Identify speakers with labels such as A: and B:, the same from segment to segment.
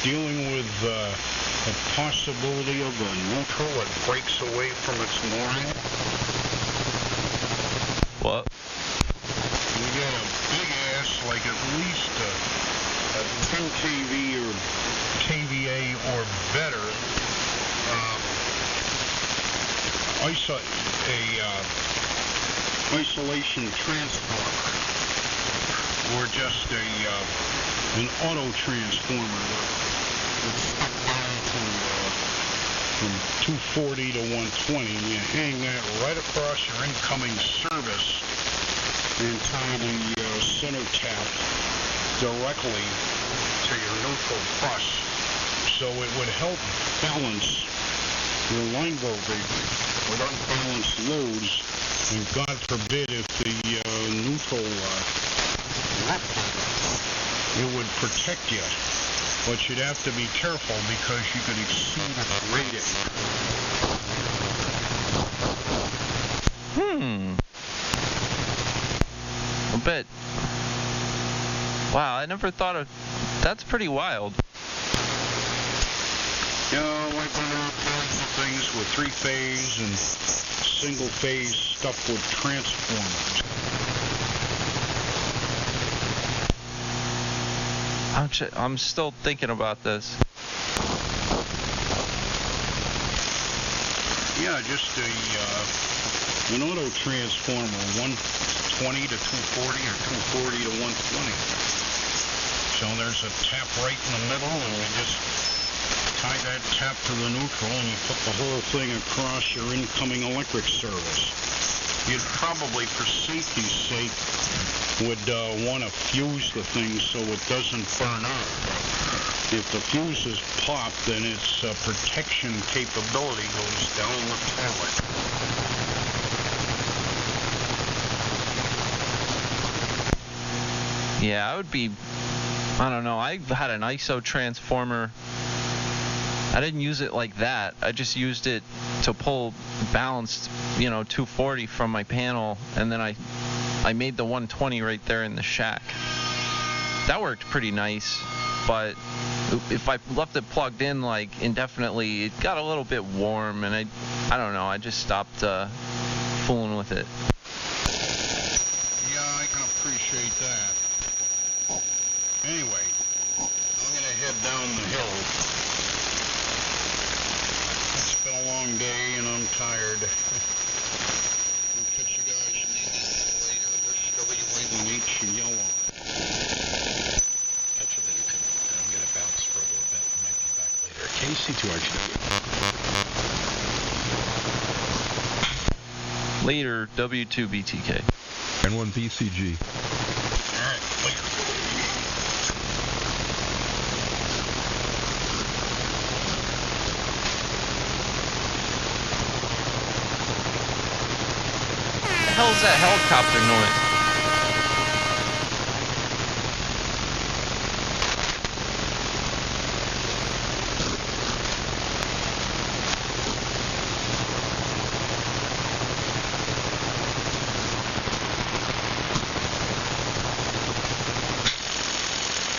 A: dealing with the possibility of a neutral that breaks away from its mooring?
B: What?
A: You get a big ass, like at least a 10 kV or kVA or better, isolation transformer, or just an auto transformer that's stuck down to from 240 to 120, and you hang that right across your incoming service and tie the center tap directly to your neutral bus, so it would help balance your line voltage with unbalanced loads, and God forbid if the neutral left, it would protect you, but you'd have to be careful because you could exceed its rating.
B: A bit. Wow, I never thought of... That's pretty wild.
A: You know, I've been all kinds of things with three-phase and single-phase stuff with transformers.
B: I'm still thinking about this.
A: Yeah, just an auto transformer, 120 to 240 or 240 to 120. So there's a tap right in the middle, and you just tie that tap to the neutral, and you put the whole thing across your incoming electric service. You'd probably, for safety's sake, would want to fuse the thing so it doesn't burn out. If the fuse is popped, then its protection capability goes down the toilet.
B: Yeah, I would be... I don't know. I had an ISO transformer. I didn't use it like that. I just used it to pull balanced, 240 from my panel, and then I made the 120 right there in the shack. That worked pretty nice, but if I left it plugged in like indefinitely, it got a little bit warm, and I don't know. I just stopped fooling with it.
A: Yeah, I can appreciate that. Anyway, I'm gonna head down the hill. It's been a long day and I'm tired. I'll catch you guys later. This is WH and Yellow.
C: Catch you later, Tim. I'm gonna bounce for a little bit. I might be back later. KC2RGW.
B: Later, W2BTK.
D: N1BCG.
A: Alright, later.
B: What the hell is that helicopter noise?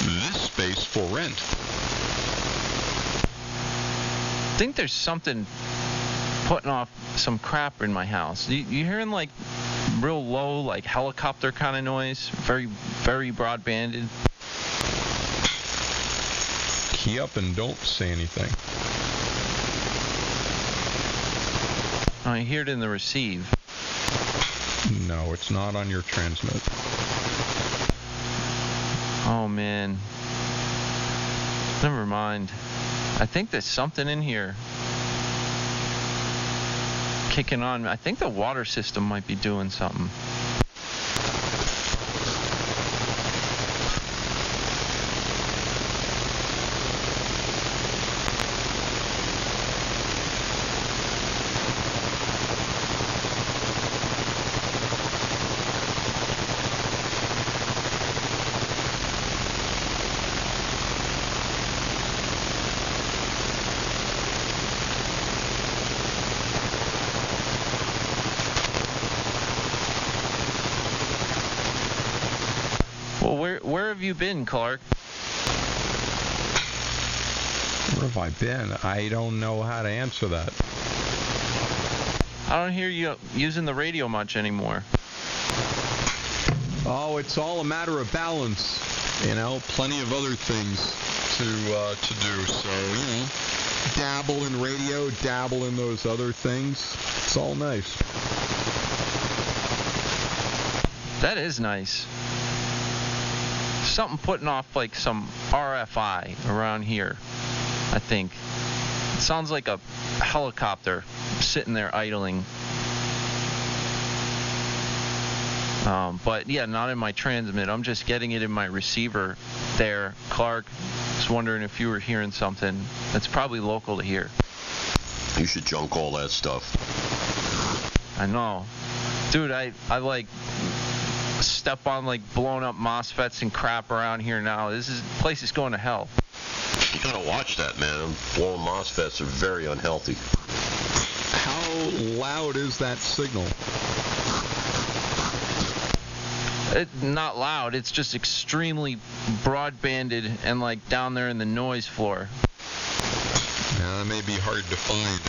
D: This space for rent.
B: I think there's something putting off some crap in my house. You hearing like real low, like helicopter kind of noise? Very, very broadbanded.
D: Key up and don't say anything.
B: I hear it in the receive.
D: No, it's not on your transmit.
B: Oh man. Never mind. I think there's something in here kicking on. I think the water system might be doing something. Well, where have you been, Clark?
D: Where have I been? I don't know how to answer that.
B: I don't hear you using the radio much anymore.
D: Oh, it's all a matter of balance. You know, plenty of other things to do. So, you know, dabble in radio, dabble in those other things. It's all nice.
B: That is nice. Something putting off like some RFI around here, I think. It sounds like a helicopter sitting there idling. But yeah, not in my transmit. I'm just getting it in my receiver there. Clark, was wondering if you were hearing something that's probably local to here.
E: You should junk all that stuff.
B: I know. Dude, I like step on like blown up MOSFETs and crap around here now. This place is going to hell.
E: You gotta watch that, man. Blown MOSFETs are very unhealthy.
D: How loud is that signal?
B: Not loud. It's just extremely broadbanded and like down there in the noise floor.
D: Yeah, that may be hard to find.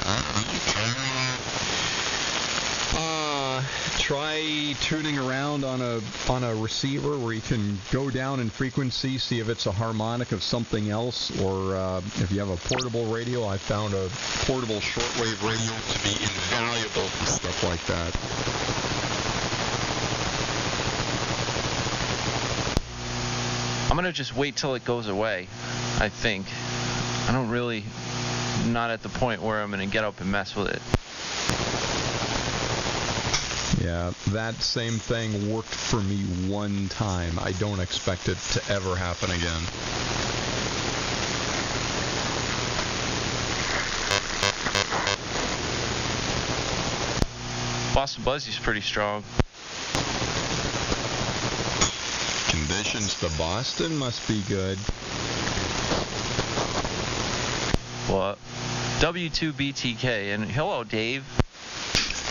D: Try tuning around on a receiver where you can go down in frequency, see if it's a harmonic of something else, or if you have a portable radio. I found a portable shortwave radio to be invaluable for stuff like that.
B: I'm going to just wait till it goes away, I think. I'm not at the point where I'm going to get up and mess with it.
D: Yeah, that same thing worked for me one time. I don't expect it to ever happen again.
B: Boston Buzzy's pretty strong.
D: Conditions to Boston must be good.
B: What? W2BTK, and hello, Dave.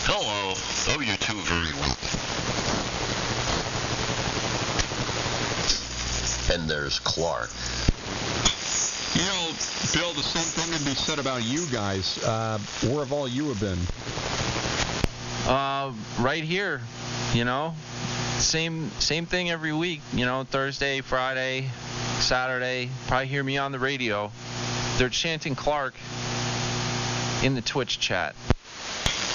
E: Hello, W2 very well. And there's Clark.
D: You know, Bill, the same thing can be said about you guys. Where have all you been?
B: Right here, you know. Same thing every week, you know, Thursday, Friday, Saturday. Probably hear me on the radio. They're chanting Clark in the Twitch chat.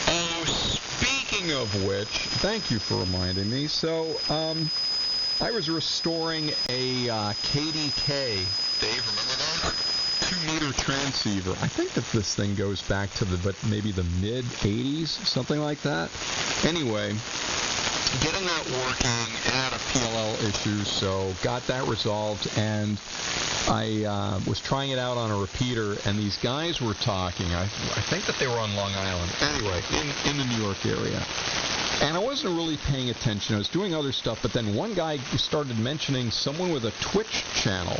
D: Oh, speaking of which, thank you for reminding me. So, I was restoring a KDK. Dave, remember that? 2-meter transceiver. I think that this thing goes back to maybe the mid-'80s, something like that. Anyway, getting that working, it had a PLL issue, so got that resolved, and I was trying it out on a repeater, and these guys were talking. I think that they were on Long Island. Anyway, in the New York area. And I wasn't really paying attention. I was doing other stuff, but then one guy started mentioning someone with a Twitch channel,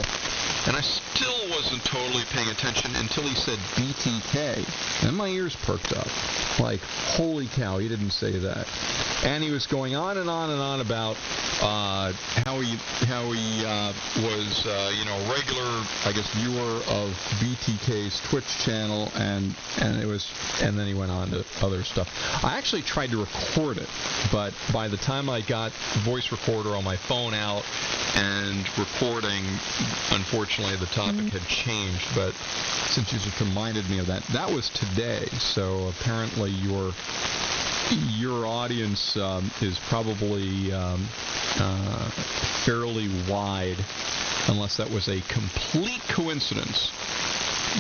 D: and I still wasn't totally paying attention until he said BTK, and my ears perked up. Like, holy cow, he didn't say that. And he was going on and on and on about how he was regular, I guess, viewer of BTK's Twitch channel, and then he went on to other stuff. I actually tried to record it, but by the time I got the voice recorder on my phone out and recording, unfortunately the topic had changed. But since you just reminded me of that, that was today. So apparently your audience is probably fairly wide, unless that was a complete coincidence.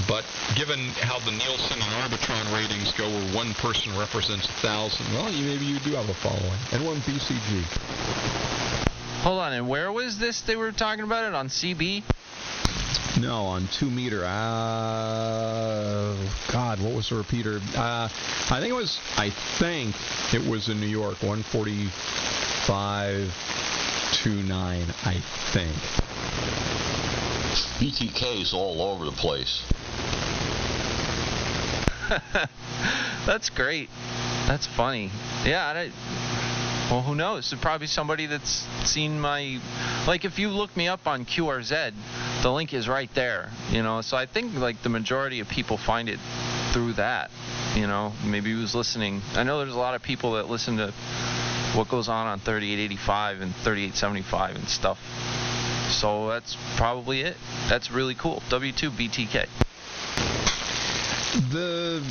D: But given how the Nielsen and Arbitron ratings go, where one person represents 1,000, well, maybe you do have a following. And one BCG.
B: Hold on, and where was this they were talking about it? On CB?
D: No, on 2-meter. God, what was the repeater? I think it was in New York, 145.29, I think.
E: BTK's all over the place.
B: That's great. That's funny. Yeah, Well, who knows? There's probably somebody that's seen my... Like, if you look me up on QRZ, the link is right there, you know? So I think, like, the majority of people find it through that, you know? Maybe he was listening. I know there's a lot of people that listen to what goes on 3885 and 3875 and stuff. So that's probably it. That's really cool. W2BTK.
D: The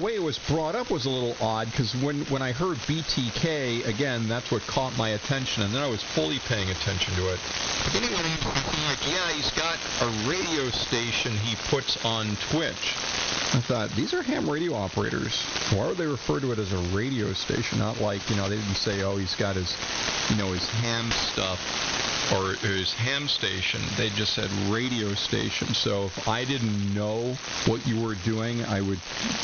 D: way it was brought up was a little odd, because when I heard BTK, again, that's what caught my attention, and then I was fully paying attention to it. Beginning when I'm like, yeah, he's got a radio station he puts on Twitch. I thought, these are ham radio operators. Why would they refer to it as a radio station? Not like, they didn't say, oh, he's got his, his ham stuff or his ham station. They just said radio station. So if I didn't know what you were doing, I would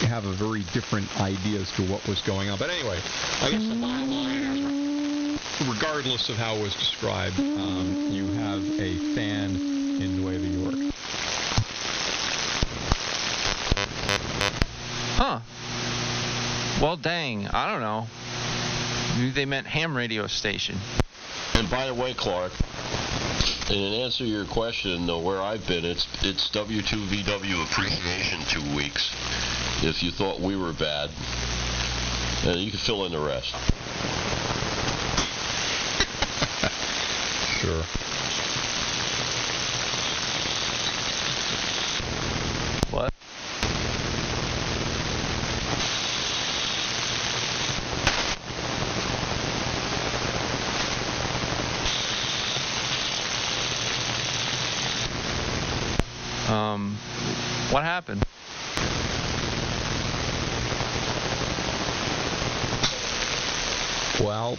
D: have a very different idea as to what was going on. But anyway, I guess the bottom line is, regardless of how it was described, you have a fan in Nueva York.
B: Huh. Well, dang. I don't know. Maybe they meant ham radio station.
E: And by the way, Clark, in answer to your question, where I've been, it's W2VW Appreciation 2 weeks. If you thought we were bad, and you can fill in the rest.
D: Sure.
B: What? What happened?
D: Well,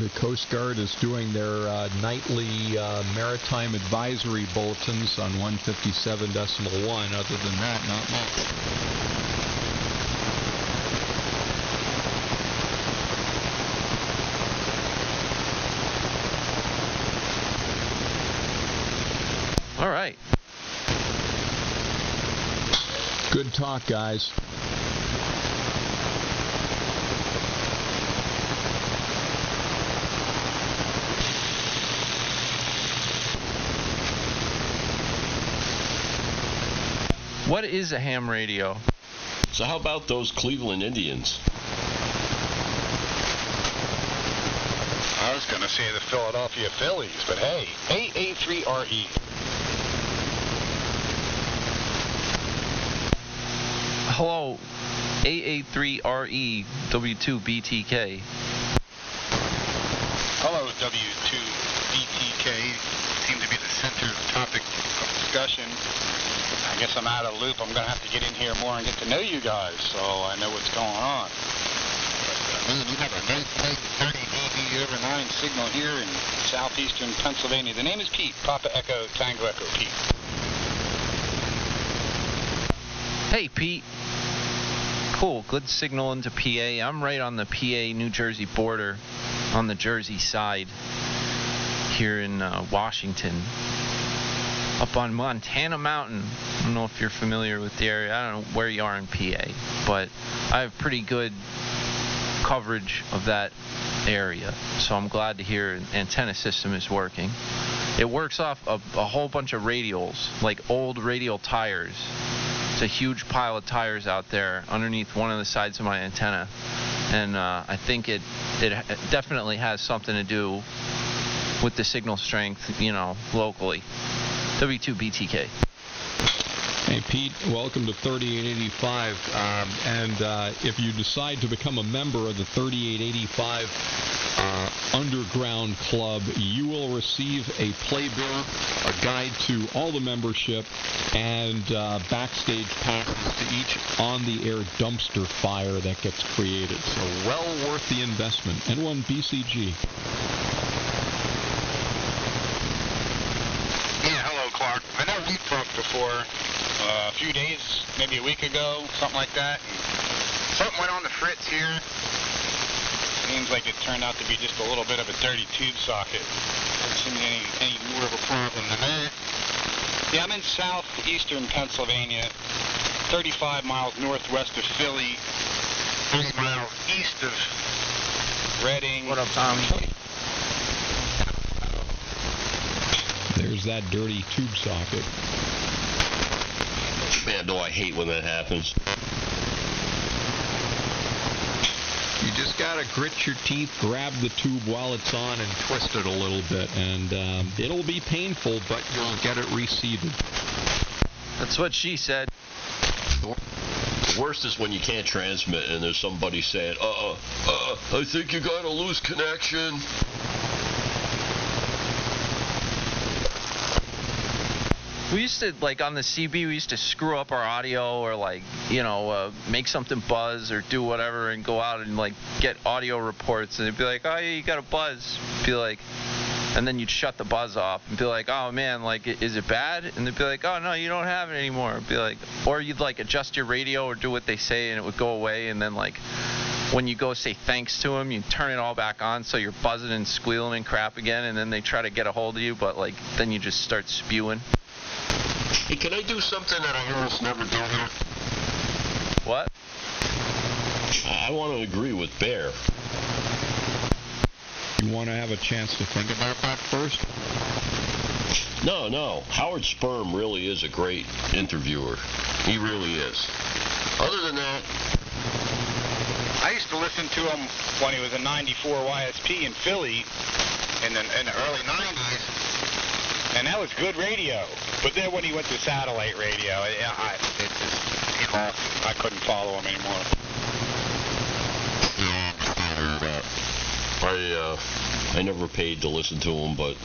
D: the Coast Guard is doing their nightly maritime advisory bulletins on 157.1. Other than that, not much.
B: All right.
D: Good talk, guys.
B: What is a ham radio?
E: So how about those Cleveland Indians?
A: I was going to say the Philadelphia Phillies, but hey, AA3RE.
B: Hello, AA3RE W2BTK.
A: Hello, W2BTK. Seems to be the center of the topic of discussion. I guess I'm out of loop. I'm going to have to get in here more and get to know you guys so I know what's going on. But, we have a nice 30 dB over 9 signal here in southeastern Pennsylvania. The name is Pete. Papa Echo, Tango Echo, Pete.
B: Hey, Pete. Cool, good signal into PA. I'm right on the PA-New Jersey border, on the Jersey side, here in Washington, up on Montana Mountain. I don't know if you're familiar with the area. I don't know where you are in PA, but I have pretty good coverage of that area, so I'm glad to hear an antenna system is working. It works off a whole bunch of radials, like old radial tires. A huge pile of tires out there underneath one of the sides of my antenna, and I think it definitely has something to do with the signal strength, locally. W2BTK.
D: Hey Pete, welcome to 3885, and if you decide to become a member of the 3885 Underground Club, you will receive a playbill, a guide to all the membership, and backstage passes to each on-the-air dumpster fire that gets created. So well worth the investment. N1 BCG.
A: Yeah, hello, Clark. I know we've talked before, a few days, maybe a week ago, something like that. And something went on the fritz here. Seems like it turned out to be just a little bit of a dirty tube socket. Doesn't seem to be any more of a problem than that. Yeah, I'm in southeastern Pennsylvania, 35 miles northwest of Philly, 30 miles east of
F: Reading.
B: What up, Tommy?
D: There's that dirty tube socket.
E: Man, do I hate when that happens.
D: You just gotta grit your teeth, grab the tube while it's on, and twist it a little bit, and it'll be painful, but you'll get it reseated.
B: That's what she said.
E: The worst is when you can't transmit and there's somebody saying, I think you got a loose connection.
B: We used to, like, on the CB, we used to screw up our audio or, like, you know, make something buzz or do whatever and go out and, like, get audio reports. And it'd be like, oh, yeah, you got a buzz. Be like, and then you'd shut the buzz off and be like, oh, man, like, is it bad? And they'd be like, oh, no, you don't have it anymore. It'd be like, or you'd, like, adjust your radio or do what they say and it would go away. And then, like, when you go say thanks to them, you turn it all back on so you're buzzing and squealing and crap again. And then they try to get a hold of you, but, like, then you just start spewing.
E: Hey, can I do something that I almost never do here?
B: What?
E: I want to agree with Bear.
D: You want to have a chance to think about that first?
E: No. Howard Sperm really is a great interviewer. He really is. Other than that,
F: I used to listen to him when he was a 94 YSP in Philly in the early 90s. And that was good radio. But then when he went to satellite radio, he lost. I couldn't follow him anymore.
E: I never paid to listen to him, but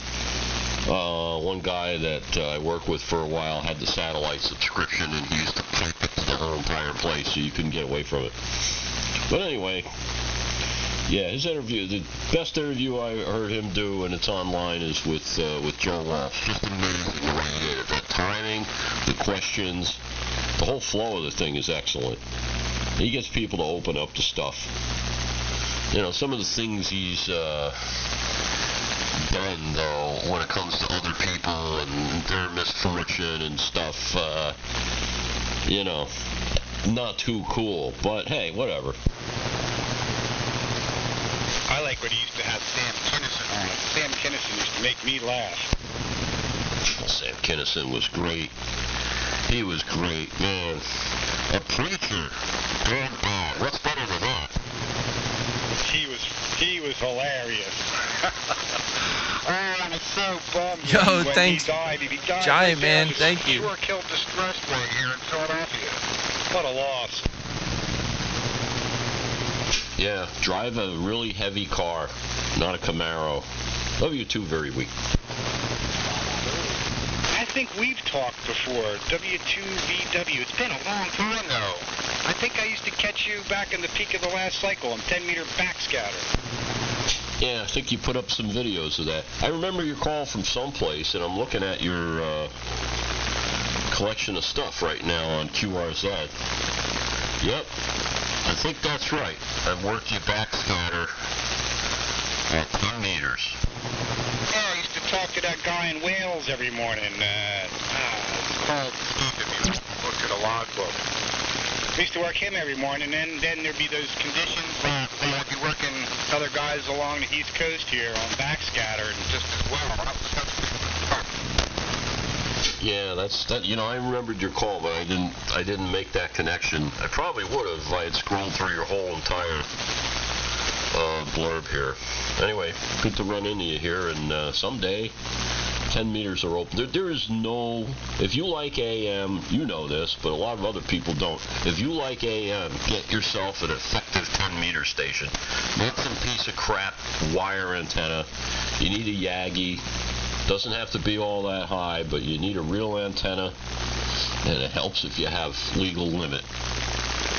E: one guy that I worked with for a while had the satellite subscription, and he used to pipe it to the whole entire place, so you couldn't get away from it. But anyway, yeah, his interview, the best interview I heard him do, and it's online, is with Joe Walsh. Just amazing the way he did it. The timing, the questions, the whole flow of the thing is excellent. He gets people to open up to stuff. You know, some of the things he's done, though, when it comes to other people and their misfortune and stuff, you know, not too cool. But hey, whatever.
F: I like when he used to have Sam Kinison on. Sam Kinison used to make me laugh.
E: Sam Kinison was great. He was great, man. A preacher. Man, what's better than that?
F: He was hilarious. Oh, I'm so bummed.
B: Yo,
F: when
B: thanks.
F: He died.
B: Giant Man, thank you.
F: Sure killed distress right here in Philadelphia. What a loss.
E: Yeah, drive a really heavy car, not a Camaro. Love you too, very weak.
F: I think we've talked before. W2VW. It's been a long time, though. I think I used to catch you back in the peak of the last cycle on 10-meter backscatter.
E: Yeah, I think you put up some videos of that. I remember your call from someplace, and I'm looking at your collection of stuff right now on QRZ. Yep, I think that's right. I've worked you backscatter at 10 meters.
F: Yeah, I used to talk to that guy in Wales every morning. It's called Steve, if you look at a logbook. I used to work him every morning, and then there'd be those conditions where I'd be working other guys along the East Coast here on backscatter, and just as well.
E: Yeah, that. You know, I remembered your call, but I didn't make that connection. I probably would have if I had scrolled through your whole entire blurb here. Anyway, good to run into you here, and someday 10 meters are open. There is no, if you like AM, you know this, but a lot of other people don't. If you like AM, get yourself an effective 10 meter station. Not some piece of crap wire antenna. You need a Yagi. Doesn't have to be all that high, but you need a real antenna, and it helps if you have legal limit.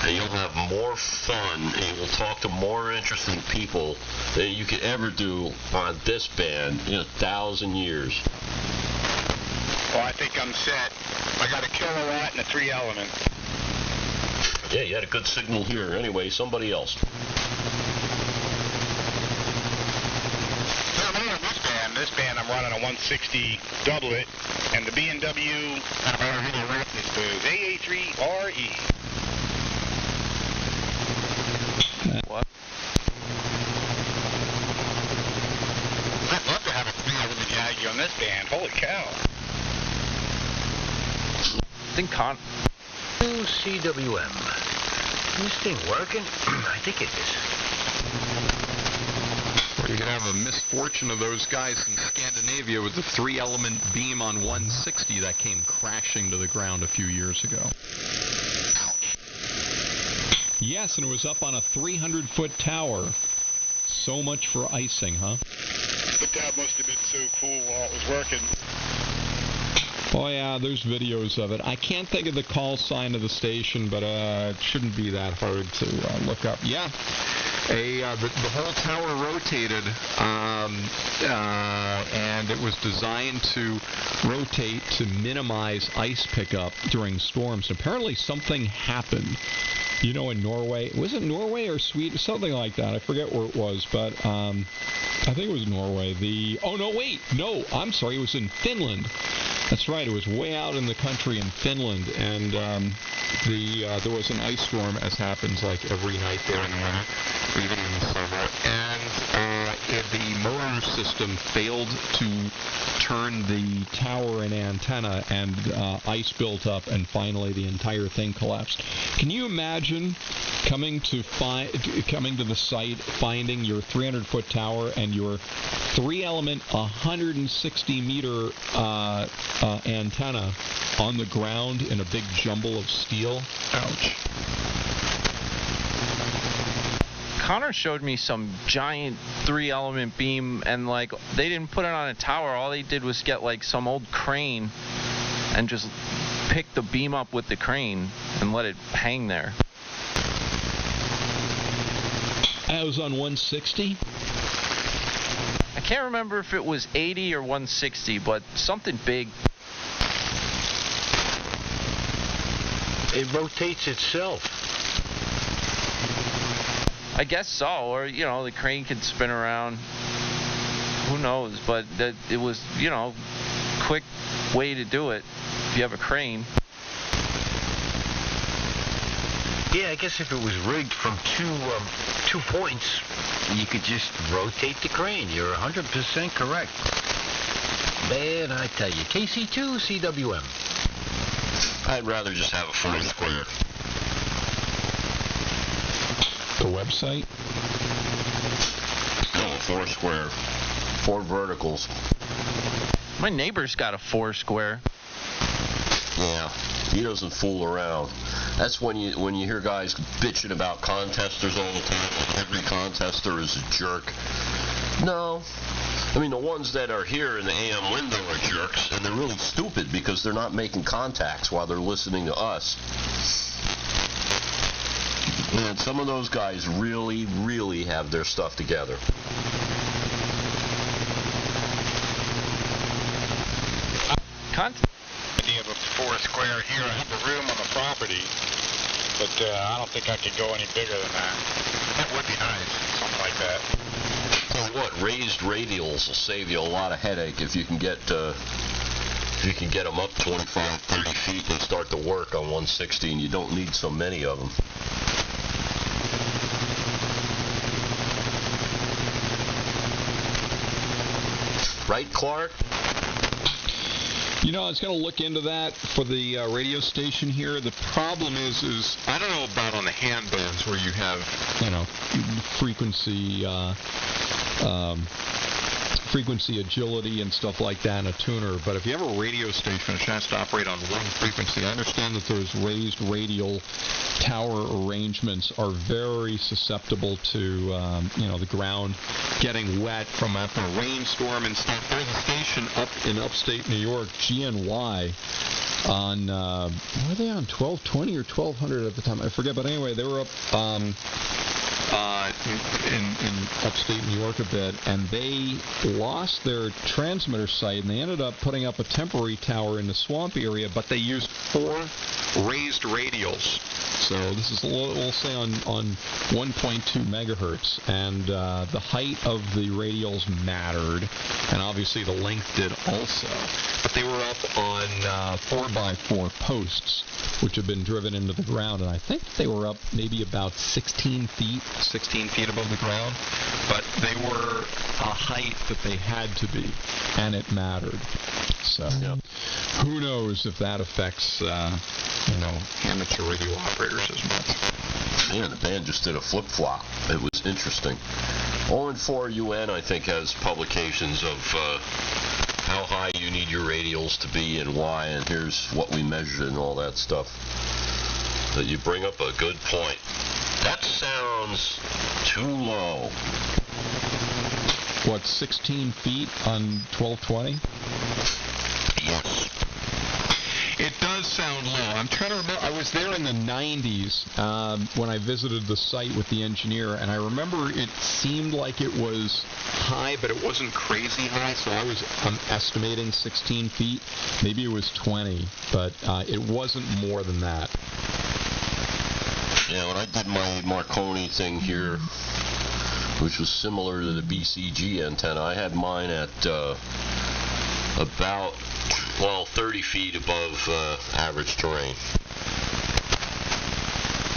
E: And you'll have more fun, and you will talk to more interesting people than you could ever do on this band in 1,000 years.
F: Well, I think I'm set. I got a kilowatt and a 3 element.
E: Yeah, you had a good signal here. Anyway, somebody else.
F: This band I'm running a 160 doublet, and the B&W, I don't know who they wrote this to, AA3RE.
B: What?
F: on this band. Holy cow.
B: I think
G: CWM. Is this thing working? I think it is.
D: Well, you're going to have a misfortune of those guys in Scandinavia with the 3-element beam on 160 that came crashing to the ground a few years ago. Yes, and it was up on a 300-foot tower. So much for icing, huh?
F: But that must have been so cool while it was working.
D: Oh, yeah, there's videos of it. I can't think of the call sign of the station, but it shouldn't be that hard to look up. Yeah, the whole tower rotated, and it was designed to rotate to minimize ice pickup during storms. Apparently something happened. You know, in Norway, was it Norway or Sweden? Something like that. I forget where it was, but I think it was Norway. I'm sorry, it was in Finland. That's right, it was way out in the country in Finland, and there was an ice storm, as happens like every night there in the winter, even in the summer, and the motor system failed to turn the tower and antenna, and ice built up, and finally the entire thing collapsed. Can you imagine coming to the site, finding your 300-foot tower and your 3-element 160-meter antenna on the ground in a big jumble of steel? Ouch.
B: Connor showed me some giant 3-element beam, and like they didn't put it on a tower. All they did was get like some old crane and just pick the beam up with the crane and let it hang there.
D: It was on 160?
B: I can't remember if it was 80 or 160, but something big.
G: It rotates itself.
B: I guess so, or, the crane could spin around. Who knows, but it was, quick way to do it if you have a crane.
G: Yeah, I guess if it was rigged from two points, you could just rotate the crane. You're 100% correct. Man, I tell you, KC2, CWM.
E: I'd rather just have a 4 square.
D: The website?
E: No, 4 square. 4 verticals.
B: My neighbor's got a 4 square.
E: Yeah, he doesn't fool around. That's when you hear guys bitching about contesters all the time. Like every contester is a jerk. No. I mean, the ones that are here in the AM window are jerks, and they're really stupid because they're not making contacts while they're listening to us. And some of those guys really, really have their stuff together.
F: Idea of a 4 square here. I have a room on the property, but I don't think I could go any bigger than that. That would be nice, something like that.
E: So what? Raised radials will save you a lot of headache if you can get them up 25, 30 feet and start to work on 160, and you don't need so many of them. Right, Clark?
D: I was going to look into that for the radio station here. The problem is I don't know about on the hand bands where you have, frequency agility and stuff like that in a tuner, but if you have a radio station which has to operate on one frequency, I understand that those raised radial tower arrangements are very susceptible to the ground getting wet from after a rainstorm and stuff. There's a station up in upstate New York, GNY, on were they on 1220 or 1200 at the time? I forget, but anyway, they were up in upstate New York a bit, and they lost their transmitter site, and they ended up putting up a temporary tower in the swamp area, but they used 4 raised radials. So this is, we'll say, on 1.2 megahertz, and the height of the radials mattered, and obviously the length did also. But they were up on 4x4 posts, which have been driven into the ground, and I think they were up maybe about 16 feet above the ground, but they were a height that they had to be, and it mattered. So, who knows if that affects, amateur radio operators as much.
E: Man, the band just did a flip-flop. It was interesting. 0-4UN, I think, has publications of how high you need your radials to be and why, and here's what we measured and all that stuff. But you bring up a good point. That sounds too low.
D: What, 16 feet on 1220?
E: Yes.
D: It does sound low. I'm trying to remember. I was there in the 90s when I visited the site with the engineer, and I remember it seemed like it was high, but it wasn't crazy high, so I'm estimating 16 feet. Maybe it was 20, but it wasn't more than that.
E: Yeah, when I did my Marconi thing here, which was similar to the BCG antenna, I had mine at about 30 feet above average terrain.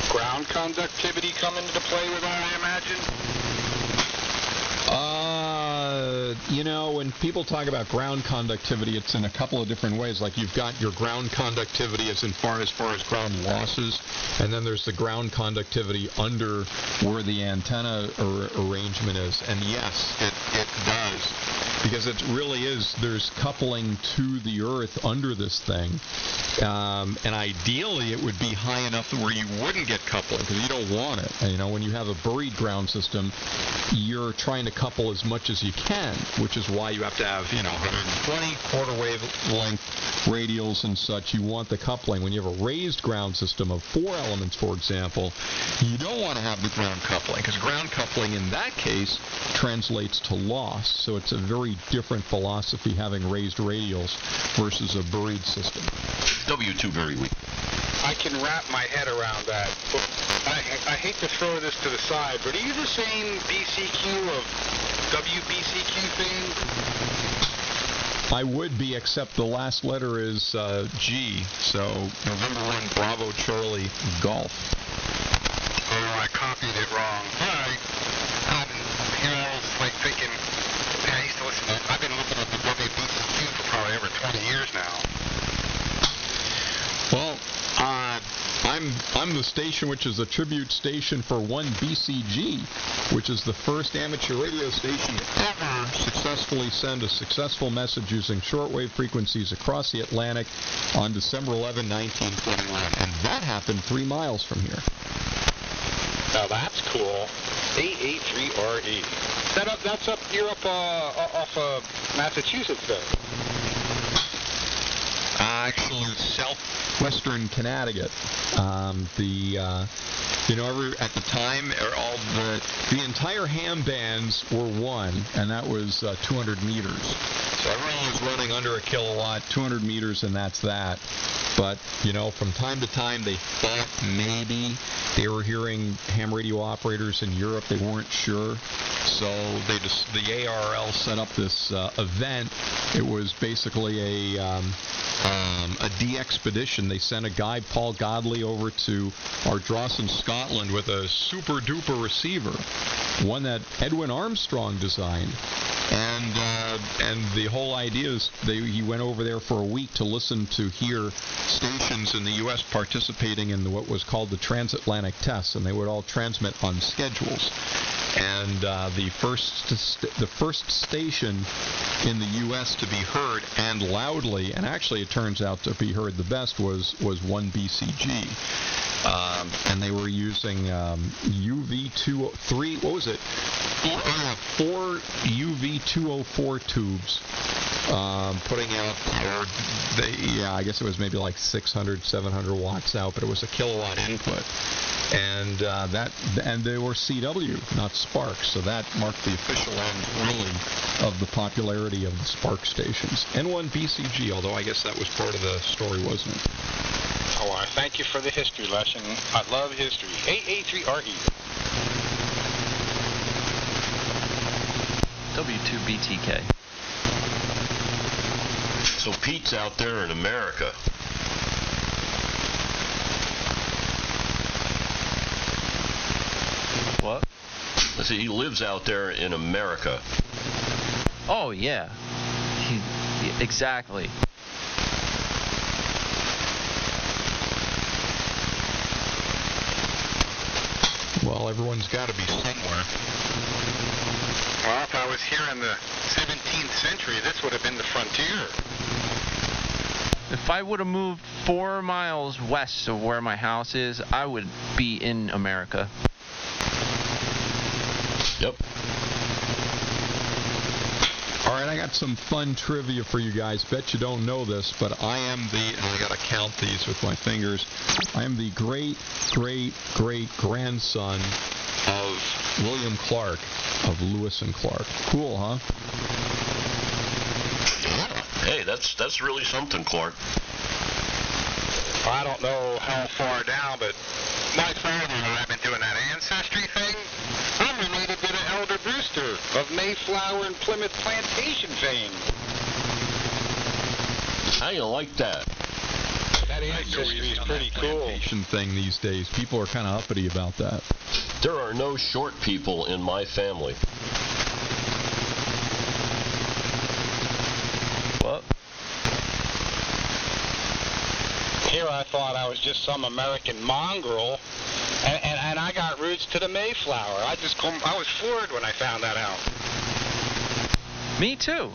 F: Ground conductivity come into play with that, I imagine?
D: When people talk about ground conductivity, it's in a couple of different ways. Like, you've got your ground conductivity as far as ground losses, and then there's the ground conductivity under where the antenna arrangement is. And yes, it does. Because it really is, there's coupling to the earth under this thing. And ideally, it would be high enough where you wouldn't get coupling, because you don't want it. When you have a buried ground system, you're trying to couple as much as you can, which is why you have to have, 120 quarter wavelength radials and such. You want the coupling. When you have a raised ground system of 4 elements, for example, you don't want to have the ground coupling, because ground coupling in that case translates to loss. So it's a very different philosophy having raised radials versus a buried system.
E: W2 very weak.
F: I can wrap my head around that. But I hate to throw this to the side, but are you the same BCQ of WBCQ thing?
D: I would be, except the last letter is G, so November 1, Bravo, Charlie, Golf.
F: Oh, I copied it wrong. All right. I was thinking, I used to listen to, I've been listening to WBCQ for probably over 20 years now.
D: Well, I'm the station which is a tribute station for 1BCG, which is the first amateur radio station to ever successfully send a successful message using shortwave frequencies across the Atlantic on December 11, 1921. And that happened 3 miles from here.
F: Now that's cool. AA3RE. That's up, you're up off Massachusetts, though.
D: Actually, southwestern Connecticut. At the time, the entire ham bands were one, and that was 200 meters. So everyone was running under a kilowatt, 200 meters, and that's that. But, from time to time, they thought maybe they were hearing ham radio operators in Europe. They weren't sure. So the ARL set up this event. It was basically a de-expedition. They sent a guy, Paul Godley, over to Ardross in Scotland with a super-duper receiver, one that Edwin Armstrong designed. And the whole idea is he went over there for a week to hear stations in the U.S. participating in what was called the transatlantic tests, and they would all transmit on schedules. And the first station in the U.S. to be heard, and loudly, and actually it turns out to be heard the best, was 1BCG. And they were using UV203, what was it? 4 UV204 tubes, putting out I guess it was maybe like 600, 700 watts out, but it was a kilowatt input. And they were CW, not Spark, so that marked the official end, really, of the popularity of the Spark stations. And 1BCG, although I guess that was part of the story, wasn't it?
F: Oh, I thank you for the history lesson. I love history. AA3RE.
B: W2BTK.
E: So Pete's out there in America.
B: What?
E: I see he lives out there in America.
B: Oh, yeah. Exactly.
D: Well, everyone's got to be somewhere.
F: Well, if I was here in the 17th century, this would have been the frontier.
B: If I would have moved 4 miles west of where my house is, I would be in America.
E: Yep.
D: All right, I got some fun trivia for you guys. Bet you don't know this, but I am and I got to count these with my fingers, I am the great-great-great-grandson of William Clark of Lewis and Clark. Cool, huh?
E: Hey, that's really something, Clark.
F: I don't know how far down, but my father and I have been doing that ancestry thing. I'm related to the Elder Brewster of Mayflower and Plymouth Plantation fame.
E: How you like that?
F: That ancestry is pretty cool.
D: Plantation thing these days. People are kind of uppity about that.
E: There are no short people in my family.
B: What?
F: Here I thought I was just some American mongrel, and I got roots to the Mayflower. I was floored when I found that out.
B: Me too.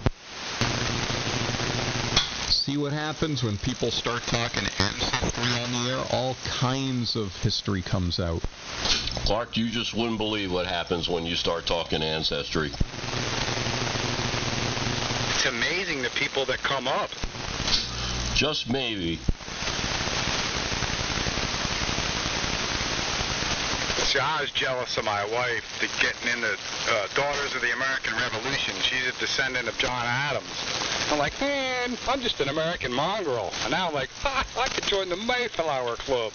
D: See what happens when people start talking ancestry on the air? All kinds of history comes out.
E: Clark, you just wouldn't believe what happens when you start talking ancestry.
F: It's amazing the people that come up.
E: Just maybe.
F: See, I was jealous of my wife to getting into Daughters of the American Revolution. She's a descendant of John Adams. I'm like, man, I'm just an American mongrel. And now I'm like, I could join the Mayflower Club.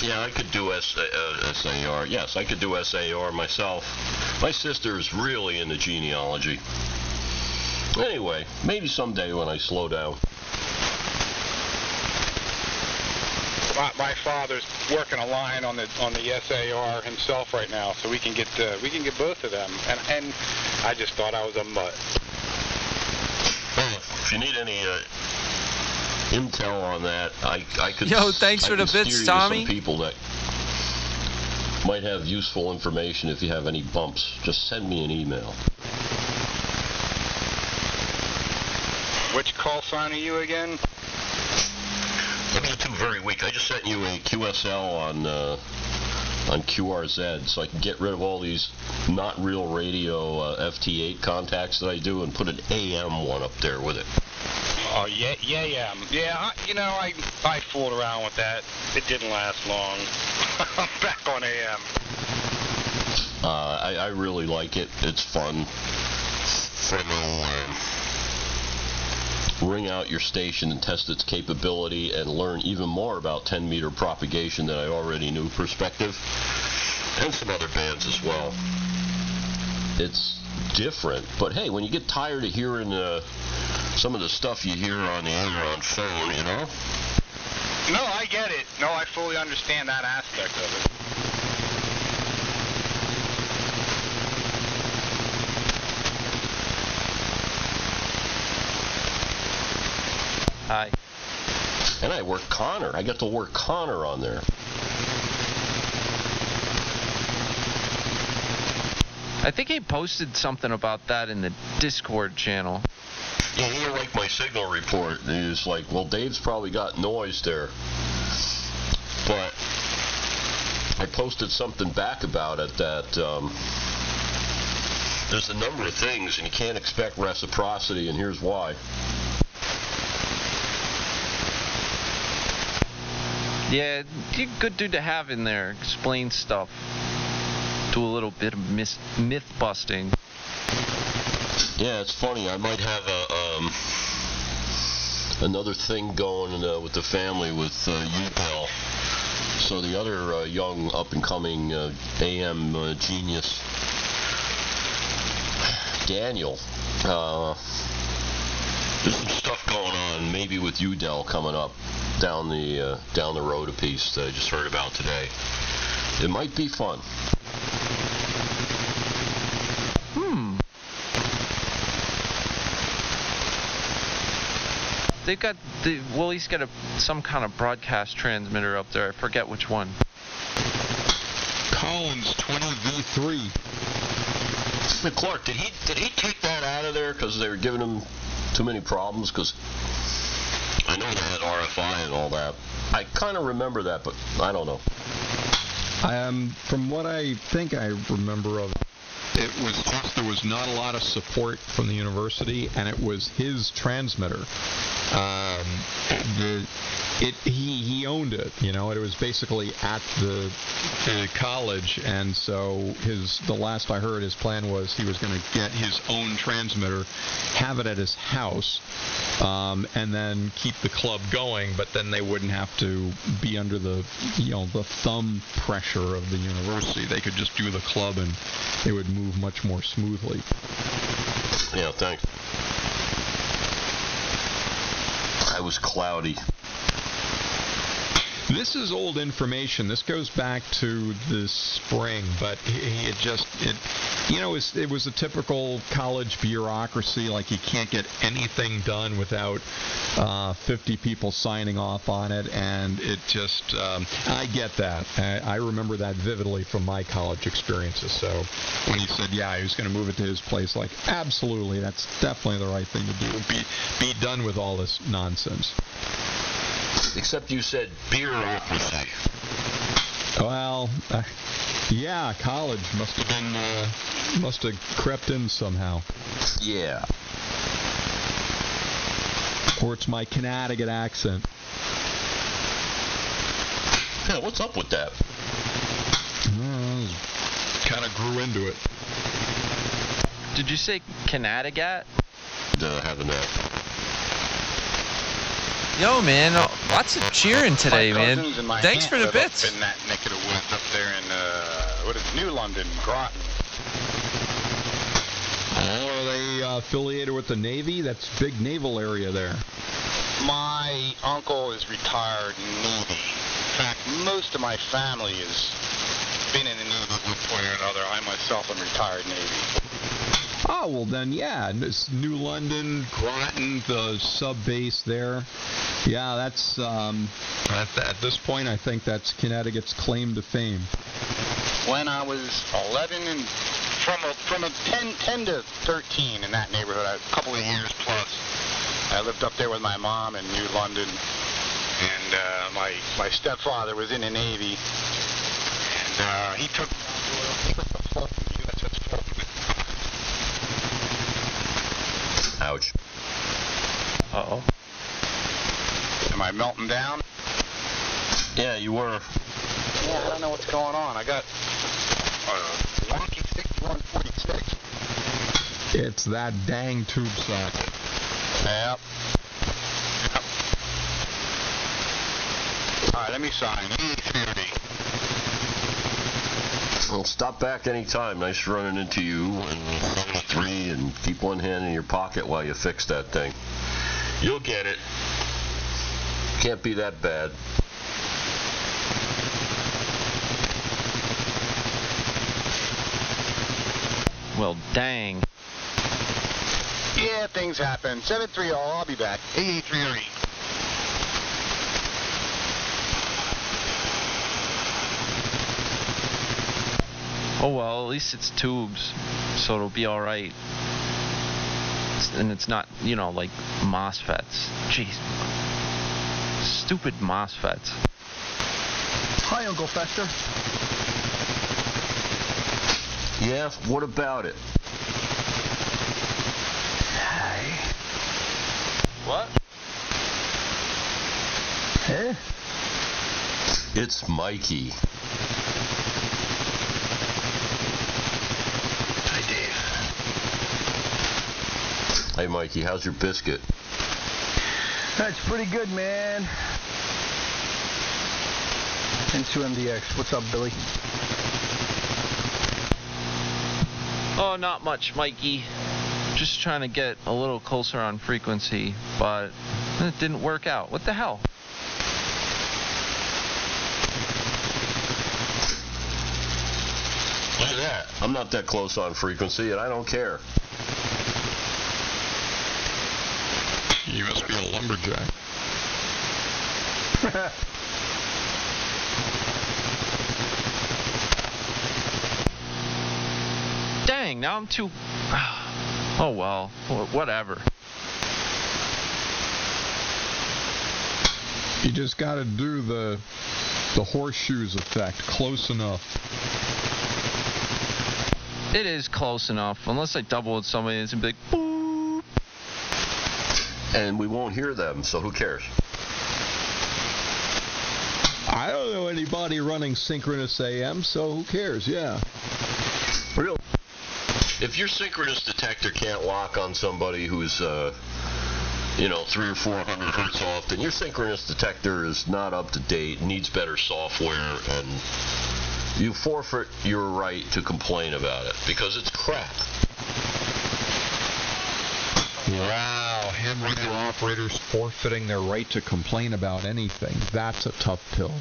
E: Yeah, I could do SAR. Yes, I could do SAR myself. My sister's really into genealogy. Anyway, maybe someday when I slow down.
F: My father's working a line on the SAR himself right now, so we can get both of them. And I just thought I was a mutt.
E: Well, if you need any intel on that, I could.
B: Yo, thanks for the bits, Tommy.
E: Some people that might have useful information. If you have any bumps, just send me an email.
F: Which call sign are you again?
E: W2 very weak. I just sent you a QSL on QRZ, so I can get rid of all these not real radio FT8 contacts that I do and put an AM one up there with it.
F: Oh, yeah. I fooled around with that. It didn't last long. I'm back on AM.
E: I really like it. It's fun. Ring out your station and test its capability and learn even more about 10-meter propagation than I already knew. Perspective and some other bands as well. It's different, but hey, when you get tired of hearing some of the stuff you hear on the air on phone, you know?
F: No, I get it. No, I fully understand that aspect of it.
B: Hi.
E: And I work Connor. I get to work Connor on there.
B: I think he posted something about that in the Discord channel.
E: Yeah, he didn't like my signal report. And he was like, well, Dave's probably got noise there. But I posted something back about it that there's a number of things, and you can't expect reciprocity, and here's why.
B: Yeah, you're a good dude to have in there. Explain stuff. Do a little bit of myth busting.
E: Yeah, it's funny. I might have another thing going with the family with you, Bill. So the other young up-and-coming AM genius Daniel. There's some stuff going on, maybe with UDEL coming up down the road a piece that I just heard about today. It might be fun.
B: They've got Willie's got some kind of broadcast transmitter up there. I forget which one.
D: Collins 20V3.
E: Clark, did he take that out of there because they were giving him too many problems? Because I know they had RFI and all that. I kind of remember that, but I don't know.
D: From what I think I remember of it was just there was not a lot of support from the university, and it was his transmitter. He owned it, you know. It was basically at the college, and so the last I heard, his plan was he was going to get his own transmitter, have it at his house, and then keep the club going. But then they wouldn't have to be under the thumb pressure of the university. They could just do the club, and it would move much more smoothly.
E: Yeah, thanks. I was cloudy.
D: This is old information. This goes back to the spring, but it was a typical college bureaucracy. Like, you can't get anything done without 50 people signing off on it, and it just, I get that. I remember that vividly from my college experiences. So when he said, yeah, he was going to move it to his place, like, absolutely, that's definitely the right thing to do. Be done with all this nonsense.
E: Except you said bureaucracy.
D: Well, yeah, college must have crept in somehow.
E: Yeah.
D: Or it's my Connecticut accent.
E: Yeah, what's up with that?
D: Kind of grew into it.
B: Did you say Connecticut?
E: Having that.
H: Yo, man, lots of cheering today, man. Thanks for the bits.
F: Up in that neck of the woods up there in, New London, Groton.
D: Are they affiliated with the Navy? That's a big naval area there.
F: My uncle is retired Navy. In fact, most of my family has been in the Navy at one point or another. I myself am retired Navy.
D: Oh, well then, yeah, it's New London, Groton, the sub-base there. Yeah, that's, at this point, I think that's Connecticut's claim to fame.
F: When I was 11 and from a 10 to 13 in that neighborhood, a couple of years plus, I lived up there with my mom in New London, and my stepfather was in the Navy, and he took the USS Fulton.
E: Ouch.
B: Uh-oh.
F: Am I melting down?
E: Yeah, you were.
F: Yeah, I don't know what's going on. I got wonky 6146.
D: It's that dang tube socket.
F: Yep. All right, let me sign. E30.
E: Well, stop back any time. Nice running into you. And 3, and keep one hand in your pocket while you fix that thing. You'll get it. Can't be that bad.
B: Well, dang.
F: Yeah, things happen. 730, I'll be back. 8838.
B: Oh well, at least it's tubes, so it'll be alright. And it's not, like MOSFETs. Jeez. Stupid MOSFETs.
I: Hi, Uncle Fester.
E: Yeah, what about it?
I: Hi.
B: What?
I: Huh?
E: It's Mikey.
I: Hi, Dave.
E: Hey, Mikey, how's your biscuit?
I: That's pretty good, man. N2MDX. What's up, Billy?
B: Oh, not much, Mikey. Just trying to get a little closer on frequency, but it didn't work out. What the hell?
E: Look at that. I'm not that close on frequency, and I don't care.
D: You must be a lumberjack.
B: Dang, now I'm too... Oh well, whatever.
D: You just got to do the horseshoes effect close enough.
B: It is close enough, unless I double with somebody. It's a big boop.
E: And we won't hear them, so who cares?
D: I don't know anybody running synchronous AM, so who cares? Yeah.
E: Really? If your synchronous detector can't lock on somebody who's, 300 or 400 hertz off, then your synchronous detector is not up to date, needs better software, and you forfeit your right to complain about it because it's crap.
D: Wow, ham radio operators forfeiting their right to complain about anything. That's a tough pill.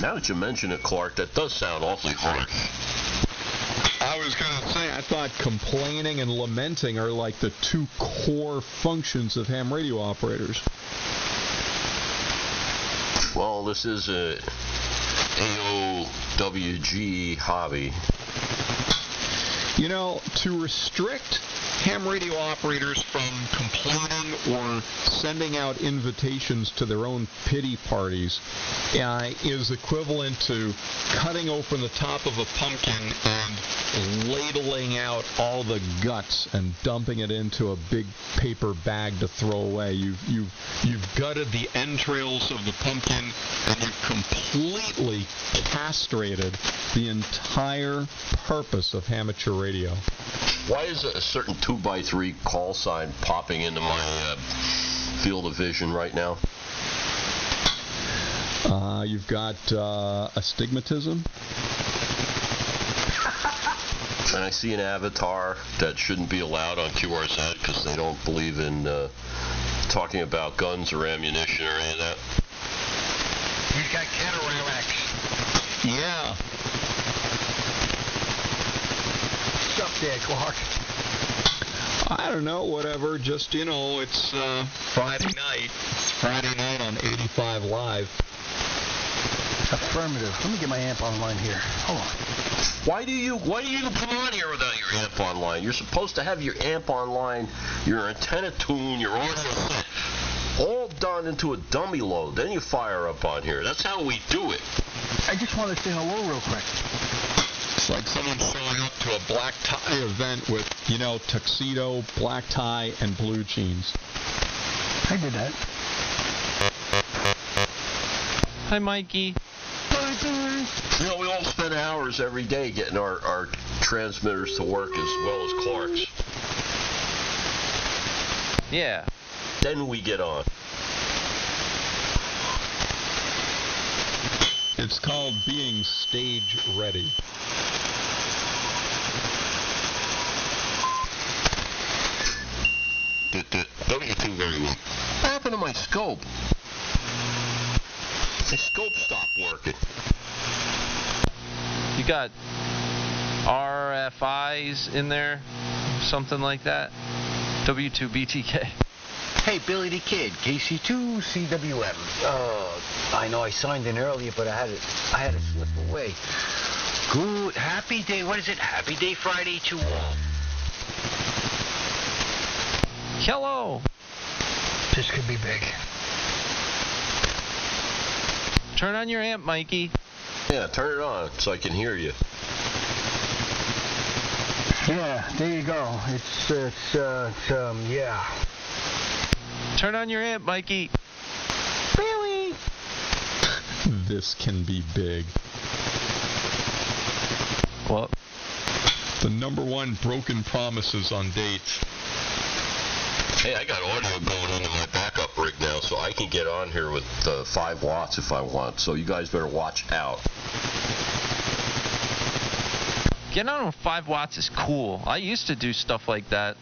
E: Now that you mention it, Clark, that does sound awfully harsh.
D: I was going to say, I thought complaining and lamenting are like the two core functions of ham radio operators.
E: Well, this is a AOWG hobby.
D: You know, to restrict ham radio operators from complaining or sending out invitations to their own pity parties is equivalent to cutting open the top of a pumpkin and ladling out all the guts and dumping it into a big paper bag to throw away. You've gutted the entrails of the pumpkin and you've completely castrated the entire purpose of amateur radio.
E: Why is a certain 2x3 call sign popping into my field of vision right now?
D: You've got astigmatism.
E: And I see an avatar that shouldn't be allowed on QRZ because they don't believe in talking about guns or ammunition or any of that.
G: He's got cataracts.
D: Yeah.
I: What's up there, Clark?
D: I don't know, whatever. Just, it's Friday night. It's Friday night on 85 Live.
I: Affirmative. Let me get my amp online here. Hold on.
E: Why do you come on here without your amp online? You're supposed to have your amp online, your antenna tune, your audio set, all done into a dummy load. Then you fire up on here. That's how we do it.
I: I just want to say hello real quick.
D: It's like someone showing up to a black tie event with, tuxedo, black tie, and blue jeans.
I: I did that.
B: Hi, Mikey.
E: We all spend hours every day getting our transmitters to work as well as Clark's.
B: Yeah.
E: Then we get on.
D: It's called being stage ready.
E: Don't get too very well. What happened to my scope? My scope stopped working.
B: You got RFIs in there? Something like that? W2BTK.
G: Hey, Billy the Kid, KC2 CWM. I know I signed in earlier, but I had to slip away. Good, happy day. What is it? Happy day Friday to all.
B: Hello.
I: This could be big.
B: Turn on your amp, Mikey.
E: Yeah, turn it on so I can hear you.
I: Yeah, there you go. Yeah.
B: Turn on your amp, Mikey.
I: Really?
D: This can be big.
B: What?
D: The #1 broken promises on dates.
E: Hey, I got audio going into my backup rig now, so I can get on here with 5 watts if I want. So you guys better watch out.
B: getting on with 5 watts is cool. I used to do stuff like that.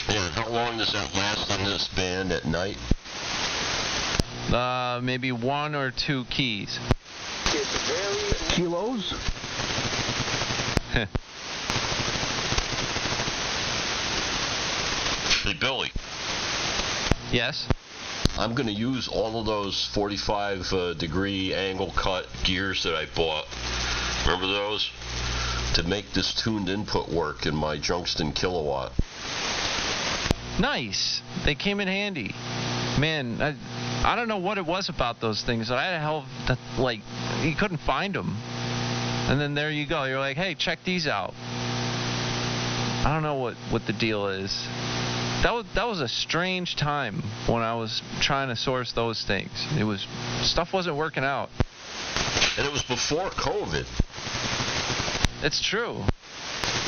E: Yeah, how long does that last in this band at night?
B: Maybe 1 or 2 keys.
I: Kilos?
E: Hey, Billy.
B: Yes?
E: I'm going to use all of those 45-degree angle cut gears that I bought. Remember those? To make this tuned input work in my Junction kilowatt.
B: Nice. They came in handy. Man, I don't know what it was about those things. I had a hell of, like, you couldn't find them. And then there you go. You're like, hey, check these out. I don't know what the deal is. That was a strange time when I was trying to source those things. Stuff wasn't working out.
E: And it was before COVID.
B: It's true.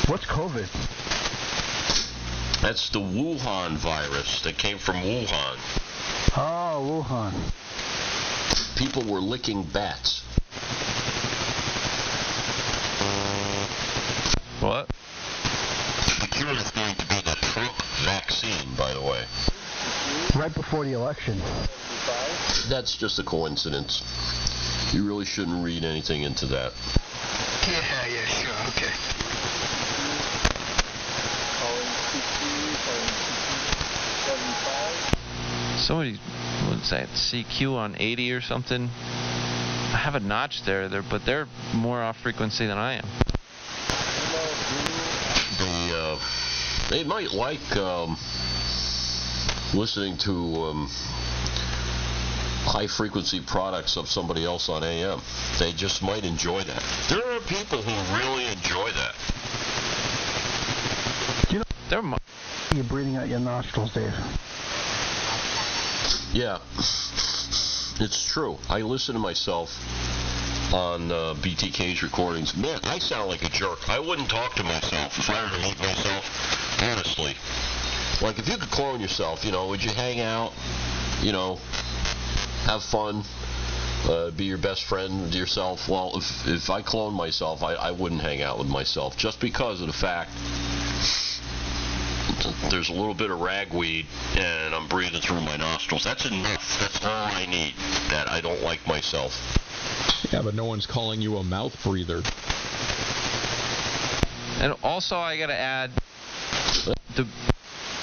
I: What's COVID?
E: That's the Wuhan virus that came from Wuhan.
I: Oh, Wuhan.
E: People were licking bats.
B: What?
E: The cure is going to be the Trump vaccine, by the way.
I: Right before the election.
E: That's just a coincidence. You really shouldn't read anything into that.
I: Yeah, sure, okay.
B: Somebody, what's that, CQ on 80 or something? I have a notch there, but they're more off frequency than I am.
E: They might like listening to high-frequency products of somebody else on AM. They just might enjoy that. There are people who really enjoy that.
I: You know, you're breathing out your nostrils, Dave.
E: Yeah, it's true. I listen to myself on BTK's recordings. Man, I sound like a jerk. I wouldn't talk to myself if I were to meet myself, honestly. Like, if you could clone yourself, would you hang out, have fun, be your best friend with yourself? Well, if I cloned myself, I wouldn't hang out with myself, just because of the fact there's a little bit of ragweed and I'm breathing through my nostrils. That's enough. That's all I need, that I don't like myself.
D: Yeah, but no one's calling you a mouth breather.
B: And also, I gotta add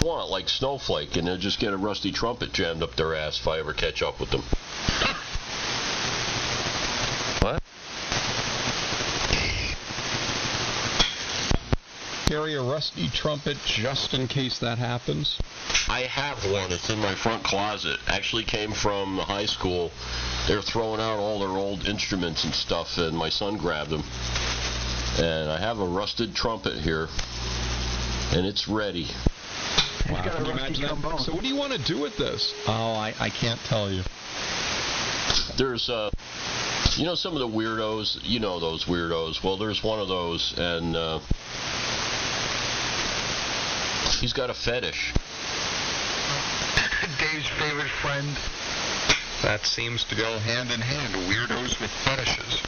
E: want like Snowflake, and they'll just get a rusty trumpet jammed up their ass if I ever catch up with them.
B: What?
D: Carry a rusty trumpet just in case that happens?
E: I have one. It's in my front closet. Actually came from high school. They're throwing out all their old instruments and stuff, and my son grabbed them. And I have a rusted trumpet here, and it's ready.
D: Wow, can you imagine that? So what do you want to do with this? Oh, I can't tell you.
E: There's, some of the weirdos, those weirdos. Well, there's one of those, and he's got a fetish.
J: Dave's favorite friend. That seems to go hand in hand, weirdos with fetishes.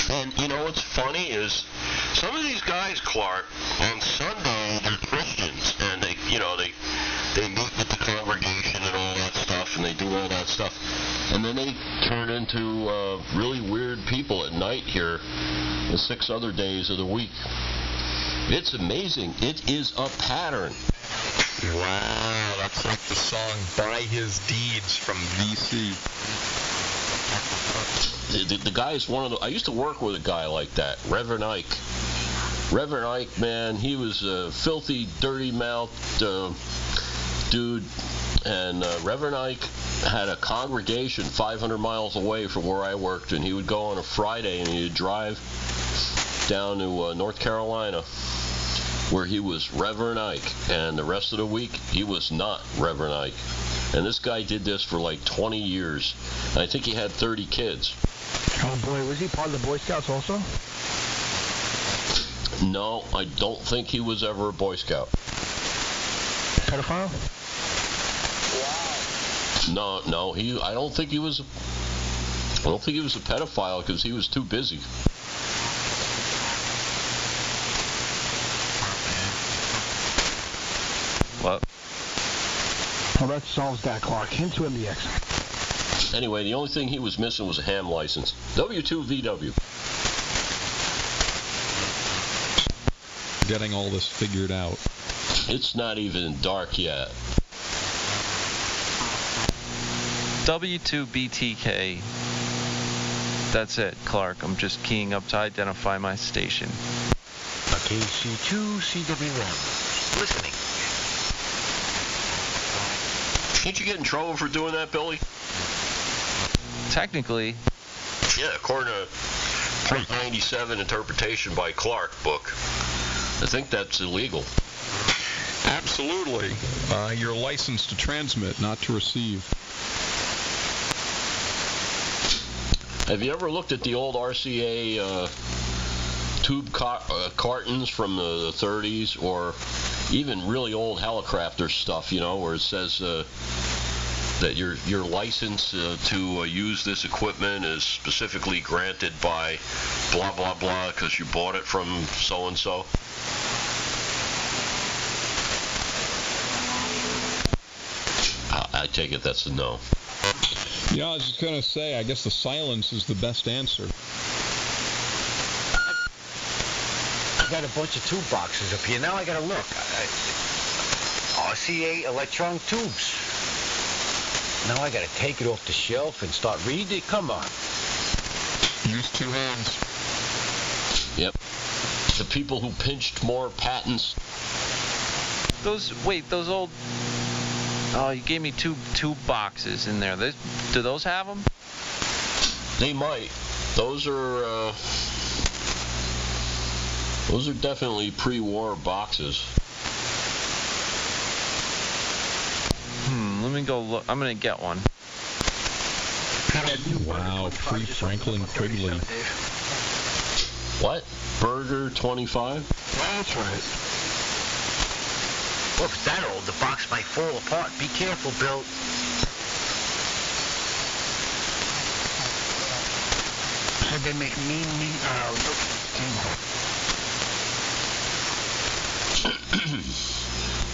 E: And what's funny is some of these guys, Clark, on Sunday they're Christians, and they meet with the congregation and all that stuff, and they do all that stuff, and then they turn into really weird people at night here the 6 other days of the week. It's amazing. It is a pattern.
J: Wow, that's like the song By His Deeds from VC.
E: The guy is one of the... I used to work with a guy like that, Reverend Ike. Reverend Ike, man, he was a filthy, dirty-mouthed dude. And Reverend Ike had a congregation 500 miles away from where I worked, and he would go on a Friday and he'd drive down to North Carolina, where he was Reverend Ike, and the rest of the week he was not Reverend Ike. And this guy did this for like 20 years. I think he had 30 kids.
I: Oh boy, was he part of the Boy Scouts also?
E: No, I don't think he was ever a Boy Scout.
I: Pedophile?
E: Wow. No, I don't think he was a pedophile because he was too busy.
B: What?
I: Well, that solves that, Clark. Into MBX.
E: Anyway, the only thing he was missing was a ham license. W2VW.
D: Getting all this figured out.
E: It's not even dark yet.
B: W2BTK. That's it, Clark. I'm just keying up to identify my station.
G: KC2, CW1. Listening.
E: Can't you get in trouble for doing that, Billy?
B: Technically.
E: Yeah, according to Part 97 interpretation by Clark book, I think that's illegal.
D: Absolutely. You're licensed to transmit, not to receive.
E: Have you ever looked at the old RCA tube cartons from the 30s, or even really old Helicrafter stuff, where it says that your license to use this equipment is specifically granted by blah, blah, blah, because you bought it from so-and-so? I take it that's a no.
D: Yeah, I was just going to say, I guess the silence is the best answer.
G: I got a bunch of tube boxes up here. Now I got to look. RCA electron tubes. Now I got to take it off the shelf and start reading it. Come on.
J: Use two hands.
E: Yep. The people who pinched more patents.
B: Those old... Oh, you gave me two boxes in there. Do those have them?
E: They might. Those are definitely pre-war boxes.
B: Let me go look. I'm gonna get one.
D: Wow, free Franklin Quigley.
E: What? Burger 25?
G: That's right. Well, if it's that old, the box might fall apart. Be careful, Bill.
I: So they make mean.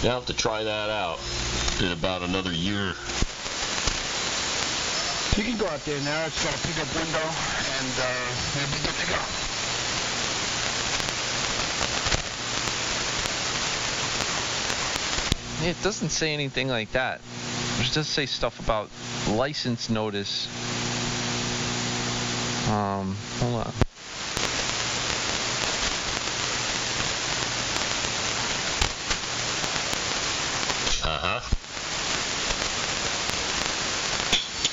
E: You'll have to try that out in about another year.
I: You can go out there now. It's got a pickup window, and you'll be good to go.
B: It doesn't say anything like that. It does say stuff about license notice. Hold on.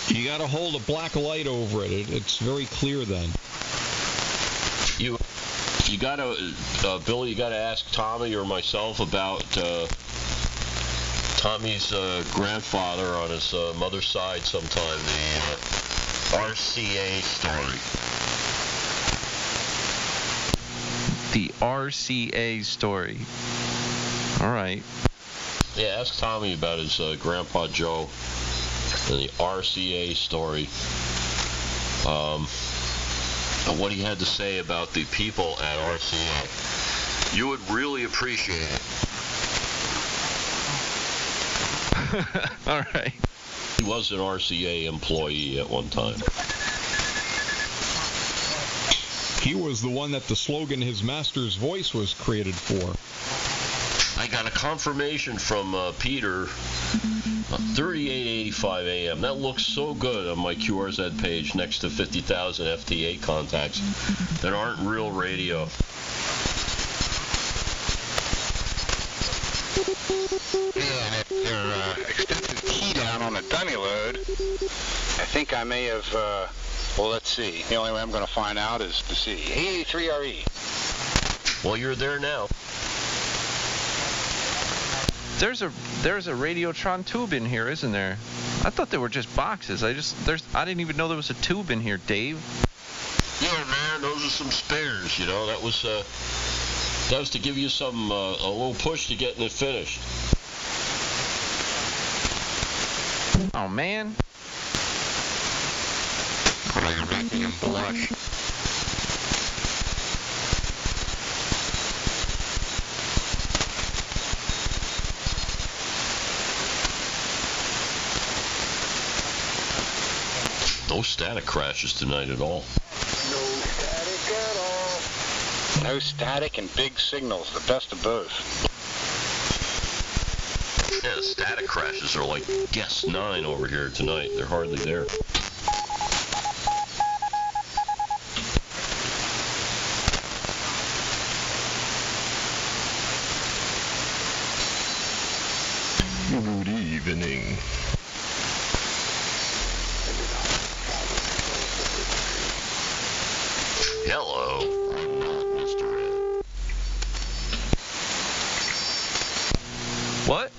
D: You got to hold a black light over it. It's very clear then.
E: You gotta, Billy, you gotta ask Tommy or myself about Tommy's grandfather on his mother's side sometime, the RCA story.
B: The RCA story. All right.
E: Yeah, ask Tommy about his Grandpa Joe and the RCA story. And what he had to say about the people at RCA. You would really appreciate it.
B: All right.
E: He was an RCA employee at one time.
D: He was the one that the slogan "His Master's Voice" was created for.
E: I got a confirmation from Peter, 3885 AM. That looks so good on my QRZ page next to 50,000 FT8 contacts that aren't real radio.
F: Yeah, and if your extensive key down on a dummy load, I think I may have, well, let's see. The only way I'm going to find out is to see. 83RE.
E: Well, you're there now.
B: There's a Radiotron tube in here, isn't there? I thought they were just boxes. I didn't even know there was a tube in here, Dave.
E: Yeah, man, those are some spares. That was to give you some a little push to getting it finished.
B: Oh man.
J: Oh, you're making him blush.
E: No static crashes tonight at all.
F: No static at all. No static and big signals, the best of both.
E: Yeah, the static crashes are like guest 9 over here tonight. They're hardly there. Good evening. Hello. I'm not Mr. Ed.
B: What?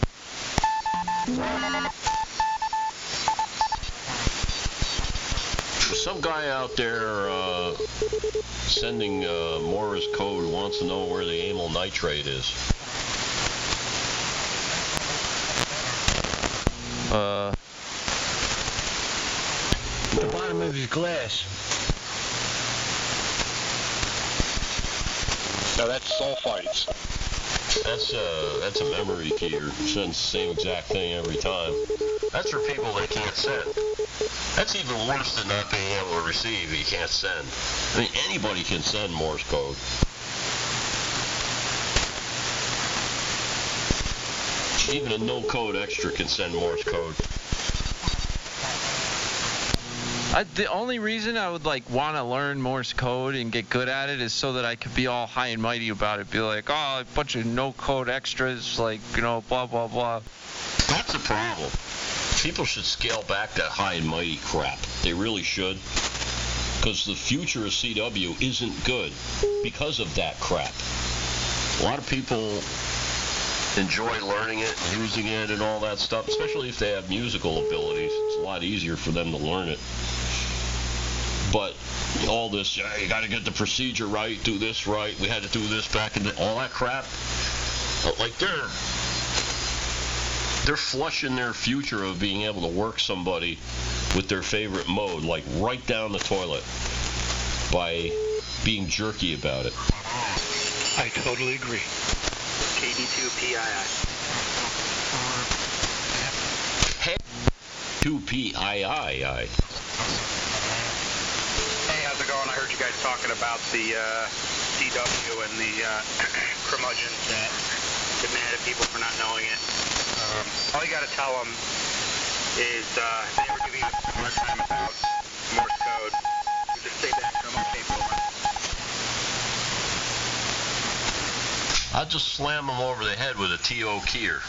E: Some guy out there sending Morse code wants to know where the amyl nitrate is.
G: At the bottom of his glass.
F: No, that's sulfites.
E: That's a memory keyer. Sends the same exact thing every time. That's for people that can't send. That's even worse than not being able to receive. You can't send. I mean, anybody can send Morse code. Even a no-code extra can send Morse code.
B: The only reason I would want to learn Morse code and get good at it is so that I could be all high and mighty about it. Be like, oh, a bunch of no-code extras, blah, blah, blah.
E: That's the problem. People should scale back that high and mighty crap. They really should. Because the future of CW isn't good because of that crap. A lot of people enjoy learning it and using it and all that stuff, especially if they have musical abilities. It's a lot easier for them to learn it. But all this, you got to get the procedure right, do this right, we had to do this back in the, all that crap, they're flushing their future of being able to work somebody with their favorite mode, right down the toilet, by being jerky about it.
I: I totally agree.
F: KD2PII.
E: Hey, 2PII.
F: Hey, how's it going? I heard you guys talking about the CW and the curmudgeons that get mad at people for not knowing it. All you got to tell them is if they ever give you a hard time about Morse code, just say back to them, okay, Boomer.
E: I'll just slam them over the head with a TO keyer.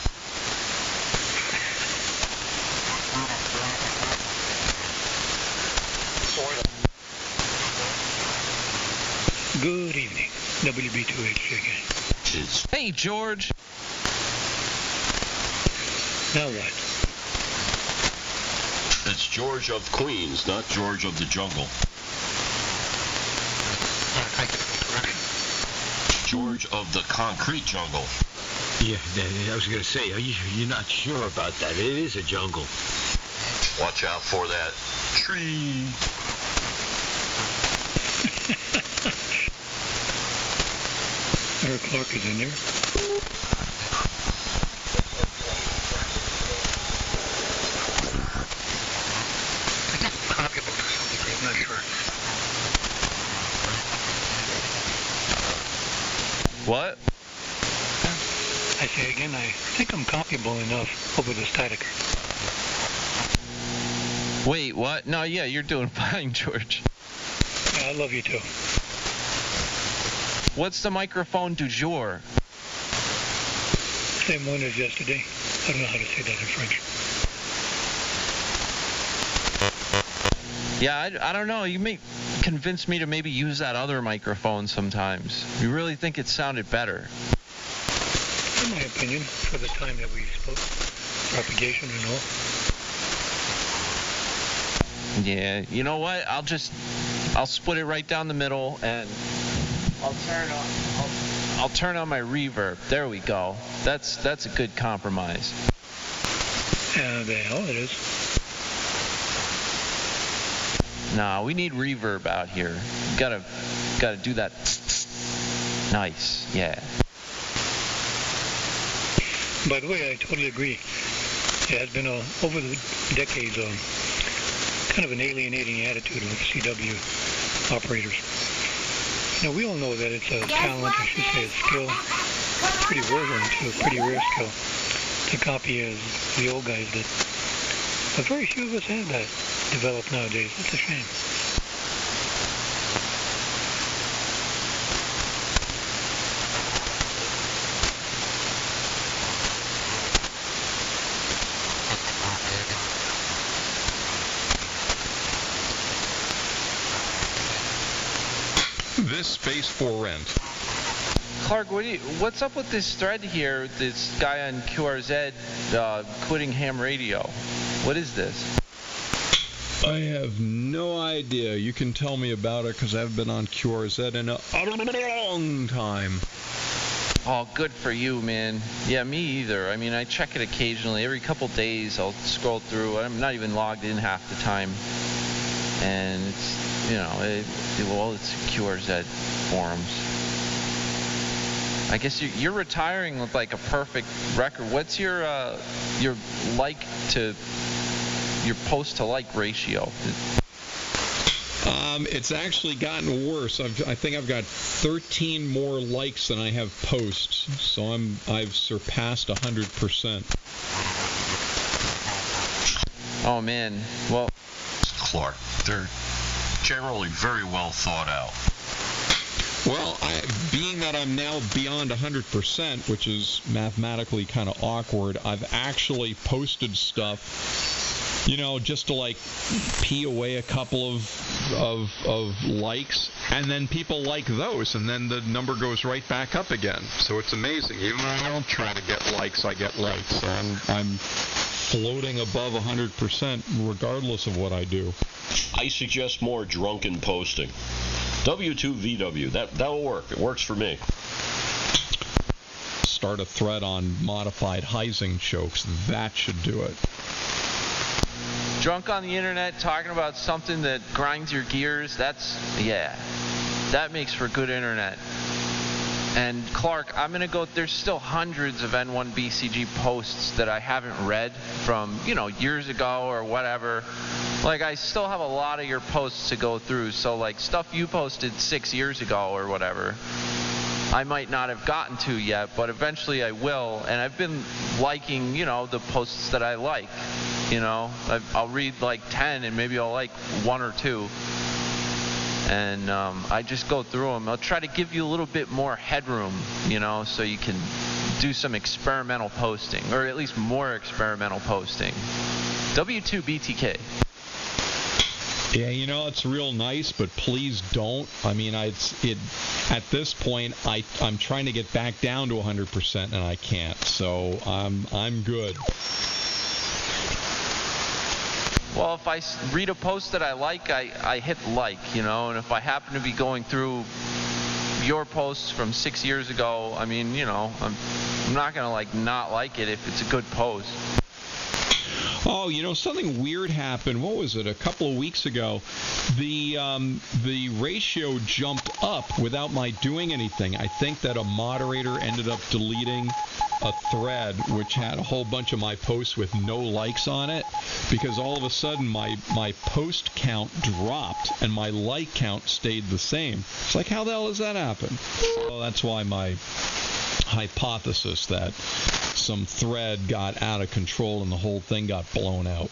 I: Good evening, WB2H again.
B: Hey, George.
I: Now what?
E: It's George of Queens, not George of the Jungle. George of the Concrete Jungle.
G: Yeah, I was going to say, you're not sure about that. It is a jungle.
E: Watch out for that tree.
I: Eric Clark is in there. Copybook or something, I'm not sure.
B: What?
I: I say again, I think I'm copyable enough over the static.
B: Wait, what? No, yeah, you're doing fine, George.
I: Yeah, I love you too.
B: What's the microphone du jour?
I: Same one as yesterday. I don't know how to say that in French.
B: Yeah, I don't know. You may convince me to maybe use that other microphone sometimes. You really think it sounded better?
I: In my opinion, for the time that we spoke, propagation and all.
B: Yeah, you know what? I'll split it right down the middle and I'll turn on my reverb. There we go. That's a good compromise.
I: The hell it is.
B: Nah, we need reverb out here. Gotta do that. Nice, yeah.
I: By the way, I totally agree. It has been over the decades kind of an alienating attitude with CW operators. Now, we all know that it's a talent, I should say a skill, pretty rare one too, a pretty rare skill, to copy as the old guys did. But very few of us have that developed nowadays. It's a shame.
D: This space for rent.
B: Clark, what's up with this thread here, this guy on QRZ quitting ham radio? What is this?
D: I have no idea. You can tell me about it because I've been on QRZ in a long time.
B: Oh, good for you, man. Yeah, me either. I mean, I check it occasionally. Every couple days I'll scroll through. I'm not even logged in half the time. And it's, you know, it's QRZ forums. I guess you're retiring with like a perfect record. What's your like to your post to like ratio?
D: It's actually gotten worse. I think I've got 13 more likes than I have posts, so I've surpassed 100%.
B: Oh man, well,
E: Clark, they're generally very well thought out.
D: Well, being that I'm now beyond 100%, which is mathematically kind of awkward, I've actually posted stuff, you know, just to like pee away a couple of likes, and then people like those, and then the number goes right back up again. So it's amazing. Even though I don't try to get likes, I get likes. So I'm floating above 100% regardless of what I do.
E: I suggest more drunken posting. W2VW, that'll work. It works for me.
D: Start a thread on modified Heising jokes. That should do it.
B: Drunk on the internet talking about something that grinds your gears, that makes for good internet. And Clark, I'm going to go, there's still hundreds of N1BCG posts that I haven't read from, you know, years ago or whatever. Like, I still have a lot of your posts to go through. So, like, stuff you posted 6 years ago or whatever, I might not have gotten to yet, but eventually I will. And I've been liking, you know, the posts that I like. You know, I'll read like 10 and maybe I'll like 1 or 2. And I just go through them. I'll try to give you a little bit more headroom, you know, so you can do some experimental posting, or at least more experimental posting. W2BTK.
D: Yeah, you know, it's real nice, but please don't. I mean, at this point, I'm trying to get back down to 100%, and I can't. So I'm good.
B: Well, if I read a post that I like, I hit like, you know, and if I happen to be going through your posts from 6 years ago, I mean, you know, I'm not going to, like, not like it if it's a good post.
D: Oh, you know, something weird happened. What was it? A couple of weeks ago, the ratio jumped up without my doing anything. I think that a moderator ended up deleting a thread which had a whole bunch of my posts with no likes on it, because all of a sudden my post count dropped and my like count stayed the same. It's like, how the hell does that happen? Well, that's why my hypothesis that some thread got out of control and the whole thing got blown out.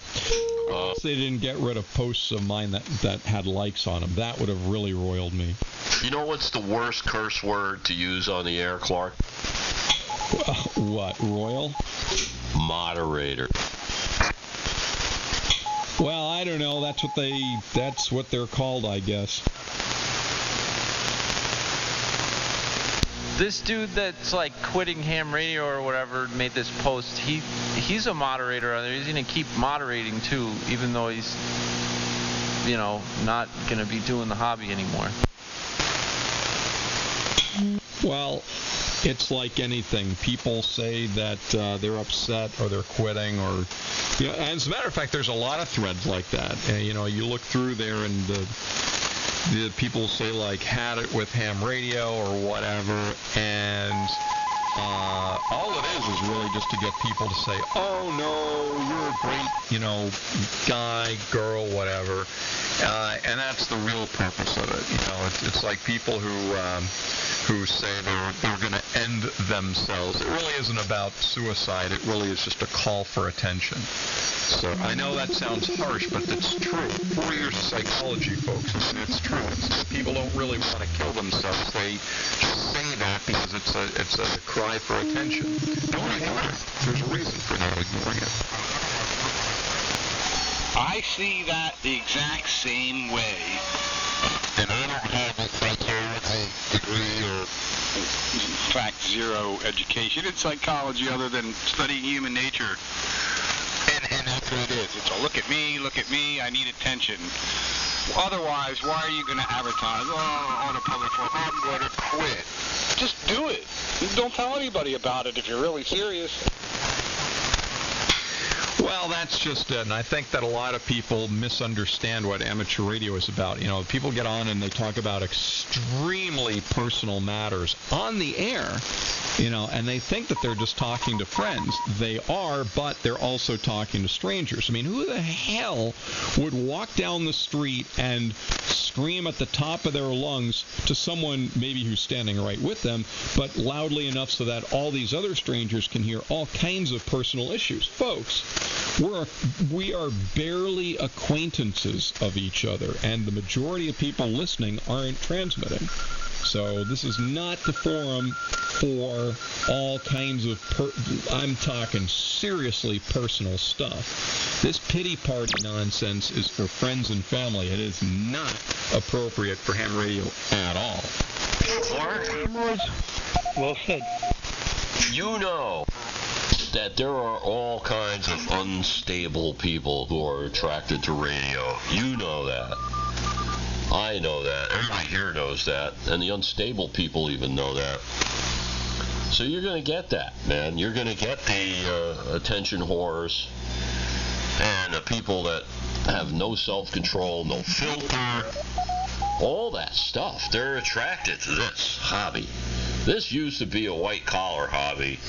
D: They didn't get rid of posts of mine that had likes on them. That would have really roiled me.
E: You know what's the worst curse word to use on the air, Clark?
D: What, royal?
E: Moderator.
D: Well, I don't know. That's what they're called, I guess.
B: This dude that's like quitting ham radio or whatever made this post. He's a moderator on there. He's gonna keep moderating too, even though he's, you know, not gonna be doing the hobby anymore.
D: Well, it's like anything. People say that they're upset or they're quitting, or, you know, as a matter of fact, there's a lot of threads like that. You know, you look through there and the people say, like, had it with ham radio or whatever, and all it is really just to get people to say, oh, no, you're a great, guy, girl, whatever. And that's the real purpose of it. It's like people who say they're going to end themselves. It really isn't about suicide. It really is just a call for attention. So I know that sounds harsh, but it's true. 4 years of psychology, folks, and it's true. People don't really want to kill themselves. They just say that because it's a cry for attention. Don't ignore it. There's a reason for not ignoring it.
F: I see that the exact same way.
J: And I don't have a psychology degree or,
F: in fact, zero education in psychology other than studying human nature. And that's what it is. It's a look at me, I need attention. Otherwise, why are you going to advertise, on a public forum, I'm going to quit? Just do it. Don't tell anybody about it if you're really serious.
D: Well, that's just it, and I think that a lot of people misunderstand what amateur radio is about. People get on and they talk about extremely personal matters on the air, and they think that they're just talking to friends. They are, but they're also talking to strangers. I mean, who the hell would walk down the street and scream at the top of their lungs to someone maybe who's standing right with them, but loudly enough so that all these other strangers can hear all kinds of personal issues? Folks, we are barely acquaintances of each other, and the majority of people listening aren't transmitting. So this is not the forum for all kinds of, I'm talking seriously personal stuff. This pity party nonsense is for friends and family. It is not appropriate for ham radio at all.
I: Well said.
E: That there are all kinds of unstable people who are attracted to radio. You know that. I know that. Everybody here knows that. And the unstable people even know that. So you're going to get that, man. You're going to get the attention whores and the people that have no self-control, no filter, all that stuff. They're attracted to this hobby. This used to be a white-collar hobby.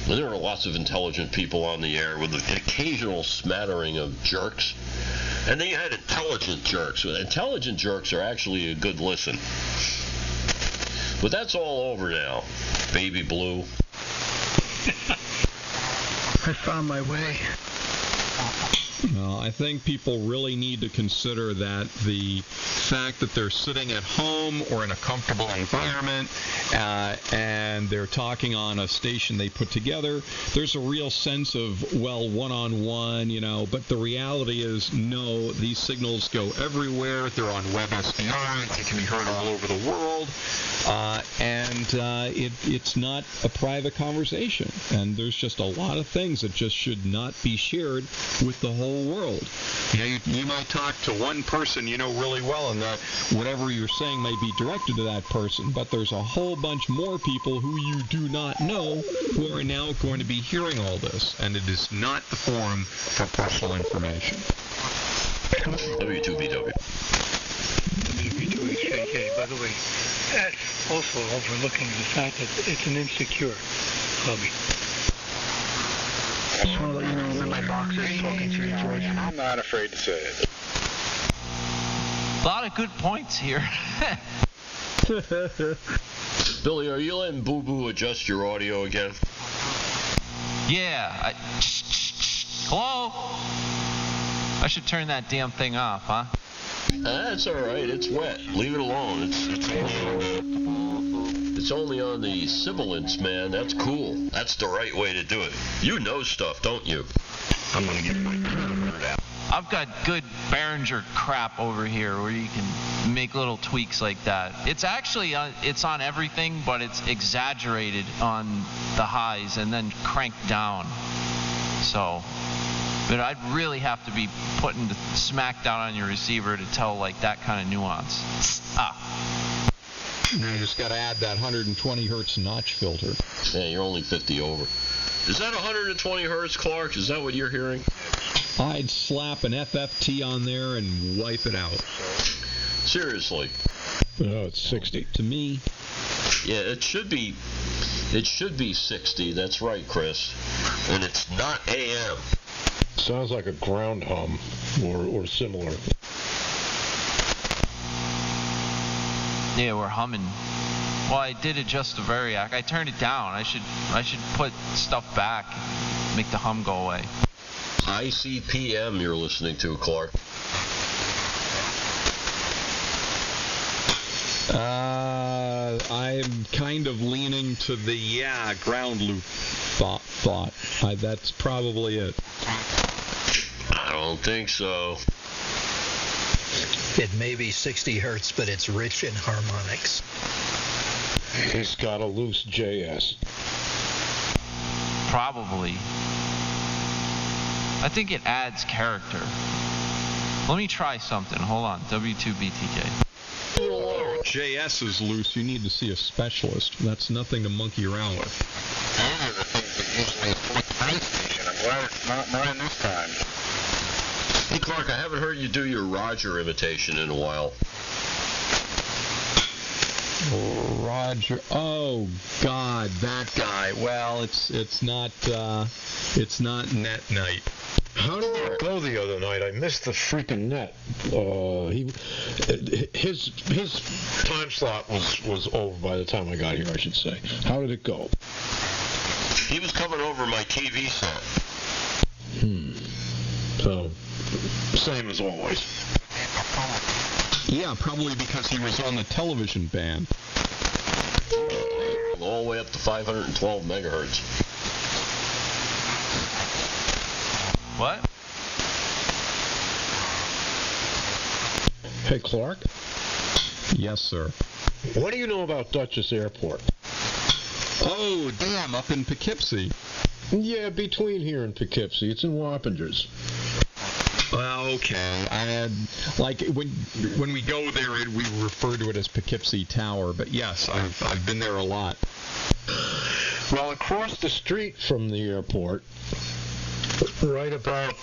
E: And there are lots of intelligent people on the air with an occasional smattering of jerks. And then you had intelligent jerks. Intelligent jerks are actually a good listen. But that's all over now. Baby Blue.
I: I found my way.
D: No, I think people really need to consider that the fact that they're sitting at home or in a comfortable environment and they're talking on a station they put together, there's a real sense of, well, one-on-one, but the reality is, no, these signals go everywhere. They're on WebSDR. They can be heard all over the world. It's not a private conversation. And there's just a lot of things that just should not be shared with the whole world. You might talk to one person really well, and that whatever you're saying may be directed to that person, but there's a whole bunch more people who you do not know who are now going to be hearing all this, and it is not the forum for personal information.
E: W2BW.
I: W2HJK, by the way, that's also overlooking the fact that it's an insecure hobby. I just want to let you know that my boxer's talking to you, George.
F: I'm not afraid to say it.
B: A lot of good points here.
E: Billy, are you letting Boo Boo adjust your audio again?
B: Yeah. Hello? I should turn that damn thing off, huh?
E: That's all right. It's wet. Leave it alone. It's only on the sibilance, man. That's cool. That's the right way to do it. You know stuff, don't you?
J: I'm going to get my word out.
B: I've got good Behringer crap over here where you can make little tweaks like that. It's actually, it's on everything, but it's exaggerated on the highs and then cranked down. So, but I'd really have to be putting the smack down on your receiver to tell like that kind of nuance.
D: You just got to add that 120 hertz notch filter.
E: Yeah, you're only 50 over. Is that 120 hertz, Clark? Is that what you're hearing?
D: I'd slap an FFT on there and wipe it out.
E: Seriously.
D: Oh, it's 60 to me.
E: Yeah, it should be It should be 60. That's right, Chris. And it's not AM.
K: Sounds like a ground hum or similar.
B: Yeah, we're humming. Well, I did adjust the variac. I turned it down. I should put stuff back, make the hum go away.
E: ICPM you're listening to, Clark.
D: I'm kind of leaning to the ground loop thought. That's probably it.
E: I don't think so.
L: It may be 60 hertz, but it's rich in harmonics.
K: He's got a loose JS.
B: Probably. I think it adds character. Let me try something. Hold on. W2BTK.
D: JS is loose. You need to see a specialist. That's nothing to monkey around with.
F: Those are the things that usually put the base station. I'm glad it's not mine this time.
E: Hey, Clark, I haven't heard you do your Roger imitation in a while.
D: Roger. Oh God, that guy. Well, it's not net night.
K: How did it go the other night? I missed the freaking net. His time slot was over by the time I got here, I should say. How did it go?
E: He was coming over my TV set.
K: So, same as always.
D: Yeah, probably because he was on the television band.
E: All the way up to 512 megahertz.
B: What?
K: Hey, Clark?
D: Yes, sir.
K: What do you know about Dutchess Airport?
D: Oh, damn, up in Poughkeepsie.
K: Yeah, between here and Poughkeepsie. It's in Wappingers.
D: Well, okay. I had, like, when we go there, we refer to it as Poughkeepsie Tower. But yes, I've been there a lot.
K: Well, across the street from the airport, right about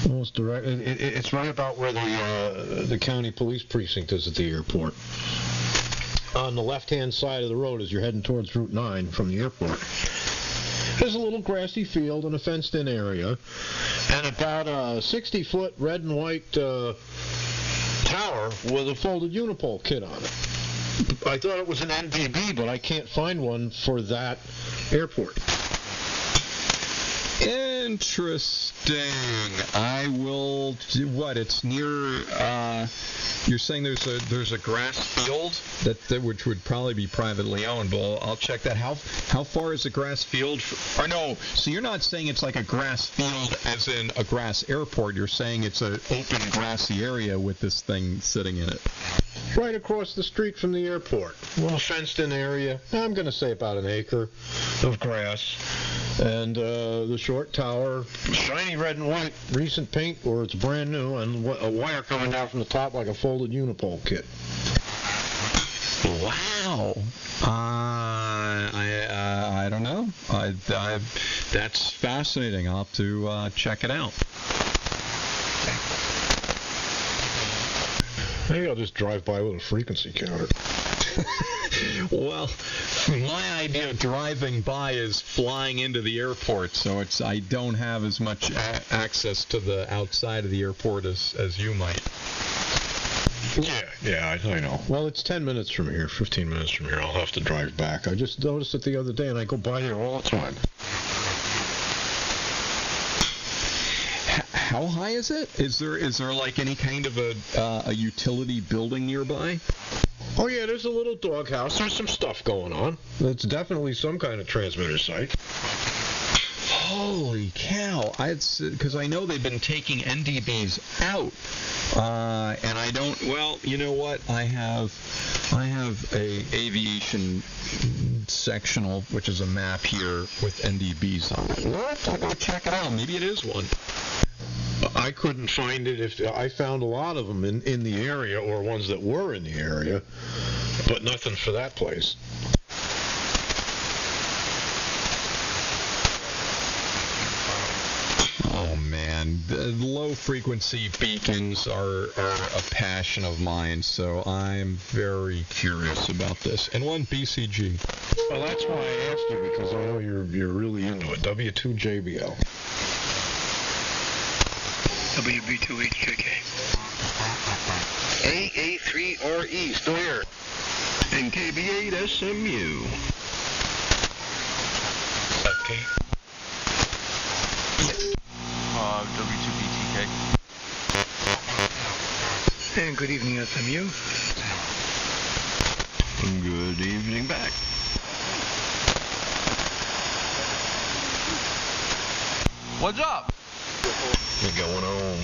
K: almost direct. It's right about where the county police precinct is at the airport. On the left-hand side of the road as you're heading towards Route 9 from the airport. There's a little grassy field and a fenced-in area, and about a 60-foot red and white tower with a folded unipole kit on it. I thought it was an NDB, but I can't find one for that airport.
D: Interesting. I will. What? It's near. You're saying there's a grass field that which would probably be privately owned. Well, I'll check that. How far is a grass field? Or no? So you're not saying it's like a grass field as in a grass airport. You're saying it's an open grassy area with this thing sitting in it.
K: Right across the street from the airport. A little fenced-in area. I'm going to say about an acre of grass. And the short tower, shiny red and white, recent paint, or it's brand new, and a wire coming down from the top like a folded unipole kit.
D: Wow. I don't know. That's fascinating. I'll have to check it out.
K: Maybe I'll just drive by with a frequency counter.
D: Well, my idea of driving by is flying into the airport, so I don't have as much access to the outside of the airport as you might.
K: Yeah, I know. Well, it's 10 minutes from here, 15 minutes from here. I'll have to drive back. I just noticed it the other day, and I go by here all the time.
D: How high is it? Is there like any kind of a utility building nearby?
K: Oh yeah, there's a little doghouse. There's some stuff going on. It's definitely some kind of transmitter site.
D: Holy cow! Because I know they've been taking NDBs out, and I don't. Well, you know what? I have a aviation sectional, which is a map here with NDBs on it. What? I'll go check it out. Maybe it is one.
K: I couldn't find it. I found a lot of them in the area, or ones that were in the area, but nothing for that place.
D: Oh man. The low-frequency beacons are a passion of mine, so I'm very curious about this. And one BCG.
K: Well, that's why I asked you, because I know you're really into it. W2JBL.
I: WB2HJK.
J: AA3RE, still here. And KB8SMU.
K: Okay.
B: W2BTK.
I: And good evening, SMU.
J: Good evening back.
B: What's up?
K: What's going on?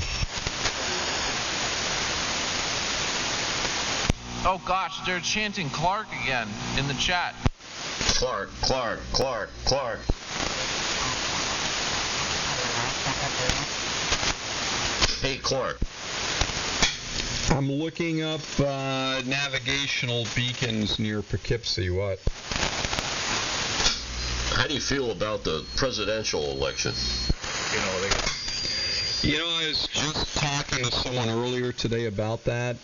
B: Oh gosh, they're chanting Clark again in the chat.
E: Clark, Clark, Clark, Clark. Hey, Clark.
D: I'm looking up navigational beacons near Poughkeepsie. What?
E: How do you feel about the presidential election?
D: You know, I was just talking to someone earlier today about that.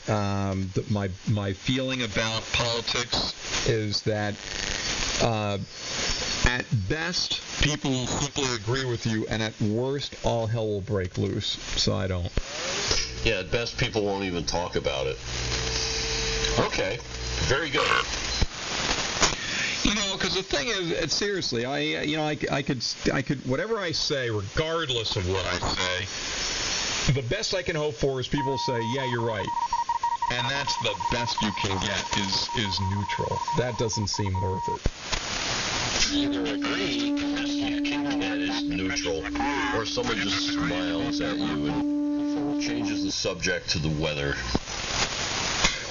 D: My feeling about politics is that at best, people will simply agree with you, and at worst, all hell will break loose. So I don't.
E: Yeah, at best, people won't even talk about it. Okay, very good.
D: You know, because the thing is, seriously, I could, whatever I say, regardless of what I say, the best I can hope for is people say, yeah, you're right. And that's the best you can get is neutral. That doesn't seem worth it.
E: Either agree, the best you can get is neutral, or someone just smiles at you and changes the subject to the weather.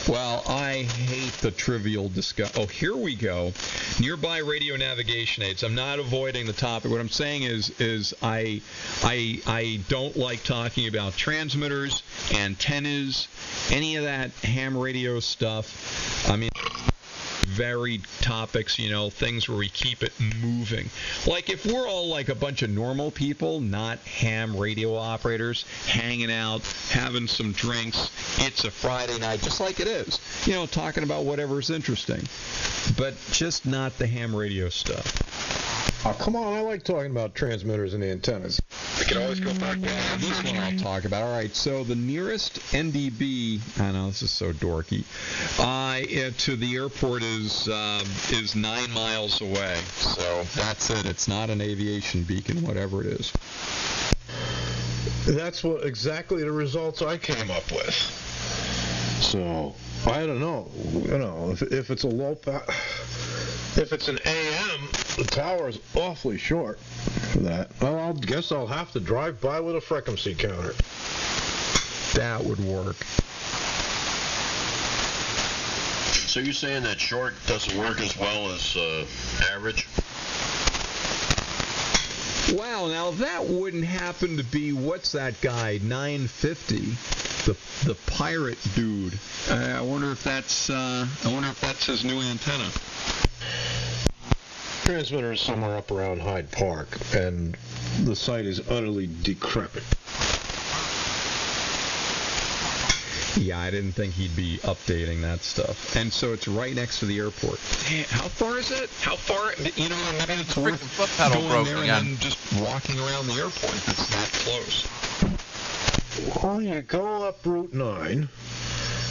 D: Well, I hate the trivial discussion. Oh, here we go. Nearby radio navigation aids. I'm not avoiding the topic. What I'm saying is I don't like talking about transmitters, antennas, any of that ham radio stuff. I mean, varied topics, you know, things where we keep it moving. Like if we're all like a bunch of normal people, not ham radio operators, hanging out, having some drinks, it's a Friday night, just like it is, you know, talking about whatever's interesting, but just not the ham radio stuff.
K: Oh, come on, I like talking about transmitters and antennas. We can always go back there.
D: This one I'll talk about. All right, so the nearest NDB, I know this is so dorky, to the airport is 9 miles away. So that's it. It's not an aviation beacon, whatever it is.
K: That's what exactly the results I came up with. So I don't know. You know, if it's a if it's an AM, the tower is awfully short for that. Well, I guess I'll have to drive by with a frequency counter.
D: That would work.
E: So you're saying that short doesn't work as well as average?
D: Wow, now that wouldn't happen to be, what's that guy, 950, the pirate dude. I wonder if that's his new antenna.
K: Transmitter is somewhere up around Hyde Park, and the site is utterly decrepit.
D: Yeah, I didn't think he'd be updating that stuff. And so it's right next to the airport. Hey, how far is it? How far? You know, maybe it's worth
B: foot pedal
D: going
B: broke
D: there
B: again.
D: and then just walking around the airport. It's that close.
K: Well, you go up Route 9,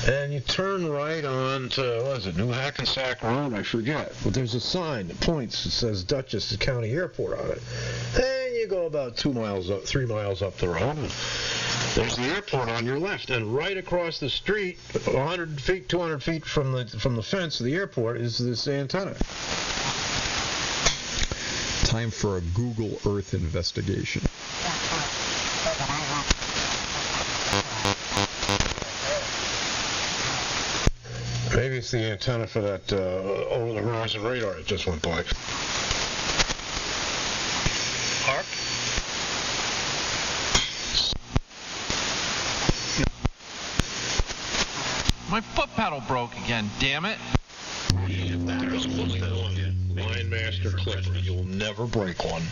K: and you turn right on to, what is it, New Hackensack Road? I forget. But there's a sign that points, it says Dutchess County Airport on it. And you go about 3 miles up the road, and there's the airport on your left. And right across the street, 100 feet, 200 feet from the fence of the airport, is this antenna.
D: Time for a Google Earth investigation.
K: Maybe it's the antenna for that over-the-horizon radar that just went by.
I: Harp?
B: My foot pedal broke again, damn it.
K: There's a Line Master Clipper. You'll never break one.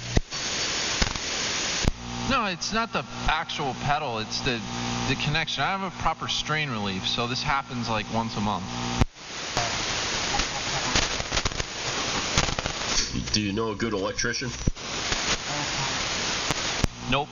B: No, it's not the actual pedal. It's the connection. I have a proper strain relief, so this happens like once a month.
E: Do you know a good electrician?
B: Nope.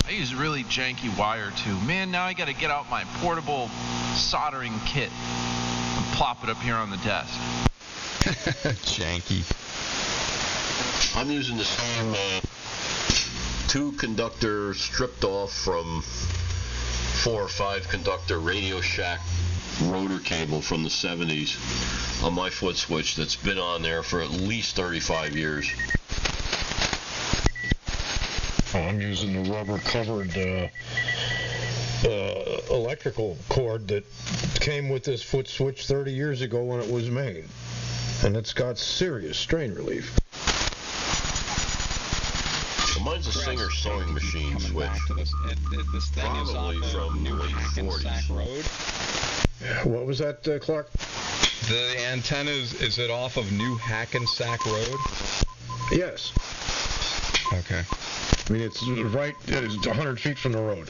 B: I use really janky wire too. Man, now I gotta get out my portable soldering kit and plop it up here on the desk.
D: Janky.
E: I'm using the same 2-conductor stripped off from 4 or 5 conductor Radio Shack rotor cable from the 70s on my foot switch that's been on there for at least 35 years.
K: I'm using the rubber-covered electrical cord that came with this foot switch 30 years ago when it was made. And it's got serious strain relief.
E: Mine's a Singer sewing machine switch.
J: This thing
E: Probably
J: is
E: from
J: New
E: late
J: Hackensack
E: 40s.
J: Road.
K: What was that, Clark?
J: The antenna, is it off of New Hackensack Road?
K: Yes.
J: Okay.
K: I mean, it's 100 feet from the road.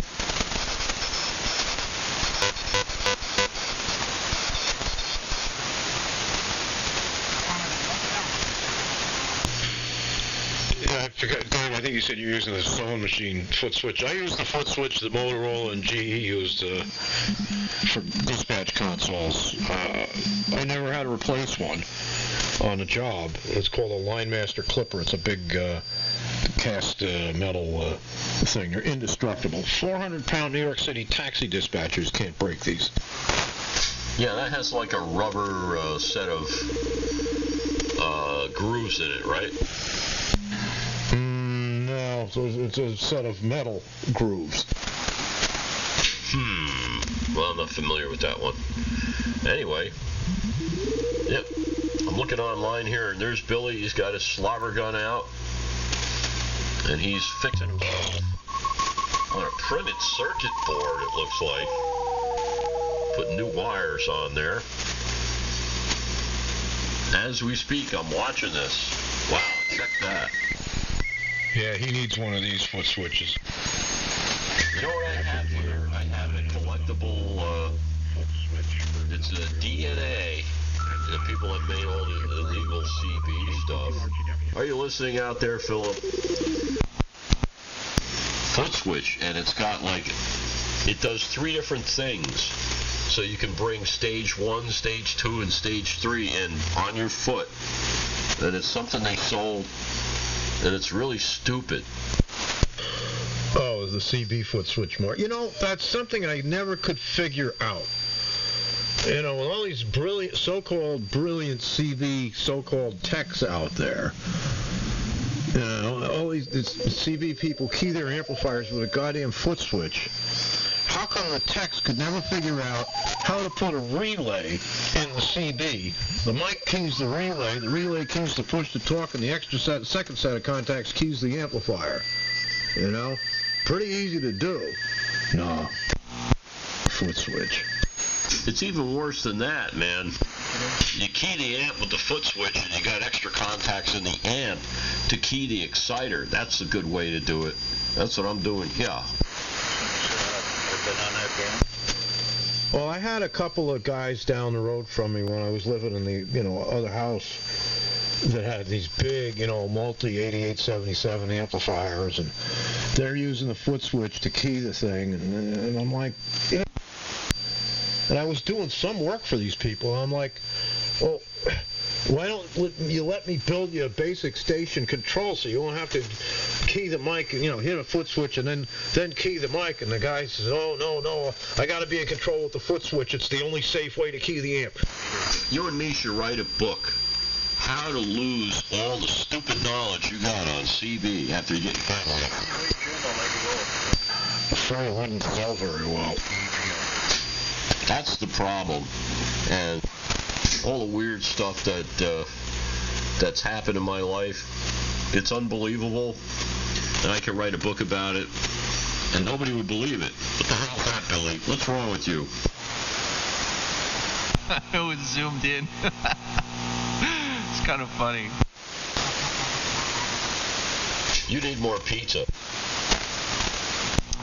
K: I forgot, Dave, I think you said you're using the sewing machine foot switch. I use the foot switch that Motorola and GE used for dispatch consoles. I never had to replace one on a job. It's called a Line Master Clipper. It's a big cast metal thing. They're indestructible. 400-pound New York City taxi dispatchers can't break these.
E: Yeah, that has like a rubber set of grooves in it, right?
K: No, so it's a set of metal grooves.
E: Well, I'm not familiar with that one. Anyway, yep. I'm looking online here, and there's Billy. He's got his slobber gun out, and he's fixing himself on a printed circuit board, it looks like. Putting new wires on there. As we speak, I'm watching this. Wow, check that.
K: Yeah, he needs one of these foot switches.
E: You know what I have here? I have a collectible, it's a DNA. The people that made all the illegal CB stuff. Are you listening out there, Philip? Foot switch, and it's got like, it does 3 different things. So you can bring stage 1, stage 2, and stage 3 in on your foot. And it's something they sold, and it's really stupid.
K: Oh, the CB foot switch mark. You know, that's something I never could figure out. You know, with all these brilliant, so-called brilliant CB so-called techs out there, you know, all these CB people key their amplifiers with a goddamn foot switch. How come the techs could never figure out how to put a relay in the CB? The mic keys the relay keys the push to talk, and the second set of contacts keys the amplifier. You know? Pretty easy to do. No. Foot switch.
E: It's even worse than that, man. You key the amp with the foot switch, and you got extra contacts in the amp to key the exciter. That's a good way to do it. That's what I'm doing here.
K: Well, I had a couple of guys down the road from me when I was living in the, other house that had these big, multi-8877 amplifiers, and they're using the foot switch to key the thing, and I'm like, and I was doing some work for these people, and I'm like, well, why don't you let me build you a basic station control so you won't have to key the mic, hit a foot switch and then key the mic? And the guy says, oh, no, I got to be in control with the foot switch. It's the only safe way to key the amp.
E: You and me should write a book, How to Lose All the Stupid Knowledge You Got on CB After You Get your gun on it.
K: I'm afraid it wouldn't sell very well.
E: That's the problem. And all the weird stuff that's happened in my life, it's unbelievable, and I can write a book about it. And nobody would believe it. What the hell's that, Billy? What's wrong with you?
B: It was zoomed in. It's kind of funny.
E: You need more pizza.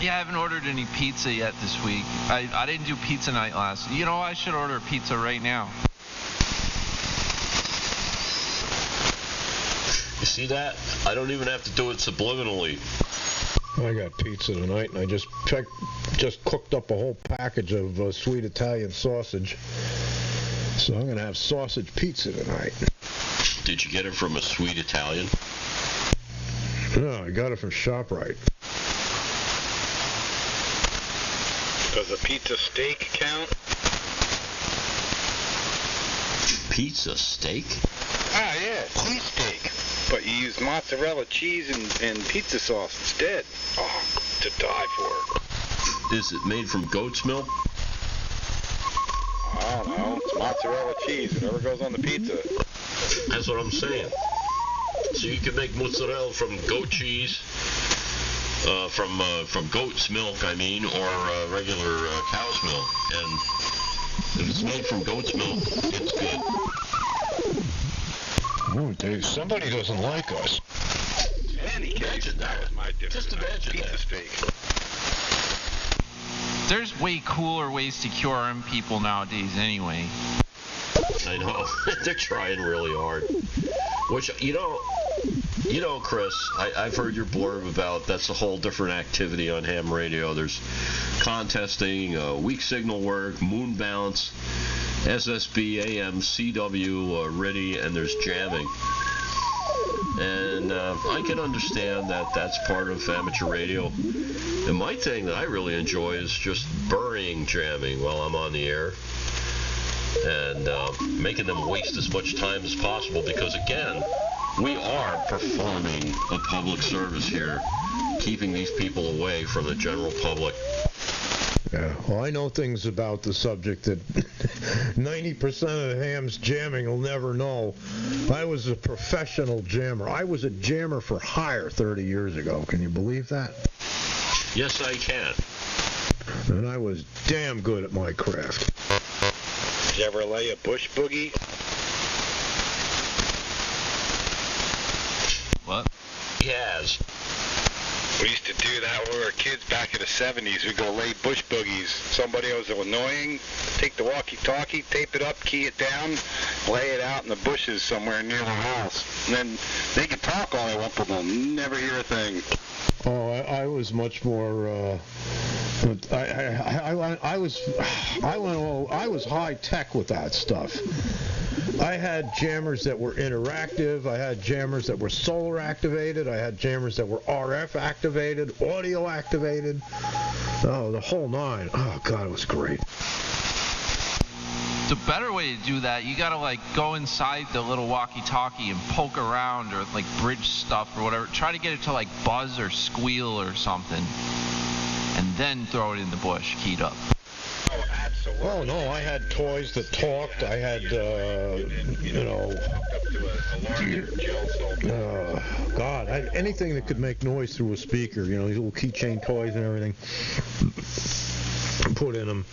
B: Yeah, I haven't ordered any pizza yet this week. I didn't do pizza night last. You know, I should order pizza right now.
E: You see that? I don't even have to do it subliminally.
K: I got pizza tonight, and I just cooked up a whole package of sweet Italian sausage. So I'm going to have sausage pizza tonight.
E: Did you get it from a sweet Italian?
K: No, I got it from ShopRite.
J: Does a pizza steak count?
E: Pizza steak?
J: Ah, yeah, cheese steak. But you use mozzarella cheese and pizza sauce instead. Oh, to die for.
E: Is it made from goat's milk?
J: I don't know. It's mozzarella cheese. Whatever goes on the pizza.
E: That's what I'm saying. So you can make mozzarella from goat cheese, from goat's milk, I mean, or regular cow's milk. And if it's made from goat's milk, it's good.
K: Oh, Dave, somebody doesn't like us.
E: Imagine that. Just imagine
J: pizza
E: that.
J: steak.
B: There's way cooler ways to QRM people nowadays anyway.
E: I know. They're trying really hard. Which, you know, Chris, I've heard your blurb about that's a whole different activity on ham radio. There's contesting, weak signal work, moon bounce, SSB, AM, CW, ready, and there's jamming. And I can understand that that's part of amateur radio. And my thing that I really enjoy is just burying jamming while I'm on the air. And making them waste as much time as possible, because again, we are performing a public service here, keeping these people away from the general public.
K: Yeah, well, I know things about the subject that 90% of the hams jamming will never know. I was a professional jammer. I was a jammer for hire 30 years ago. Can you believe that?
E: Yes, I can.
K: And I was damn good at my craft.
J: Did you ever lay a bush boogie?
B: What?
E: He has.
J: We used to do that when we were kids back in the 70s. We'd go lay bush boogies. Somebody was annoying, take the walkie-talkie, tape it up, key it down, lay it out in the bushes somewhere near the house. And then they could talk all they want, but they'll never hear a thing.
K: Oh, I was much more. I was high tech with that stuff. I had jammers that were interactive. I had jammers that were solar activated. I had jammers that were RF activated, audio activated. Oh, the whole nine. Oh God, it was great.
B: The better way to do that, you gotta like go inside the little walkie-talkie and poke around, or like bridge stuff or whatever. Try to get it to like buzz or squeal or something, and then throw it in the bush, keyed up.
J: Oh, absolutely.
K: Oh no, I had toys that talked. I had, God, I had anything that could make noise through a speaker. You know, these little keychain toys and everything. Put in them.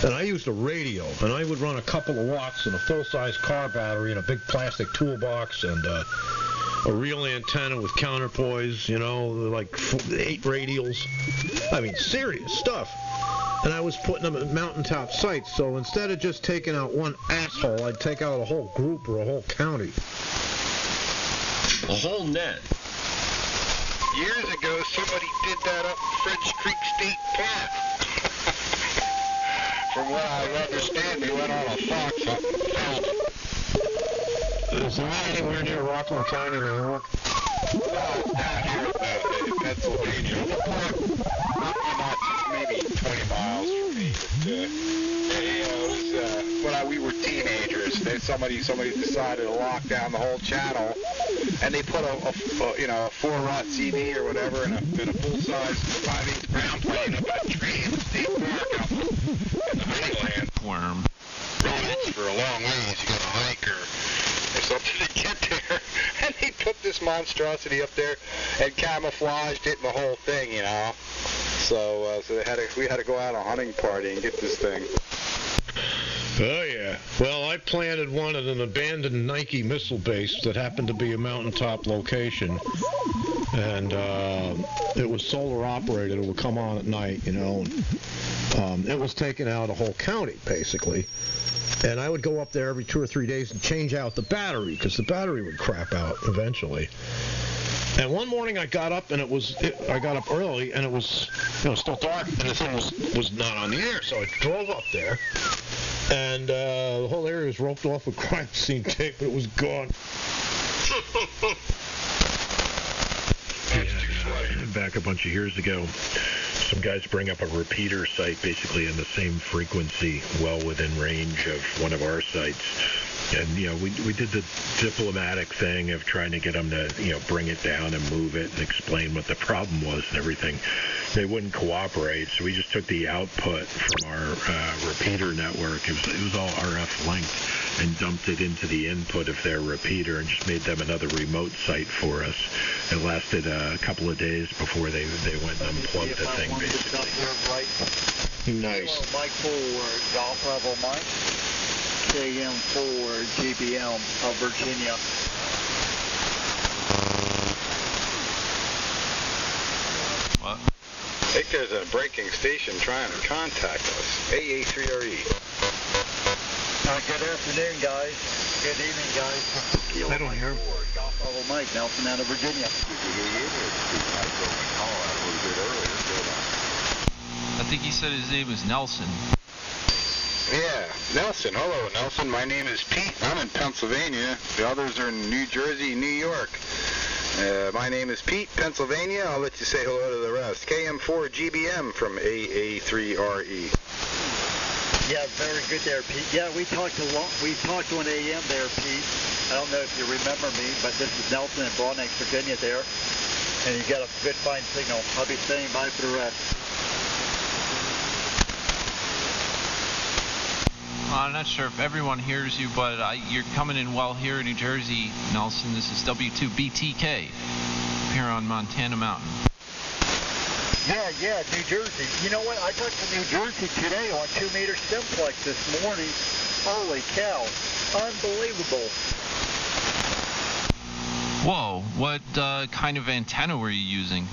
K: And I used a radio, and I would run a couple of watts and a full-size car battery and a big plastic toolbox and a real antenna with counterpoise, you know, like 8 radials. I mean, serious stuff. And I was putting them at mountaintop sites, so instead of just taking out one asshole, I'd take out a whole group or a whole county.
E: A whole net.
J: Years ago, somebody did that up French Creek State Park. From what I understand, he went on a fox hunt and found it.
K: Is there anywhere near Rockland County, New York?
J: No, it's down here in Pennsylvania. It's a park, maybe 20 miles from me. But, it was when we were teenagers. Somebody decided to lock down the whole channel, and they put a 4-rot CD or whatever in a full-size 5/8 ground plane up a tree in the state park out in the highland.
B: Worm.
J: Roads for a long ways. You got to hike or something to get there, and they put this monstrosity up there and camouflaged it and the whole thing, you know. So we had to go out on a hunting party and get this thing.
K: Oh, yeah. Well, I planted one at an abandoned Nike missile base that happened to be a mountaintop location. And it was solar operated. It would come on at night, you know. It was taking out a whole county, basically. And I would go up there every 2 or 3 days and change out the battery, because the battery would crap out eventually. And one morning I got up, and I got up early, and it was, still dark, and the thing was not on the air. So I drove up there, and the whole area was roped off with crime scene tape, but it was gone.
M: Back a bunch of years ago, some guys bring up a repeater site basically in the same frequency, well within range of one of our sites. And, we did the diplomatic thing of trying to get them to, bring it down and move it and explain what the problem was and everything. They wouldn't cooperate, so we just took the output from our repeater network. It was all RF linked, and dumped it into the input of their repeater and just made them another remote site for us. It lasted a couple of days before they went and unplugged the thing, basically.
K: Nice.
N: Mike 4, Golf Bravo Mike. KM4 GBM of Virginia.
J: What? I think there's a breaking station trying to contact us. AA3RE.
N: Good afternoon, guys. Good evening, guys.
M: I don't hear him.
N: Golf Bravo Mike, Nelson out of Virginia.
B: I think he said his name was Nelson.
J: Yeah, Nelson. Hello, Nelson. My name is Pete. I'm in Pennsylvania. The others are in New Jersey, New York. My name is Pete, Pennsylvania. I'll let you say hello to the rest. KM4 GBM from AA3RE.
N: Yeah, very good there, Pete. Yeah, we talked on AM there, Pete. I don't know if you remember me, but this is Nelson in Broadneck, Virginia there. And you got a good fine signal. I'll be standing by for the rest.
B: I'm not sure if everyone hears you, but you're coming in well here in New Jersey, Nelson. This is W2BTK here on Montana Mountain.
N: Yeah, New Jersey. You know what? I got to New Jersey today on 2 meter simplex this morning. Holy cow. Unbelievable.
B: Whoa, what kind of antenna were you using?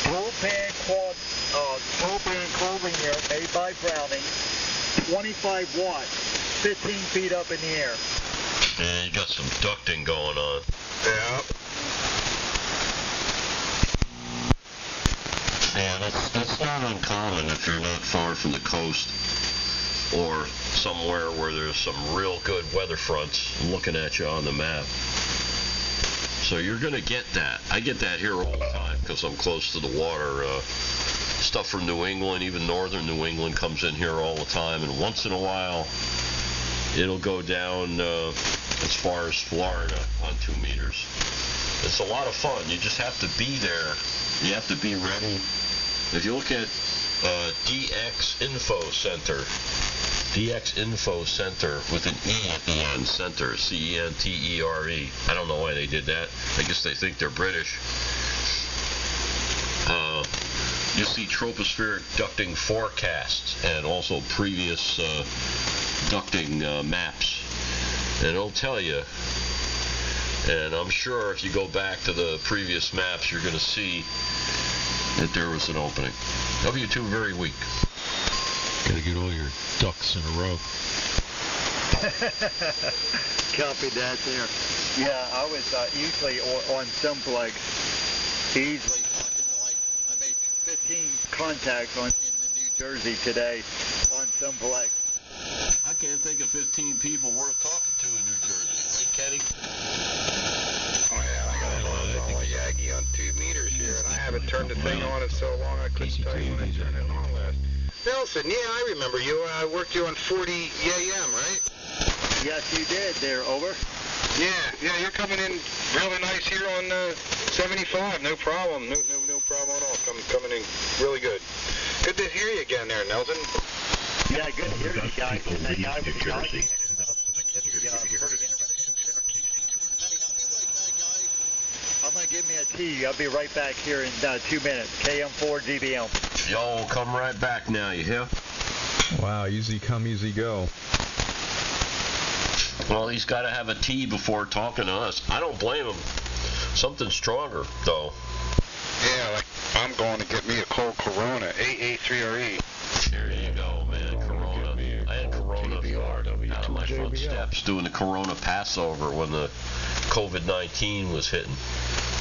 N: Propane clothing here made by Browning. 25 watts, 15 feet up in the air.
E: Yeah, you got some ducting going on. Yeah, that's not uncommon if you're not far from the coast or somewhere where there's some real good weather fronts looking at you on the map. So you're going to get that. I get that here all the time because I'm close to the water. Stuff from New England, even northern New England, comes in here all the time, and once in a while it'll go down as far as Florida on 2 meters. It's a lot of fun. You just have to be there. You have to be ready. If you look at DX Info Center with an E at the end, Center, C-E-N-T-E-R-E. I don't know why they did that. I guess they think they're British. You see tropospheric ducting forecasts and also previous ducting maps. And it'll tell you, and I'm sure if you go back to the previous maps, you're going to see that there was an opening. W2 very weak.
K: Got to get all your ducks in a row.
N: Copy that there. Yeah, I was usually on simplex, easily. 15 contacts in New Jersey today on simplex.
E: I can't think of 15 people worth talking to in New Jersey, right, Kenny?
J: Oh yeah, I got a Yagi on 2 meters here, and I haven't turned the thing on in so long I couldn't tell you when I turned it on last. Nelson, yeah, I remember you. I worked you on 40 AM, right?
N: Yes, you did there, over.
J: Yeah, you're coming in really nice here on 75. No problem. No problem at all. Coming in really good. Good to hear you again there, Nelson.
N: Yeah, good to hear you guys. That guy was talking. I'm going to give me a DRP. I'll be right back here in 2 minutes. KM4 GBM.
E: Yo, come right back now, you hear?
D: Wow, easy come, easy go.
E: Well, he's got to have a tea before talking to us. I don't blame him. Something stronger, though.
J: Yeah, like I'm going to get me a cold Corona, AA3RE.
E: There you go, man. Corona. I had Corona out of my front steps doing the Corona Passover when the COVID-19 was hitting.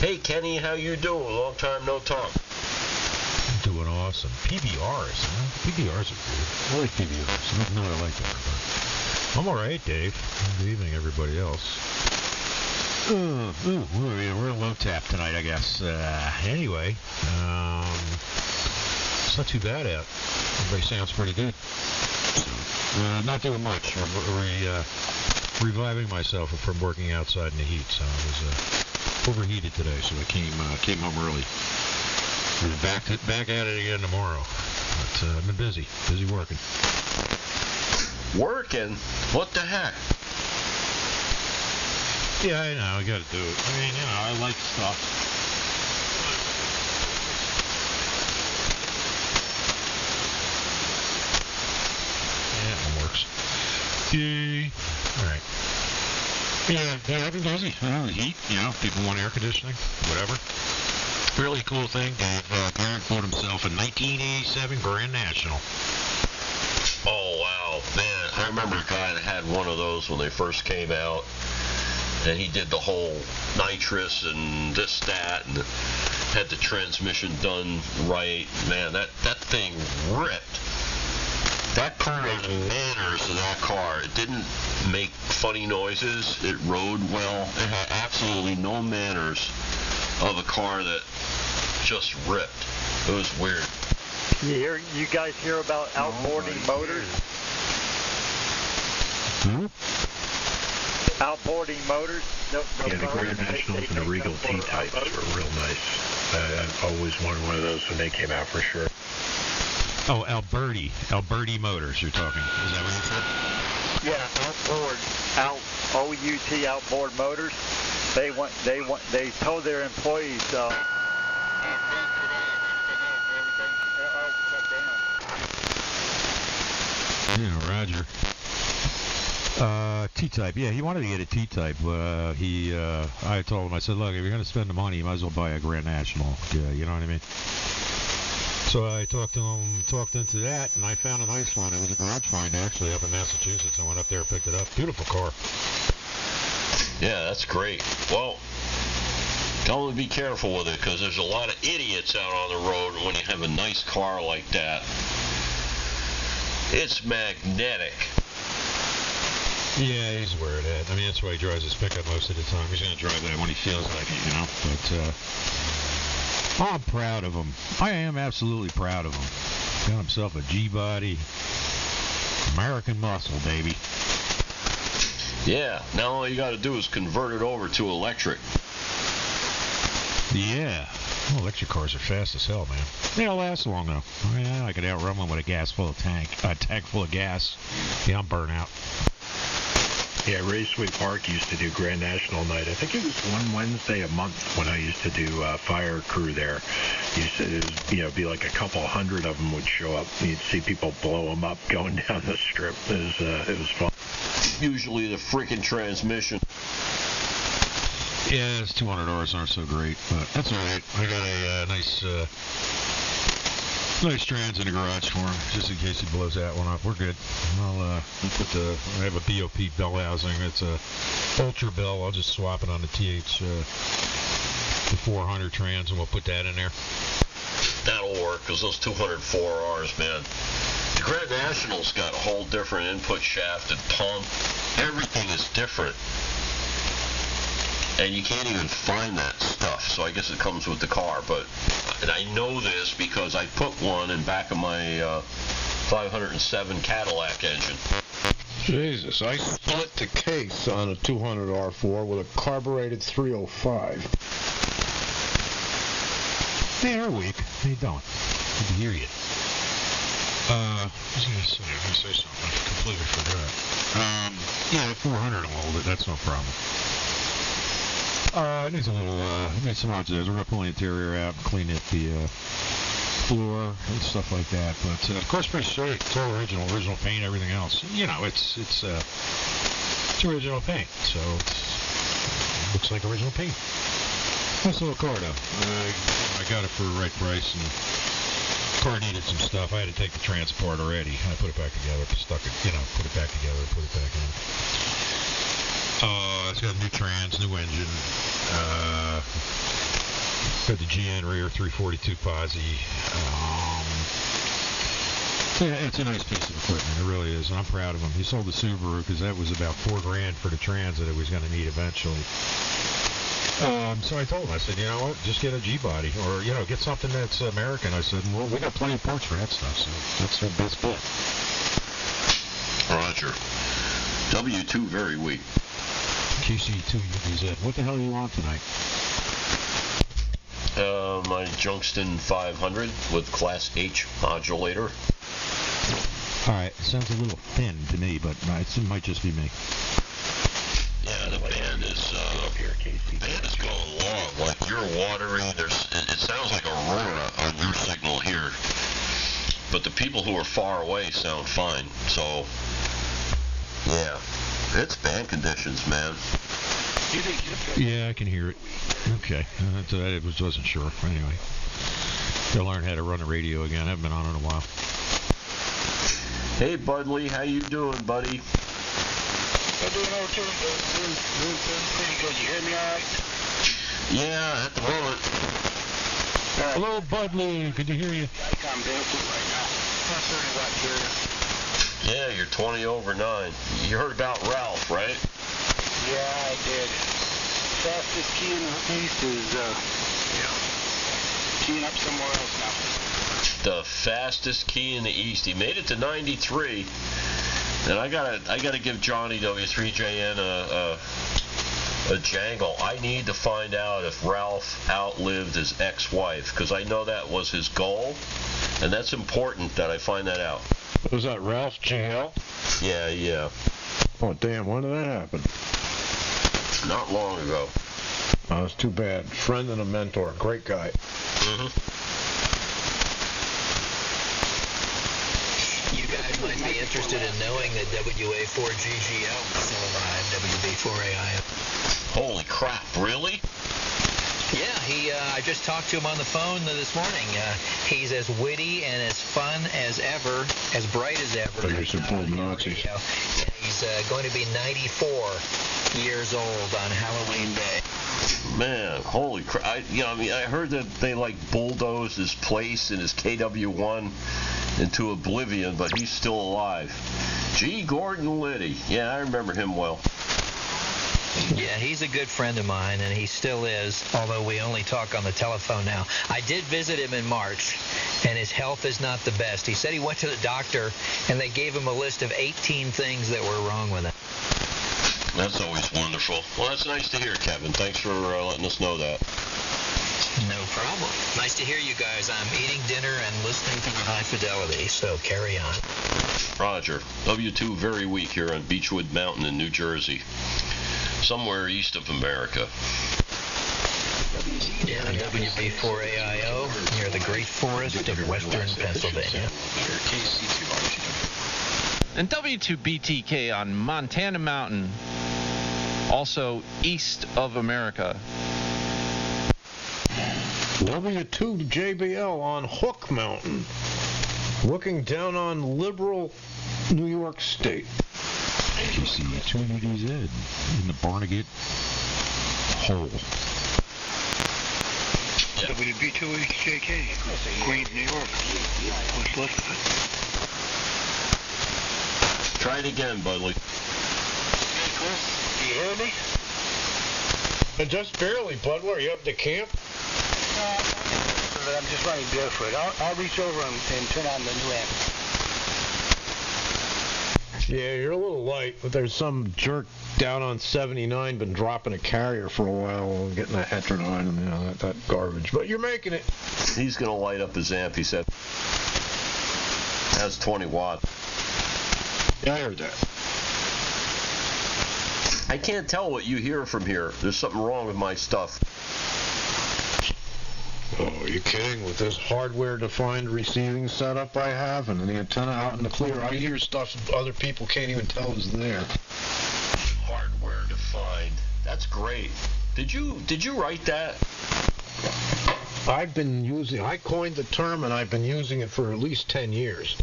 E: Hey, Kenny, how you doing? Long time no talk.
K: Doing awesome. PBRs, huh? PBRs are good. I like PBRs. No, I like that. I'm all right, Dave. Good evening, everybody else. We're a low tap tonight, I guess. Anyway, it's not too bad out. Everybody sounds pretty good. Not doing much. Reviving myself from working outside in the heat. So I was overheated today, so I came home early. We're back at it again tomorrow. But I've been busy working.
E: Working? What the heck?
K: Yeah, I know. I got to do it. I mean, I like stuff. Yeah, it works. Yay. All right. Yeah, I've been busy. Heat, people want air conditioning, whatever. Really cool thing. Garrett bought himself a 1987 Grand National.
E: Oh, wow. Man, I remember a guy that had one of those when they first came out. And he did the whole nitrous and this, that, and had the transmission done right. Man, that thing ripped. That car had the manners of that car. It didn't make funny noises. It rode well. It had absolutely no manners of a car that just ripped. It was weird.
N: You guys hear about outboarding motors? Outboarding motors?
M: Yeah, the Grand Nationals and the Regal T-Types were real nice. I've always wanted one of those when they came out for sure.
K: Oh, Alberti Motors you're talking. Is that what you said?
N: Yeah, OUT outboard motors. They told their employees
K: Yeah, Roger. T-Type. Yeah, he wanted to get a T-Type. I told him, I said, look, if you're going to spend the money, you might as well buy a Grand National. Yeah, you know what I mean? So I talked into that, and I found a nice one. It was a garage find, actually, up in Massachusetts. I went up there and picked it up. Beautiful car.
E: Yeah, that's great. Well, tell them to be careful with it, because there's a lot of idiots out on the road when you have a nice car like that. It's magnetic.
K: Yeah, he's aware of that. I mean, that's why he drives his pickup most of the time. He's going to drive that when he feels like it, But, I'm proud of him. I am absolutely proud of him. Got himself a G-body. American muscle, baby.
E: Yeah, now all you got to do is convert it over to electric.
K: Yeah. Well, electric cars are fast as hell, man. They don't last long, though. I mean, I could outrun one with a tank full of gas. Yeah, I'm burnt out.
M: Yeah, Raceway Park used to do Grand National Night. I think it was one Wednesday a month when I used to do fire crew there. It would be like a couple hundred of them would show up. You'd see people blow them up going down the strip. It was fun.
E: Usually the freaking transmission.
K: Yeah, his 200Rs aren't so great, but that's all right. I got a nice trans in the garage for him, just in case he blows that one up. We're good. I have a BOP bell housing. It's a Ultra bell. I'll just swap it on the the 400 trans, and we'll put that in there.
E: That'll work, because those 204Rs, man. The Grand National's got a whole different input shaft and pump. Everything is different. And you can't even find that stuff, so I guess it comes with the car. And I know this because I put one in back of my 507 Cadillac engine.
K: Jesus, I split the case on a 200 R4 with a carbureted 305. They are weak. They don't. Good to hear you. I was going to say something. I completely forgot. Yeah, the 400 will hold it. That's no problem. Needs a little, needs some odds. We're gonna pull the interior out, clean it, the floor and stuff like that. But of course, pretty straight. It's all original paint, everything else. You know, it's original paint, so it looks like original paint. Nice little car though. I got it for the right price, and the car needed some stuff. I had to take the transport already. I put it back together, stuck it, put it back together, put it back in. It's got new trans, new engine. Got the GN rear 342 posi. Yeah, it's a nice piece of equipment. It really is, and I'm proud of him. He sold the Subaru because that was about $4,000 for the trans that it was going to need eventually. So I told him, I said, you know what, just get a G-body, or get something that's American. I said, well, we got plenty of parts for that stuff, so that's our best bet.
E: Roger. W2 very weak.
K: KC2UBZ. What the hell do you want tonight?
E: My Junction 500 with Class H modulator.
K: Alright, it sounds a little thin to me, but it might just be me.
E: Yeah, the band is going long. Like you're watering, it sounds like Aurora on your signal here. But the people who are far away sound fine. So, yeah, it's band conditions, man.
K: Yeah, I can hear it. Okay, I wasn't sure. Anyway, gotta learn how to run a radio again. I haven't been on in a while.
E: Hey, Budley, how you doing, buddy?
F: I'm doing pretty good. You hear me all right?
E: Yeah, at the moment.
K: Hello, Budley. Good to hear you.
F: I'm barefoot right now. That's 30 watt carrier.
E: Yeah, you're 20 over 9. You heard about Ralph, right?
F: Yeah, I did. Fastest key in the east is keying up somewhere else now.
E: The fastest key in the east. He made it to 93. And I gotta give Johnny W3JN a jangle. I need to find out if Ralph outlived his ex-wife, because I know that was his goal, and that's important that I find that out.
K: Was that Ralph JL?
E: Yeah.
K: Oh, damn, when did that happen?
E: Not long ago.
K: Oh, that's too bad. Friend and a mentor. Great guy.
E: Mm-hmm.
L: You guys might be interested in knowing that WA4GGL is still alive, WB4AIO.
E: Holy crap, really?
L: Yeah, I just talked to him on the phone this morning. He's as witty and as fun as ever, as bright as ever.
K: But you're supporting Nazis.
L: He's going to be 94 years old on Halloween Day.
E: Man, holy crap. I heard that they bulldozed his place in his KW1 into oblivion, but he's still alive. G. Gordon Liddy. Yeah, I remember him well.
L: Yeah, he's a good friend of mine, and he still is, although we only talk on the telephone now. I did visit him in March, and his health is not the best. He said he went to the doctor, and they gave him a list of 18 things that were wrong with him.
E: That's always wonderful. Well, that's nice to hear, Kevin. Thanks for letting us know that.
L: No problem. Nice to hear you guys. I'm eating dinner and listening to the high fidelity, so carry on.
E: Roger. W2 very weak here on Beechwood Mountain in New Jersey. Somewhere east of America.
L: Yeah, WB4AIO near the Great Forest of western Pennsylvania.
B: And W2BTK on Montana Mountain, also east of America.
K: W2JBL on Hook Mountain, looking down on liberal New York State. You see 2UDZ in the Barnegat hole.
I: WB2HJK, Queens, New York. What's left of it?
E: Try it again, Budley.
F: Hey, Chris, do you hear me?
K: Just barely, Bud. Where are you up to camp?
F: No, I'm just running barefoot. I'll reach over and turn on the new amp.
K: Yeah, you're a little light, but there's some jerk down on 79 been dropping a carrier for a while and getting that heterodyne and that garbage. But you're making it.
E: He's going to light up his amp, he said. That's 20 watts.
K: Yeah, I heard that.
E: I can't tell what you hear from here. There's something wrong with my stuff.
K: Oh, are you kidding? With this hardware-defined receiving setup I have and the antenna out in the clear, I hear stuff other people can't even tell is there.
E: Hardware-defined. That's great. Did you write that?
K: I coined the term, and I've been using it for at least 10 years.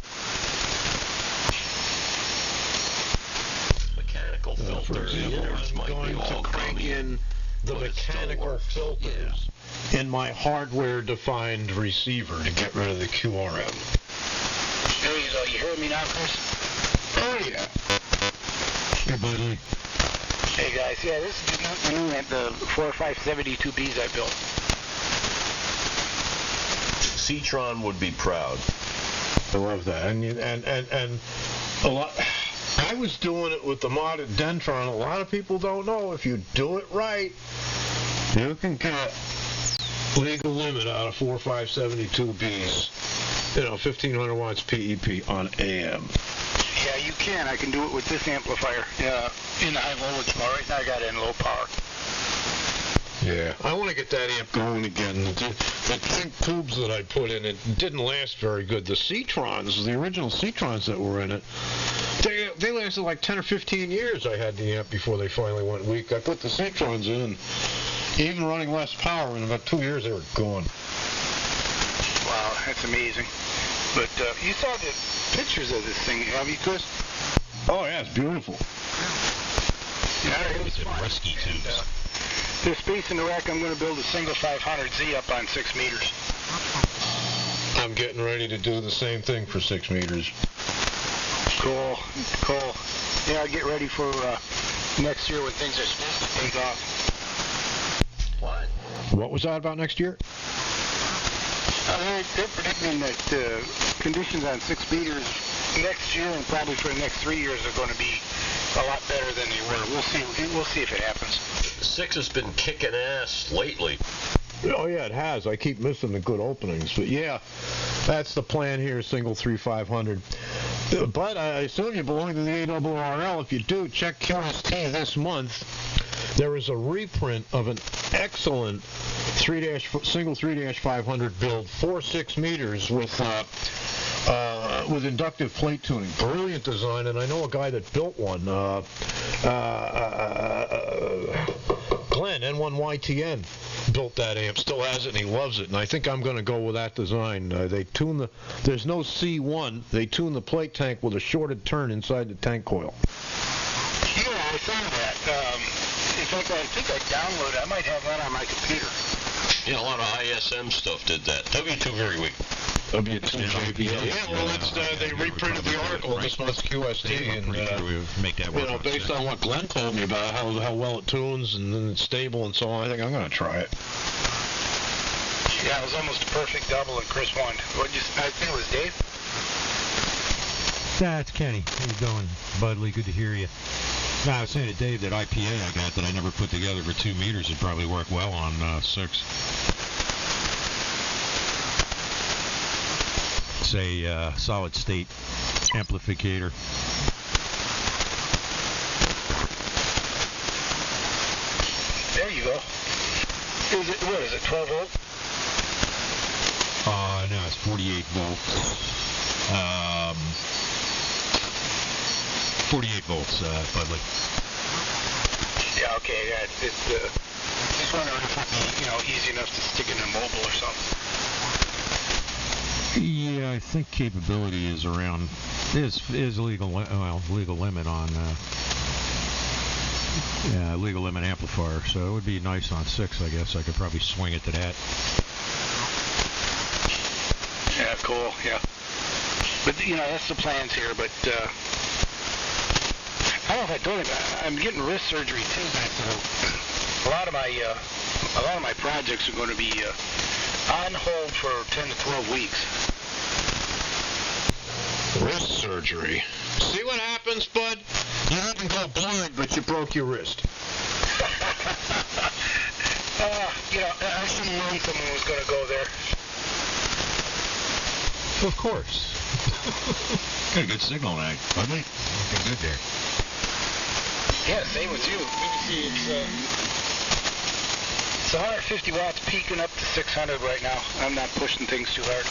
E: Mechanical filters.
K: For example, I'm going to crank in the mechanical filters in my hardware-defined receiver to get rid of the QRM.
F: There you go. You hear me now, Chris?
K: Oh, yeah. Hey, buddy.
F: Hey, guys. Yeah, this is the new 4572Bs I built.
E: Citron would be proud.
K: I love that. And a lot... I was doing it with the modded Dentron. A lot of people don't know if you do it right, you can get legal limit out of 4572Bs. 1500 watts PEP on AM.
F: Yeah, you can. I can do it with this amplifier in the high voltage mode. Right now I got it in low power.
K: Yeah, I want to get that amp going again. The pink tubes that I put in it didn't last very good. The Citrons, the original Citrons that were in it, they lasted like 10 or 15 years. I had the amp before they finally went weak. I put the Citrons in, and even running less power, in about 2 years they were gone.
F: Wow, that's amazing. But you saw the pictures of this thing, have you, Chris?
K: Oh, yeah, it's beautiful.
F: Yeah, it was fun.
C: Rescue tubes.
F: There's space in the rack. I'm going to build a single 500Z up on 6 meters.
K: I'm getting ready to do the same thing for 6 meters.
F: Cool. Yeah, I'll get ready for next year when things are supposed to take off.
K: What was that about next year?
F: They're predicting that conditions on 6 meters next year and probably for the next 3 years are going to be a lot better than they were. We'll see if it happens.
E: 6 has been kicking ass lately.
K: Oh, yeah, it has. I keep missing the good openings. But, yeah, that's the plan here, single 3500. But I assume you belong to the ARRL. If you do, check QST this month. There is a reprint of an excellent single 3-500 build, 4-6 meters with inductive plate tuning. Brilliant design, and I know a guy that built one. Glenn, N1YTN, built that amp, still has it, and he loves it, and I think I'm going to go with that design. They tune there's no C1, they tune the plate tank with a shorted turn inside the tank coil.
F: Yeah, I saw that. In fact, I think I downloaded it. I might have that on my computer.
E: Yeah, a lot of ISM stuff did that. W2 very weak.
K: W2 JBL. Yeah, well, they reprinted the article this month's QST, and
C: make that work.
K: Based on what Glenn told me about how well it tunes and then it's stable and so on, I think I'm going to try it.
F: Yeah, it was almost a perfect double, and Chris won. I think it was Dave.
O: It's Kenny. How you doing, Budley? Good to hear you. No, I was saying to Dave that IPA I got that I never put together for 2 meters would probably work well on 6. It's a solid state amplificator.
F: There you go. What is it, 12 volt?
O: No, it's 48 volts. 48 volts, Budley.
F: Yeah, okay. Yeah, just wondering if it'd be, easy enough to stick it in a mobile or something.
O: Yeah, I think capability is around is legal limit on legal limit amplifier. So it would be nice on 6. I guess I could probably swing it to that.
F: Yeah, cool. Yeah, but that's the plans here. But I don't know if I told you, I'm getting wrist surgery too. So a lot of my projects are going to be on hold for 10 to 12 weeks.
K: Wrist surgery. See what happens, bud? You didn't go blind, but you broke your wrist.
F: I should have known someone was going to go there.
O: Of course. Got a good signal tonight, Budley. Looking good there.
F: Yeah, same with you. Let me see. It's 150 watts peaking up to 600 right now. I'm not pushing things too hard.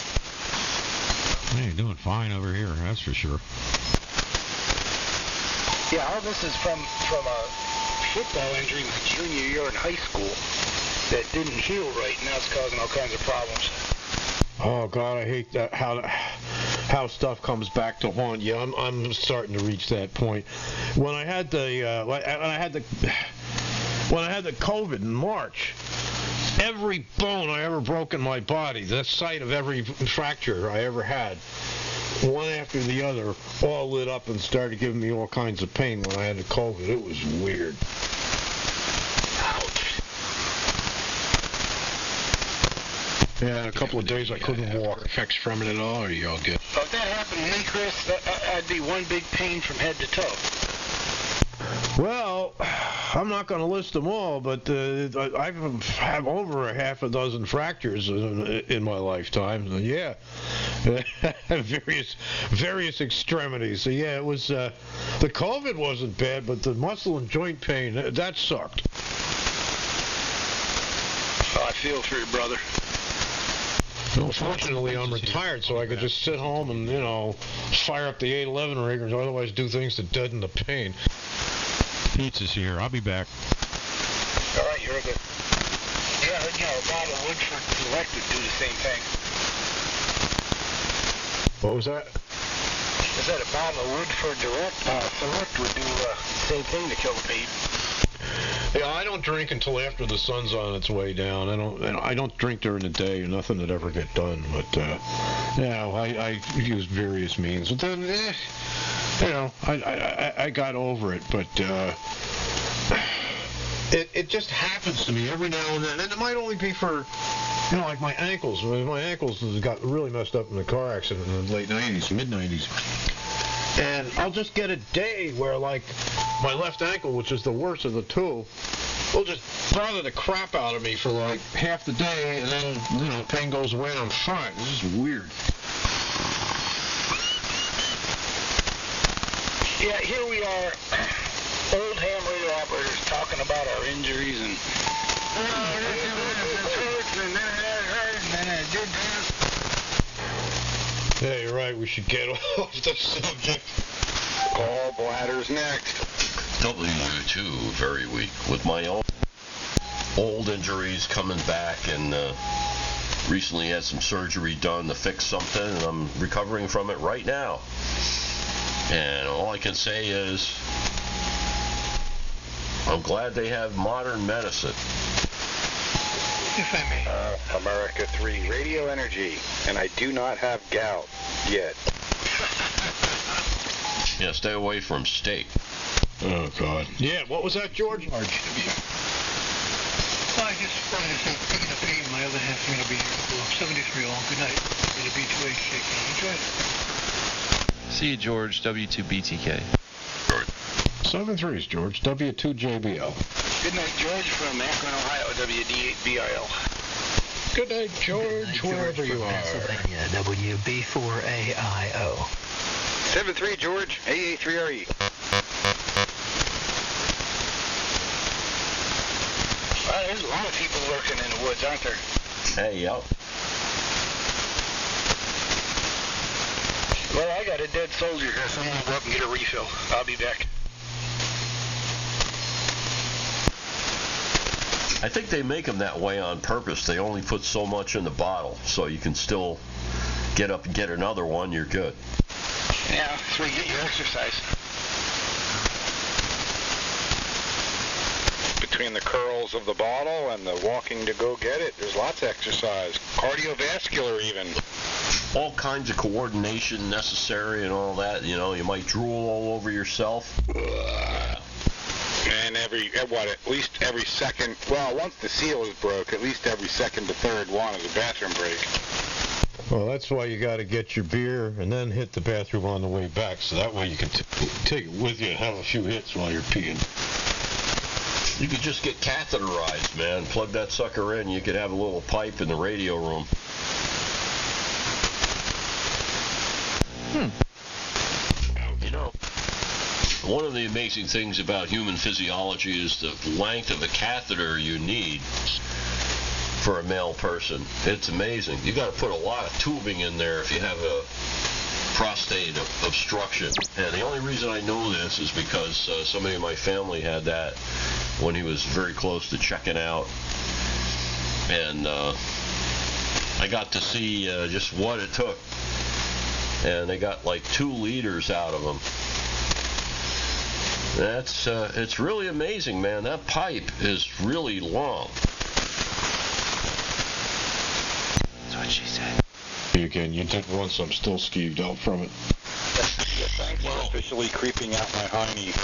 O: Hey, you're doing fine over here, that's for sure.
F: Yeah, all this is from a football injury my junior year in high school that didn't heal right. Now it's causing all kinds of problems.
K: Oh God, I hate that how stuff comes back to haunt you. I'm starting to reach that point. When I had the COVID in March, every bone I ever broke in my body, the site of every fracture I ever had, one after the other, all lit up and started giving me all kinds of pain when I had the COVID. It was weird. Yeah, a couple of days I couldn't walk.
M: Effects from it at all, or are you all good?
F: If that happened to me, Chris, I'd be one big pain from head to toe.
K: Well, I'm not going to list them all, but I have over a half a dozen fractures in my lifetime. Yeah, various extremities. So yeah, it was the COVID wasn't bad, but the muscle and joint pain that sucked.
F: Oh, I feel for you, brother.
K: Well, fortunately, I'm retired, so I could just sit home and, fire up the 811 rig, or otherwise do things to deaden the pain.
O: Pizza's here. I'll be back.
F: All right, you're good. Yeah, a bottle of Woodford Select would do the same thing.
K: What was that?
F: I said a bottle of Woodford Select would do the same thing to kill the pain.
K: Yeah, I don't drink until after the sun's on its way down. I don't drink during the day, or nothing that ever get done. But I used various means. But then, I got over it. But it just happens to me every now and then, and it might only be for, like my ankles. My ankles got really messed up in the car accident in the late '90s, mid '90s. And I'll just get a day where, like, my left ankle, which is the worst of the two, will just bother the crap out of me for, like, half the day, and then, pain goes away and I'm fine. This is weird.
F: Yeah, here we are, old ham radio operators talking about our injuries and...
K: Yeah, you're right. We should get off the subject.
J: Gallbladder's next.
E: W2, very weak. With my own old injuries coming back, and recently had some surgery done to fix something, and I'm recovering from it right now. And all I can say is, I'm glad they have modern medicine.
I: If I may.
J: America 3 Radio Energy, and I do not have gout yet.
E: Yeah, stay away from steak.
K: Oh, God. Yeah, what was that, George?
I: Well, I just wanted to say, picking up 8, my other half's going to be here. 73 all. Good night. It'll be 2H shaking. Enjoy it.
B: See you, George. W2BTK.
K: 7-3s, George. W2JBL.
F: Good night, George, from Akron, Ohio, WD8BRL.
K: Good night, George, wherever you are.
L: Pennsylvania, WB4AIO.
J: 7-3, George, AA3RE.
F: Well, there's a lot of people working in the woods, aren't there?
E: Hey, yep.
F: Well, I got a dead soldier here, so I'm going to go up and get a refill. I'll be back.
E: I think they make them that way on purpose. They only put so much in the bottle, so you can still get up and get another one. You're good.
F: Yeah, that's where you get your exercise.
J: Between the curls of the bottle and the walking to go get it, there's lots of exercise. Cardiovascular, even.
E: All kinds of coordination necessary and all that. You might drool all over yourself.
J: And at least every second, well, once the seal is broke, at least every second to third one is a bathroom break.
K: Well, that's why you got to get your beer and then hit the bathroom on the way back, so that way you can take it with you and have a few hits while you're peeing.
E: You could just get catheterized, man. Plug that sucker in. You could have a little pipe in the radio room. one of the amazing things about human physiology is the length of a catheter you need for a male person. It's amazing. You got to put a lot of tubing in there if you have a prostate obstruction. And the only reason I know this is because somebody in my family had that when he was very close to checking out. And I got to see just what it took. And they got like 2 liters out of him. That's it's really amazing, man. That pipe is really long.
B: That's what she said.
K: Again, you did once. I'm still skeeved out from it.
J: Yeah, thanks for officially creeping out my hiney.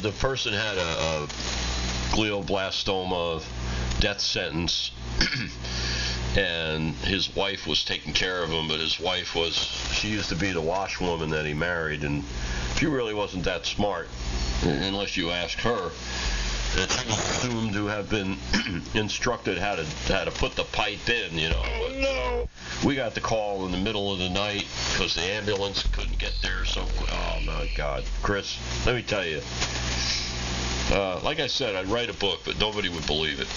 E: The person had a glioblastoma, death sentence. And his wife was taking care of him, but his wife she used to be the washwoman that he married, and she really wasn't that smart, unless you ask her. And she was assumed to have been instructed how to put the pipe in, you know.
K: Oh, no!
E: We got the call in the middle of the night because the ambulance couldn't get there, so, oh my God. Chris, let me tell you. Like I said, I'd write a book, but nobody would believe it.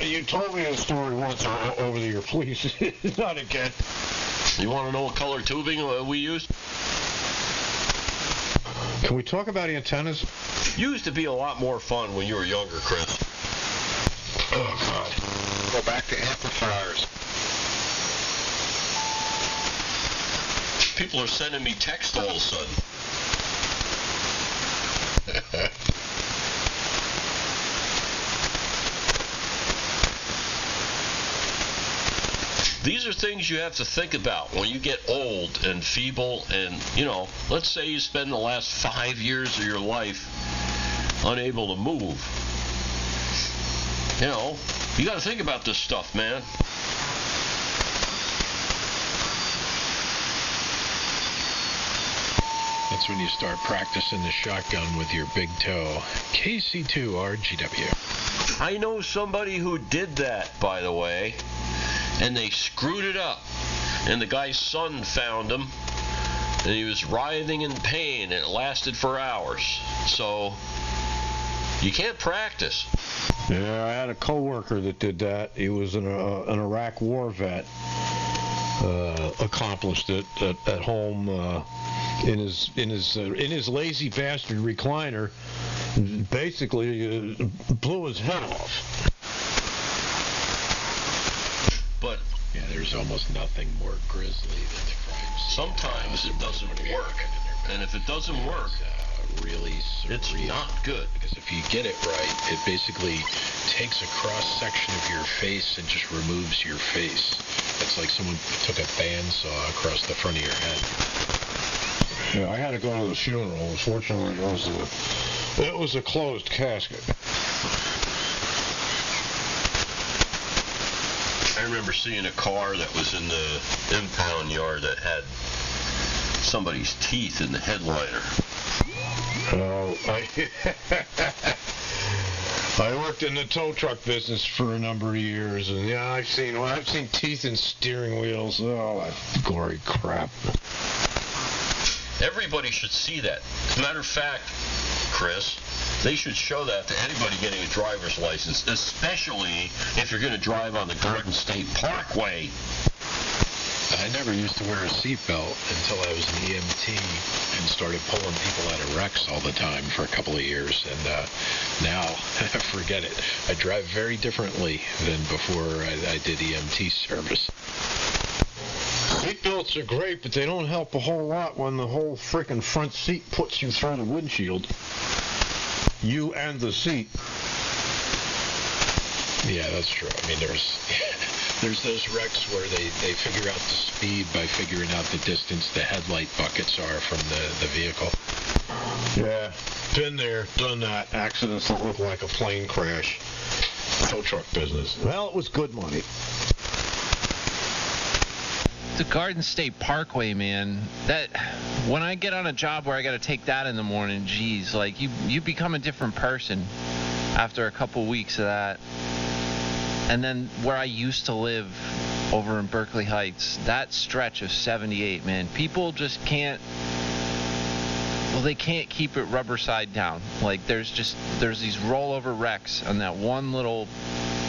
K: You told me the story once over the year. Please, not again.
E: You want to know what color tubing we used?
K: Can we talk about antennas?
E: Used to be a lot more fun when you were younger, Chris.
K: Oh, God.
J: Go back to amplifiers.
E: People are sending me text all of a sudden. These are things you have to think about when you get old and feeble and, you know, let's say you spend the last 5 years of your life unable to move. You know, you got to think about this stuff, man.
C: That's when you start practicing the shotgun with your big toe. KC2 RGW.
E: I know somebody who did that, by the way. And they screwed it up. And the guy's son found him. And he was writhing in pain. And it lasted for hours. So, you can't practice.
K: Yeah, I had a coworker that did that. He was an Iraq war vet. Accomplished it at home in his lazy bastard recliner. Basically, blew his head off.
E: But
C: yeah, there's almost nothing more grisly than the crime scene.
E: Sometimes it doesn't work, and if it doesn't work,
C: really surreal.
E: It's not good.
C: Because if you get it right, it basically takes a cross section of your face and just removes your face. It's like someone took a bandsaw across the front of your head.
K: Yeah, I had to go to the funeral. Unfortunately, it was a closed casket.
E: I remember seeing a car that was in the impound yard that had somebody's teeth in the headliner.
K: Oh, I worked in the tow truck business for a number of years, and yeah, I've seen teeth in steering wheels. Oh, that gory crap.
E: Everybody should see that. As a matter of fact, Chris, they should show that to anybody getting a driver's license, especially if you're going to drive on the Garden State Parkway.
C: I never used to wear a seatbelt until I was an EMT and started pulling people out of wrecks all the time for a couple of years. And now, forget it. I drive very differently than before I did EMT service.
K: Seatbelts are great, but they don't help a whole lot when the whole frickin' front seat puts you through the windshield. You and the seat.
C: Yeah, that's true. I mean, there's those wrecks where they figure out the speed by figuring out the distance the headlight buckets are from the vehicle.
K: Yeah, been there, done that. Accidents that look like a plane crash. Tow truck business. Well, it was good money.
B: The Garden State Parkway, man. That when I get on a job where I got to take that in the morning, geez, like you become a different person after a couple weeks of that. And then where I used to live over in Berkeley Heights, that stretch of 78, man, people just can't. well, they can't keep it rubber side down. Like, there's these rollover wrecks on that one little,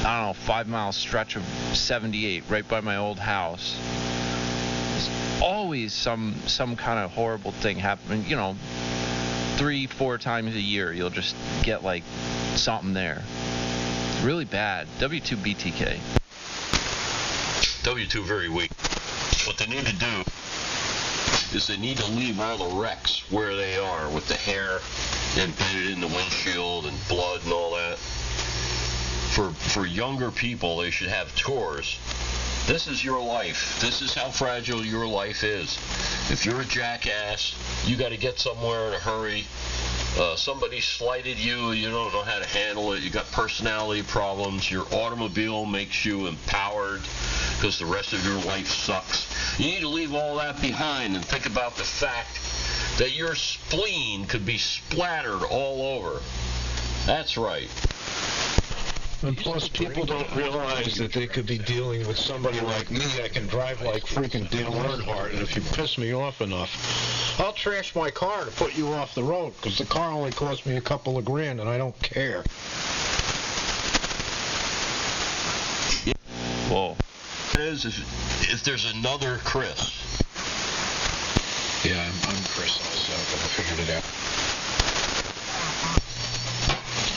B: I don't know, 5-mile stretch of 78 right by my old house. There's always some kind of horrible thing happening. 3-4 times a year, you'll just get like something there. It's really bad. W2 BTK.
E: W2 very weak. What they need to do is they need to leave all the wrecks where they are, with the hair embedded in the windshield and blood and all that. For younger people, they should have tours. This is your life. This is how fragile your life is. If you're a jackass, you got to get somewhere in a hurry. Somebody slighted you, you don't know how to handle it, you got personality problems, your automobile makes you empowered because the rest of your life sucks. You need to leave all that behind and think about the fact that your spleen could be splattered all over. That's right.
K: And plus, people don't realize that they could be dealing with somebody like me that can drive like freaking Dale Earnhardt, and if you piss me off enough, I'll trash my car to put you off the road, because the car only cost me a couple of grand, and I don't care.
E: Whoa. It is if there's another Chris.
C: Yeah, I'm Chris also, but I figured it out.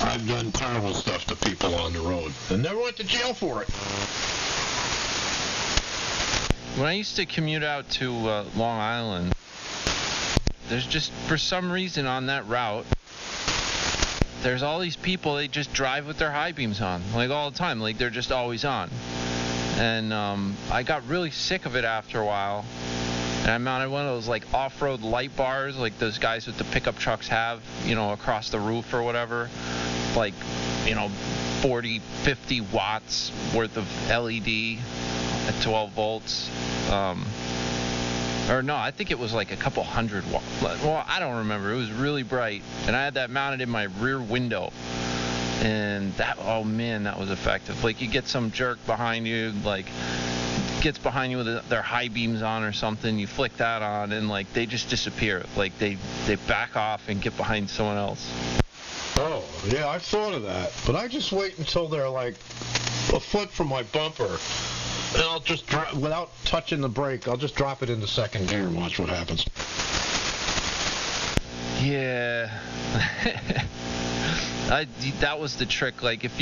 K: I've done terrible stuff to people on the road and never went to jail for it.
B: When I used to commute out to Long Island, there's just, for some reason on that route, there's all these people, they just drive with their high beams on, like all the time, like they're just always on. And I got really sick of it after a while. And I mounted one of those like off-road light bars, like those guys with the pickup trucks have, across the roof or whatever. Like, 40, 50 watts worth of LED at 12 volts. Or no, I think it was like a couple hundred watts. Well, I don't remember. It was really bright. And I had that mounted in my rear window. And that, oh man, that was effective. Like, you get some jerk behind you, like, gets behind you with their high beams on or something, you flick that on, and like they just disappear. Like they back off and get behind someone else.
K: Oh, yeah, I've thought of that. But I just wait until they're like a foot from my bumper, and I'll just without touching the brake, I'll just drop it into second gear and watch what happens.
B: Yeah. That was the trick. Like, if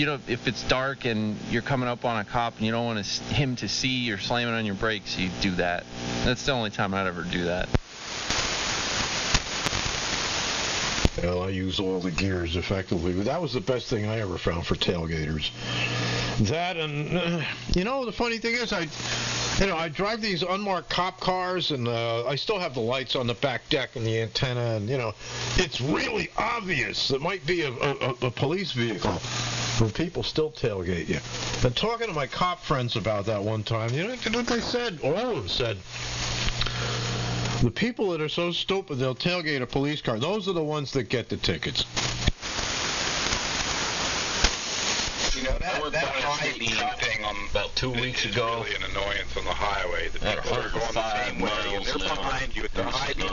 B: it's dark and you're coming up on a cop and you don't want him to see you're slamming on your brakes, you do that. That's the only time I'd ever do that.
K: Well, I use all the gears effectively, but that was the best thing I ever found for tailgaters. That and, the funny thing is, I drive these unmarked cop cars, and I still have the lights on the back deck and the antenna, and, it's really obvious. It might be a police vehicle, but people still tailgate you. And talking to my cop friends about that one time, what they said? All of them said, the people that are so stupid they'll tailgate a police car, those are the ones that get the tickets.
J: That high beam thing
E: about 2 weeks ago.
J: Really an annoyance on the highway. The people that are going the same way, and they're behind you at the high beam.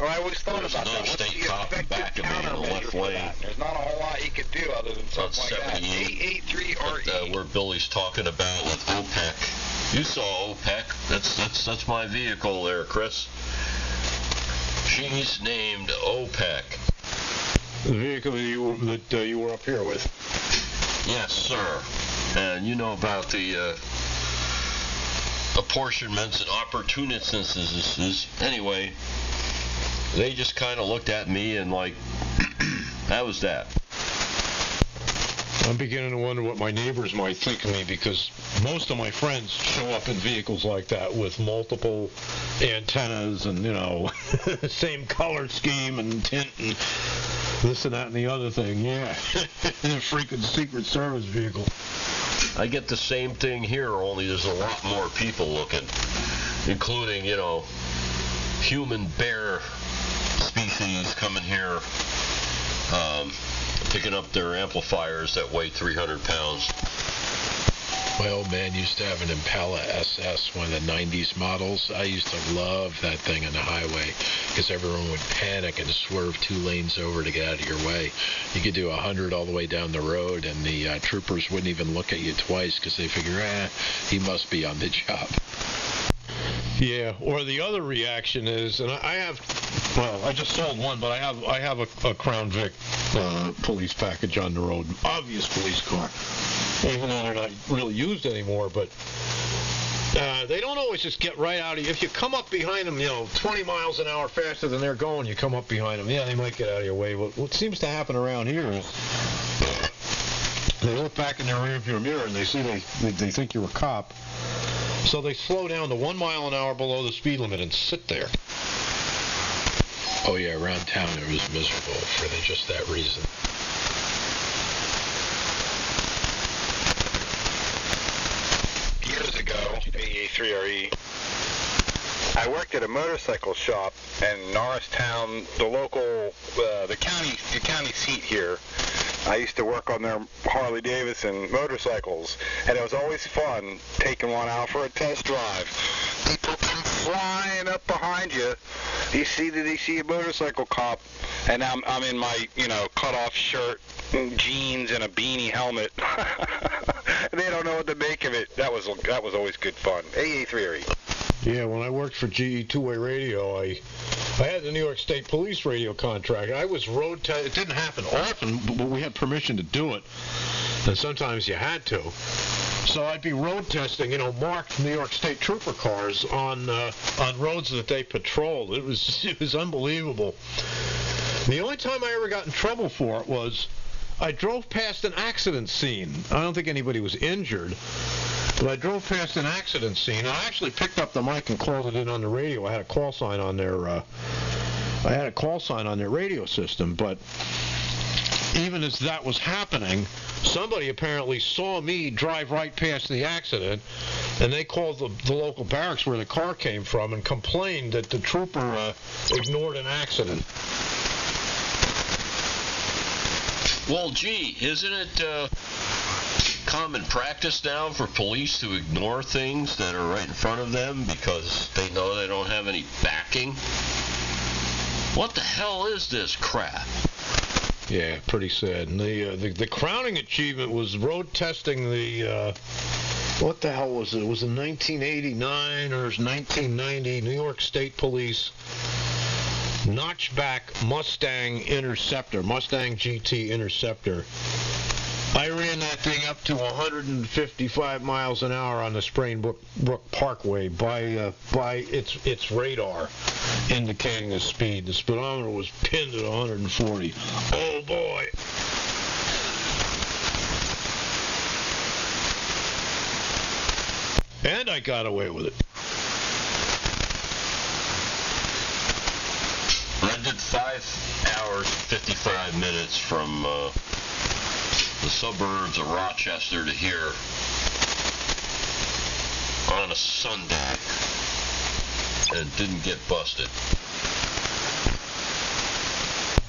J: I always thought about that. What's the effective countermeasure for that? There's not a whole lot you could do other than something like that. 883RE.
E: Where Billy's talking about with OPEC. You saw OPEC. That's my vehicle there, Chris. She's named OPEC.
K: The vehicle that you were up here with.
E: Yes, sir. And you know about the apportionments and opportunities. Anyway, they just kind of looked at me and like, that was that.
K: I'm beginning to wonder what my neighbors might think of me, because most of my friends show up in vehicles like that with multiple antennas and, same color scheme and tint and this and that and the other thing. Yeah, in a freaking Secret Service vehicle.
E: I get the same thing here, only there's a lot more people looking, including, human bear species coming here, picking up their amplifiers that weigh 300 pounds.
C: My old man used to have an Impala SS, one of the 90s models. I used to love that thing on the highway because everyone would panic and swerve 2 lanes over to get out of your way. You could do 100 all the way down the road, and the troopers wouldn't even look at you twice because they figure, he must be on the job.
K: Yeah, or the other reaction is, and I just sold one, but I have a Crown Vic police package on the road, obvious police car, even though they're not really used anymore, but they don't always just get right out of you. If you come up behind them, 20 miles an hour faster than they're going, you come up behind them, they might get out of your way. What seems to happen around here is they look back in their rearview mirror and they see they think you're a cop. So they slow down to 1 mile an hour below the speed limit and sit there.
C: Oh yeah, around town it was miserable for just that reason.
J: Years ago, AA3RE, I worked at a motorcycle shop in Norristown, the local, the county seat here. I used to work on their Harley Davidson motorcycles, and it was always fun taking one out for a test drive. People come flying up behind you. You see a motorcycle cop, and I'm in my cut-off shirt, and jeans, and a beanie helmet. They don't know what to make of it. That was always good fun. AA3RE.
K: Yeah, when I worked for GE Two-Way Radio, I had the New York State Police radio contract. I was road test. It didn't happen often, but we had permission to do it, and sometimes you had to. So I'd be road testing, marked New York State Trooper cars on roads that they patrolled. It was unbelievable. The only time I ever got in trouble for it was I drove past an accident scene. I don't think anybody was injured. But I drove past an accident scene. I actually picked up the mic and called it in on the radio. I had a call sign on their radio system. But even as that was happening, somebody apparently saw me drive right past the accident, and they called the local barracks where the car came from and complained that the trooper ignored an accident.
E: Well, gee, isn't it common practice now for police to ignore things that are right in front of them because they know they don't have any backing? What the hell is this crap?
K: Yeah, pretty sad. And the crowning achievement was road testing the what the hell was it? It was in 1989 or 1990 New York State Police notchback Mustang GT Interceptor. I ran that thing up to 155 miles an hour on the Sprainbrook Parkway by its radar indicating the speed. The speedometer was pinned at 140. Oh boy. And I got away with it.
E: I did 5 hours, 55 minutes from the suburbs of Rochester to here on a Sunday and didn't get busted.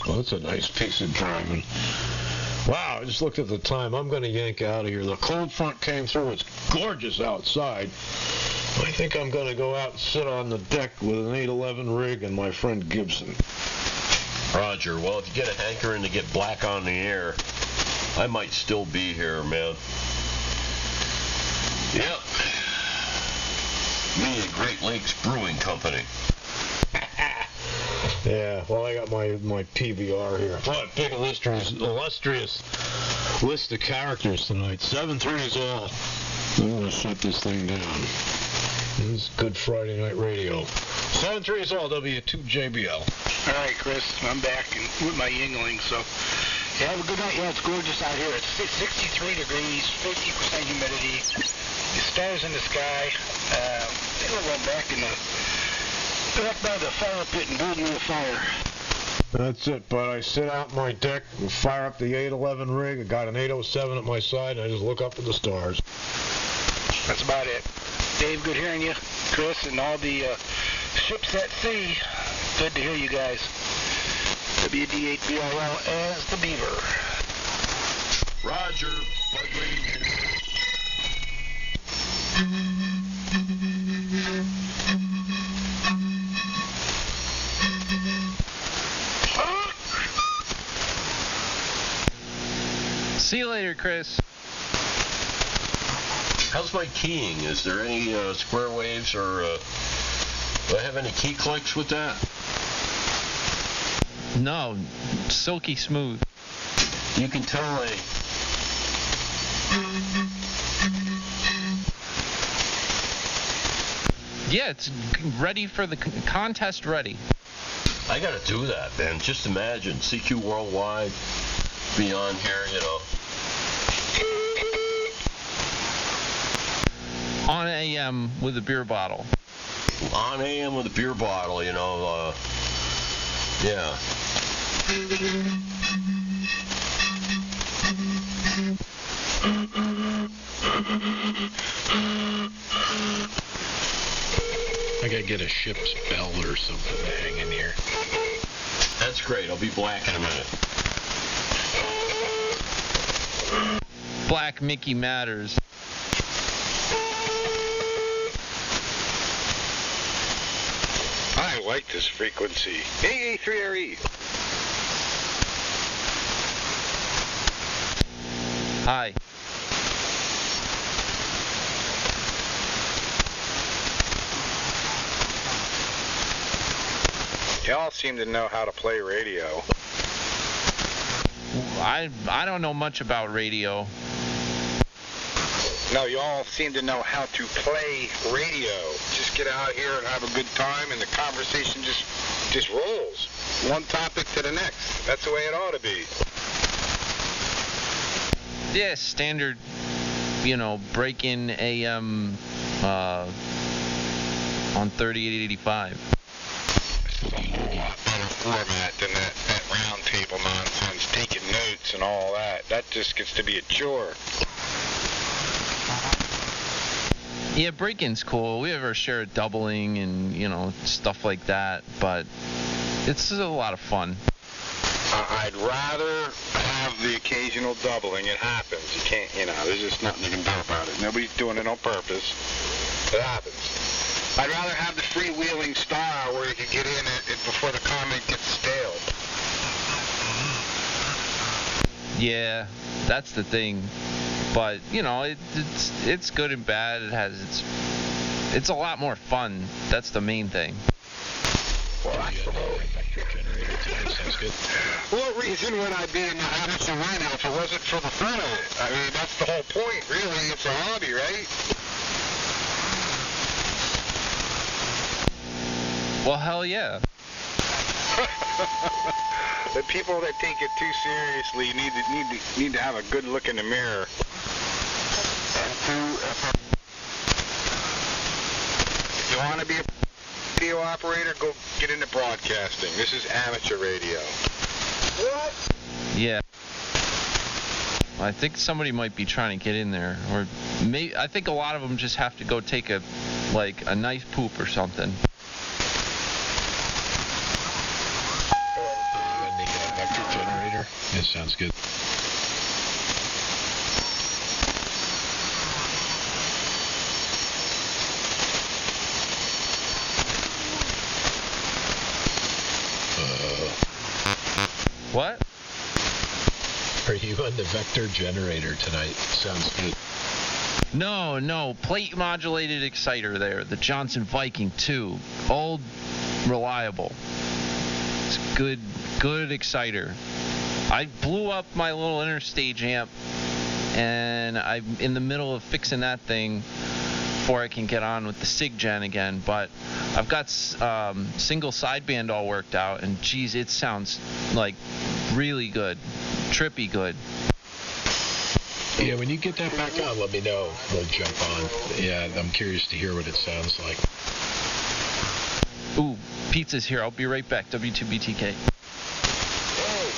K: Well, that's a nice piece of driving. Wow, I just looked at the time. I'm going to yank out of here. The cold front came through. It's gorgeous outside. I think I'm going to go out and sit on the deck with an 811 rig and my friend Gibson.
E: Roger. Well, if you get a hankering to get black on the air, I might still be here, man. Yep. Me at Great Lakes Brewing Company.
K: Yeah, well, I got my PBR here. What a big illustrious list of characters tonight. 7-3 is all. I'm going to shut this thing down. This is good Friday night radio. 7-3 is all, W2JBL.
F: All right, Chris, I'm back with my Yingling, so yeah, have a good night. Yeah, it's gorgeous out here. It's 63 degrees, 50% humidity. The stars in the sky. I think we're going back by the fire pit and build me a fire.
K: That's it, but I sit out my deck and fire up the 811 rig. I got an 807 at my side, and I just look up at the stars.
F: That's about it. Dave, good hearing you. Chris, and all the ships at sea. Good to hear you guys. WD8BRL as the Beaver.
E: Roger.
B: See you later, Chris.
E: How's my keying? Is there any square waves or do I have any key clicks with that?
B: No, silky smooth.
E: You can tell
B: Yeah, it's ready for the contest ready.
E: I gotta do that, man. Just imagine CQ Worldwide be on here, you know.
B: On AM with a beer bottle.
E: On AM with a beer bottle, you know. Yeah.
C: I gotta get a ship's bell or something to hang in here.
E: That's great. I'll be black in a minute.
B: Black Mickey Matters.
J: I like this frequency. AA3RE.
B: Hi.
J: Y'all seem to know how to play radio.
B: I don't know much about radio.
J: No, y'all seem to know how to play radio. Just get out here and have a good time, and the conversation just rolls. One topic to the next. That's the way it ought to be.
B: Yeah, standard, break-in AM on 3885.
J: Better format than that round table nonsense, taking notes and all that. That just gets to be a chore.
B: Yeah, break-in's cool. We have our share of doubling and, stuff like that, but it's a lot of fun.
J: I'd rather have the occasional doubling. It happens. You can't, there's just nothing you can do about it. Nobody's doing it on purpose. It happens. I'd rather have the freewheeling style where you can get in it before the comment gets stale.
B: Yeah, that's the thing. But, it's good and bad. It's a lot more fun. That's the main thing.
C: Sounds good.
J: What reason would I be in the amateur radio if it wasn't for the fun of it? I mean, that's the whole point, really. It's a hobby, right?
B: Well, hell yeah.
J: The people that take it too seriously need to have a good look in the mirror. If you want to be a radio operator, go get into broadcasting. This is amateur radio. What?
B: Yeah. I think somebody might be trying to get in there, or I think a lot of them just have to go take a nice poop or something.
C: Vector generator. Yeah, sounds good.
B: What?
C: Are you on the vector generator tonight? Sounds good.
B: No, plate modulated exciter there. The Johnson Viking 2. Old, reliable. It's good exciter. I blew up my little interstage amp, and I'm in the middle of fixing that thing before I can get on with the SIG gen again, but I've got single sideband all worked out, and geez, it sounds like really good, trippy good.
C: Yeah, when you get that back on, let me know. We'll jump on. Yeah, I'm curious to hear what it sounds like.
B: Ooh, pizza's here. I'll be right back. W2BTK.
J: Hey,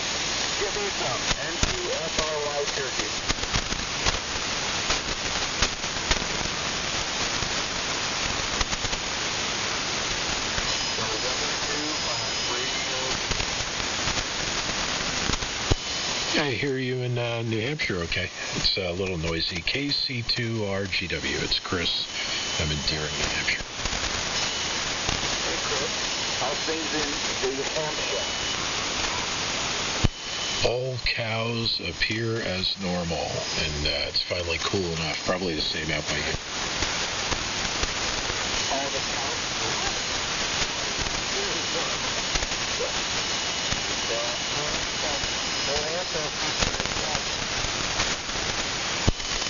J: give me some N2FRY turkey.
C: Yeah, I hear you in New Hampshire, okay. It's a little noisy. KC2RGW. It's Chris. I'm in Deering, New Hampshire.
J: Hey, Chris. How's things in New Hampshire?
C: All cows appear as normal, and it's finally cool enough. Probably the same out by you.
J: All the cows?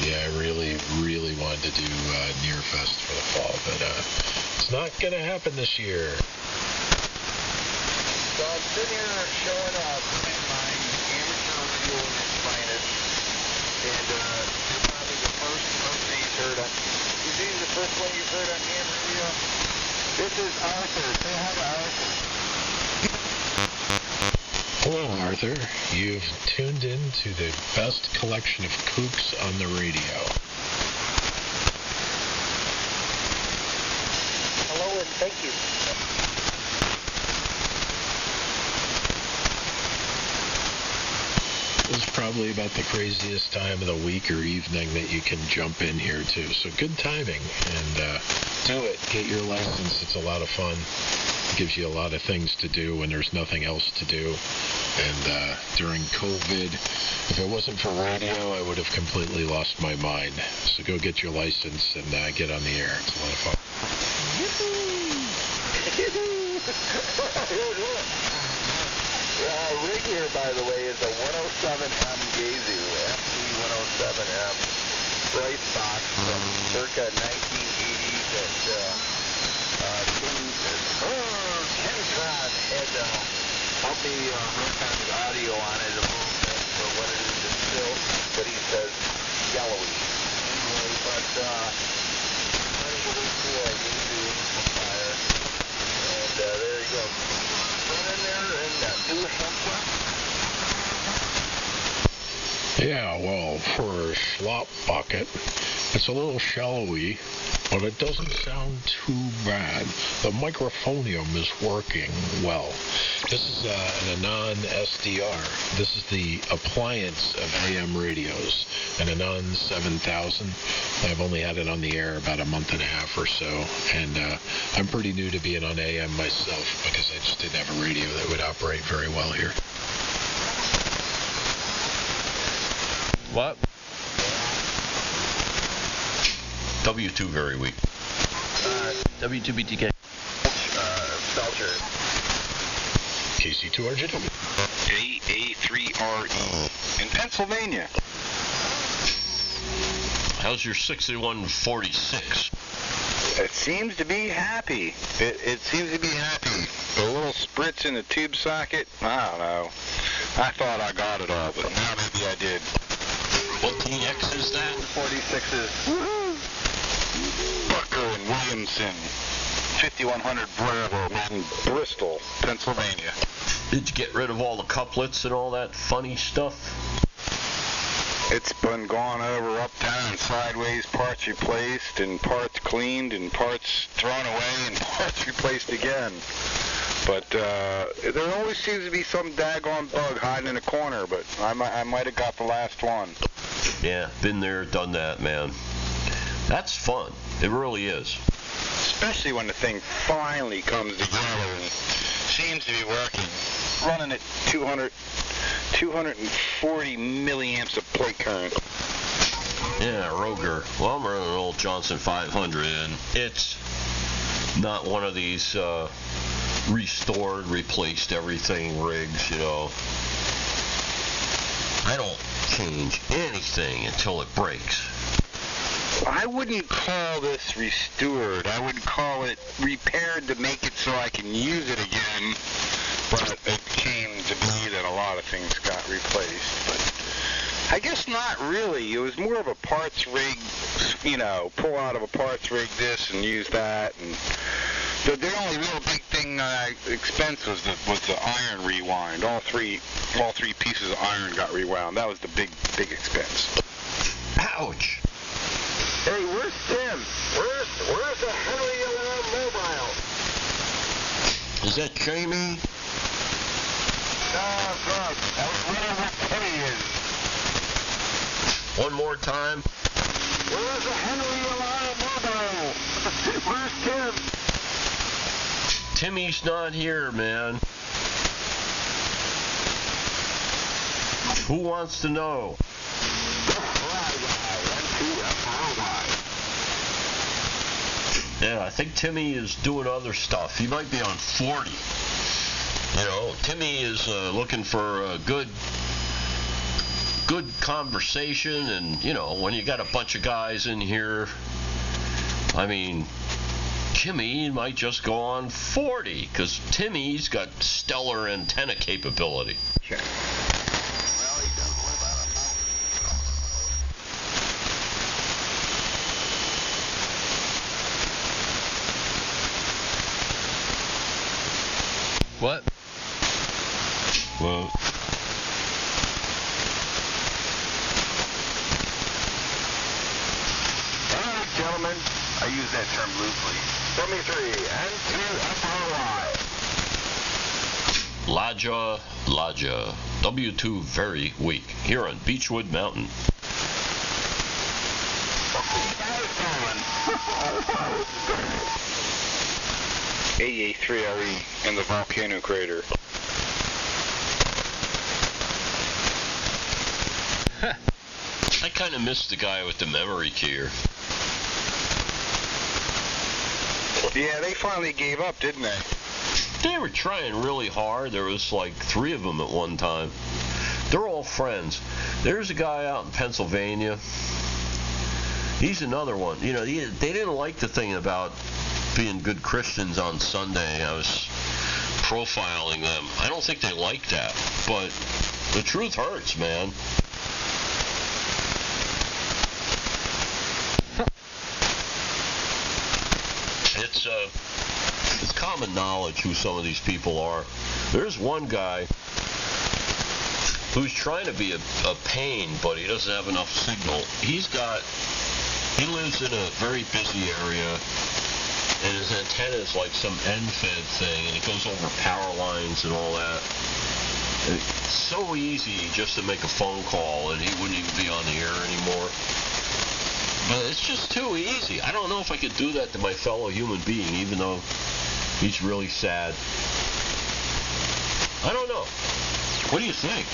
C: Yeah, I really wanted to do Nearfest for the fall, but it's not going to happen this year.
J: So I'm sitting here showing up in my amateur radio in its finest, and you're probably the first person you've heard on. Is he the first one you've heard on amateur radio? This is Arthur. Say hi to Arthur.
C: Hello, Arthur. You've tuned in to the best collection of kooks on the radio.
J: Hello and thank you.
C: This is probably about the craziest time of the week or evening that you can jump in here, too. So good timing, and do it. Get your license. It's a lot of fun. It gives you a lot of things to do when there's nothing else to do. And during COVID, if it wasn't for radio, I would have completely lost my mind. So go get your license and get on the air. It's a lot of fun.
J: Rig here, by the way, is a 107M Gazoo, FT 107M price box from circa 1980s that Ken Tron had helped me work on the audio on it a little bit for what it is. It's still what he says yellowy. Anyway, but running it into a Gazoo amplifier, and there you go. Put in there in New Hampshire.
C: Yeah, well, for a slop bucket, it's a little shallowy, but it doesn't sound too bad. The microphonium is working well. This is an Anon SDR. This is the appliance of AM radios, an Anon 7000. I've only had it on the air about a month and a half or so, and I'm pretty new to being on AM myself because I just didn't have a radio that would operate very well here.
B: What?
E: W2 very weak.
B: W2BTK.
J: Belcher.
C: KC2RGW.
J: AA3RE. In Pennsylvania.
E: How's your 6146?
J: It seems to be happy. It seems to be happy. A little spritz in the tube socket. I don't know. I thought I got it all, but now maybe I did.
E: What TX is that?
J: 46s. Woohoo! Bucker and Williamson. 5100 Bravo in Bristol, Pennsylvania.
E: Did you get rid of all the couplets and all that funny stuff?
J: It's been gone over, up, down, and sideways, parts replaced, and parts cleaned, and parts thrown away, and parts replaced again. But there always seems to be some daggone bug hiding in a corner, but I might have got the last one.
E: Yeah, been there, done that, man. That's fun. It really is.
J: Especially when the thing finally comes together and seems to be working. Running at 240 milliamps of plate current.
E: Yeah, Roger. Well, I'm running an old Johnson 500, and it's not one of these restored, replaced everything rigs, you know. I don't change anything until it breaks.
J: I wouldn't call this restored. I would call it repaired to make it so I can use it again. But it came to be that a lot of things got replaced. But I guess not really. It was more of a parts rig, you know, pull out of a parts rig this and use that. And the only real big thing expense was the iron rewind. All three pieces of iron got rewound. That was the big expense.
E: Ouch.
J: Hey, where's Tim? Where's the Henry Alarm Mobile?
E: Is that Jamie?
J: God. That was where Timmy is.
E: One more time.
J: Where's the Henry Moto? Where's Tim?
E: Timmy's not here, man. Who wants to know? Yeah, I think Timmy is doing other stuff. He might be on 40. You know, Timmy is looking for a good conversation, and, you know, when you got a bunch of guys in here, I mean, Timmy might just go on 40, because Timmy's got stellar antenna capability.
J: Sure.
B: What?
E: Well,
J: Alright, gentlemen. I use that term loosely. 73 and 2 FRY.
E: Laja, W2 very weak, here on Beechwood Mountain.
J: AA3RE in the volcano crater.
E: I kind of missed the guy with the memory tier.
J: Yeah, they finally gave up, didn't they?
E: They were trying really hard. There was like 3 of them at one time. They're all friends. There's a guy out in Pennsylvania. He's another one. You know, they didn't like the thing about being good Christians on Sunday. I was profiling them. I don't think they like that, but the truth hurts, man. It's common knowledge who some of these people are. There's one guy who's trying to be a pain, but he doesn't have enough signal. He lives in a very busy area, and his antenna is like some end-fed thing, and it goes over power lines and all that. And it's so easy just to make a phone call, and he wouldn't even be on the air anymore. But it's just too easy. I don't know if I could do that to my fellow human being, even though he's really sad. I don't know. What do you think?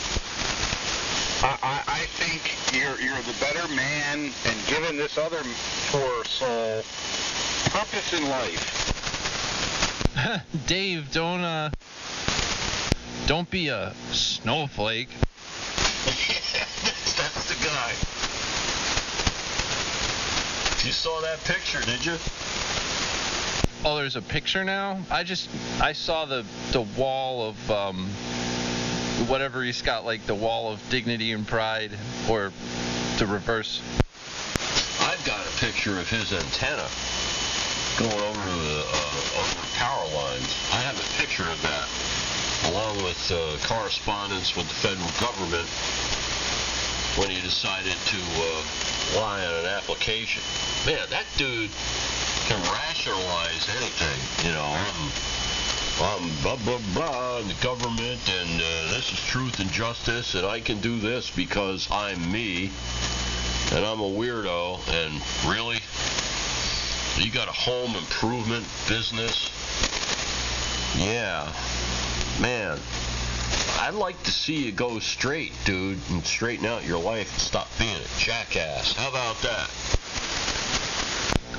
J: I think you're the better man and giving this other poor soul purpose in life.
B: Dave, don't be a snowflake.
E: That's the guy. You saw that picture, did you?
B: Oh, there's a picture now? I saw the wall of whatever he's got, like the wall of dignity and pride, or the reverse.
E: I've got a picture of his antenna going over the power lines. I have a picture of that, along with correspondence with the federal government when he decided to lie on an application. Man, that dude can rationalize anything. You know, I'm blah, blah, blah in the government, and this is truth and justice, and I can do this because I'm me, and I'm a weirdo, and really? You got a home improvement business? Yeah. Man, I'd like to see you go straight, dude, and straighten out your life and stop being a jackass. How about that?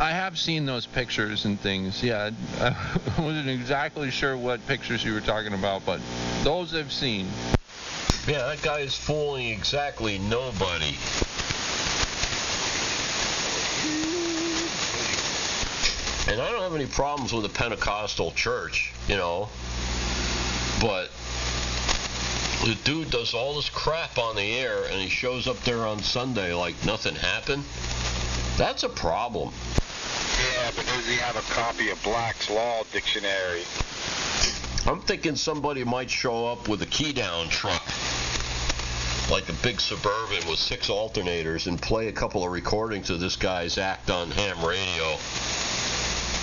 B: I have seen those pictures and things. Yeah, I wasn't exactly sure what pictures you were talking about, but those I've seen.
E: Yeah, that guy is fooling exactly nobody. And I don't have any problems with the Pentecostal church, you know, but the dude does all this crap on the air, and he shows up there on Sunday like nothing happened. That's a problem.
J: Yeah, but does he have a copy of Black's Law Dictionary?
E: I'm thinking somebody might show up with a key-down truck, like a big Suburban with 6 alternators, and play a couple of recordings of this guy's act on ham radio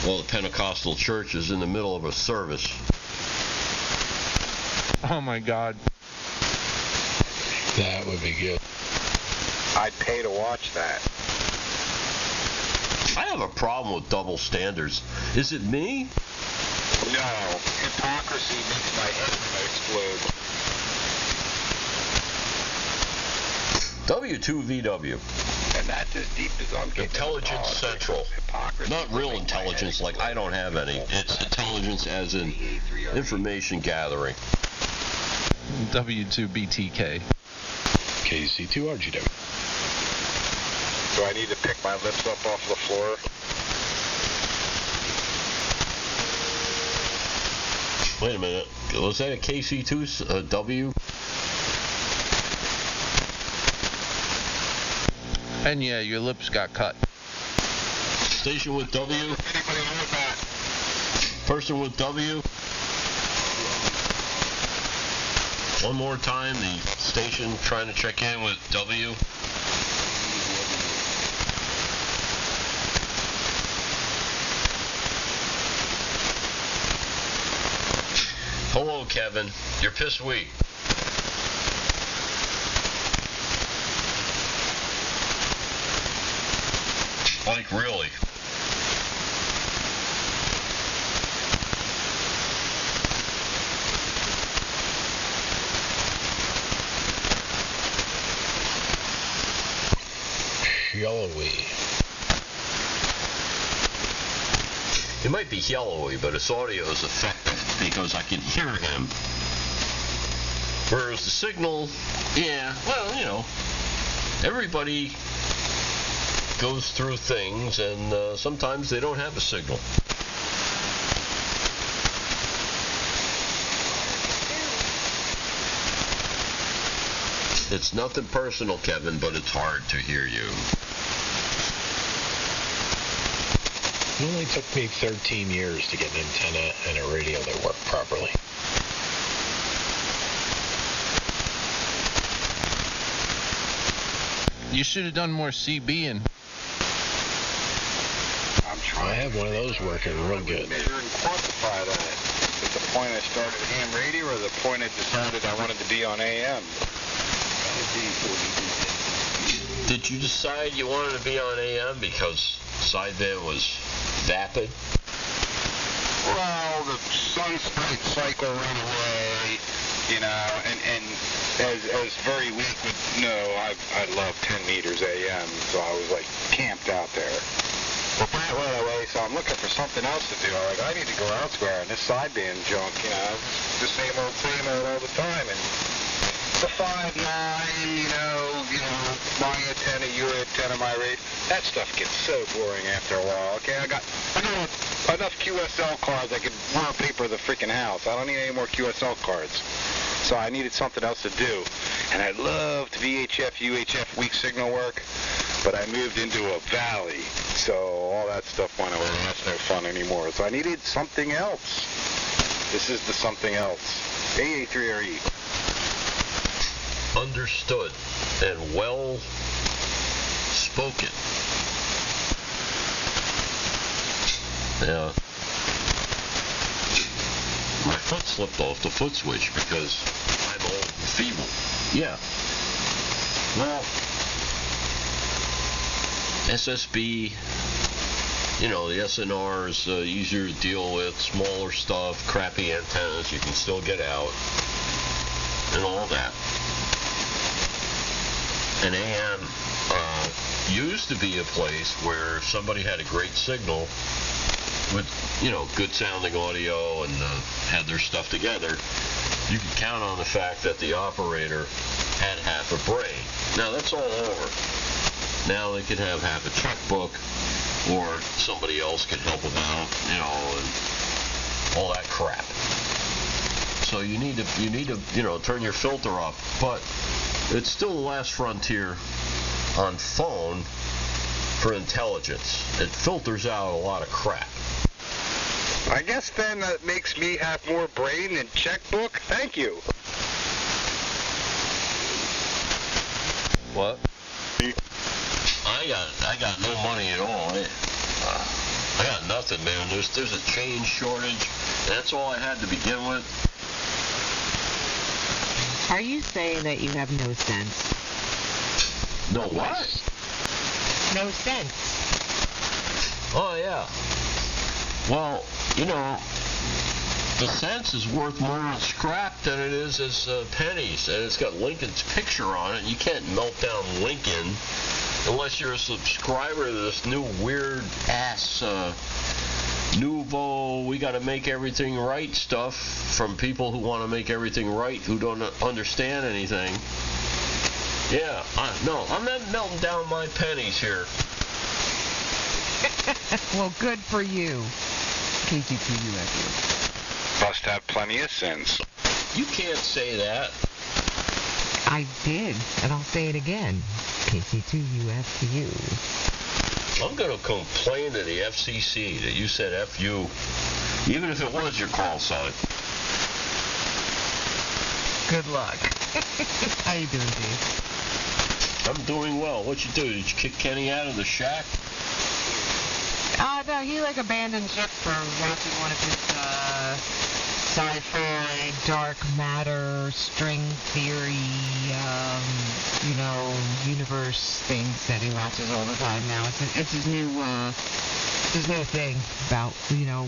E: while the Pentecostal church is in the middle of a service.
B: Oh my God.
C: That would be good.
J: I'd pay to watch that.
E: I have a problem with double standards. Is it me?
J: No. Hypocrisy makes my head explode.
E: W2VW.
J: And that's as deep as I'm getting.
E: Intelligence Central. Not real intelligence, like I don't have any. It's intelligence as in information gathering.
B: W2BTK.
C: KC2RGW.
J: Do I need to pick my lips up off the floor?
E: Wait a minute. Was that a KC2 W?
B: And yeah, your lips got cut.
E: Station with W? Person with W? One more time, the station trying to check in with W. Hello, Kevin. You're pissed weak. Like, really?
C: Yellowy.
E: It might be yellowy, but its audio is effective because I can hear him. Whereas the signal, yeah, well, you know, everybody goes through things, and sometimes they don't have a signal. It's nothing personal, Kevin, but it's hard to hear you.
C: It only took me 13 years to get an antenna and a radio that worked properly.
B: You should have done more CBing.
C: I have one of those working real good.
J: Measure and quantify that. At the point I started ham radio or the point I decided I wanted to be on AM?
E: Did you decide you wanted to be on AM because sideband was vapid?
J: Well, the sunspike cycle ran away, you know, and as very weak would know, I love 10 meters AM, so I was like camped out there. But that went away, so I'm looking for something else to do. Like, I need to go elsewhere, and this sideband junk, you know, the same old all the time, and the 5.9, you know, my antenna, your antenna, my radio, that stuff gets so boring after a while. Okay, I got enough QSL cards I could wallpaper the freaking house. I don't need any more QSL cards. So I needed something else to do. And I loved VHF, UHF weak signal work, but I moved into a valley. So all that stuff went away. That's no fun anymore. So I needed something else. This is the something else. AA3RE.
E: Understood and well spoken. Yeah. My foot slipped off the foot switch because I'm old and feeble. Yeah. Well, SSB, you know, the SNR is easier to deal with, smaller stuff, crappy antennas, you can still get out, and all that. And AM used to be a place where if somebody had a great signal with, you know, good sounding audio and had their stuff together, you could count on the fact that the operator had half a brain. Now that's all over. Now they could have half a checkbook, or somebody else could help them out, you know, and all that crap. So you need to, you know, turn your filter up, but it's still the last frontier on phone for intelligence. It filters out a lot of crap.
J: I guess then that makes me have more brain than checkbook. Thank you.
B: What?
E: I got no money at all. I got nothing, man. There's a change shortage. That's all I had to begin with.
P: Are you saying that you have no sense?
E: No what?
P: No sense.
E: Oh, yeah. Well, you know, the cents is worth more in scrap than it is as pennies, and it's got Lincoln's picture on it. You can't melt down Lincoln unless you're a subscriber to this new weird-ass nouveau, we got to make everything right stuff from people who want to make everything right, who don't understand anything. Yeah, no, I'm not melting down my pennies here.
P: Well, good for you. KC2UFU.
J: Must have plenty of sense.
E: You can't say that.
P: I did, and I'll say it again. KC2UFU.
E: I'm going to complain to the FCC that you said F you, even if it was your call sign.
P: Good luck. How you doing, Dave?
E: I'm doing well. What you do? Did you kick Kenny out of the shack?
P: No, he abandoned ship for watching one of his sci-fi, dark matter, string theory, universe things that he watches all the time now. It's his new thing about,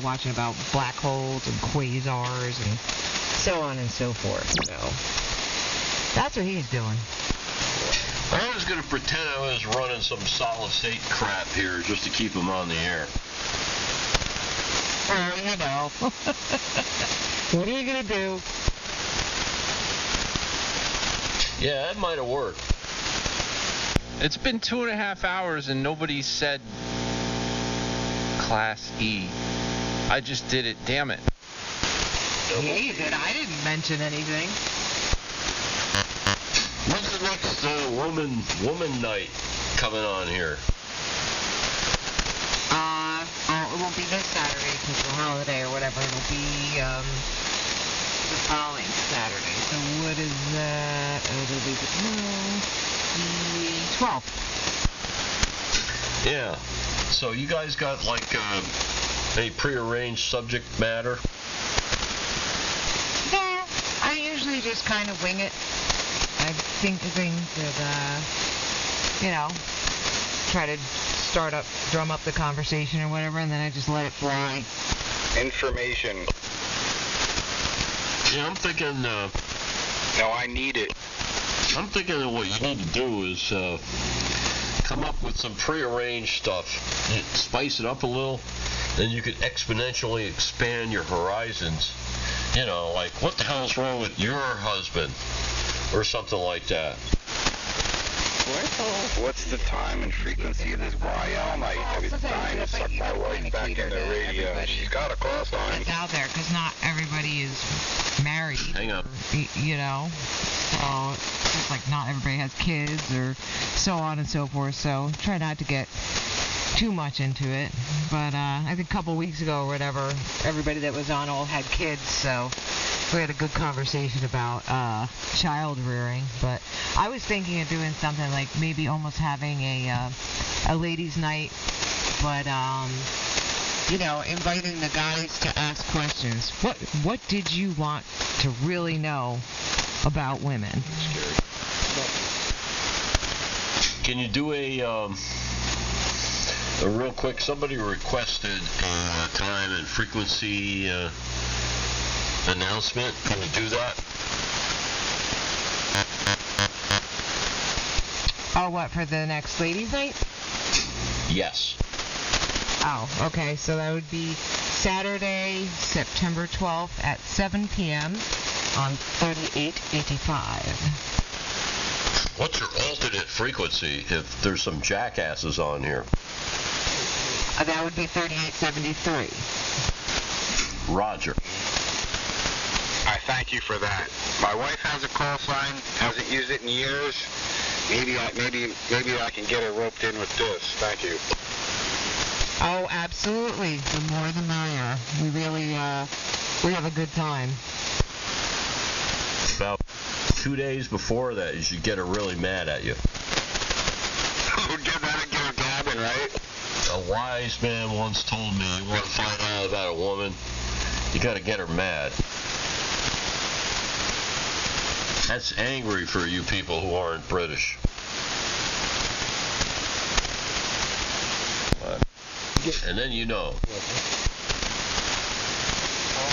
P: watching about black holes and quasars and so on and so forth. So that's what he's doing.
E: I was going to pretend I was running some solid state crap here just to keep him on the air.
P: Well, what are you going to do?
E: Yeah, that might have worked.
B: It's been 2.5 hours and nobody said Class E. I just did it, damn it.
P: Yeah, you did. I didn't mention anything.
E: When's the next woman night coming on here?
P: It won't be this Saturday because it's a holiday or whatever. It'll be the following Saturday. So what is that? It'll be the 12th.
E: Yeah. So you guys got any prearranged subject matter?
P: Yeah, I usually just kind of wing it. I think of things that, try to drum up the conversation or whatever, and then I just let it fly.
J: Information.
E: Yeah, I'm thinking,
J: No, I need it.
E: I'm thinking that what you need to do is come up with some prearranged stuff. Spice it up a little, then you could exponentially expand your horizons. Like, what the hell's wrong with your husband? Or something like that.
J: What's the time and frequency of this YL night? Every time I suck my wife back in the radio. She's got a call sign.
P: It's out there because not everybody is married.
E: Hang on.
P: So it's like not everybody has kids or so on and so forth. So try not to get too much into it. But I think a couple weeks ago or whatever, everybody that was on all had kids. So we had a good conversation about child rearing, but I was thinking of doing something like maybe almost having a ladies' night, but inviting the guys to ask questions. What did you want to really know about women?
E: Can you do a real quick? Somebody requested time and frequency. Announcement. Can we do that?
P: Oh, what, for the next ladies' night?
E: Yes.
P: Oh, okay. So that would be Saturday, September 12th at 7 p.m. on 3885.
E: What's your alternate frequency if there's some jackasses on here?
P: That would be 3873.
E: Roger.
J: I thank you for that. My wife has a call sign, hasn't used it in years. Maybe I can get her roped in with this. Thank you.
P: Oh, absolutely. The more the merrier. We really we have a good time.
E: About 2 days before that, you should get her really mad at you.
J: Get her gabbing, right?
E: A wise man once told me, you want to find out about a woman, you got to get her mad. That's angry for you people who aren't British. And then you know.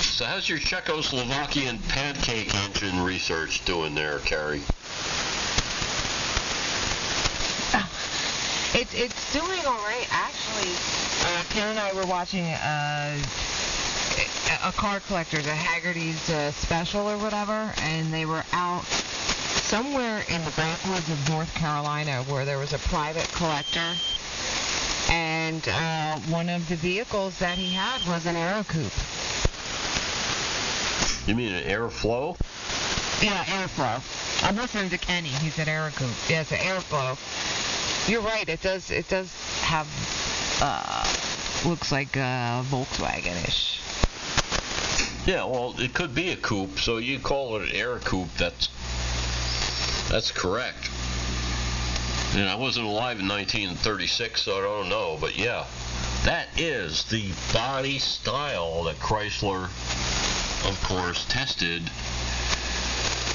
E: So how's your Czechoslovakian pancake engine research doing there, Carrie?
P: It's doing all right. Actually, Ken and I were watching a car collector's, a Haggerty's special or whatever, and they were out somewhere in the backwoods of North Carolina where there was a private collector, and one of the vehicles that he had was an Aerocoupe.
E: You mean an Airflow?
P: Yeah, Airflow. I'm listening to Kenny. He said Aerocoupe. Yeah, it's an Airflow. You're right. It does have looks like Volkswagen-ish.
E: Yeah, well, it could be a coupe, so you call it an air coupe. That's correct. And I wasn't alive in 1936, so I don't know, but yeah, that is the body style that Chrysler, of course, tested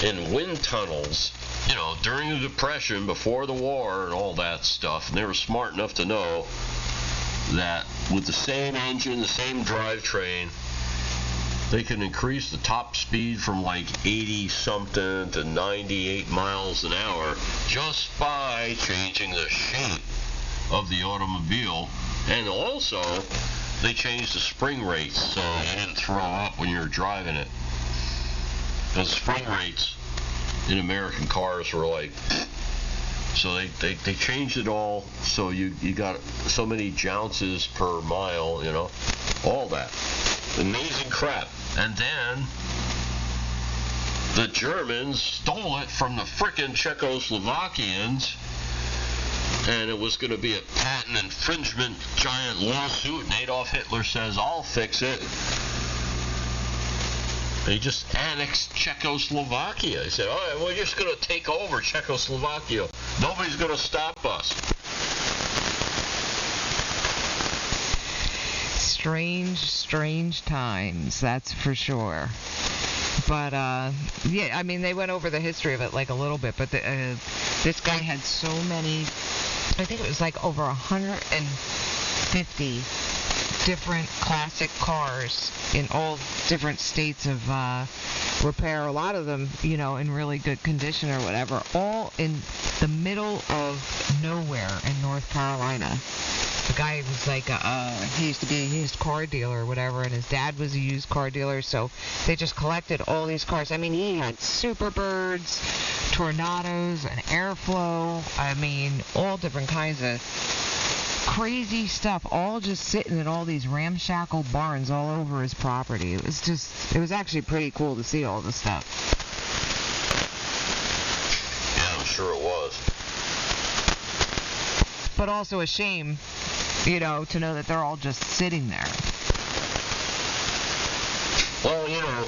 E: in wind tunnels, you know, during the Depression, before the war, and all that stuff. And they were smart enough to know that with the same engine, the same drivetrain, they can increase the top speed from like 80-something to 98 miles an hour just by changing the shape of the automobile. And also, they changed the spring rates so you didn't throw up when you were driving it. The spring rates in American cars were like, so they changed it all so you got so many jounces per mile, you know, all that. Amazing crap. And then the Germans stole it from the frickin' Czechoslovakians, and it was going to be a patent infringement giant lawsuit, and Adolf Hitler says, I'll fix it. They just annexed Czechoslovakia. They said, all right, we're just going to take over Czechoslovakia. Nobody's going to stop us.
P: Strange times, that's for sure. But, yeah, I mean, they went over the history of it like a little bit, but this guy had so many, I think it was like over 150 different classic cars in all different states of repair, a lot of them, you know, in really good condition or whatever, all in the middle of nowhere in North Carolina. The guy was like, he used to be a used car dealer or whatever, and his dad was a used car dealer, so they just collected all these cars. I mean, he had Superbirds, Tornadoes, an Airflow, I mean, all different kinds of crazy stuff, all just sitting in all these ramshackle barns all over his property. It was actually pretty cool to see all this stuff.
E: Yeah, I'm sure it was.
P: But also a shame, you know, to know that they're all just sitting there.
E: Well, you know,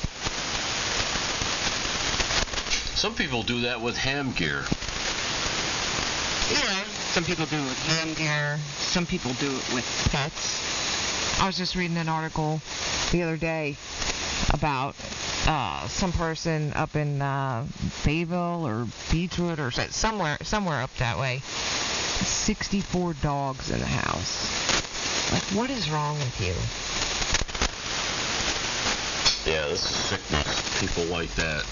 E: some people do that with ham gear.
P: Yeah, some people do it with ham gear. Some people do it with pets. I was just reading an article the other day about some person up in Bayville or Beechwood or somewhere up that way. 64 dogs in the house. Like, what is wrong with you?
E: Yeah, this is sickness. People like that.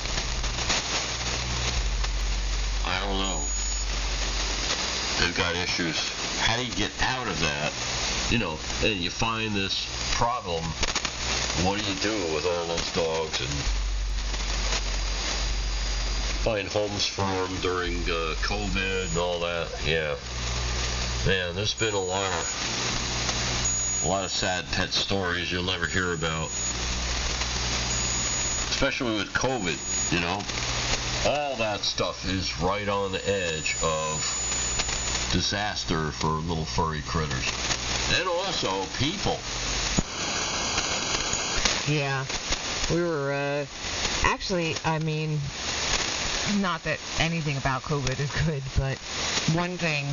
E: I don't know. They've got issues. How do you get out of that? You know, and you find this problem. What do you do with all those dogs? And find homes for them during COVID and all that. Yeah. Man, there's been a lot of sad pet stories you'll never hear about. Especially with COVID, you know. All that stuff is right on the edge of disaster for little furry critters. And also people.
P: Yeah. We were, actually, I mean, not that anything about COVID is good, but one thing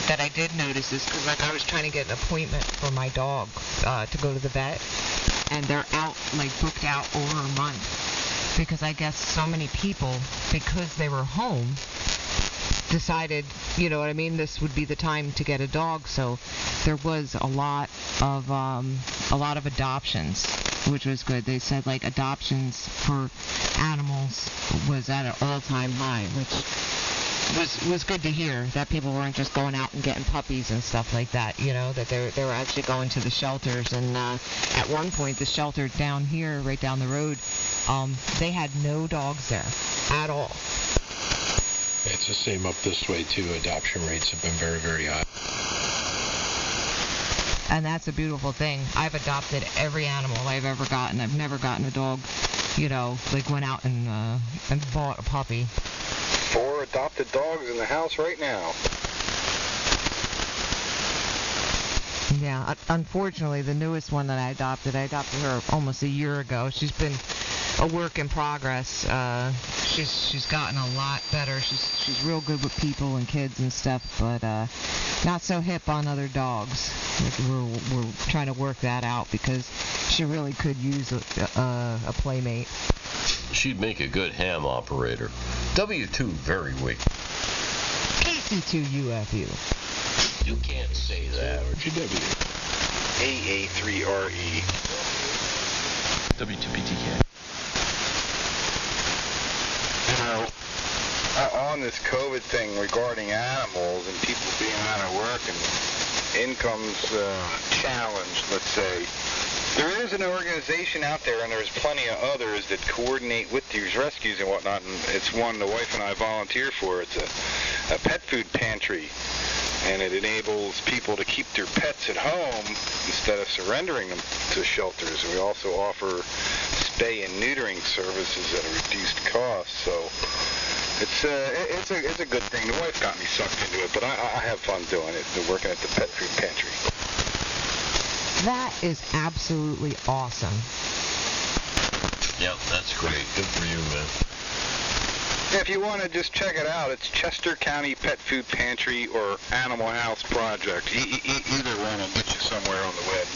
P: that I did notice is because, like, I was trying to get an appointment for my dog to go to the vet, and they're out, like, booked out over a month. because I guess so many people, because they were home, decided, you know what I mean, this would be the time to get a dog. So there was a lot of adoptions, which was good. They said like adoptions for animals was at an all-time high, which was good to hear, that people weren't just going out and getting puppies and stuff like that, you know, that they were actually going to the shelters. And at one point, the shelter down here, right down the road, they had no dogs there at all.
C: It's the same up this way, too. Adoption rates have been very, very high.
P: And that's a beautiful thing. I've adopted every animal I've ever gotten. I've never gotten a dog, you know, like went out and bought a puppy.
J: 4 adopted dogs in the house right now.
P: Yeah, unfortunately, the newest one that I adopted her almost a year ago. She's been a work in progress. She's gotten a lot better. She's real good with people and kids and stuff, but not so hip on other dogs. We're trying to work that out because she really could use a playmate.
E: She'd make a good ham operator. W2 very weak.
P: KC2UFU.
E: You can't say that.
J: GW. AA3RE.
B: W2BTK.
J: You know, on this COVID thing regarding animals and people being out of work and incomes challenged, let's say, there is an organization out there, and there's plenty of others that coordinate with these rescues and whatnot, and it's one the wife and I volunteer for. It's a pet food pantry, and it enables people to keep their pets at home instead of surrendering them to shelters. And we also offer spay and neutering services at a reduced cost. So it's a good thing. The wife got me sucked into it, but I have fun doing it, working at the pet food pantry.
P: That is absolutely awesome.
E: Yep, that's great. Good for you, man.
J: If you want to just check it out, it's Chester County Pet Food Pantry or Animal House Project. Either one will get you somewhere on the web.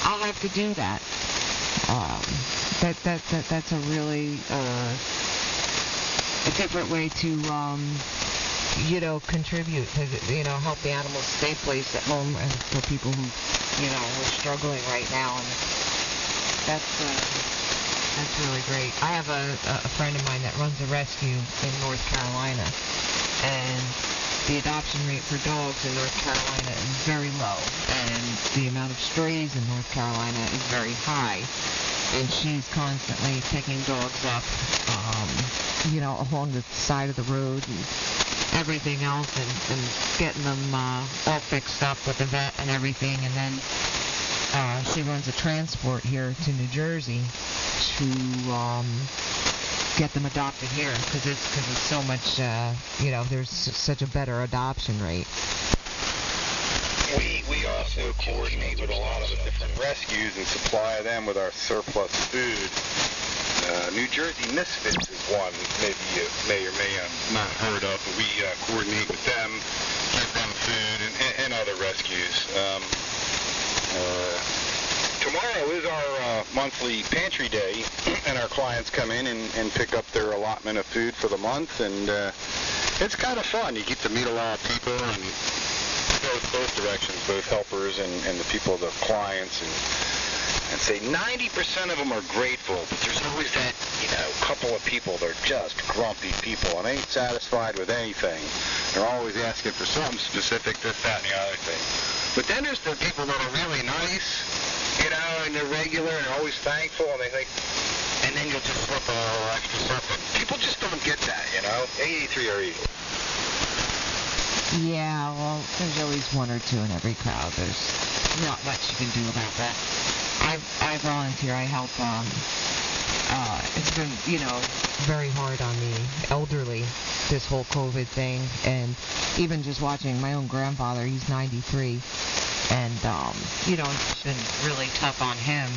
P: I'll have to do that. That's a really a different way to you know, contribute to, you know, help the animals stay placed at home, and for people who, you know, are struggling right now. And that's really great. I have a friend of mine that runs a rescue in North Carolina, and the adoption rate for dogs in North Carolina is very low, and the amount of strays in North Carolina is very high. And she's constantly picking dogs up, you know, along the side of the road and everything else, and getting them all fixed up with the vet and everything. And then she runs a transport here to New Jersey to get them adopted here, because it's so much, you know, there's such a better adoption rate.
J: We also coordinate with a lot of the different rescues and supply them with our surplus food. New Jersey Misfits is one maybe you may or may not heard of, but we coordinate with them, give them food, and other rescues. Tomorrow is our monthly pantry day, and our clients come in and pick up their allotment of food for the month, and it's kind of fun. You get to meet a lot of people, and both directions, both helpers and the people, the clients, and say 90% of them are grateful, but there's always that, you know, couple of people that are just grumpy people and ain't satisfied with anything. They're always asking for something specific, this, that, and the other thing. But then there's the people that are really nice, you know, and they're regular and they're always thankful, and they think, and then you'll just slip a little extra something. People just don't get that, you know. AA3RE.
P: Yeah, well, there's always one or two in every crowd. There's not much you can do about that. I volunteer. I help. It's been, you know, very hard on the elderly, this whole COVID thing, and even just watching my own grandfather. He's 93, and you know, it's been really tough on him.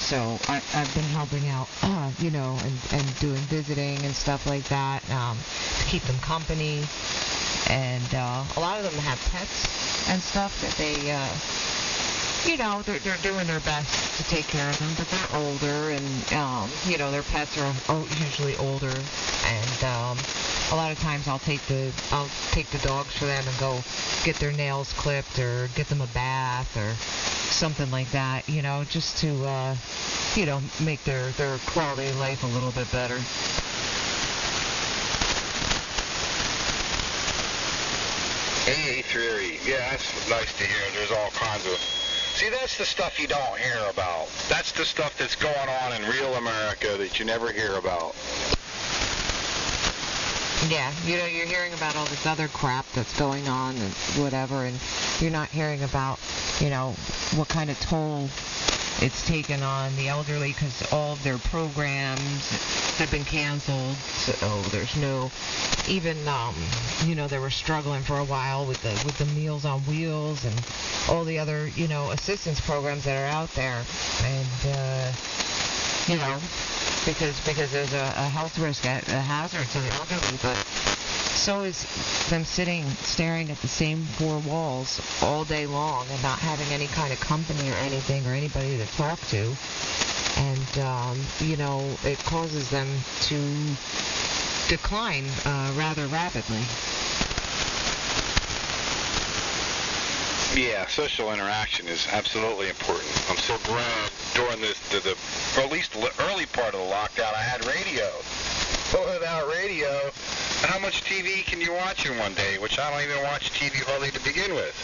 P: So I've been helping out, you know, and doing visiting and stuff like that, to keep them company. And a lot of them have pets and stuff that they, you know, they're doing their best to take care of them, but they're older, and their pets are usually older, and a lot of times I'll take the dogs for them and go get their nails clipped or get them a bath or something like that, just to make their quality of life a little bit better.
J: Hey, Theory. Yeah, that's nice to hear. There's all kinds of... See, that's the stuff you don't hear about. That's the stuff that's going on in real America that you never hear about.
P: Yeah, you're hearing about all this other crap that's going on and whatever, and you're not hearing about, what kind of toll it's taken on the elderly because all of their programs have been canceled. So there's no, even, they were struggling for a while with the Meals on Wheels and all the other, assistance programs that are out there. And, because there's a health risk, a hazard to the elderly, but so is them staring at the same four walls all day long and not having any kind of company or anything or anybody to talk to. And, it causes them to decline rather rapidly.
J: Yeah, social interaction is absolutely important. I'm so glad during or at least the early part of the lockdown, I had radio. But without radio, how much TV can you watch in one day? Which I don't even watch TV hardly to begin with.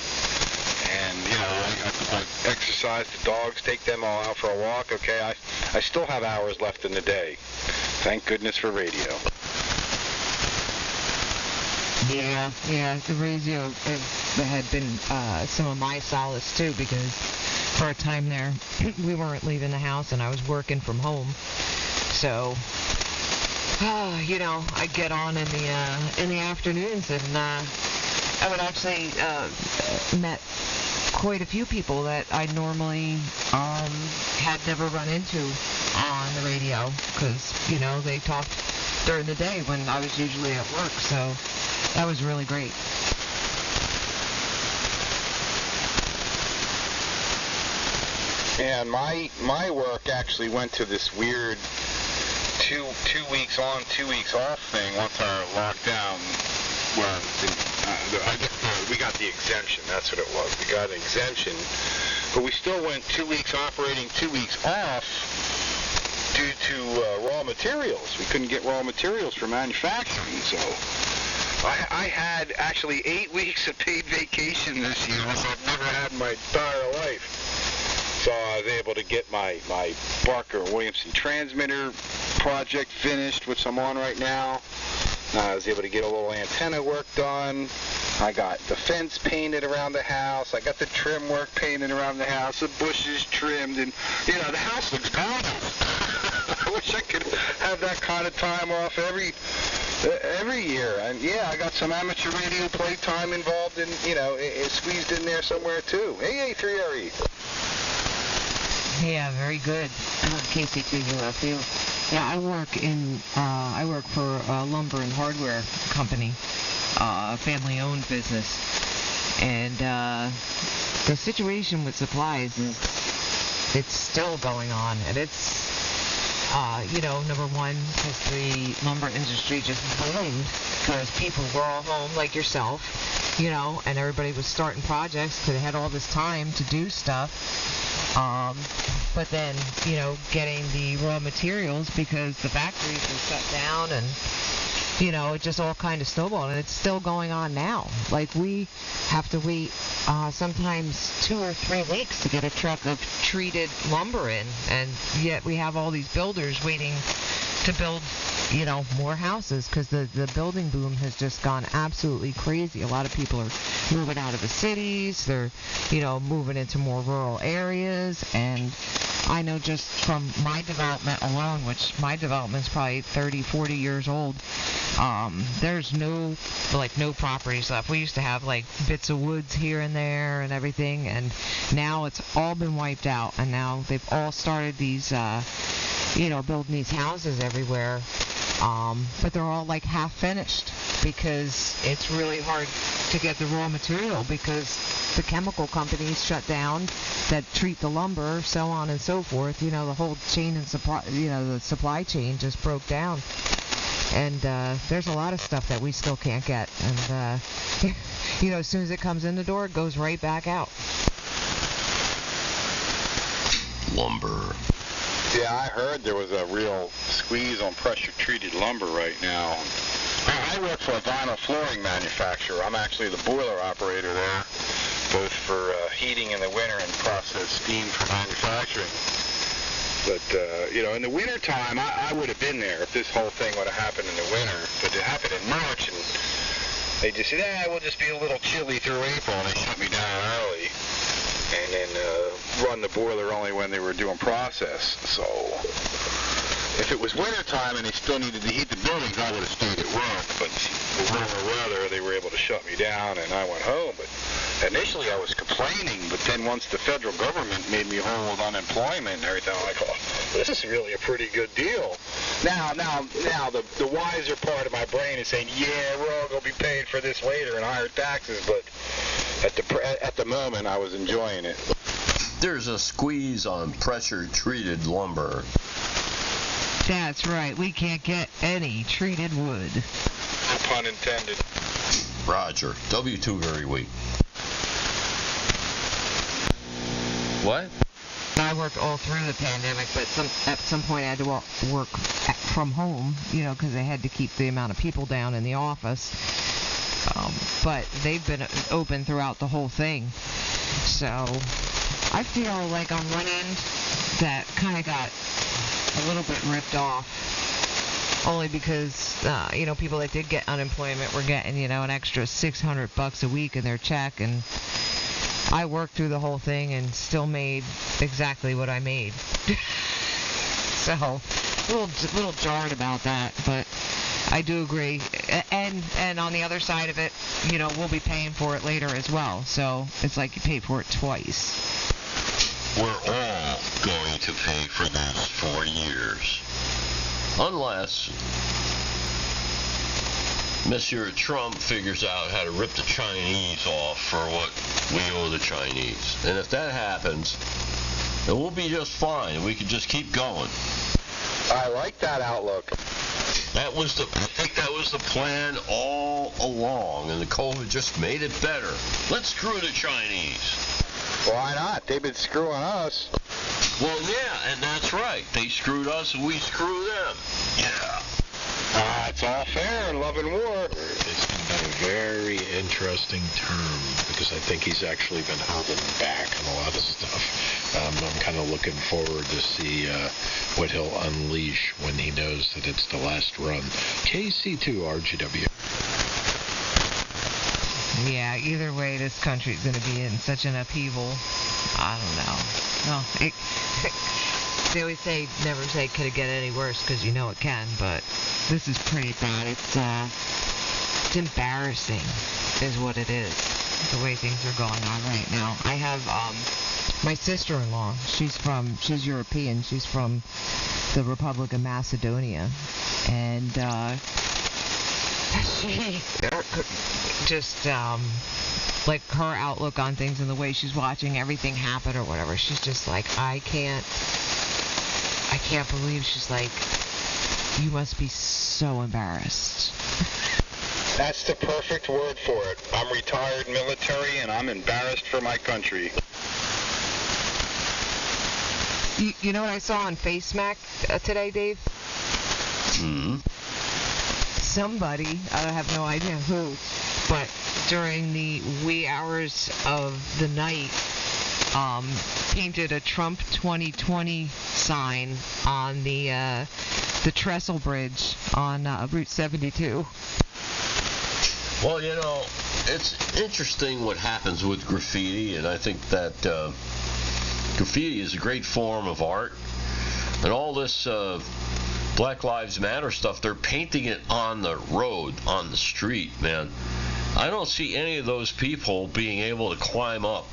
J: And, I exercise the dogs, take them all out for a walk. Okay, I still have hours left in the day. Thank goodness for radio.
P: Yeah, the radio had been some of my solace too, because for a time there we weren't leaving the house and I was working from home. So, I'd get on in the afternoons, and I would actually met quite a few people that I normally had never run into on the radio, because they talked during the day when I was usually at work. So that was really great.
J: And my work actually went to this weird two weeks on, 2 weeks off thing once our lockdown. Well, we got the exemption. That's what it was. We got an exemption, but we still went 2 weeks operating, 2 weeks off due to raw materials. We couldn't get raw materials for manufacturing, so I had actually 8 weeks of paid vacation this year, which I've never had in my entire life. So I was able to get my Barker Williamson transmitter project finished, which I'm on right now. I was able to get a little antenna work done. I got the fence painted around the house. I got the trim work painted around the house. The bushes trimmed, and the house looks gorgeous. I wish I could have that kind of time off every year. And yeah, I got some amateur radio play time involved in, squeezed in there somewhere too. Hey, 3RE.
P: Yeah, very good. KC2UFU. Yeah, I work for a lumber and hardware company, a family-owned business, and the situation with supplies it's still going on, and it's number one, because the lumber industry just boomed because people were all home like yourself, and everybody was starting projects because they had all this time to do stuff. But then, getting the raw materials because the factories were shut down, and, it just all kind of snowballed, and it's still going on now. Like, we have to wait sometimes 2 or 3 weeks to get a truck of treated lumber in, and yet we have all these builders waiting to build, more houses, because the building boom has just gone absolutely crazy. A lot of people are moving out of the cities. They're, moving into more rural areas. And I know just from my development alone, which my development's probably 30, 40 years old, there's no properties left. We used to have, bits of woods here and there and everything, and now it's all been wiped out. And now they've all started these, building these houses everywhere. But they're all half finished because it's really hard to get the raw material because the chemical companies shut down that treat the lumber, so on and so forth. You know, the whole chain and supply, the supply chain just broke down. And there's a lot of stuff that we still can't get. And, as soon as it comes in the door, it goes right back out.
E: Lumber.
J: Yeah, I heard there was a real squeeze on pressure-treated lumber right now. I work for a vinyl flooring manufacturer. I'm actually the boiler operator there, both for heating in the winter and process steam for manufacturing. But, in the wintertime, I would have been there if this whole thing would have happened in the winter. But it happened in March, and they just said, we'll just be a little chilly through April, and they shut me down early. And then run the boiler only when they were doing process. So if it was wintertime and they still needed to heat the buildings, I would have stayed at work. But the warmer weather, they were able to shut me down, and I went home. But initially I was complaining, but then once the federal government made me whole with unemployment and everything, I'm like, this is really a pretty good deal. Now, the wiser part of my brain is saying, we're all going to be paying for this later in higher taxes, but at the moment, I was enjoying it.
E: There's a squeeze on pressure-treated lumber.
P: That's right. We can't get any treated wood.
J: No pun intended.
E: Roger. W2 very weak. What?
P: I worked all through the pandemic, but at some point I had to work from home, because they had to keep the amount of people down in the office. But they've been open throughout the whole thing. So I feel like on one end that kind of got a little bit ripped off. Only because, people that did get unemployment were getting, an extra $600 a week in their check. And I worked through the whole thing and still made exactly what I made. So a little jarred about that, but I do agree. And on the other side of it, we'll be paying for it later as well. So it's like you pay for it twice.
E: We're all going to pay for this for years. Unless Monsieur Trump figures out how to rip the Chinese off for what we owe the Chinese. And if that happens, then we'll be just fine. We can just keep going.
J: I like that outlook.
E: I think that was the plan all along, and the COVID just made it better. Let's screw the Chinese.
J: Why not? They've been screwing us.
E: Well, yeah, and that's right. They screwed us, and we screw them. Yeah.
J: It's all fair in love and war.
C: It's been a very interesting term, because I think he's actually been holding back on a lot of stuff. I'm kind of looking forward to see what he'll unleash when he knows that it's the last run. KC2 RGW.
P: Yeah, either way, this country's going to be in such an upheaval. I don't know. Well, they always say, never say, could it get any worse, because it can, but this is pretty bad. It's embarrassing, is what it is, the way things are going on right now. I have my sister-in-law. She's European. She's from the Republic of Macedonia, and she just like her outlook on things and the way she's watching everything happen or whatever. She's just like, I can't believe. She's like, you must be so embarrassed.
J: That's the perfect word for it. I'm retired military and I'm embarrassed for my country.
P: You know what I saw on FaceMac today, Dave? Somebody, I have no idea who, but during the wee hours of the night, painted a Trump 2020 sign on the trestle bridge on Route 72.
E: Well, it's interesting what happens with graffiti, and I think that graffiti is a great form of art. And all this Black Lives Matter stuff, they're painting it on the road, on the street, man. I don't see any of those people being able to climb up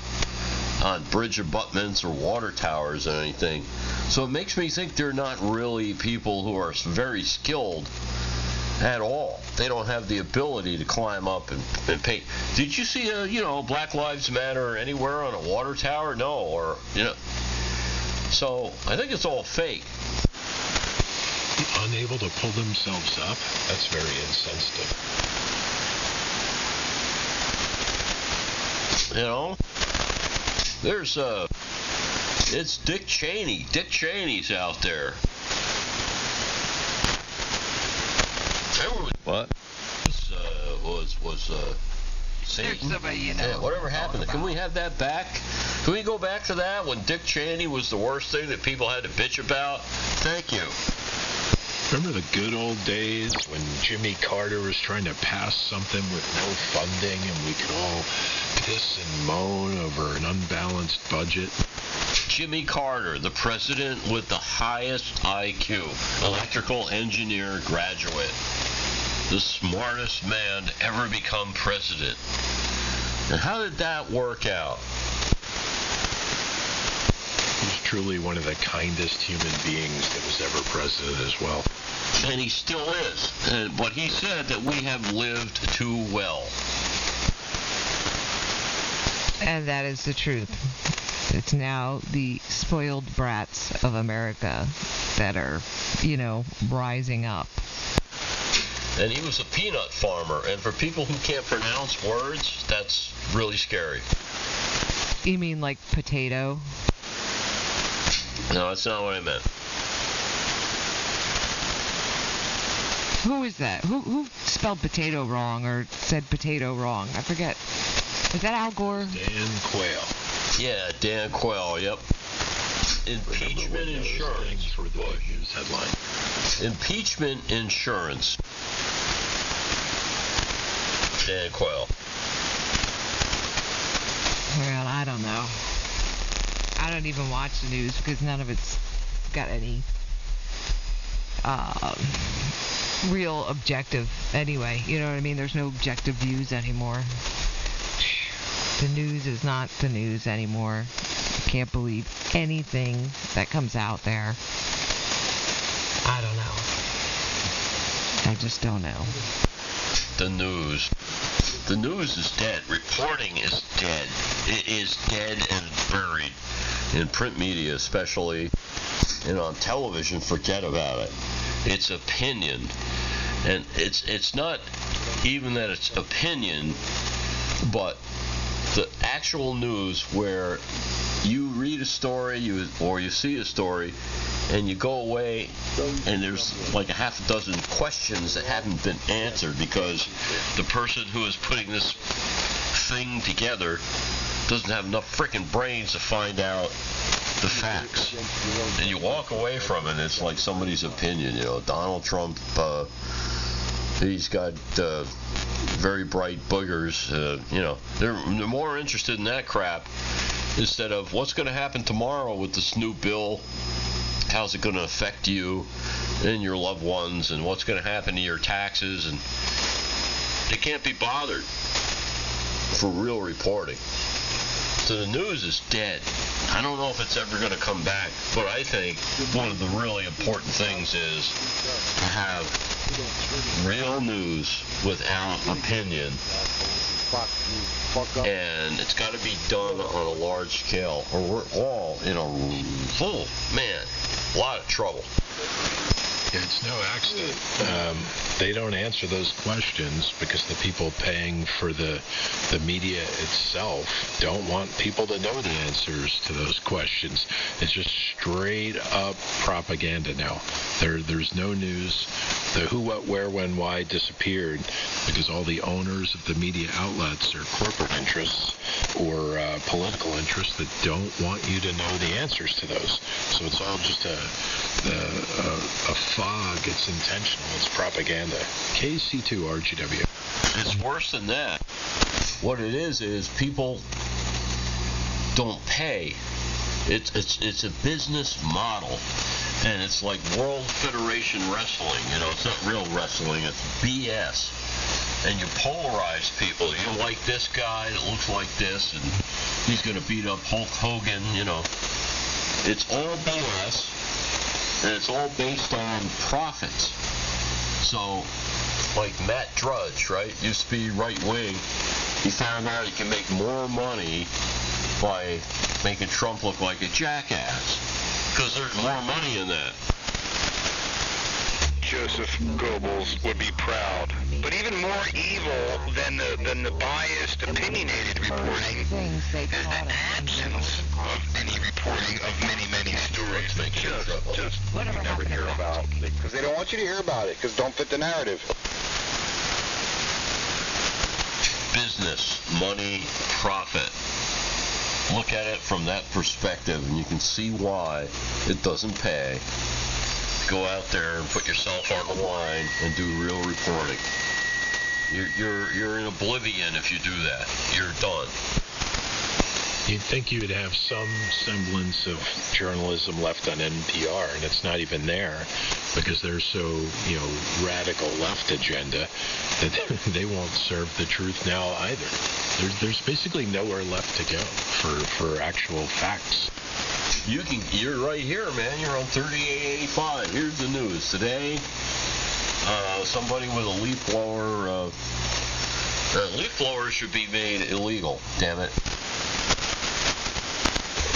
E: on bridge abutments or water towers or anything. So it makes me think they're not really people who are very skilled at all. They don't have the ability to climb up and paint. Did you see Black Lives Matter anywhere on a water tower? No, or So I think it's all fake.
C: Unable to pull themselves up? That's very insensitive.
E: There's it's Dick Cheney. Dick Cheney's out there. What?
P: There's somebody
E: Yeah, whatever happened? Can we have that back? Can we go back to that when Dick Cheney was the worst thing that people had to bitch about? Thank you.
C: Remember the good old days when Jimmy Carter was trying to pass something with no funding and we could all piss and moan over an unbalanced budget?
E: Jimmy Carter, the president with the highest IQ, electrical engineer graduate, the smartest man to ever become president. And how did that work out?
C: He's truly one of the kindest human beings that was ever president as well.
E: And he still is. But he said that we have lived too well.
P: And that is the truth. It's now the spoiled brats of America that are, rising up.
E: And he was a peanut farmer. And for people who can't pronounce words, that's really scary.
P: You mean like potato?
E: No, that's not what I meant.
P: Who is that? Who spelled potato wrong or said potato wrong? I forget. Was that Al Gore?
C: Dan Quayle.
E: Yeah, Dan Quayle, yep. Impeachment insurance.
C: For the news headline.
E: Impeachment insurance. Dan Quayle.
P: Well, I don't know. I don't even watch the news because none of it's got any real objective anyway. You know what I mean? There's no objective views anymore. The news is not the news anymore. I can't believe anything that comes out there. I don't know. I just don't know.
E: The news. The news is dead. Reporting is dead. It is dead and buried. In print media especially, and on television, forget about it. It's opinion. And it's not even that it's opinion, but the actual news where you read a story or you see a story and you go away and there's like a half a dozen questions that haven't been answered because the person who is putting this thing together doesn't have enough freaking brains to find out the facts. And you walk away from it and it's like somebody's opinion. Donald Trump, he's got very bright boogers. They're more interested in that crap instead of what's going to happen tomorrow with this new bill. How's it going to affect you and your loved ones, and what's going to happen to your taxes? And they can't be bothered for real reporting. So the news is dead. I don't know if it's ever going to come back, but I think one of the really important things is to have real news without opinion. And it's got to be done on a large scale, or we're all in a lot of trouble.
C: It's no accident. They don't answer those questions because the people paying for the media itself don't want people to know the answers to those questions. It's just straight up propaganda now. There's no news. The who, what, where, when, why disappeared because all the owners of the media outlets are corporate interests or political interests that don't want you to know the answers to those. So it's all just a fog. It's intentional. It's propaganda. KC2 RGW.
E: It's worse than that. What it is people don't pay. It's a business model, and it's like World Federation Wrestling. It's not real wrestling. It's BS. And you polarize people. You like this guy that looks like this, and he's going to beat up Hulk Hogan. It's all BS. And it's all based on profits. So like Matt Drudge, right? Used to be right wing. He found out he can make more money by making Trump look like a jackass. Because there's more money in that.
J: Joseph Goebbels would be proud. But even more evil than the biased, opinionated reporting is the absence of any reporting of many, many stories that just you never hear about. Because they don't want you to hear about it, because don't fit the narrative.
E: Business, money, profit. Look at it from that perspective, and you can see why it doesn't pay. Go out there and put yourself on the line and do real reporting. You're in oblivion if you do that. You're done.
C: You'd think you'd have some semblance of journalism left on NPR, and it's not even there because they're so, radical left agenda that they won't serve the truth now either. There's basically nowhere left to go for actual facts.
E: You're right here, man. You're on 3885. Here's the news today. Somebody with a leaf blower. Leaf blowers should be made illegal. Damn it.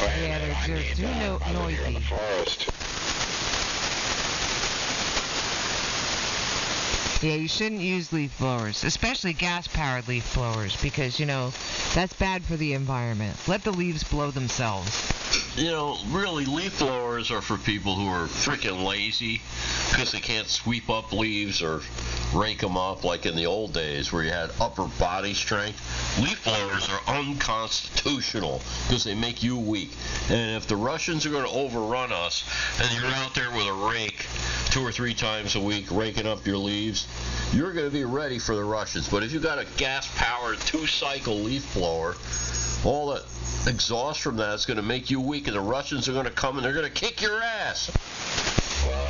P: Yeah, they're just too noisy.
J: In the forest.
P: Yeah, you shouldn't use leaf blowers, especially gas-powered leaf blowers, because, that's bad for the environment. Let the leaves blow themselves.
E: Really, leaf blowers are for people who are freaking lazy because they can't sweep up leaves or rake them up like in the old days where you had upper body strength. Leaf blowers are unconstitutional because they make you weak. And if the Russians are going to overrun us and you're out there with a rake 2 or 3 times a week raking up your leaves, you're going to be ready for the Russians. But if you got a gas-powered 2-cycle leaf blower, all that exhaust from that is going to make you weak, and the Russians are going to come and they're going to kick your ass.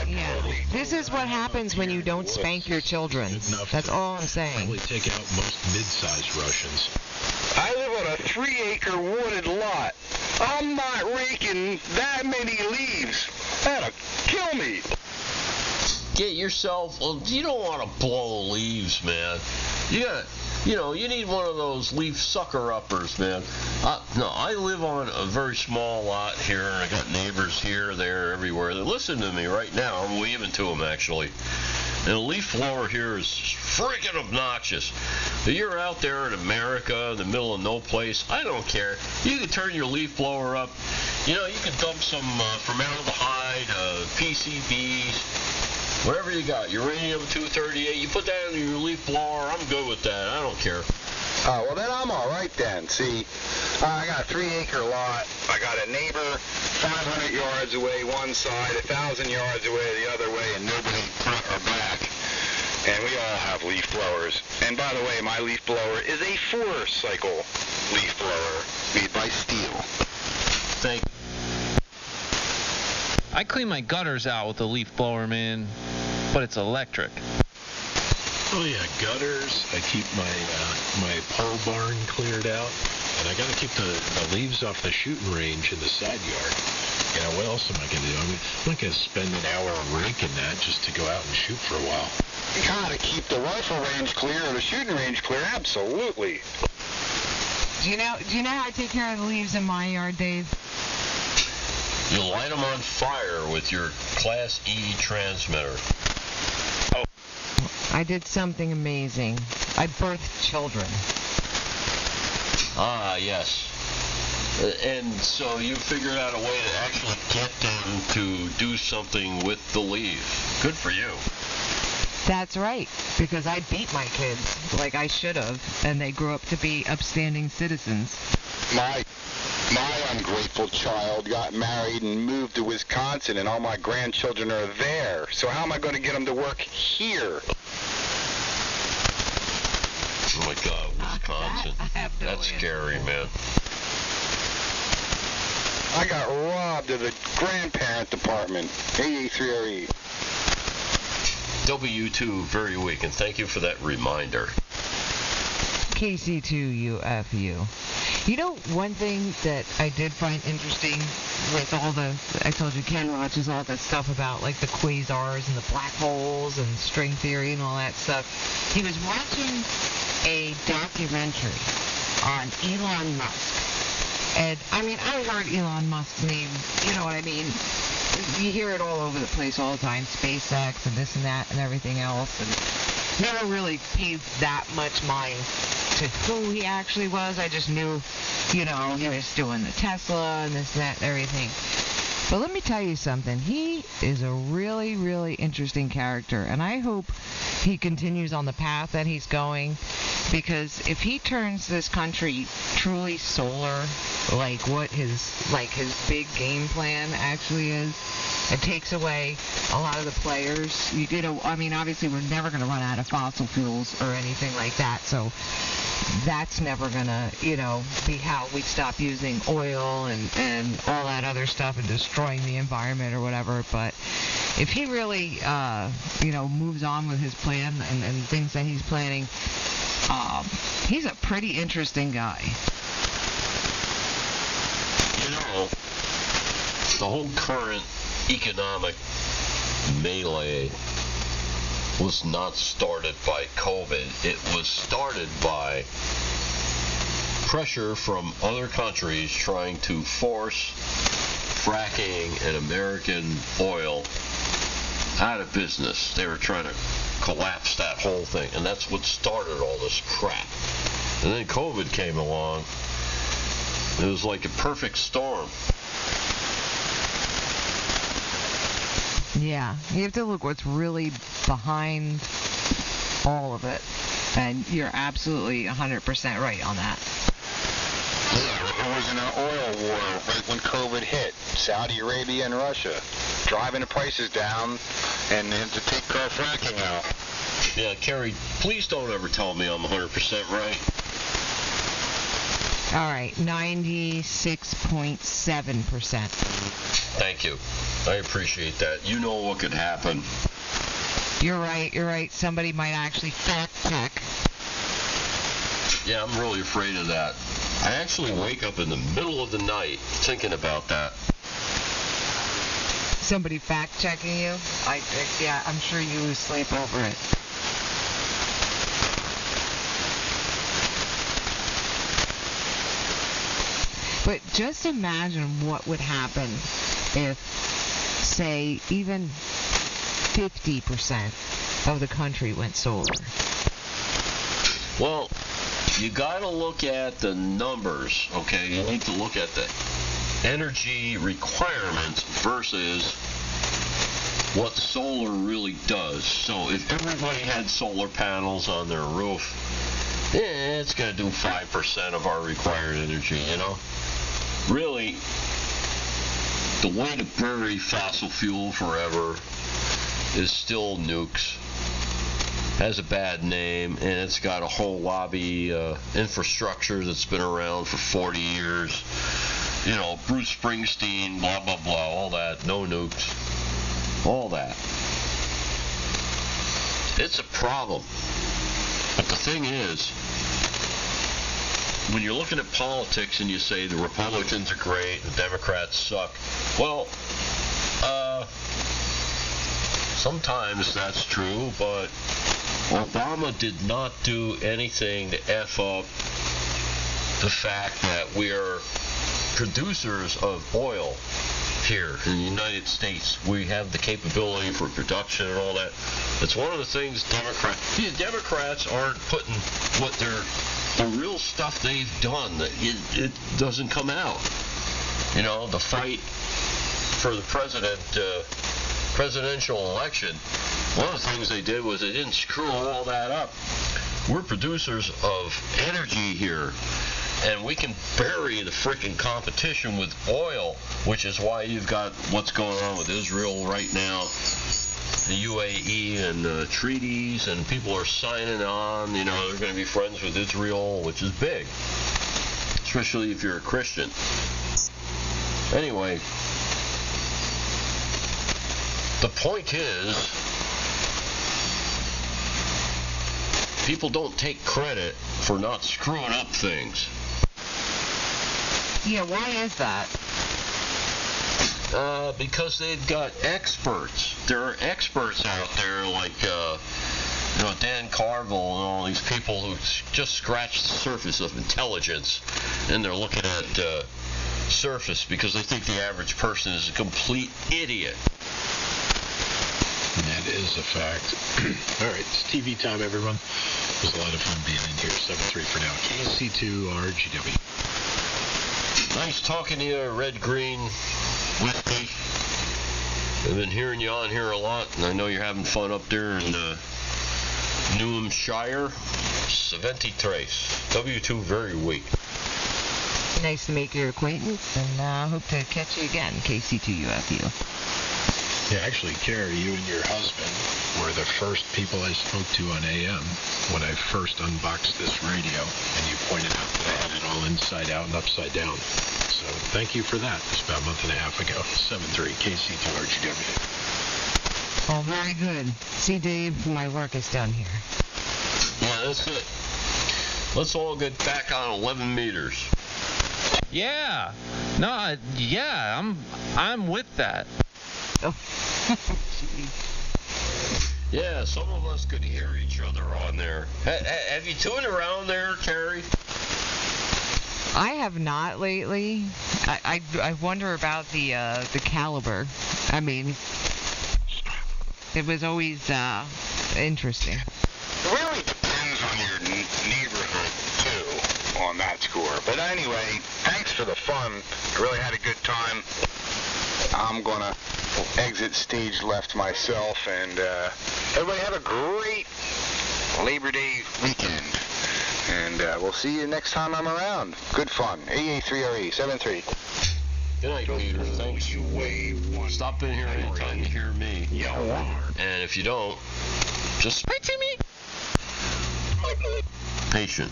P: Yeah. This is what happens when you don't spank your children. That's all I'm saying.
C: Probably take out most mid-sized Russians.
J: I live on a 3-acre wooded lot. I'm not raking that many leaves. That'll kill me.
E: Get yourself, you don't want to blow leaves, man. You gotta, you need one of those leaf sucker-uppers, man. No, I live on a very small lot here, and I got neighbors here, there, everywhere. They're listening to me right now. I'm waving to them, actually. And a leaf blower here is freaking obnoxious. If you're out there in America, in the middle of no place, I don't care. You can turn your leaf blower up. You can dump some formaldehyde, PCBs, whatever you got, uranium-238, you put that in your leaf blower, I'm good with that, I don't care.
J: Oh, well then I'm alright then. See, I got a 3-acre lot, I got a neighbor 500 yards away one side, 1,000 yards away the other way, and nobody front or back. And we all have leaf blowers. And by the way, my leaf blower is a 4-cycle leaf blower made by steel.
E: Thank you.
B: I clean my gutters out with a leaf blower, man, but it's electric.
C: Oh yeah, gutters. I keep my pole barn cleared out, and I got to keep the leaves off the shooting range in the side yard. What else am I going to do? I'm not going to spend an hour raking that just to go out and shoot for a while.
J: You gotta keep the rifle range clear or the shooting range clear. Absolutely.
P: Do you know how I take care of the leaves in my yard, Dave?
E: You light them on fire with your Class E transmitter.
J: Oh.
P: I did something amazing. I birthed children.
E: Ah, yes. And so you figured out a way to actually get them to do something with the leaves. Good for you.
P: That's right, because I beat my kids like I should have, and they grew up to be upstanding citizens.
J: My ungrateful child got married and moved to Wisconsin, and all my grandchildren are there. So how am I going to get them to work here?
E: Oh my God, Wisconsin. That's scary, man.
J: I got robbed of the grandparent department. 883RE.
E: W2 very weak, and thank you for that reminder.
P: KC2UFU. You know, one thing that I did find interesting with all the, I told you Ken watches all that stuff about like the quasars and the black holes and string theory and all that stuff. He was watching a documentary on Elon Musk. And, I mean, I heard Elon Musk's name, you know what I mean? You hear it all over the place all the time, SpaceX and this and that and everything else. And never really paid that much mind to who he actually was. I just knew, you know, he was doing the Tesla and this and that and everything. But let me tell you something. He is a really, really interesting character. And I hope he continues on the path that he's going. Because if he turns this country truly solar, like what his big game plan actually is, it takes away a lot of the players. You know, I mean, obviously we're never going to run out of fossil fuels or anything like that. So that's never going to, you know, be how we stop using oil and all that other stuff and destroying the environment or whatever. But if he really, you know, moves on with his plan and things that he's planning, he's a pretty interesting guy.
E: You know, the whole current economic melee was not started by COVID. It was started by pressure from other countries trying to force fracking and American oil out of business. They were trying to collapse that whole thing, and that's what started all this crap. And then COVID came along. It was like a perfect storm.
P: Yeah, you have to look what's really behind all of it, and you're absolutely 100% right on that.
J: It was an oil war right when COVID hit. Saudi Arabia and Russia driving the prices down and to take our fracking out.
E: Yeah, Kerry, please don't ever tell me I'm 100% right.
P: All right, 96.7%.
E: Thank you. I appreciate that. You know what could happen.
P: You're right. Somebody might actually fact check.
E: Yeah, I'm really afraid of that. I actually wake up in the middle of the night thinking about that.
P: Somebody fact checking you? Yeah, I'm sure you lose sleep over it. But just imagine what would happen if, say, even 50% of the country went solar.
E: Well, you got to look at the numbers, okay? You need to look at the energy requirements versus what solar really does. So if everybody had solar panels on their roof, it's going to do 5% of our required energy, you know? Really, the way to bury fossil fuel forever is still nukes. Has a bad name, and it's got a whole lobby infrastructure that's been around for 40 years. You know, Bruce Springsteen, blah, blah, blah, all that, no nukes, all that. It's a problem. But the thing is, when you're looking at politics and you say the Republicans are great, the Democrats suck, well, sometimes that's true, but Obama did not do anything to F up the fact that we are producers of oil here in the United States. We have the capability for production and all that. It's one of the things Democrats aren't putting what the real stuff they've done. It doesn't come out. You know, the fight for the presidential election, one of the things they did was they didn't screw all that up. We're producers of energy here, and we can bury the freaking competition with oil, which is why you've got what's going on with Israel right now, the UAE and treaties, and people are signing on, you know, they're going to be friends with Israel, which is big, especially if you're a Christian. Anyway, the point is, people don't take credit for not screwing up things.
P: Yeah, why is that?
E: Because they've got experts. There are experts out there like, Dan Carville and all these people who just scratch the surface of intelligence, and they're looking at surface because they think the average person is a complete idiot.
C: That is a fact. All right, it's TV time, everyone. It was a lot of fun being in here. 7-3 for now. KC2RGW.
E: Nice talking to you, Red Green Whiskey. I've been hearing you on here a lot, and I know you're having fun up there in Newhamshire. 73. W2 very weak.
P: Nice to make your acquaintance, and hope to catch you again, KC2UFU.
C: Yeah, actually, Carrie, you and your husband were the first people I spoke to on AM when I first unboxed this radio, and you pointed out that I had it all inside out and upside down. So thank you for that. It's about a month and a half ago. 7-3, KC2RGW.
P: Oh, very good. See, Dave, my work is done here.
E: Yeah, that's it. Let's all get back on 11 meters.
B: Yeah. No, yeah, I'm with that.
P: Oh.
E: Yeah, some of us could hear each other on there. Have you tuned around there, Terry?
P: I have not lately. I wonder about the caliber. I mean, it was always interesting.
F: It really depends on your neighborhood, too, on that score. But anyway, thanks for the fun. I really had a good time. I'm going to exit stage left myself, and everybody have a great Labor Day weekend. And we'll see you next time I'm around. Good fun. AA3RE, 7-3.
E: Good night, Peter. Thanks. Stop in here anytime you hear me. And if you don't, just wait to me. Patient.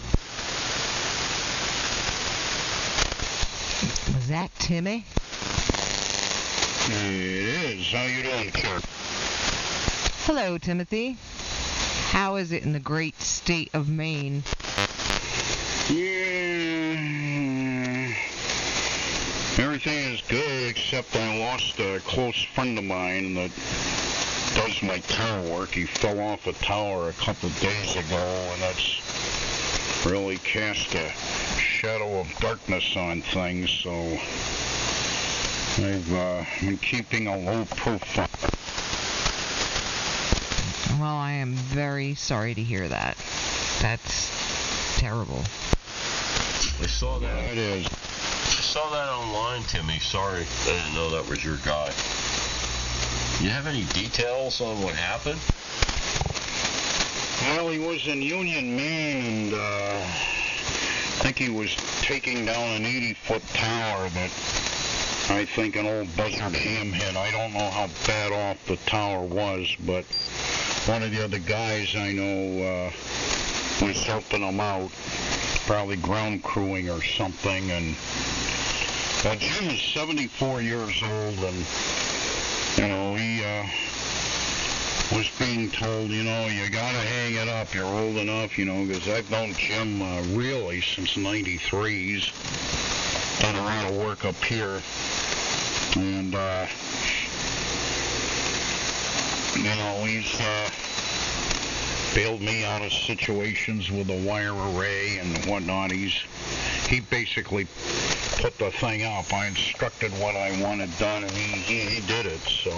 P: Was that Timmy?
A: It is. How you doing, sir?
P: Hello, Timothy. How is it in the great state of Maine?
A: Yeah. Everything is good, except I lost a close friend of mine that does my tower work. He fell off a tower a couple of days ago, and that's really cast a shadow of darkness on things, so I've been keeping a low profile.
P: Well, I am very sorry to hear that. That's terrible.
E: I saw that.
A: It is.
E: I saw that online, Timmy. Sorry, I didn't know that was your guy. You have any details on what happened?
A: Well, he was in Union, Maine, and I think he was taking down an 80-foot tower that I think an old buzzard ham hit. I don't know how bad off the tower was, but one of the other guys I know was helping him out, probably ground crewing or something, and Jim is 74 years old, and, he was being told, you gotta hang it up, you're old enough, because I've known Jim really since 93. He's done a lot of work up here, and, he's bailed me out of situations with a wire array and whatnot. He basically put the thing up. I instructed what I wanted done, and he did it, so,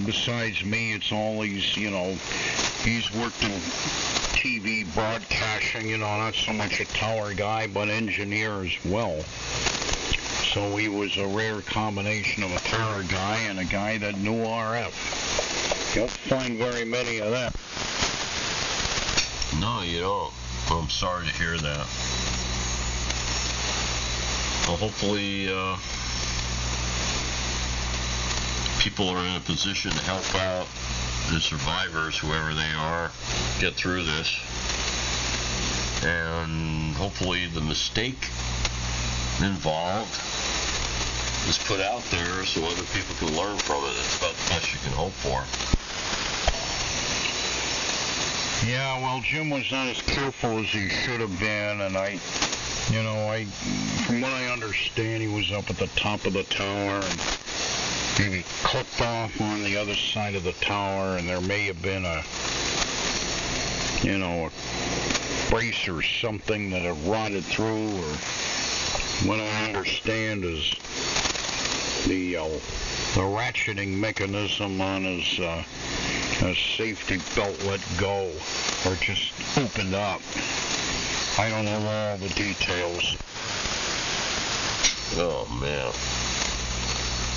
A: besides me, it's all these, he's worked in TV broadcasting, not so much a tower guy, but engineer as well. So he was a rare combination of a tower guy and a guy that knew RF. You don't find very many of that.
E: No, you don't. Well, I'm sorry to hear that. Well, hopefully, people are in a position to help out the survivors, whoever they are, get through this. And hopefully the mistake involved is put out there so other people can learn from it. It's about the best you can hope for.
A: Yeah, well, Jim was not as careful as he should have been, and from what I understand, he was up at the top of the tower, and maybe clipped off on the other side of the tower, and there may have been a brace or something that had rotted through, or what I understand is the ratcheting mechanism on his safety belt let go, or just opened up. I don't know all the details.
E: Oh, man.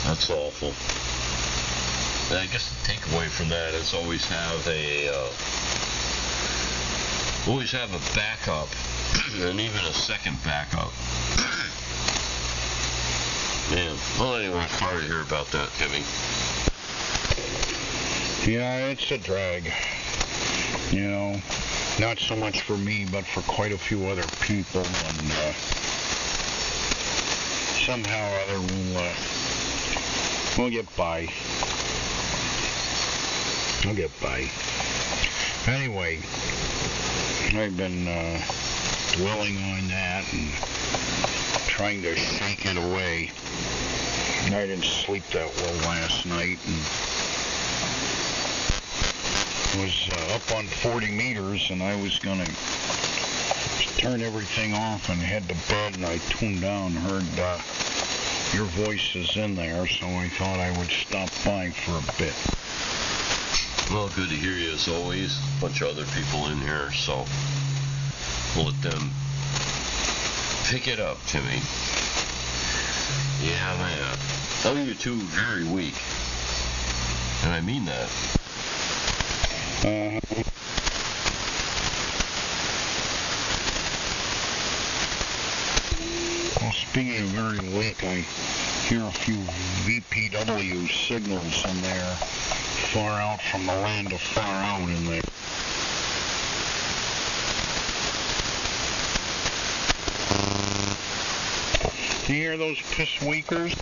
E: That's awful. And I guess the takeaway from that is always have a backup, and even a second backup. Man. Well, anyway, sorry to hear about that, Timmy.
A: Yeah, it's a drag. Not so much for me, but for quite a few other people, and somehow or other we'll get by. I'll get by. Anyway, I've been dwelling on that and trying to shake it away. I didn't sleep that well last night, and was up on 40 meters, and I was going to turn everything off and head to bed, and I tuned down and heard your voices in there, so I thought I would stop by for a bit.
E: Well, good to hear you as always. A bunch of other people in here, so we'll let them pick it up, Timmy. Yeah, man. You two very weak. And I mean that.
A: Well, speaking of very weak, I hear a few VPW signals in there, far out from the land of far out in there. Do you hear those piss weakers?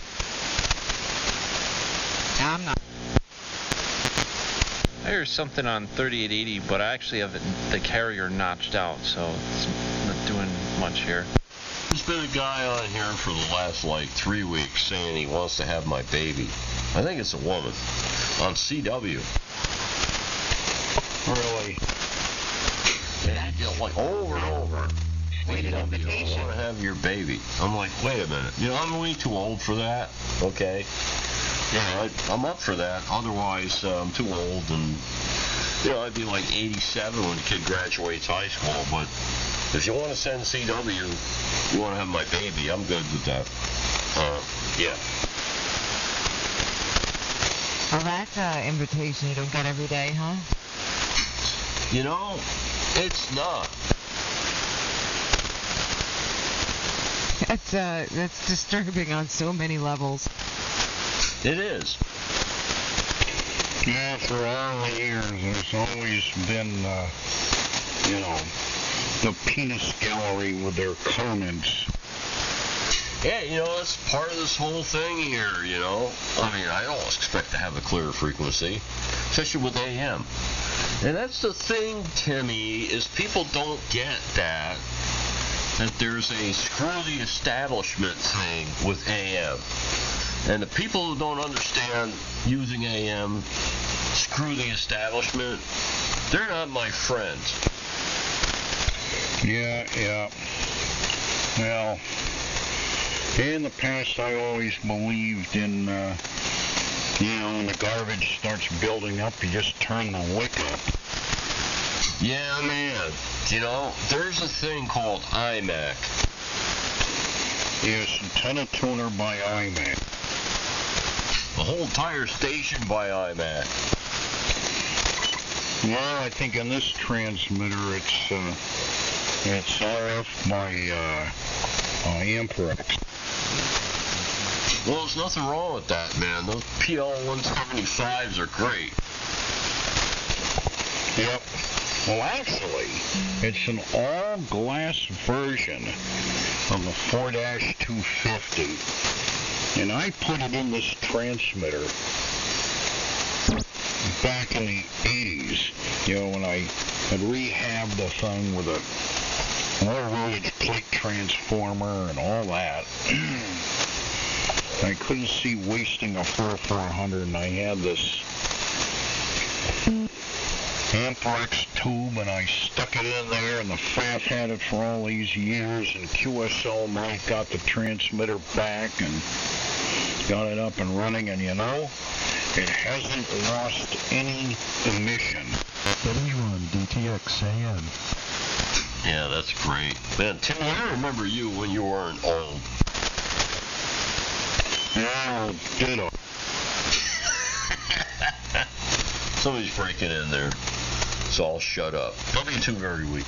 P: I'm not.
B: I hear something on 3880, but I actually have the carrier notched out, so it's not doing much here.
E: There's been a guy on here for the last, 3 weeks saying he wants to have my baby. I think it's a woman. On CW.
A: Really?
E: Over and over. I want to have your baby. I'm like, wait a minute. I'm way too old for that. Okay. I'm up for that. Otherwise, I'm too old, and I'd be like 87 when the kid graduates high school. But if you want to send CW, you want to have my baby, I'm good with that. Yeah.
P: Well, that's an invitation you don't get every day, huh?
E: It's not.
P: That's disturbing on so many levels.
E: It is.
A: Yeah, for all the years, there's always been, the penis gallery with their comments.
E: Yeah, that's part of this whole thing here, I mean, I don't expect to have a clear frequency, especially with AM. And that's the thing, Timmy, is people don't get that there's a screw the establishment thing with AM. And the people who don't understand using AM, screw the establishment, they're not my friends.
A: Yeah. Well, in the past I always believed in, when the garbage starts building up, you just turn the wick up.
E: Yeah, man. There's a thing called iMac.
A: Yes, antenna tuner by iMac.
E: The whole entire station by iMac.
A: Well, I think in this transmitter it's RF by Amperex.
E: Well, there's nothing wrong with that, man. Those PL175s are great.
A: Yep. Well, actually, it's an all-glass version of the 4-250. And I put it in this transmitter back in the 80s, when I had rehabbed the thing with a low-voltage plate transformer and all that. I couldn't see wasting a 4400, and I had this anthrax tube, and I stuck it in there, and the FAT had it for all these years, and QSL Mike got the transmitter back and got it up and running, and it hasn't lost any emission.
K: W on DTX AM.
E: Yeah, that's great. Man, Timmy, I remember you when you weren't old.
A: Yeah, ditto.
E: Somebody's breaking in there, so I'll shut up. W2 very weak.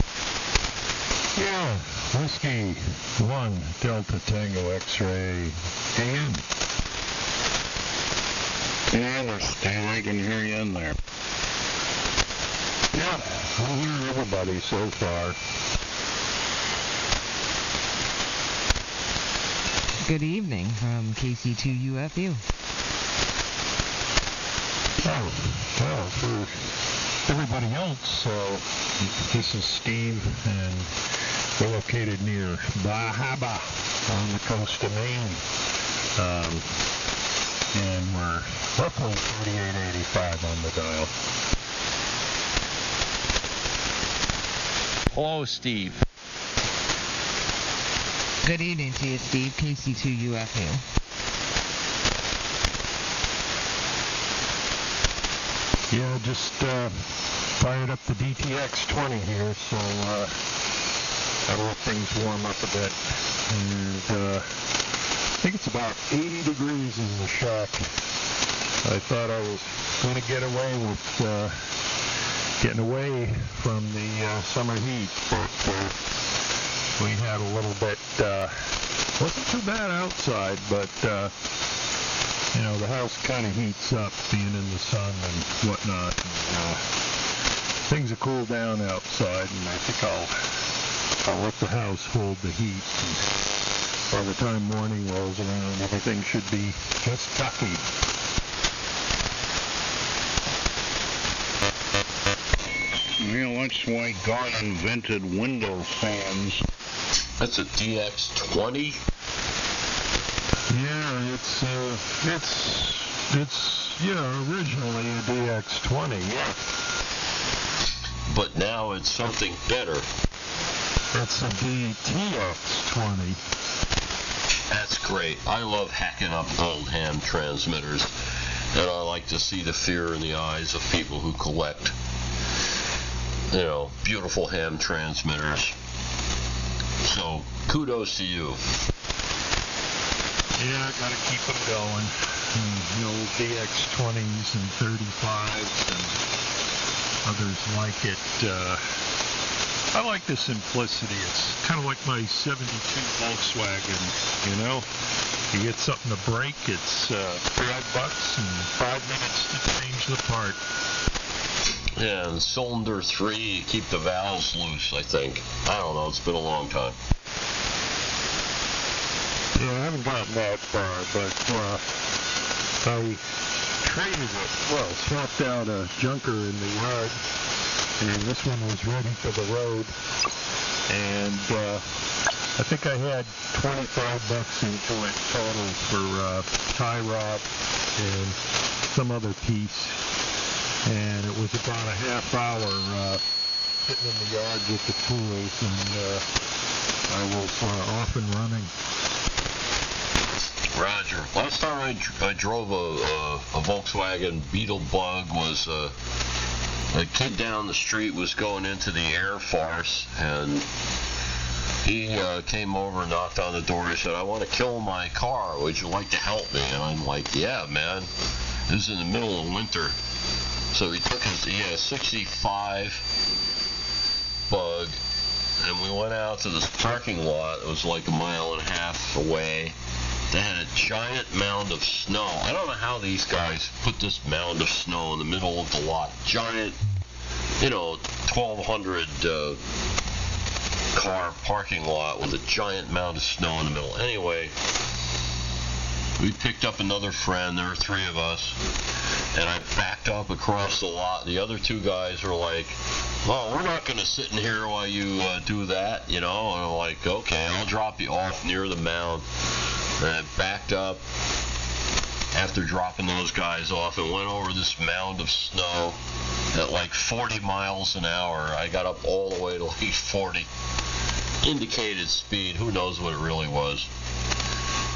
K: Yeah, Whiskey 1 Delta Tango X-Ray AM.
A: Yeah, understand. I can hear you in there.
K: Yeah, I hear everybody so far.
P: Good evening from KC2UFU.
K: Oh, well, for everybody else, this is Steve, and we're located near Bahaba on the coast of Maine. And we're roughly 3885 on the dial.
B: Hello, Steve.
P: Good evening to you, Steve. KC2UFU.
K: Yeah, just fired up the DTX 20 here, so I'll let things warm up a bit. And I think it's about 80 degrees in the shack. I thought I was going to get away with getting away from the summer heat, but we had a little bit, wasn't too bad outside, but the house kind of heats up being in the sun and whatnot. And, things are cooled down outside, and I think I'll let the house hold the heat. And by the time morning rolls around, everything should be just ducky.
A: Well, that's why God invented window fans.
E: That's a DX20?
K: Yeah, it's originally a DX20, yeah.
E: But now it's something better.
K: It's a DTX20.
E: That's great. I love hacking up old ham transmitters, and I like to see the fear in the eyes of people who collect, beautiful ham transmitters. So, kudos to you.
K: Yeah, I gotta keep them going. The old DX20s and 35s and others like it. I like the simplicity. It's kind of like my 72 Volkswagen, You get something to break, it's $5 and 5 minutes to change the part.
E: Yeah, and cylinder 3, you keep the valves loose, I think. I don't know, it's been a long time.
K: Yeah, I haven't gotten that far, but I swapped out a junker in the yard, and this one was ready for the road, and I think I had $25 into it total for tie rod and some other piece, and it was about a half hour sitting in the yard with the tools, and I was off and running.
E: Roger. Last time I drove a Volkswagen Beetle Bug was a kid down the street was going into the Air Force, and he came over and knocked on the door. He said, "I want to kill my car. Would you like to help me?" And I'm like, "Yeah, man." This is in the middle of winter. So he took his 65 Bug, and we went out to this parking lot. It was like a mile and a half away. They had a giant mound of snow. I don't know how these guys put this mound of snow in the middle of the lot. Giant, 1,200 car parking lot with a giant mound of snow in the middle. Anyway, we picked up another friend. There were three of us. And I backed up across the lot. The other two guys were like, well, we're not going to sit in here while you do that, you know. And I'm like, okay, I'll drop you off near the mound. And I backed up after dropping those guys off and went over this mound of snow at like 40 miles an hour. I got up all the way to like 40. Indicated speed, who knows what it really was.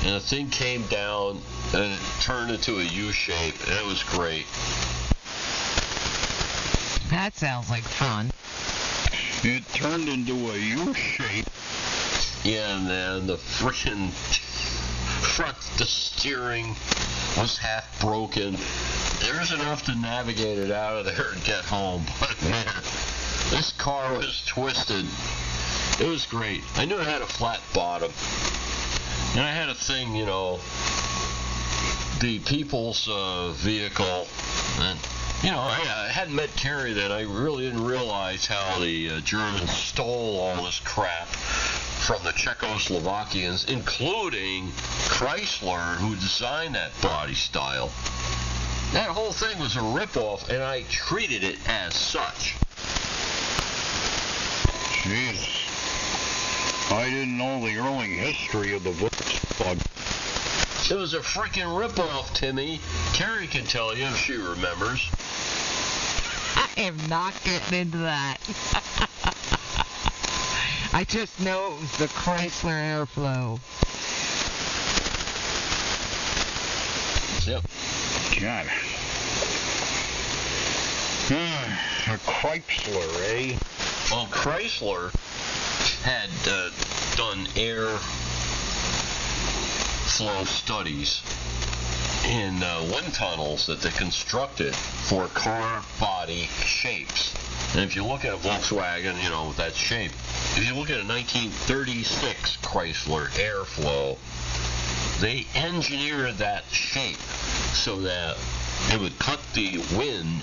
E: And the thing came down and it turned into a U shape, and it was great.
P: That sounds like fun.
A: It turned into a U shape.
E: Yeah, and then the frickin' front, the steering was half broken. There's enough to navigate it out of there and get home, but man, this car was twisted. It was great. I knew it had a flat bottom. And I had a thing, you know, the people's vehicle, and, you know, I hadn't met Terry then. I really didn't realize how the Germans stole all this crap from the Czechoslovakians, including Chrysler, who designed that body style. That whole thing was a ripoff, and I treated it as such.
A: Jesus. I didn't know the early history of the Volkswagen.
E: It was a freaking ripoff, Timmy. Terry can tell you if she remembers.
P: I am not getting into that. I just know it was the Chrysler Airflow.
E: Yep.
A: God. A Chrysler, eh?
E: Well, Chrysler had done air flow studies in wind tunnels that they constructed for car body shapes. And if you look at a Volkswagen, you know, with that shape, if you look at a 1936 Chrysler Airflow, they engineered that shape so that it would cut the wind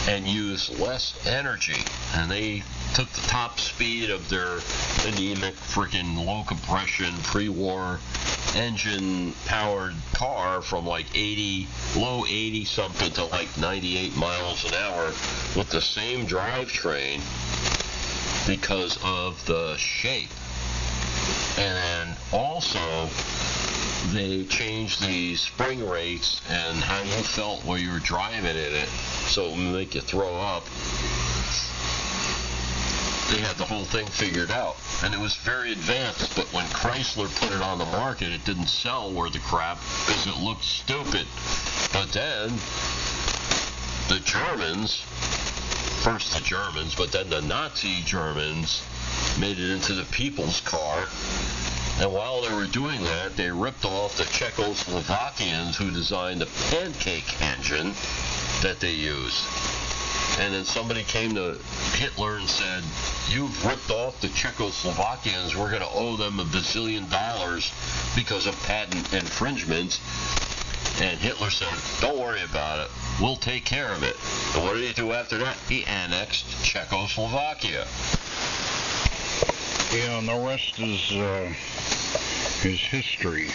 E: and use less energy. And they took the top speed of their anemic freaking low compression pre-war engine powered car from like low 80 something to like 98 miles an hour with the same drivetrain because of the shape. And then also they changed the spring rates and how you felt while you were driving in it so it would make you throw up. They had the whole thing figured out, and it was very advanced, but when Chrysler put it on the market, it didn't sell worth the crap because it looked stupid. But then the Germans, first the Germans, but then the Nazi Germans made it into the people's car. And while they were doing that, they ripped off the Czechoslovakians who designed the pancake engine that they used. And then somebody came to Hitler and said, you've ripped off the Czechoslovakians, we're going to owe them $1 bazillion because of patent infringements. And Hitler said, don't worry about it, we'll take care of it. And what did he do after that? He annexed Czechoslovakia.
A: Yeah, and the rest is history.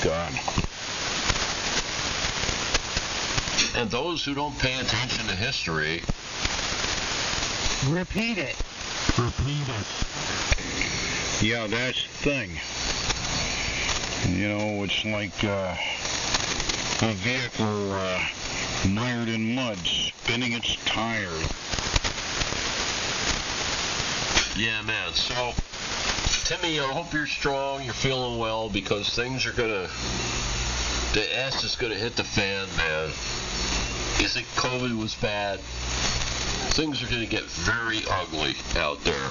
A: God.
E: And those who don't pay attention to history...
P: Repeat it.
A: Repeat it. Yeah, that's the thing. You know, it's like a vehicle mired in mud, spinning its tires.
E: Yeah, man. So, Timmy, I hope you're strong, you're feeling well, because things are gonna... The ass is gonna hit the fan, man. You think COVID was bad? Things are gonna get very ugly out there.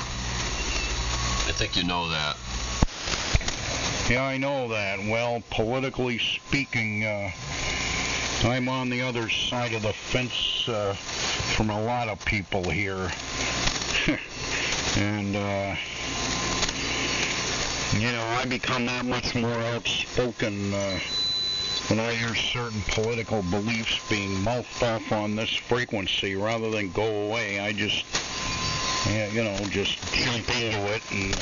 E: I think you know that.
A: Yeah, I know that. Well, politically speaking, I'm on the other side of the fence from a lot of people here. And, you know, I become that much more outspoken when I hear certain political beliefs being mouthed off on this frequency. Rather than go away, I just, you know, just jump into it and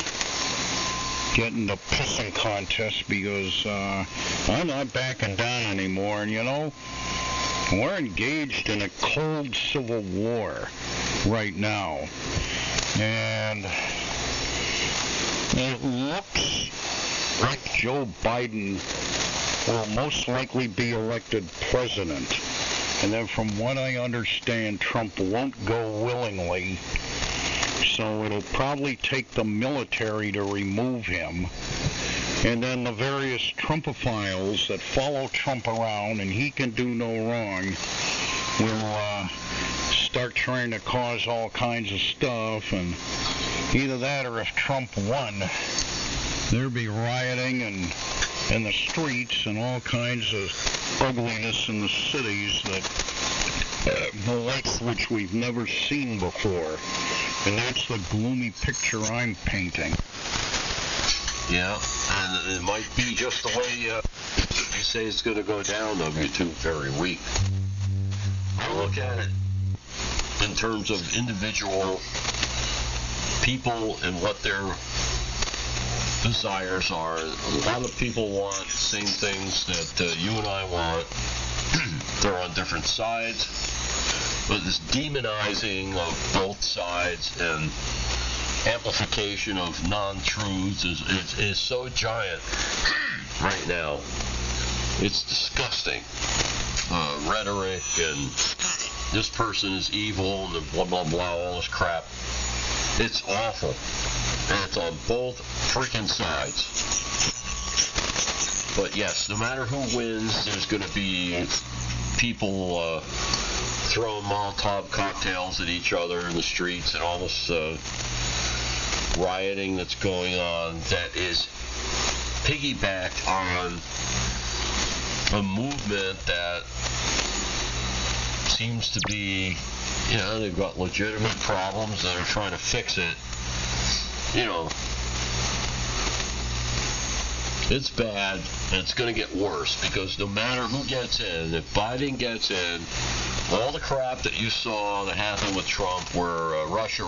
A: get into pissing contests because I'm not backing down anymore. And, you know, we're engaged in a cold civil war right now. And it looks like Joe Biden will most likely be elected president. And then from what I understand, Trump won't go willingly. So it'll probably take the military to remove him. And then the various Trumpophiles that follow Trump around, and he can do no wrong, will start trying to cause all kinds of stuff. And either that, or if Trump won, there'd be rioting and in the streets and all kinds of ugliness in the cities that the likes which we've never seen before. And that's the gloomy picture I'm painting.
E: Yeah, and it might be just the way you say it's going to go down, W2, very weak. I look at it in terms of individual people and what their desires are. A lot of people want the same things that you and I want. They're on different sides. But this demonizing of both sides and amplification of non-truths is so giant right now. It's disgusting. Rhetoric and this person is evil and blah, blah, blah, all this crap. It's awful. And it's on both freaking sides. But yes, no matter who wins, there's going to be people throwing Molotov cocktails at each other in the streets and all this rioting that's going on that is piggybacked on a movement that seems to be, you know, they've got legitimate problems and they're trying to fix it. You know, it's bad, and it's going to get worse, because no matter who gets in, if Biden gets in, all the crap that you saw that happened with Trump, where Russia,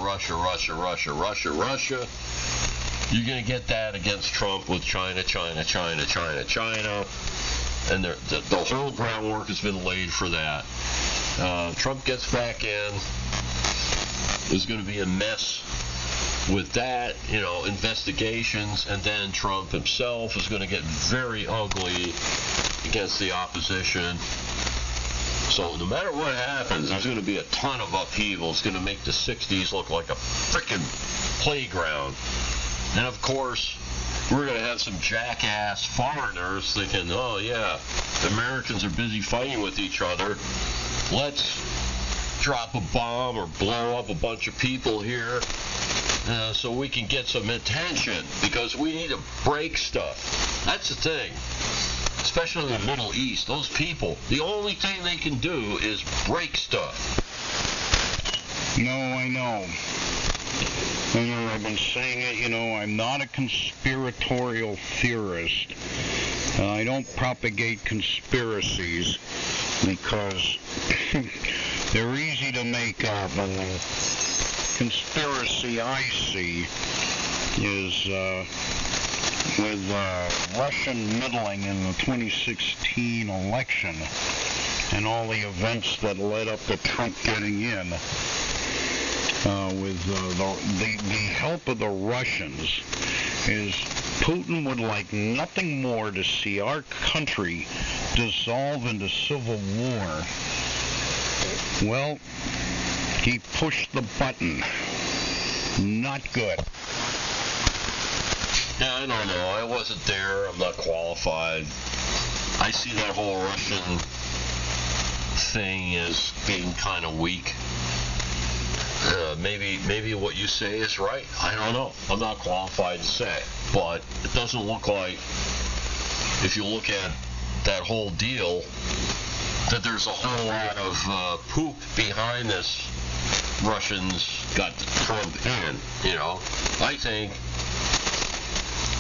E: you're going to get that against Trump with China, and the whole groundwork has been laid for that. Trump gets back in, there's going to be a mess with that, you know, investigations, and then Trump himself is going to get very ugly against the opposition. So no matter what happens, there's going to be a ton of upheaval. It's going to make the 60s look like a frickin' playground. And of course, we're going to have some jackass foreigners thinking, oh yeah, the Americans are busy fighting with each other. Let's drop a bomb or blow up a bunch of people here so we can get some attention, because we need to break stuff. That's the thing. Especially in the Middle East, those people, the only thing they can do is break stuff.
A: No, I know. I've been saying it, you know, I'm not a conspiratorial theorist. I don't propagate conspiracies because they're easy to make up. And the conspiracy I see is with Russian meddling in the 2016 election and all the events that led up to Trump getting in. With the help of the Russians, is Putin would like nothing more to see our country dissolve into civil war. Well, he pushed the button. Not good.
E: Yeah, I don't know. I wasn't there. I'm not qualified. I see that whole Russian thing as being kind of weak. Maybe what you say is right. I don't know. I'm not qualified to say. But it doesn't look like, if you look at that whole deal, that there's a whole lot of poop behind this. Russians got Trump in, you know. I think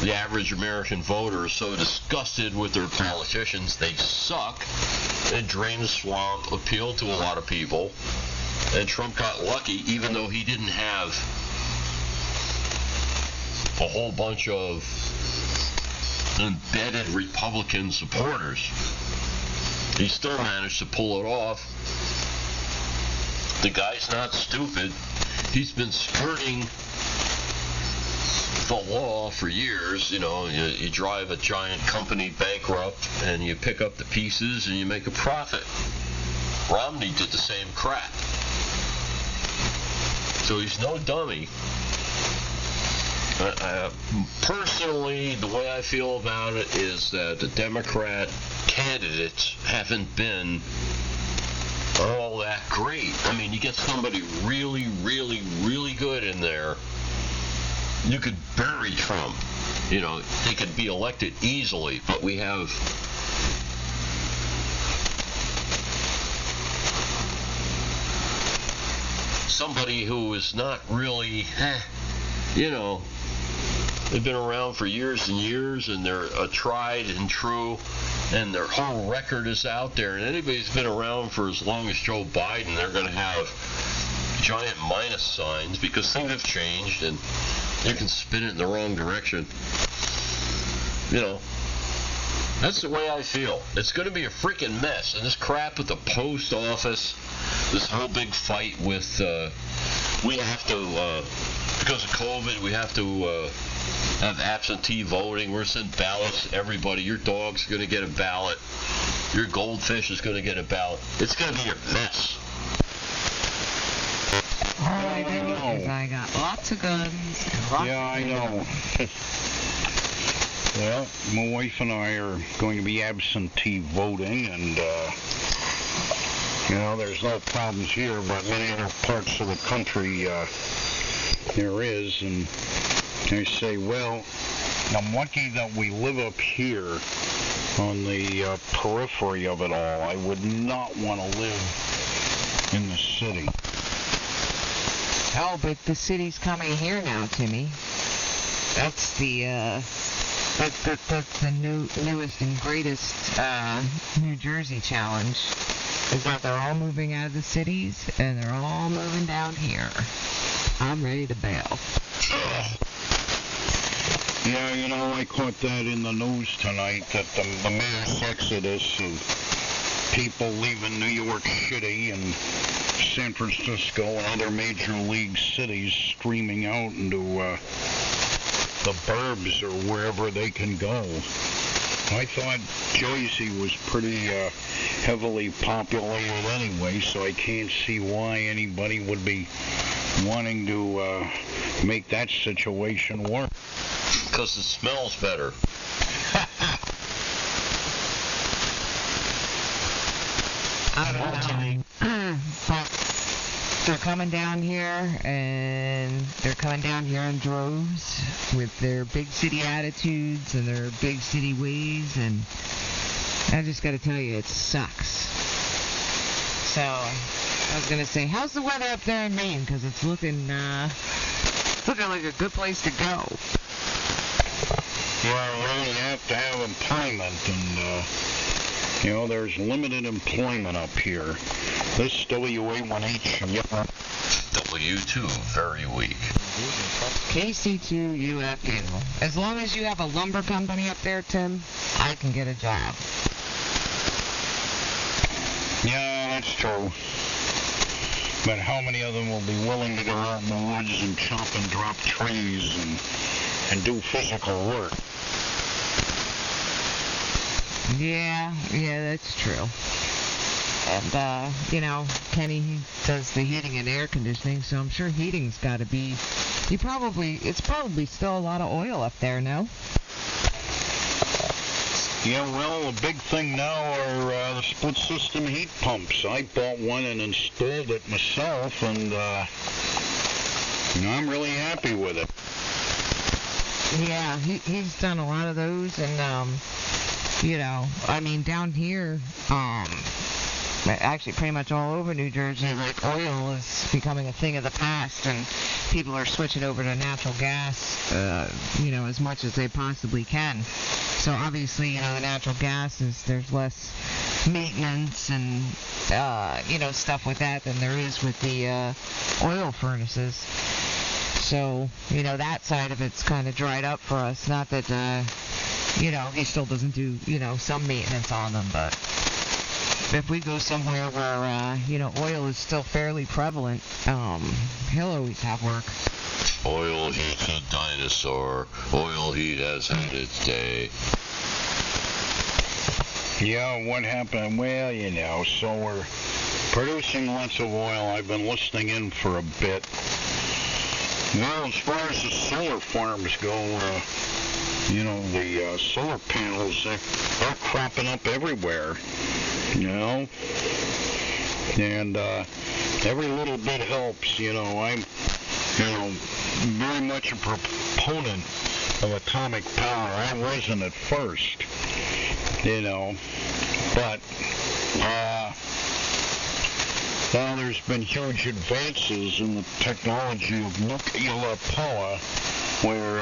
E: the average American voter is so disgusted with their politicians, they suck, and drain the swamp appealed to a lot of people. And Trump got lucky, even though he didn't have a whole bunch of embedded Republican supporters. He still managed to pull it off. The guy's not stupid. He's been skirting the law for years. You know, you drive a giant company bankrupt and you pick up the pieces and you make a profit. Romney did the same crap. So he's no dummy. Personally, the way I feel about it is that the Democrat candidates haven't been all that great. I mean, you get somebody really, really, really good in there, you could bury Trump. You know, they could be elected easily, but we have somebody who is not really, you know, they've been around for years and years, and they're tried and true, and their whole record is out there. And anybody who's been around for as long as Joe Biden, they're going to have giant minus signs because things have changed, and they can spin it in the wrong direction. You know, that's the way I feel. It's going to be a freaking mess. And this crap with the post office, this whole big fight with, we have to, because of COVID, we have to have absentee voting. We're sending ballots to everybody. Your dog's going to get a ballot. Your goldfish is going to get a ballot. It's going to be a mess.
P: All I know is I got lots of guns. And lots
A: I know. Well, my wife and I are going to be absentee voting, and, you know, there's no problems here, but many other parts of the country, there is, and they say, well, I'm lucky that we live up here on the periphery of it all. I would not want to live in the city.
P: Oh, but the city's coming here now, Timmy. That's the that's the newest and greatest New Jersey challenge. Is that they're all moving out of the cities and they're all moving down here. I'm ready to bail.
A: Yeah, you know, I caught that in the news tonight, that the mass exodus of people leaving New York City and San Francisco and other major league cities streaming out into the burbs or wherever they can go. I thought Jersey was pretty heavily populated anyway, so I can't see why anybody would be wanting to make that situation work.
E: Because it smells better.
P: I don't know. But they're coming down here, and they're coming down here in droves with their big city attitudes and their big city ways, and I just got to tell you, it sucks. So, I was going to say, how's the weather up there in Maine? Because it's looking like a good place to go.
A: Well, you have to have employment, and, you know, there's limited employment up here. This WA1H,
E: W2, very weak.
P: KC2 UFU. As long as you have a lumber company up there, Tim, I can get a job.
A: Yeah, that's true. But how many of them will be willing to go out in the woods and chop and drop trees and do physical work?
P: Yeah, that's true. And, you know, Kenny does the heating and air conditioning, so I'm sure heating's got to be... It's probably still a lot of oil up there, no?
A: Yeah, well, the big thing now are the split system heat pumps. I bought one and installed it myself, and, you know, I'm really happy with it.
P: Yeah, he's done a lot of those, and, you know, I mean, down here, actually pretty much all over New Jersey, like, oil is becoming a thing of the past, and people are switching over to natural gas, you know, as much as they possibly can. So obviously, you know, the natural gas there's less maintenance and, you know, stuff with that than there is with the oil furnaces. So, you know, that side of it's kind of dried up for us. Not that he still doesn't do, some maintenance on them, but if we go somewhere where, oil is still fairly prevalent, he'll always have work.
E: Oil heat's a dinosaur. Oil heat has had its day.
A: Yeah, what happened? Well, so we're producing lots of oil. I've been listening in for a bit. Well, as far as the solar farms go, the solar panels, they're cropping up everywhere, and every little bit helps, I'm, very much a proponent of atomic power. I wasn't at first, but now there's been huge advances in the technology of nuclear power where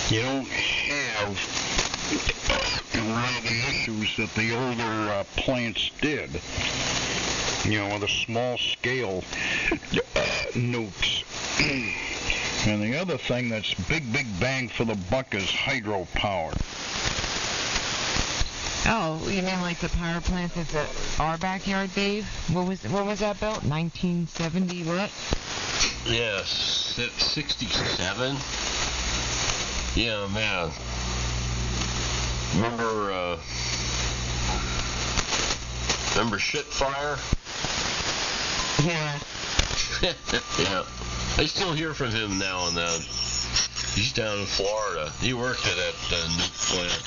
A: you don't have a lot of the issues that the older plants did. With a small scale nukes. And the other thing that's big bang for the buck is hydropower.
P: Oh, you mean like the power plant that's at our backyard, Dave? When was that built? 1970 what?
E: Yeah, 67. Yeah, man. Remember Shitfire?
P: Yeah.
E: Yeah. I still hear from him now and then. He's down in Florida. He worked at that nuke plant.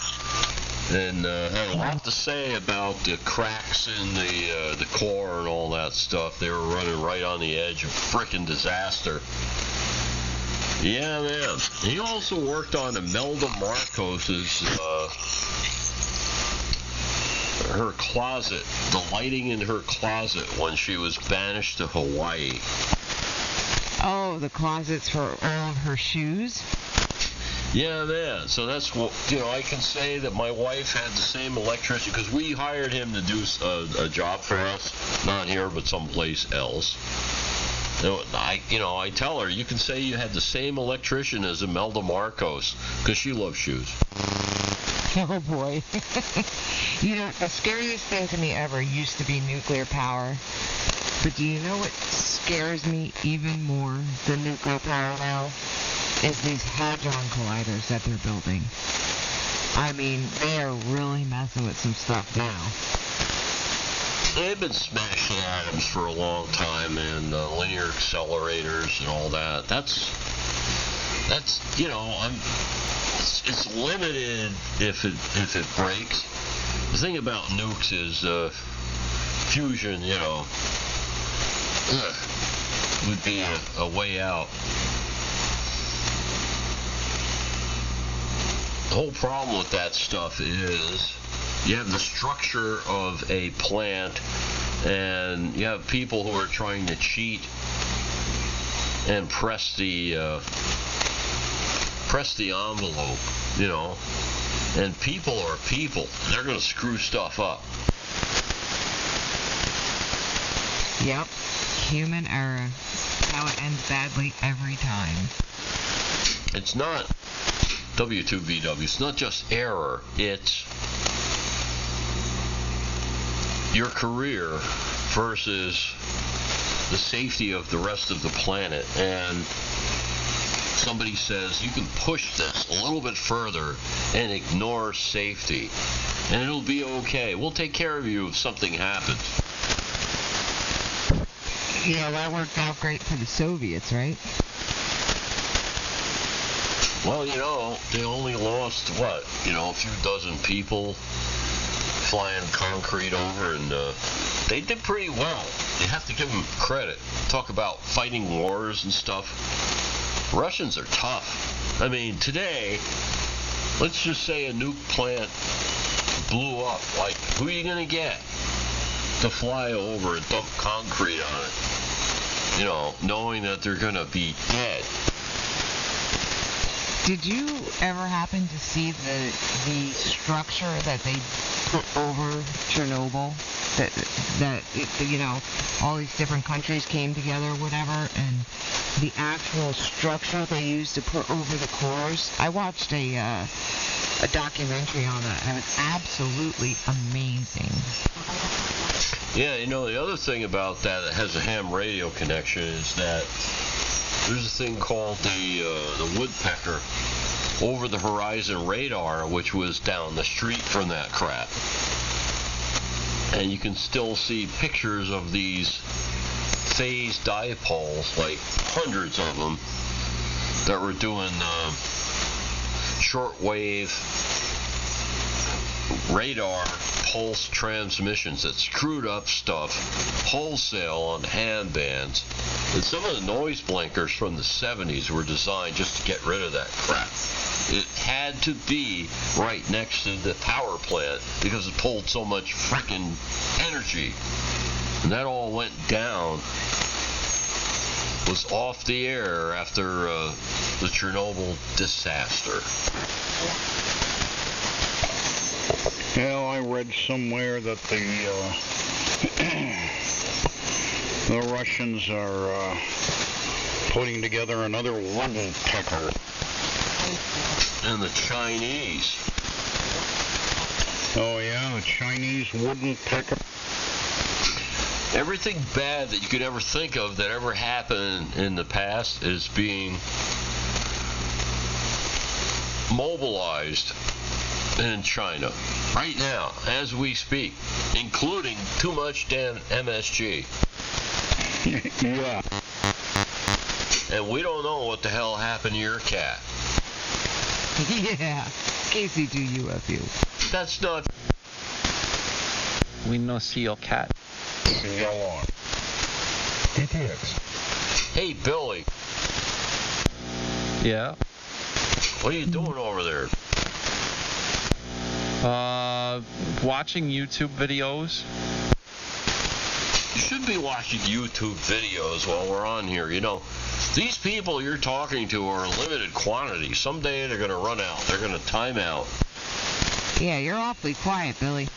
E: And had a lot to say about the cracks in the core and all that stuff. They were running right on the edge of frickin' disaster. Yeah, man. He also worked on Imelda Marcos's her closet, the lighting in her closet when she was banished to Hawaii.
P: Oh, the closets for all of her shoes?
E: Yeah, man. So that's what, I can say that my wife had the same electrician, because we hired him to do a job for us, not here, but someplace else. I tell her, you can say you had the same electrician as Imelda Marcos, because she loves shoes.
P: Oh, boy. The scariest thing to me ever used to be nuclear power. But do you know what scares me even more than nuclear power now? Is these Hadron Colliders that they're building. I mean, they are really messing with some stuff now.
E: They've been smashing atoms for a long time, and linear accelerators and all that. That's it's limited if it breaks. The thing about nukes is fusion, would be a way out. The whole problem with that stuff is you have the structure of a plant, and you have people who are trying to cheat and press the envelope, and people are people. They're going to screw stuff up.
P: Yep. Human error. How it ends badly every time.
E: It's not W2VW. It's not just error. It's your career versus the safety of the rest of the planet. And somebody says you can push this a little bit further and ignore safety, and it'll be okay. We'll take care of you if something happens.
P: That worked out great for the Soviets, right?
E: Well, they only lost, a few dozen people flying concrete over, and they did pretty well. You have to give them credit. Talk about fighting wars and stuff. Russians are tough. I mean, today, let's just say a nuke plant blew up. Like, who are you going to get to fly over and dump concrete on it? Knowing that they're going to be dead.
P: Did you ever happen to see the structure that they put over Chernobyl? all these different countries came together, whatever, and the actual structure they used to put over the cores. I watched a documentary on that, and it's absolutely amazing.
E: Yeah, the other thing about that has a ham radio connection is that there's a thing called the woodpecker over-the-horizon radar, which was down the street from that crap. And you can still see pictures of these phase dipoles, like hundreds of them, that were doing shortwave radar pulse transmissions that screwed up stuff wholesale on hand bands. And some of the noise blinkers from the 70s were designed just to get rid of that crap. It had to be right next to the power plant because it pulled so much freaking energy. And that all went down, was off the air after the Chernobyl disaster.
A: Well, I read somewhere that the Russians are putting together another woodpecker.
E: And the Chinese.
A: Oh yeah, the Chinese woodpecker.
E: Everything bad that you could ever think of that ever happened in the past is being mobilized in China right now as we speak, including too much damn MSG.
A: Yeah.
E: And we don't know what the hell happened to your cat.
P: Yeah, Casey, do you have you?
E: That's not.
B: We no see your cat.
A: Go on.
K: DTX.
E: Hey, Billy.
B: Yeah?
E: What are you doing over there?
B: Watching YouTube videos.
E: You should be watching YouTube videos while we're on here. These people you're talking to are in limited quantity. Someday they're going to run out. They're going to time out.
P: Yeah, you're awfully quiet, Billy.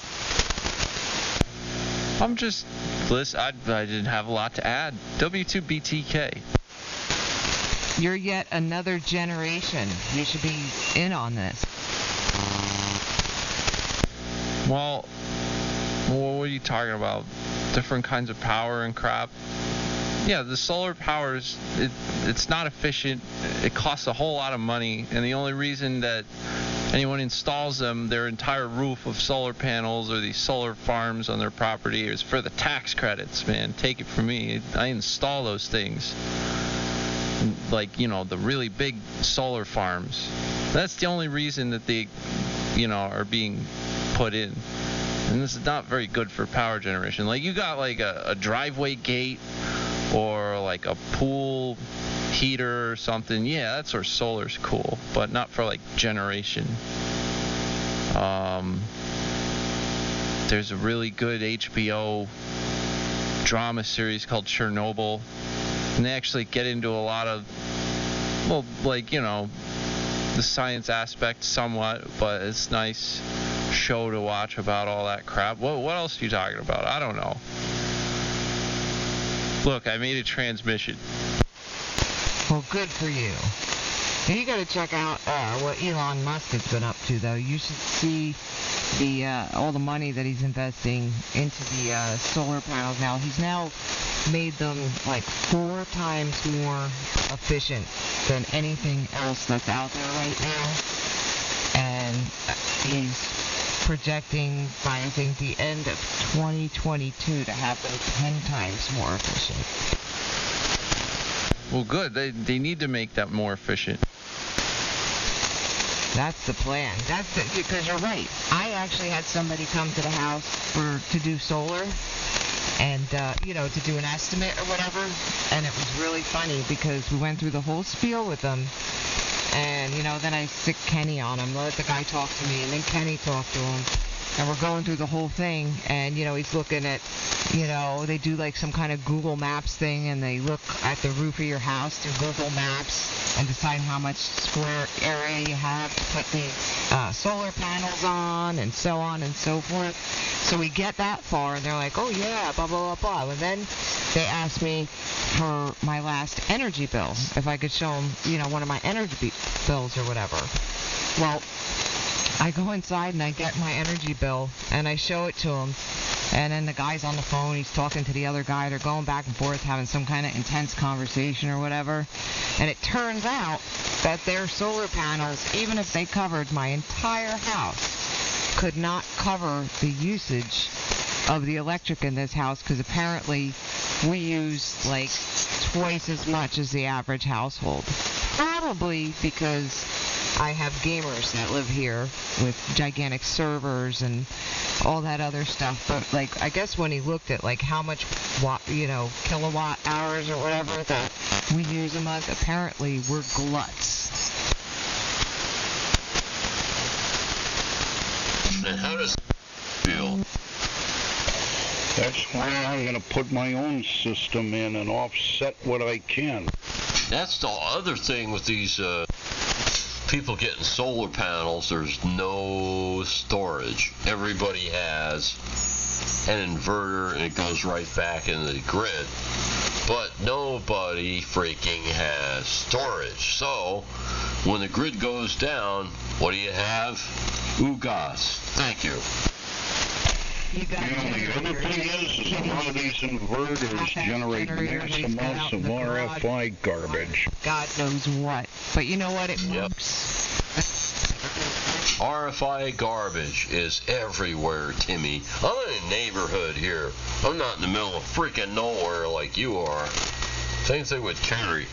B: I'm just... Listen, I didn't have a lot to add. W2BTK.
P: You're yet another generation. You should be in on this.
B: Well, what are you talking about? Different kinds of power and crap? Yeah, the solar power it's not efficient. It costs a whole lot of money, and the only reason that anyone installs them, their entire roof of solar panels or these solar farms on their property, is for the tax credits, man. Take it from me. I install those things. Like, the really big solar farms. That's the only reason that they, are being put in. And this is not very good for power generation. Like, you got like a driveway gate or like a pool heater or something. Yeah, that's where solar's cool, but not for like generation. There's a really good HBO drama series called Chernobyl, and they actually get into a lot of, the science aspect somewhat, but it's nice show to watch about all that crap. What else are you talking about? I don't know. Look, I made a transmission.
P: Well, good for you. You got to check out what Elon Musk has been up to, though. You should see all the money that he's investing into the solar panels now. He's now made them like 4 times more efficient than anything else that's out there right now. And he's projecting by, I think, the end of 2022 to have them 10 times more efficient.
B: Well, good. They need to make that more efficient.
P: That's the plan. Because you're right. I actually had somebody come to the house to do solar and, to do an estimate or whatever. And it was really funny because we went through the whole spiel with them. And, then I stick Kenny on him. Let the guy talk to me. And then Kenny talked to him. and we're going through the whole thing, and, he's looking at, they do like some kind of Google Maps thing, and they look at the roof of your house through Google Maps and decide how much square area you have to put the solar panels on and so forth. So we get that far, and they're like, oh yeah, blah, blah, blah, blah. And then they asked me for my last energy bill, if I could show them, one of my energy bills or whatever. Well, I go inside and I get my energy bill, and I show it to him, and then the guy's on the phone, he's talking to the other guy, they're going back and forth, having some kind of intense conversation or whatever, and it turns out that their solar panels, even if they covered my entire house, could not cover the usage of the electric in this house, because apparently we use like twice as much as the average household. Probably because I have gamers that live here with gigantic servers and all that other stuff. But like, I guess when he looked at like how much kilowatt hours or whatever that we use a month, apparently we're gluts.
E: And how does it feel?
A: That's why I'm going to put my own system in and offset what I can.
E: That's the other thing with these people getting solar panels. There's no storage. Everybody has an inverter, and it goes right back into the grid. But nobody freaking has storage. So when the grid goes down, what do you have? Ugas. Thank you.
A: The other thing is a lot of these inverters generate mass amounts of RFI garbage.
P: God knows what. But you know what? It works.
E: RFI garbage is everywhere, Timmy. I'm in a neighborhood here. I'm not in the middle of freaking nowhere like you are. Same thing with Terry.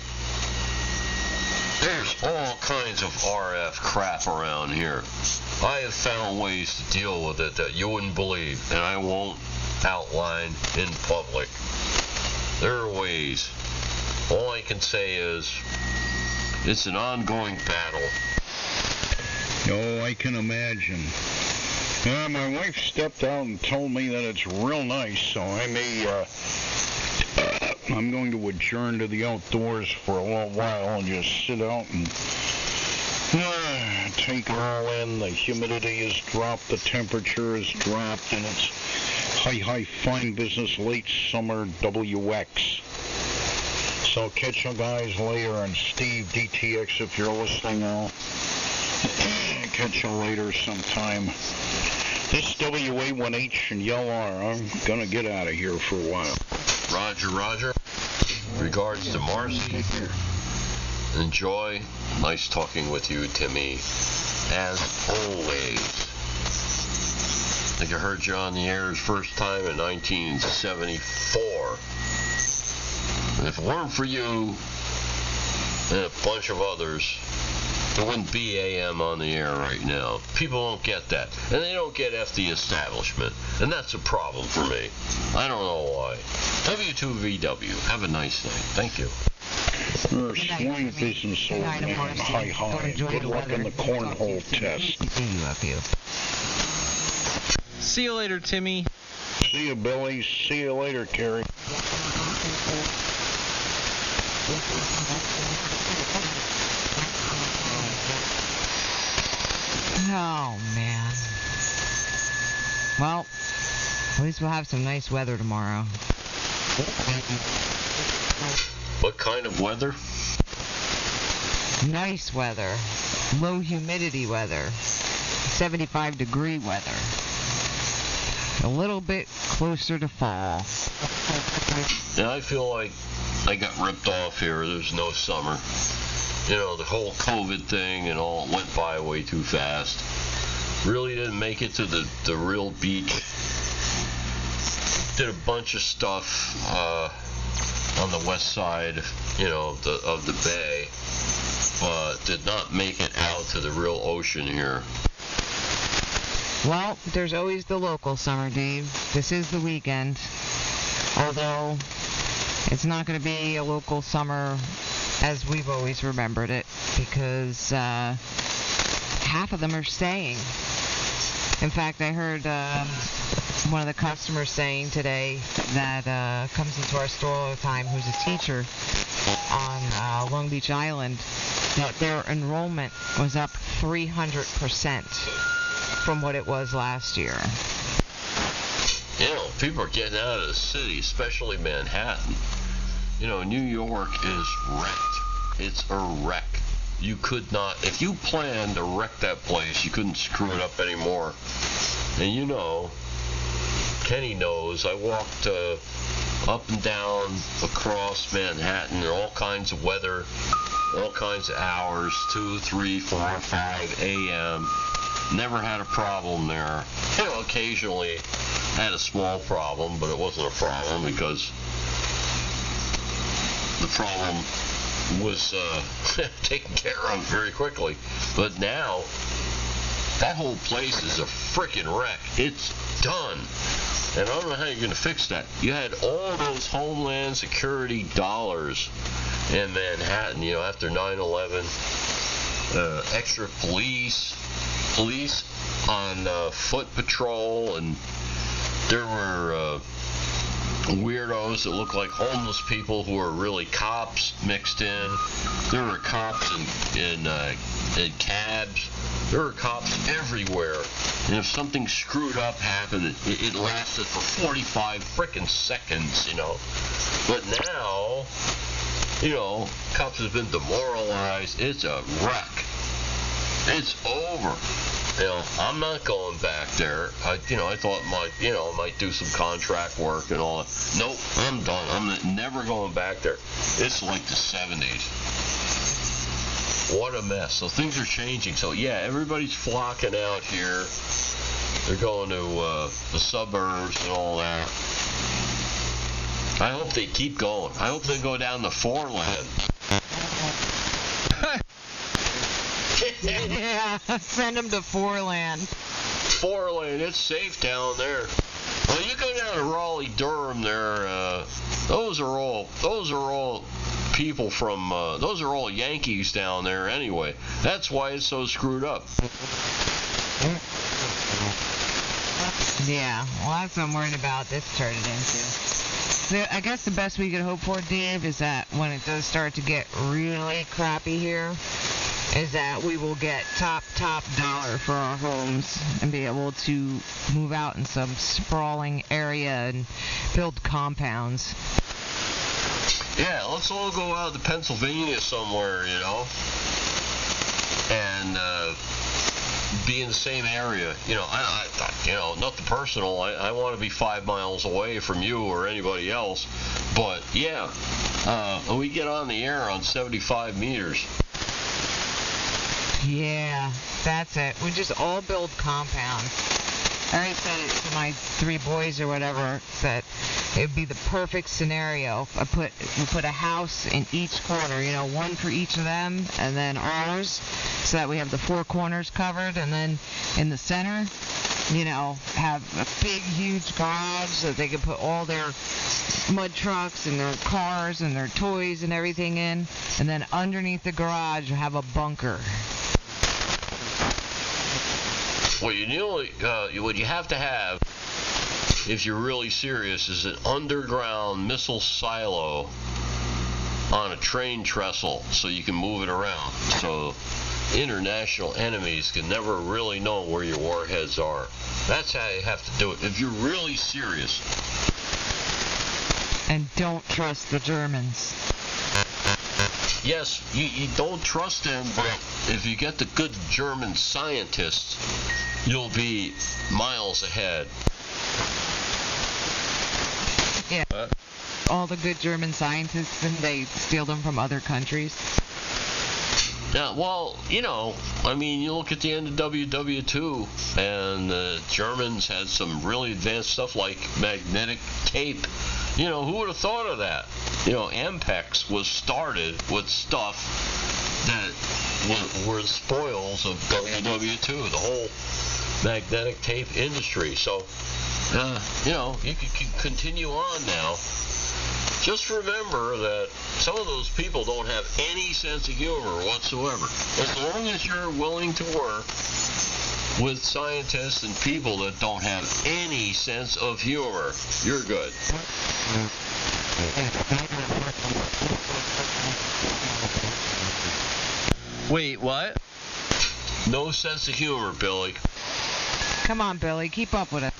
E: There's all kinds of RF crap around here. I have found ways to deal with it that you wouldn't believe, and I won't outline in public. There are ways. All I can say is, it's an ongoing battle.
A: Oh, I can imagine. My wife stepped out and told me that it's real nice, so I may, I'm going to adjourn to the outdoors for a little while and just sit out and take it all in. The humidity has dropped, the temperature has dropped, and it's high fine business late summer WX. So catch you guys later, and Steve DTX, if you're listening, I'll catch you later sometime. This WA1H and YLR, I'm gonna get out of here for a while.
E: Roger, Roger. Regards to Marcy. Enjoy. Nice talking with you, Timmy. As always. I think I heard you on the air the first time in 1974. And if it weren't for you and a bunch of others, there wouldn't be AM on the air right now. People don't get that. And they don't get F the establishment. And that's a problem for me. I don't know why. W2VW. Have a nice night. Thank you.
A: Your swing business over there on high. Good luck in the cornhole test.
B: See you later, Timmy.
A: See you, Billy. See you later, Carrie.
P: Oh, man. Well, at least we'll have some nice weather tomorrow.
E: What kind of weather?
P: Nice weather. Low humidity weather. 75-degree weather. A little bit closer to fall.
E: Yeah, I feel like I got ripped off here. There's no summer. You know, the whole COVID thing and all went by way too fast. Really didn't make it to the real beach. Did a bunch of stuff on the west side, you know, of the bay, but did not make it out to the real ocean here.
P: Well, there's always the local summer, Dave. This is the weekend. Although, it's not going to be a local summer as we've always remembered it, because half of them are staying. In fact, I heard one of the customers saying today that comes into our store all the time, who's a teacher on Long Beach Island, that their enrollment was up 300% from what it was last year.
E: You know, people are getting out of the city, especially Manhattan. You know, New York is wrecked. It's a wreck. You could not, if you planned to wreck that place, you couldn't screw it up anymore. And you know, Kenny knows, I walked up and down across Manhattan in all kinds of weather, all kinds of hours, 2, 3, 4, 5 a.m. Never had a problem there. You know, occasionally had a small problem, but it wasn't a problem because the problem was taken care of very quickly. But now, that whole place is a freaking wreck. It's done. And I don't know how you're going to fix that. You had all those Homeland Security dollars in Manhattan, you know, after 9/11, extra police on foot patrol, and there were weirdos that looked like homeless people who were really cops mixed in. There were cops in cabs. There were cops everywhere. And if something screwed up happened, it lasted for 45 frickin' seconds, you know. But now, you know, cops have been demoralized. It's a wreck. It's over. You know, I'm not going back there. I thought I might do some contract work and all that. Nope, I'm done. I'm never going back there. It's like the 70s. What a mess. So things are changing. So yeah, everybody's flocking out here. They're going to the suburbs and all that. I hope they keep going. I hope they go down the 4-lane.
P: Yeah, send them to 4-lane.
E: 4-lane, it's safe down there. Well, you go down to Raleigh, Durham there, those are all people from, those are all Yankees down there anyway. That's why it's so screwed up.
P: Yeah, well, that's what I'm worried about this turning into. So I guess the best we could hope for, Dave, is that when it does start to get really crappy here, is that we will get top dollar for our homes and be able to move out in some sprawling area and build compounds.
E: Yeah, let's all go out to Pennsylvania somewhere, you know, and be in the same area. You know, I nothing personal. I want to be 5 miles away from you or anybody else, but yeah, we get on the air on 75 meters.
P: Yeah, that's it. We just all build compounds. I already said it to my 3 boys or whatever, that it would be the perfect scenario. We put a house in each corner, you know, one for each of them, and then ours, so that we have the 4 corners covered, and then in the center, you know, have a big, huge garage so that they can put all their mud trucks and their cars and their toys and everything in, and then underneath the garage have a bunker.
E: What you have to have, if you're really serious, is an underground missile silo on a train trestle so you can move it around. So international enemies can never really know where your warheads are. That's how you have to do it, if you're really serious.
P: And don't trust the Germans.
E: Yes, you don't trust them, but if you get the good German scientists, you'll be miles ahead.
P: Yeah. All the good German scientists, and they steal them from other countries.
E: Yeah, well, you know, I mean, you look at the end of WW2, and the Germans had some really advanced stuff like magnetic tape. You know, who would have thought of that? You know, Ampex was started with stuff that were spoils of WW2, the whole magnetic tape industry. So, you know, you can continue on now. Just remember that some of those people don't have any sense of humor whatsoever. As long as you're willing to work with scientists and people that don't have any sense of humor. You're good.
B: Wait, what?
E: No sense of humor, Billy.
P: Come on, Billy, keep up with it.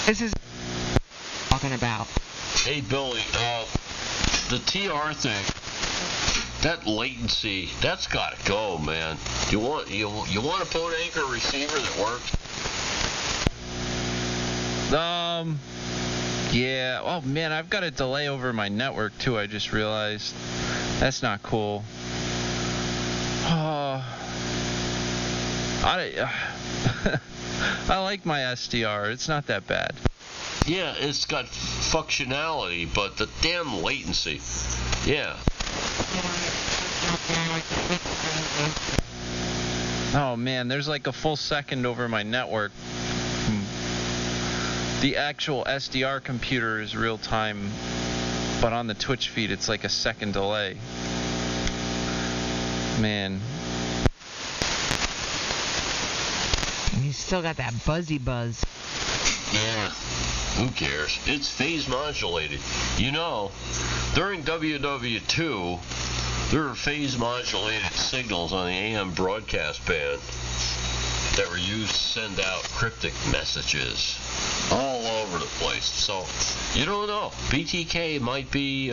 P: This is talking about.
E: Hey, Billy, the TR thing, that latency, that's got to go, man. You want a phone anchor receiver that works?
B: Yeah. Oh man, I've got a delay over my network too. I just realized. That's not cool. I like my SDR. It's not that bad.
E: Yeah, it's got functionality, but the damn latency. Yeah.
B: Oh man, there's like a full second over my network. The actual SDR computer is real time, but on the Twitch feed it's like a second delay. Man.
P: You still got that buzzy buzz.
E: Yeah. Who cares? It's phase modulated. You know, during WW2, there were phase modulated signals on the AM broadcast band that were used to send out cryptic messages all over the place. So, you don't know. BTK might be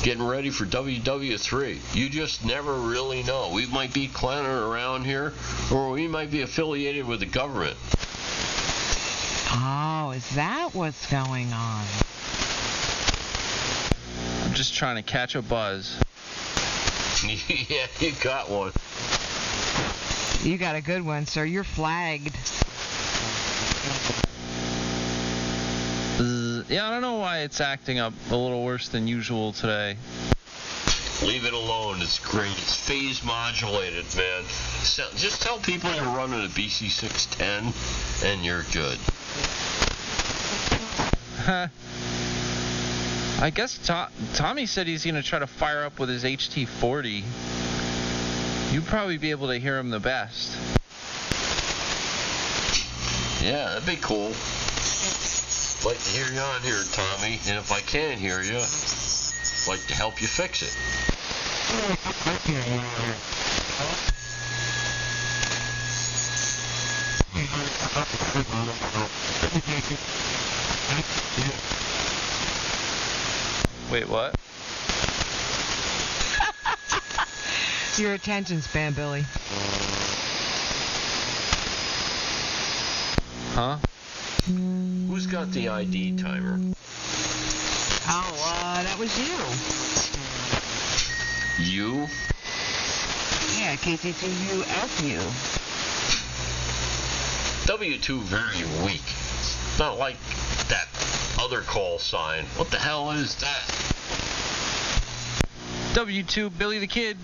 E: getting ready for WW3. You just never really know. We might be clowning around here, or we might be affiliated with the government.
P: Oh, is that what's going on?
B: I'm just trying to catch a buzz.
E: Yeah, you got one.
P: You got a good one, sir. You're flagged.
B: Yeah, I don't know why it's acting up a little worse than usual today.
E: Leave it alone. It's great. It's phase modulated, man. So, just tell people you're running a BC610 and you're good.
B: I guess Tommy said he's going to try to fire up with his HT40. You'd probably be able to hear him the best.
E: Yeah, that'd be cool. Like to hear you on here, Tommy. And if I can't hear you, like to help you fix it.
B: Wait, what?
P: Your attention span, Billy.
B: Huh?
E: Who's got the ID timer?
P: Oh, that was you.
E: You?
P: Yeah, KC2UFU.
E: W2 very weak. Not like that other call sign. What the hell is that?
B: W2 Billy the Kid.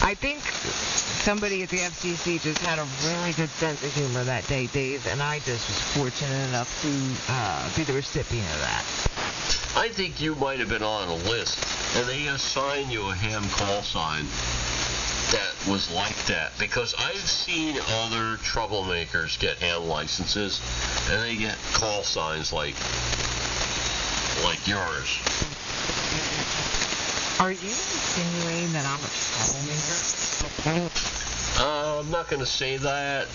P: I think somebody at the FCC just had a really good sense of humor that day, Dave, and I just was fortunate enough to be the recipient of that.
E: I think you might have been on a list, and they assigned you a ham call sign that was like that, because I've seen other troublemakers get ham licenses, and they get call signs like yours.
P: Are you insinuating that I'm a troublemaker?
E: I'm not going to say that.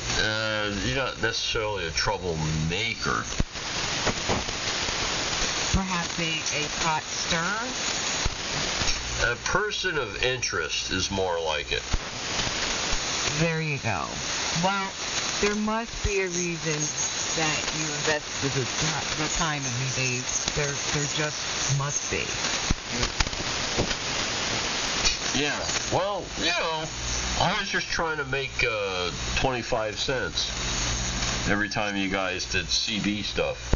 E: You're not necessarily a troublemaker.
P: Perhaps a pot stirrer?
E: A person of interest is more like it.
P: There you go. Well, there must be a reason that you invested the time in me, Dave. There just must be.
E: Yeah, well, you know, I was just trying to make 25 cents every time you guys did CB stuff.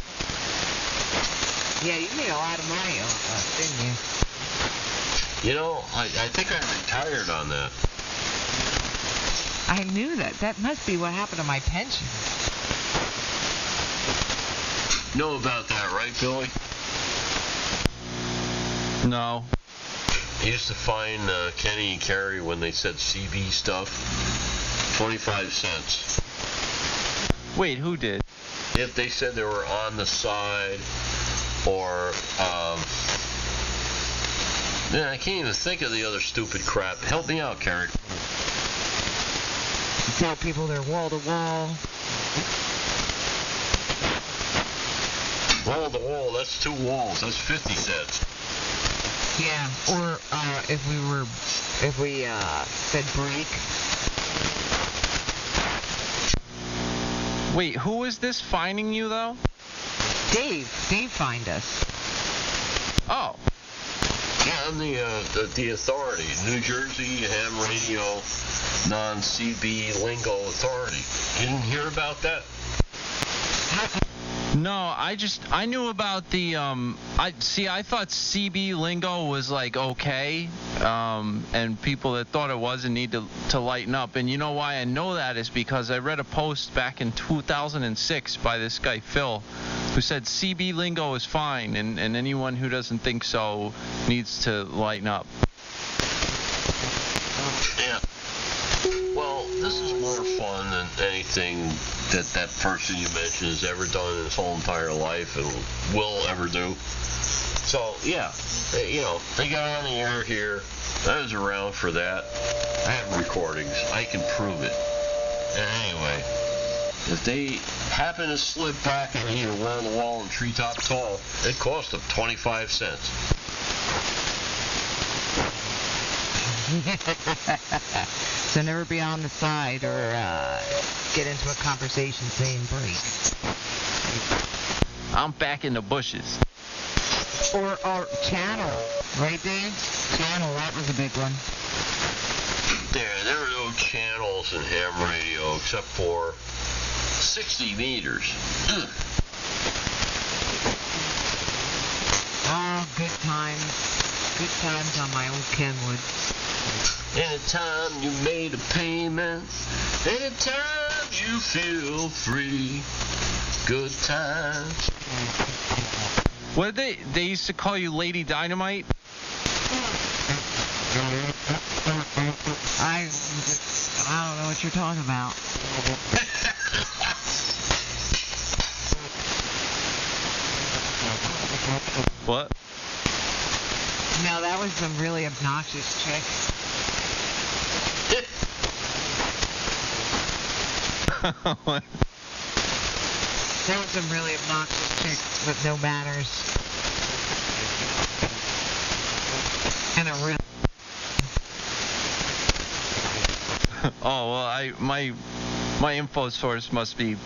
P: Yeah, you made a lot of money on us, didn't you?
E: You know, I think I retired on that.
P: I knew that. That must be what happened to my pension.
E: Know about that, right, Billy?
B: No.
E: I used to find Kenny and Carrie when they said CB stuff, 25 cents.
B: Wait, who did?
E: If they said they were on the side, or, I can't even think of the other stupid crap. Help me out, Carrie.
P: Tell people they're wall to wall.
E: Wall to wall, that's 2 walls. That's 50 cents.
P: Yeah, or if we said break.
B: Wait, who is this finding you, though?
P: Dave fined us.
B: Oh.
E: Yeah, I'm the authority. New Jersey Ham Radio Non-CB Lingo Authority. You didn't hear about that?
B: No, I knew about the, I thought CB lingo was like okay, and people that thought it wasn't need to lighten up. And you know why I know that is because I read a post back in 2006 by this guy Phil, who said CB lingo is fine, and anyone who doesn't think so needs to lighten up.
E: Yeah. Well, this is more fun than anything that person you mentioned has ever done in his whole entire life and will ever do. So, yeah, they got on the air here. I was around for that. I have recordings. I can prove it. And anyway, if they happen to slip back and either wall-to-wall and treetop tall, it cost them 25 cents.
P: So never be on the side or get into a conversation saying break.
B: I'm back in the bushes.
P: Or channel, right, Dave? Channel, that was a big one.
E: There were no channels in ham radio except for 60 meters.
P: Oh, good times. Good times on my old Kenwood.
E: Anytime you made a payment, anytime you feel free, good times.
B: What did they used to call you Lady Dynamite?
P: I don't know what you're talking about.
B: What?
P: No, that was some really obnoxious chick.
B: What?
P: There was some really obnoxious chick with no manners. And a real...
B: Oh, well, my info source must be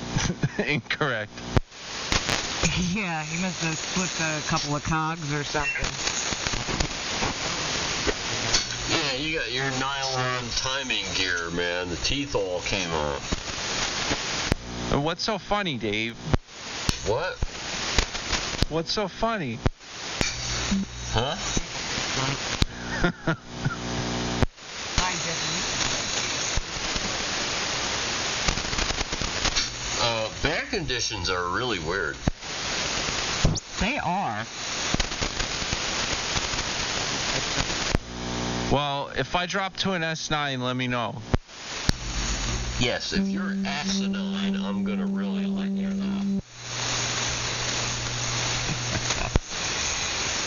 B: incorrect.
P: Yeah, he must have flipped a couple of cogs or something.
E: Yeah, you got your nylon timing gear, man. The teeth all came off.
B: What's so funny, Dave?
E: What?
B: What's so funny?
E: Huh? Back conditions are really weird.
P: They are.
B: Well, if I drop to an S9, let me know.
E: Yes, if you're asinine, I'm gonna really let you know.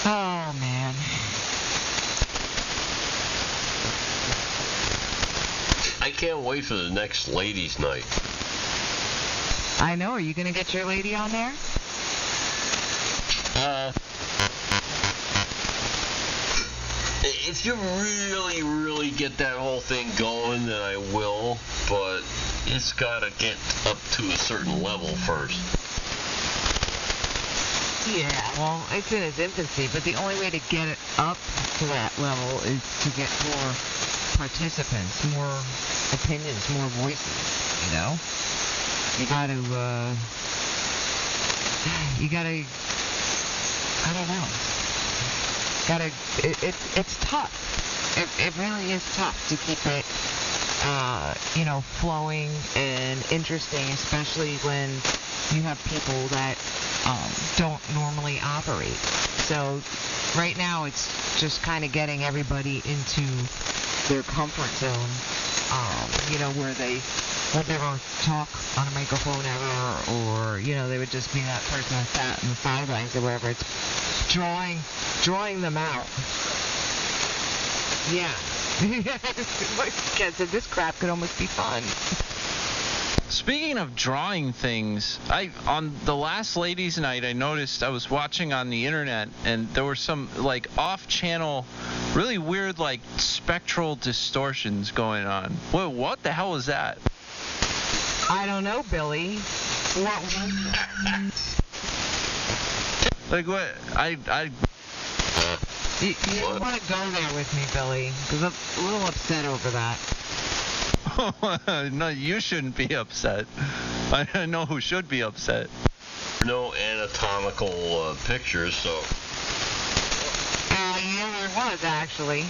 P: Oh, man.
E: I can't wait for the next ladies' night.
P: I know. Are you going to get your lady on there?
E: If you really, really get that whole thing going, then I will. But it's got to get up to a certain level first.
P: Yeah, well, it's in its infancy, but the only way to get it up to that level is to get more participants, more opinions, more voices, you know? You gotta, I don't know. It's tough. It really is tough to keep it, flowing and interesting, especially when you have people that don't normally operate. So right now it's just kind of getting everybody into their comfort zone, where they would never talk on a microphone ever, or, they would just be that person that sat in the sidelines or wherever. It's drawing them out. Yeah. Like Ken said, this crap could almost be fun.
B: Speaking of drawing things, on the last ladies' night, I noticed I was watching on the internet, and there were some off-channel, really weird spectral distortions going on. What the hell was that?
P: I don't know, Billy. What was
B: what?
P: You want to go there with me, Billy, because I'm a little upset over that.
B: No, you shouldn't be upset. I know who should be upset.
E: No anatomical pictures, so...
P: Yeah, there was, actually.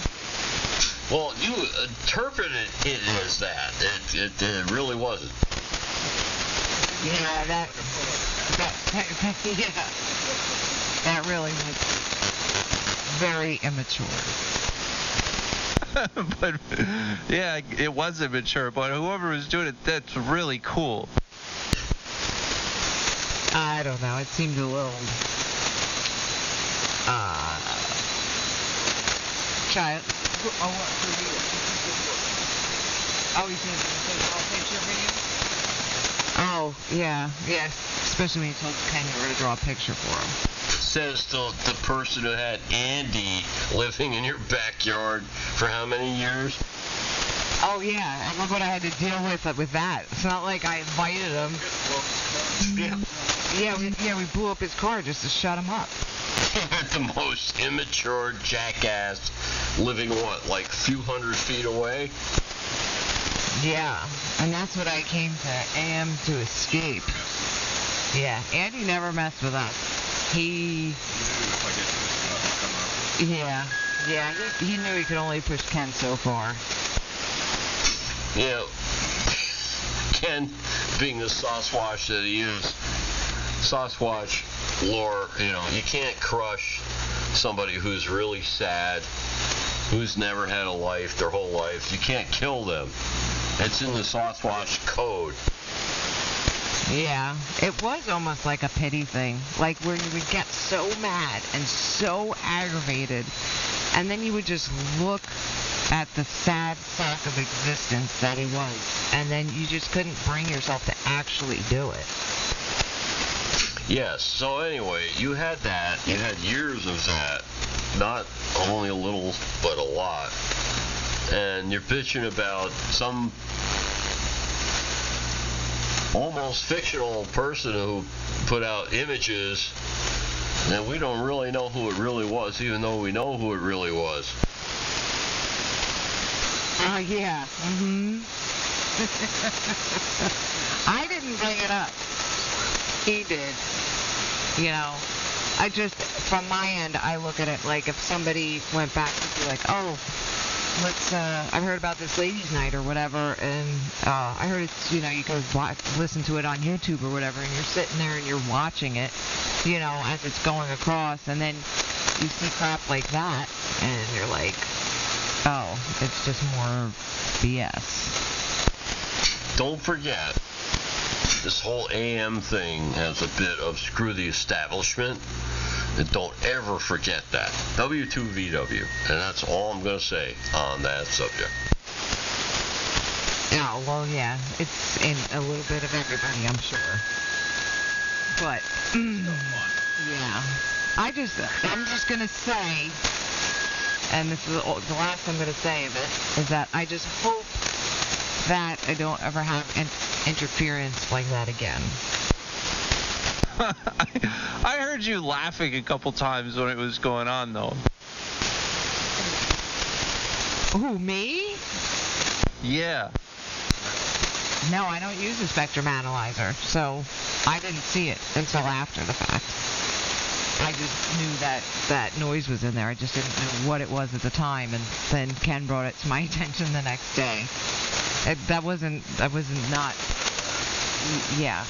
E: Well, you interpreted it as that. It really wasn't.
P: Yeah, that really was very immature.
B: But yeah, it was immature, but whoever was doing it, that's really cool.
P: I don't know, it seemed a little child. Oh, what for you? Oh, he's going to take a picture for you? Oh, yeah, especially when you told Ken you were going to draw a picture for him.
E: Says the person who had Andy living in your backyard for how many years?
P: Oh yeah, I remember what I had to deal with that. It's not like I invited him. Yeah, we blew up his car just to shut him up.
E: The most immature jackass living a few hundred feet away?
P: Yeah, and that's what I came to AM to escape. Yeah, Andy never messed with us. He knew he could only push Ken so far.
E: Yeah, Ken, being the Sasquatch that he is, Sasquatch lore, you can't crush somebody who's really sad, who's never had a life their whole life. You can't kill them. It's in the Sasquatch code.
P: Yeah, it was almost like a pity thing, like where you would get so mad and so aggravated, and then you would just look at the sad sack of existence that he was, and then you just couldn't bring yourself to actually do it.
E: Yes, so anyway, you had that, you had years of that, not only a little, but a lot, and you're bitching about some almost fictional person who put out images, and we don't really know who it really was, even though we know who it really was.
P: Yeah. I didn't bring it up. He did. I just, from my end, I look at it like if somebody went back and be like, oh, I heard about this ladies' night or whatever, and I heard it's, you can listen to it on YouTube or whatever, and you're sitting there and you're watching it, as it's going across, and then you see crap like that, and you're like, oh, it's just more BS.
E: Don't forget, this whole AM thing has a bit of screw the establishment. And don't ever forget that. W2VW. And that's all I'm going to say on that subject.
P: Oh, well, yeah. It's in a little bit of everybody, I'm sure. But, yeah. I'm just going to say, and this is the last I'm going to say of it, is that I just hope that I don't ever have interference like that again.
B: I heard you laughing a couple times when it was going on, though.
P: Who, me?
B: Yeah.
P: No, I don't use a spectrum analyzer, so I didn't see it until after the fact. I just knew that noise was in there. I just didn't know what it was at the time, and then Ken brought it to my attention the next day. That wasn't not, yeah.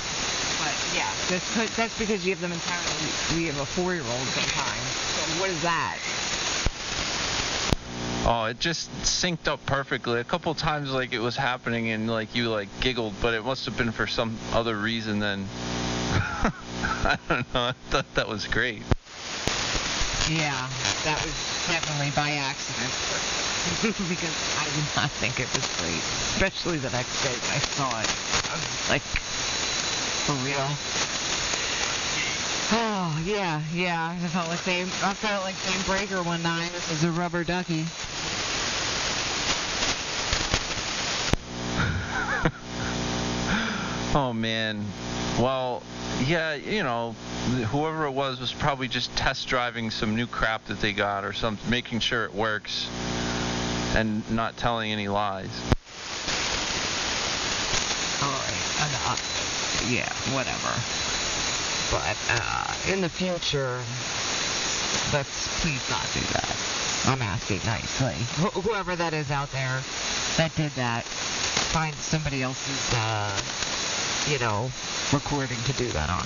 P: But Yeah, that's because you have them entirely. We have a 4-year-old sometimes. So what is that?
B: Oh, it just synced up perfectly. A couple times, like, it was happening and, like, you, like, giggled, but it must have been for some other reason than... I don't know. I thought that was great.
P: Yeah, that was definitely by accident. Because I did not think it was great. Especially the next day when I saw it. I was like, for real? Oh, yeah. I felt like Dame Breaker one night. This is a rubber ducky.
B: Oh, man. Well, yeah, you know, whoever it was probably just test driving some new crap that they got or something, making sure it works and not telling any lies.
P: All right. Yeah, whatever. But in the future, let's please not do that. I'm asking nicely. Whoever that is out there that did that, find somebody else's, recording to do that on.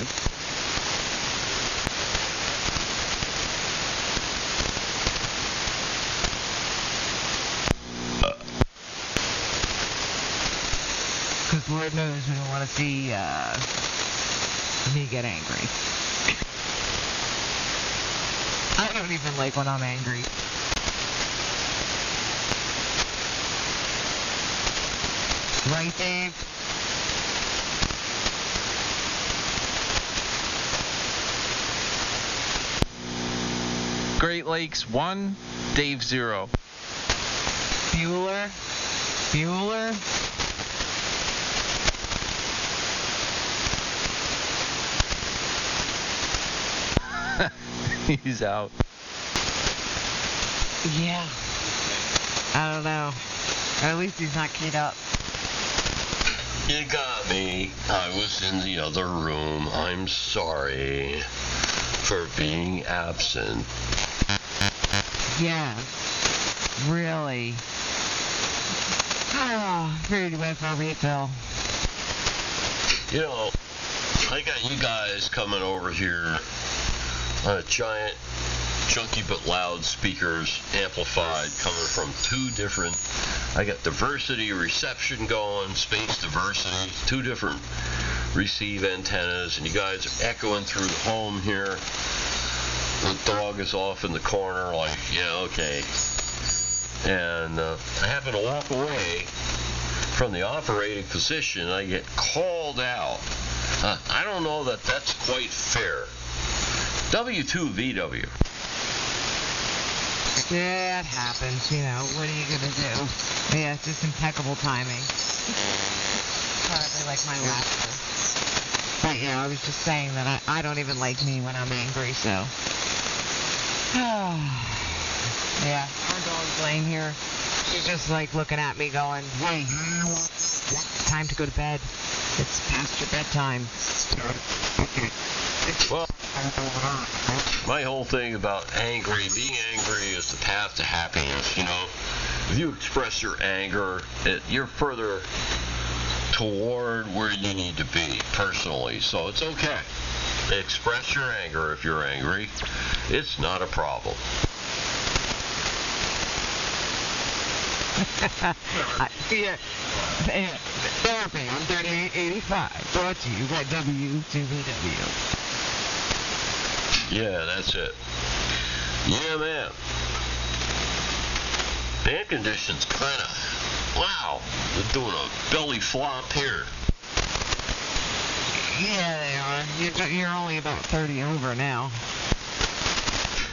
P: Because Lord knows we don't want to see me get angry. I don't even like when I'm angry. Right, Dave?
B: Great Lakes 1, Dave 0.
P: Bueller?
B: He's out.
P: Yeah. I don't know. Or at least he's not keyed up.
E: You got me. I was in the other room. I'm sorry for being absent.
P: Yeah. Really. Oh, figured you went for a refill.
E: You know, I got you guys coming over here on a giant, chunky but loud speakers, amplified, coming from two different... I got diversity reception going, space diversity, two different receive antennas, and you guys are echoing through the home here. The dog is off in the corner, like, yeah, okay. And I happen to walk away from the operating position, and I get called out. I don't know that that's quite fair. W2VW.
P: Yeah, it happens, you know. What are you going to do? Yeah, it's just impeccable timing. Probably like my laughter. But yeah, I was just saying that I don't even like me when I'm angry, so. Yeah, our dog's laying here. She's just like looking at me going, hey, it's time to go to bed. It's past your bedtime.
E: Well, my whole thing about being angry is the path to happiness, you know. If you express your anger, you're further toward where you need to be, personally. So it's okay. Express your anger if you're angry. It's not a problem.
P: Yeah. Therapy on 3885, brought to you by W2VW.
E: Yeah, that's it. Yeah, man. Air conditions kind of, wow, they're doing a belly flop here.
P: Yeah, they are. You're only about 30 over now.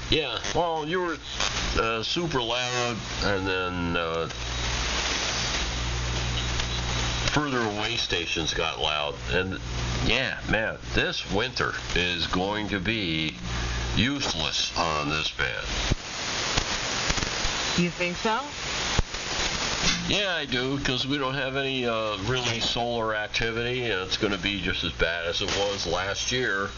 E: Yeah, well, you were super loud, and then further away stations got loud. And yeah, man, this winter is going to be useless on this band.
P: You think so?
E: Yeah, I do, because we don't have any really solar activity, and it's going to be just as bad as it was last year.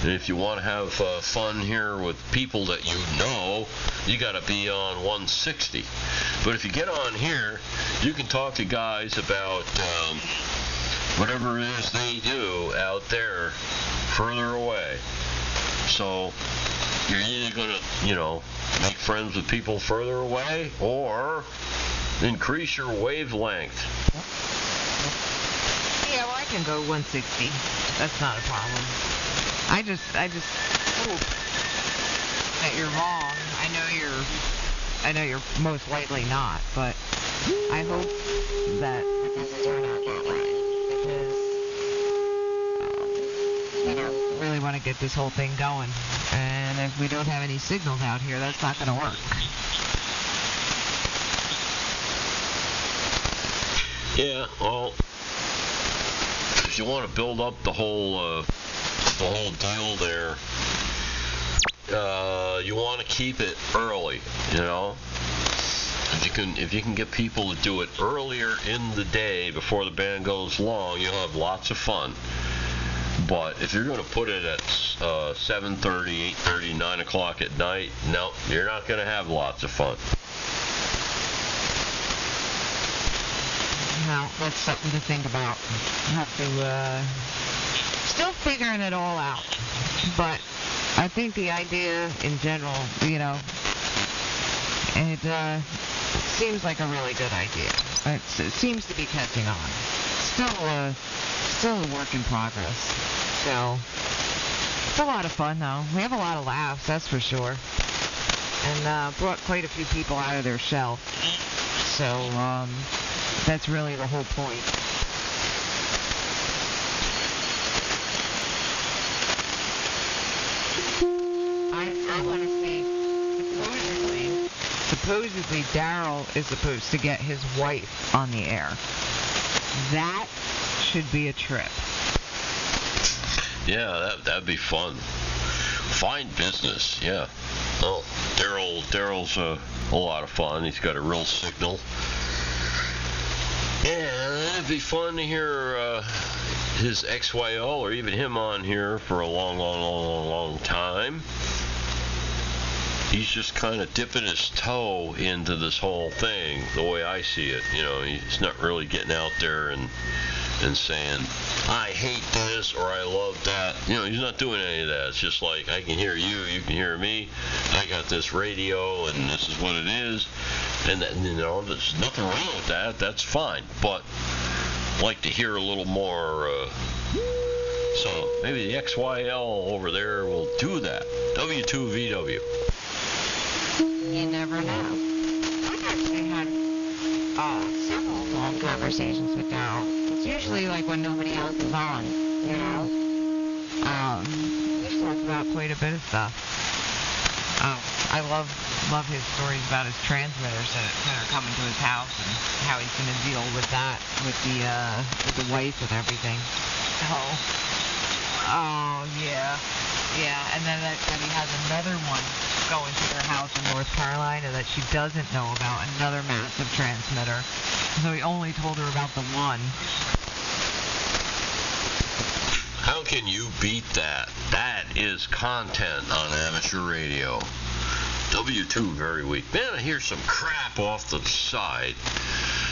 E: And if you want to have fun here with people that you know, you got to be on 160. But if you get on here, you can talk to guys about whatever it is they do out there further away. So you're either going to, make friends with people further away or increase your wavelength.
P: Yeah, well, I can go 160. That's not a problem. I just hope that you're wrong. I know you're most likely not, but I hope that it doesn't turn out that way, because really want to get this whole thing going, and if we don't have any signals out here, that's not going to work.
E: Yeah, well, if you want to build up the whole deal there, you want to keep it early, If you can get people to do it earlier in the day before the band goes long, you'll have lots of fun. But if you're going to put it at 7:30, 8:30, 9 o'clock at night, no, you're not going to have lots of fun.
P: Well, that's something to think about. Have to still figuring it all out. But I think the idea in general, it seems like a really good idea. It seems to be catching on. Still a work in progress. So it's a lot of fun, though. We have a lot of laughs, that's for sure. And brought quite a few people out of their shell. So that's really the whole point. I want to say, supposedly Daryl is supposed to get his wife on the air. That should be a trip.
E: Yeah, that'd be fun. Fine business, yeah. Oh, Daryl's a lot of fun. He's got a real signal. Yeah, it'd be fun to hear his XYL or even him on here for a long time. He's just kind of dipping his toe into this whole thing, the way I see it. He's not really getting out there and saying, I hate this or I love that. He's not doing any of that. It's just like, I can hear you, you can hear me. I got this radio and this is what it is. And that, there's nothing wrong with that. That's fine. But I'd like to hear a little more. So maybe the XYL over there will do that. W2VW.
P: You never know. I've actually had several long conversations with Daryl. It's usually like when nobody else is on, We've talked about quite a bit of stuff. I love his stories about his transmitters that are coming to his house and how he's going to deal with that, with the wife and everything. Oh, yeah. Yeah, and then that he has another one going to their house in North Carolina that she doesn't know about, another massive transmitter. So he only told her about the one.
E: How can you beat that? That is content on amateur radio. W2 very weak. Man, I hear some crap off the side.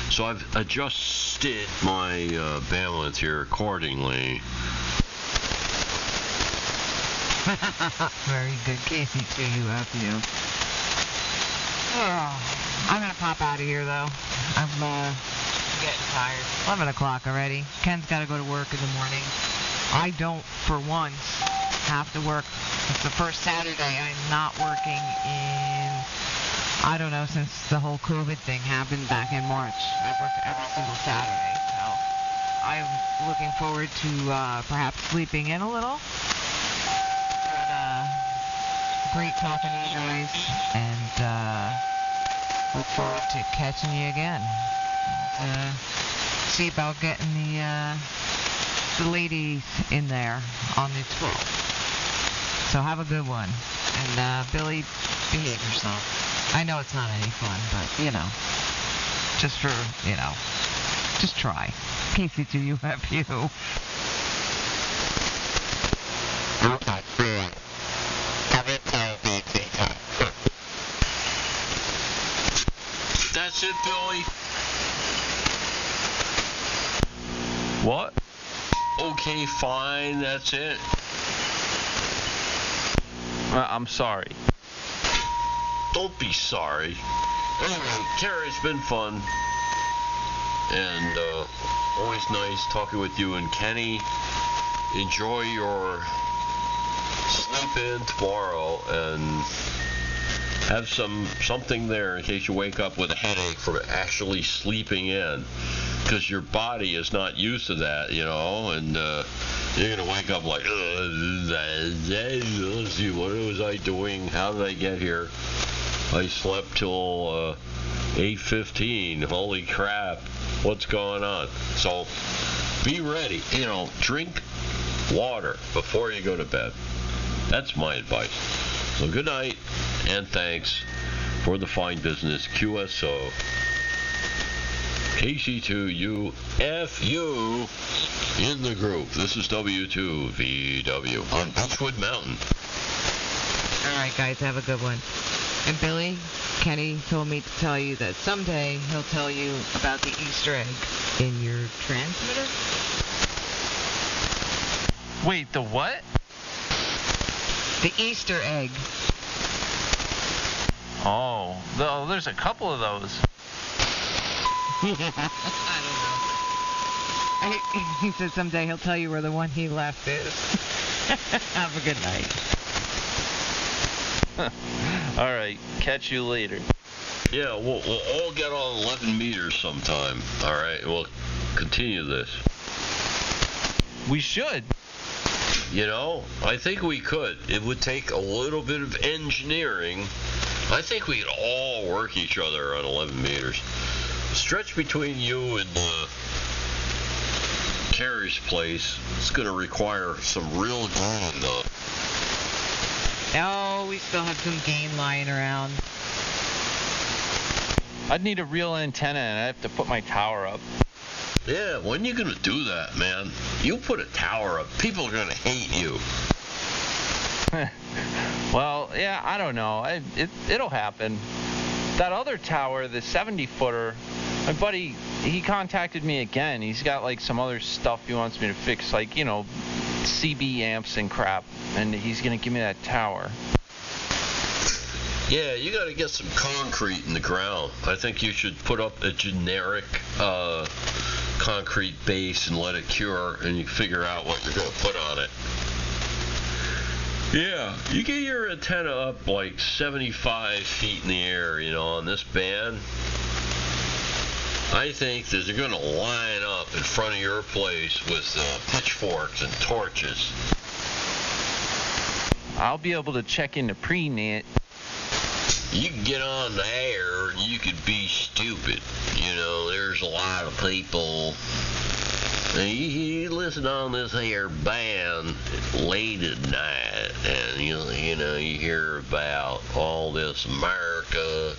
E: So I've adjusted my bandwidth here accordingly.
P: Very good, Casey, to you, FU. Oh, I'm going to pop out of here, though. I'm getting tired. 11 o'clock already. Ken's got to go to work in the morning. I don't, for once, have to work. It's the first Saturday I'm not working in, I don't know, since the whole COVID thing happened back in March. I've worked every single Saturday, so I'm looking forward to perhaps sleeping in a little. Great talking to you guys, and look forward to catching you again. See about getting the ladies in there on the 12th. So have a good one, and Billy, behave yourself. I know it's not any fun, but just for just try. KC2UFU. Okay.
E: That's it, Billy.
B: What?
E: Okay, fine, that's it.
B: I'm sorry.
E: Don't be sorry. Anyway, Terry, it's been fun. And always nice talking with you. And Kenny, enjoy your sleep in tomorrow and have something there in case you wake up with a headache from actually sleeping in. Because your body is not used to that, you know, and you're going to wake up like, let's see, what was I doing? How did I get here? I slept till 8:15. Holy crap, what's going on? So be ready, you know, drink water before you go to bed. That's my advice. So good night, and thanks for the fine business, QSO. KC2UFU in the group. This is W2VW on Beechwood Mountain.
P: All right, guys, have a good one. And Billy, Kenny told me to tell you that someday he'll tell you about the Easter egg in your transmitter.
B: Wait, the what?
P: The Easter egg.
B: Oh, there's a couple of those.
P: I don't know. He said someday he'll tell you where the one he left is. Have a good night.
B: All right, catch you later.
E: Yeah, we'll all get on 11 meters sometime. All right, we'll continue this.
B: We should.
E: You know, I think we could. It would take a little bit of engineering. I think we could all work each other on 11 meters. The stretch between you and Carrie's place is going to require some real gain, though.
P: Oh, we still have some gain lying around.
B: I'd need a real antenna, and I'd have to put my tower up.
E: Yeah, when are you going to do that, man? You put a tower up, people are going to hate you.
B: Well, yeah, I don't know. It'll happen. That other tower, the 70-footer, my buddy, he contacted me again. He's got, like, some other stuff he wants me to fix, like, you know, CB amps and crap, and he's going to give me that tower.
E: Yeah, you got to get some concrete in the ground. I think you should put up a generic concrete base and let it cure, and you figure out what you're going to put on it. Yeah, you get your antenna up like 75 feet in the air, you know, on this band. I think that they're going to line up in front of your place with pitchforks and torches.
B: I'll be able to check into pre-net.
E: You can get on the air and you could be stupid. You know, there's a lot of people. You listen on this here band late at night, and you know you hear about all this America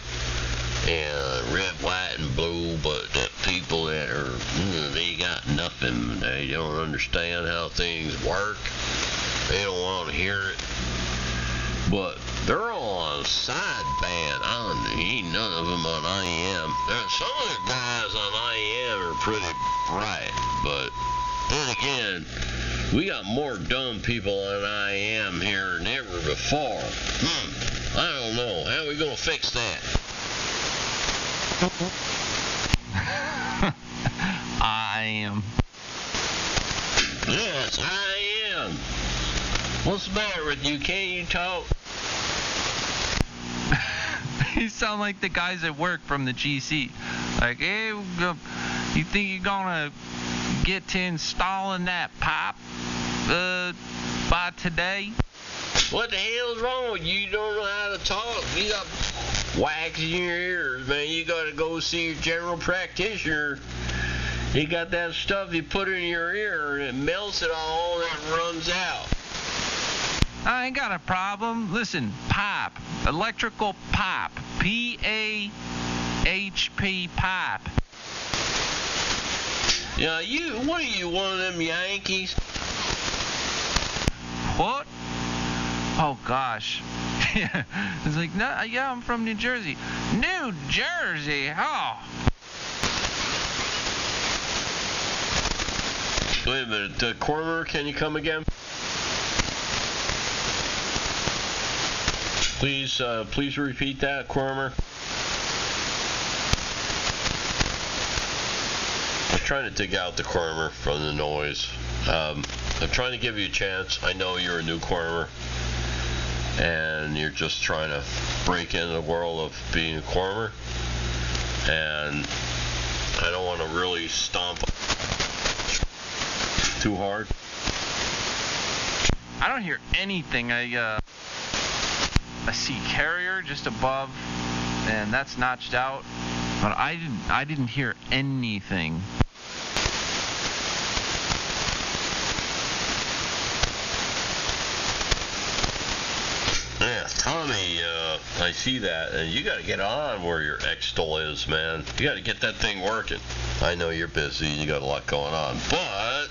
E: and red, white, and blue, but the people that are they got nothing. They don't understand how things work. They don't want to hear it. But they're all on sideband. Ain't none of them on IM. Some of the guys on IM are pretty bright, but then again, we got more dumb people on IM here than ever before. I don't know. How are we gonna fix that?
B: IM.
E: Yes, IM. What's the matter with you? Can't you talk?
B: You sound like the guys at work from the GC. Like, hey, you think you're gonna get to installing that pipe by today?
E: What the hell's wrong with you? You don't know how to talk. You got wax in your ears, man. You gotta go see your general practitioner. He got that stuff you put in your ear and it melts it all and it runs out.
B: I ain't got a problem. Listen, pipe, electrical pipe, P-A-H-P pipe.
E: Yeah, what are you, one of them Yankees?
B: What? Oh gosh. It's like, no, yeah, I'm from New Jersey. New Jersey? Oh.
E: Wait a minute. Cormer, can you come again? Please repeat that, Cormer. I'm trying to dig out the Cormer from the noise. I'm trying to give you a chance. I know you're a new Cormer, and you're just trying to break into the world of being a Cormer, and I don't want to really stomp too hard.
B: I don't hear anything. I see carrier just above, and that's notched out, but I didn't hear anything.
E: Yeah, Tommy, I see that, and you got to get on where your X-Stol is, man. You got to get that thing working. I know you're busy, you got a lot going on, but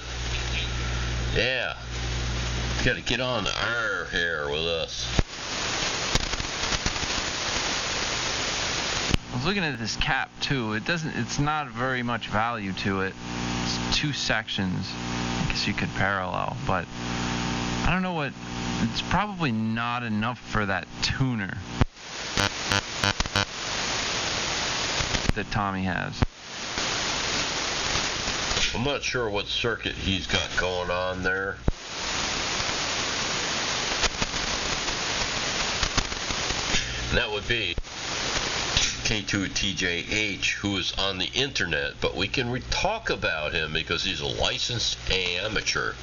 E: yeah, you got to get on the air here with us.
B: I was looking at this cap too. It's not very much value to it. It's 2 sections. I guess you could parallel, but I don't know what. It's probably not enough for that tuner that Tommy has.
E: I'm not sure what circuit he's got going on there. And that would be K2TJH, who is on the internet, but we can talk about him because he's a licensed amateur.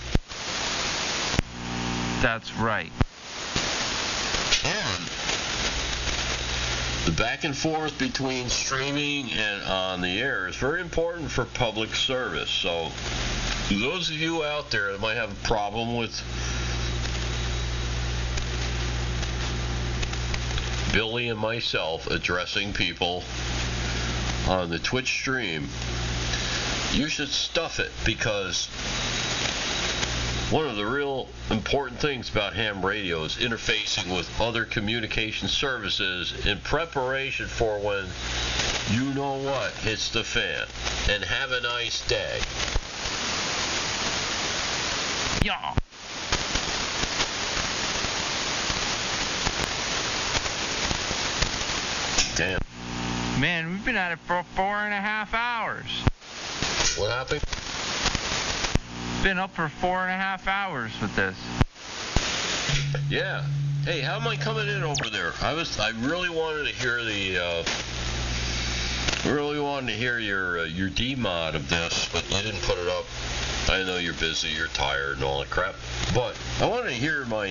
B: That's right.
E: And the back and forth between streaming and on the air is very important for public service. So those of you out there that might have a problem with Billy and myself addressing people on the Twitch stream, you should stuff it, because one of the real important things about ham radio is interfacing with other communication services in preparation for when you know what hits the fan. And have a nice day.
B: Yeah.
E: Damn.
B: Man, we've been at it for 4.5 hours.
E: What happened?
B: Been up for 4.5 hours with this.
E: Yeah. Hey, how am I coming in over there? I really wanted to hear your D-mod of this, but you didn't put it up. I know you're busy, you're tired, and all that crap. But I wanted to hear my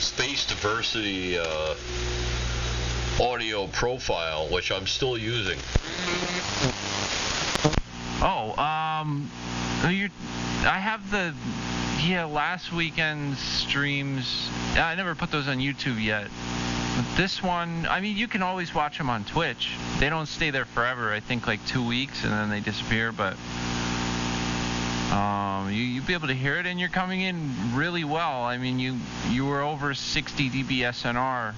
E: space diversity audio profile, which I'm still using.
B: Oh, I have last weekend's streams. I never put those on YouTube yet. But this one, I mean, you can always watch them on Twitch. They don't stay there forever. I think like 2 weeks and then they disappear. But you'll be able to hear it, and you're coming in really well. I mean, you were over 60 dB SNR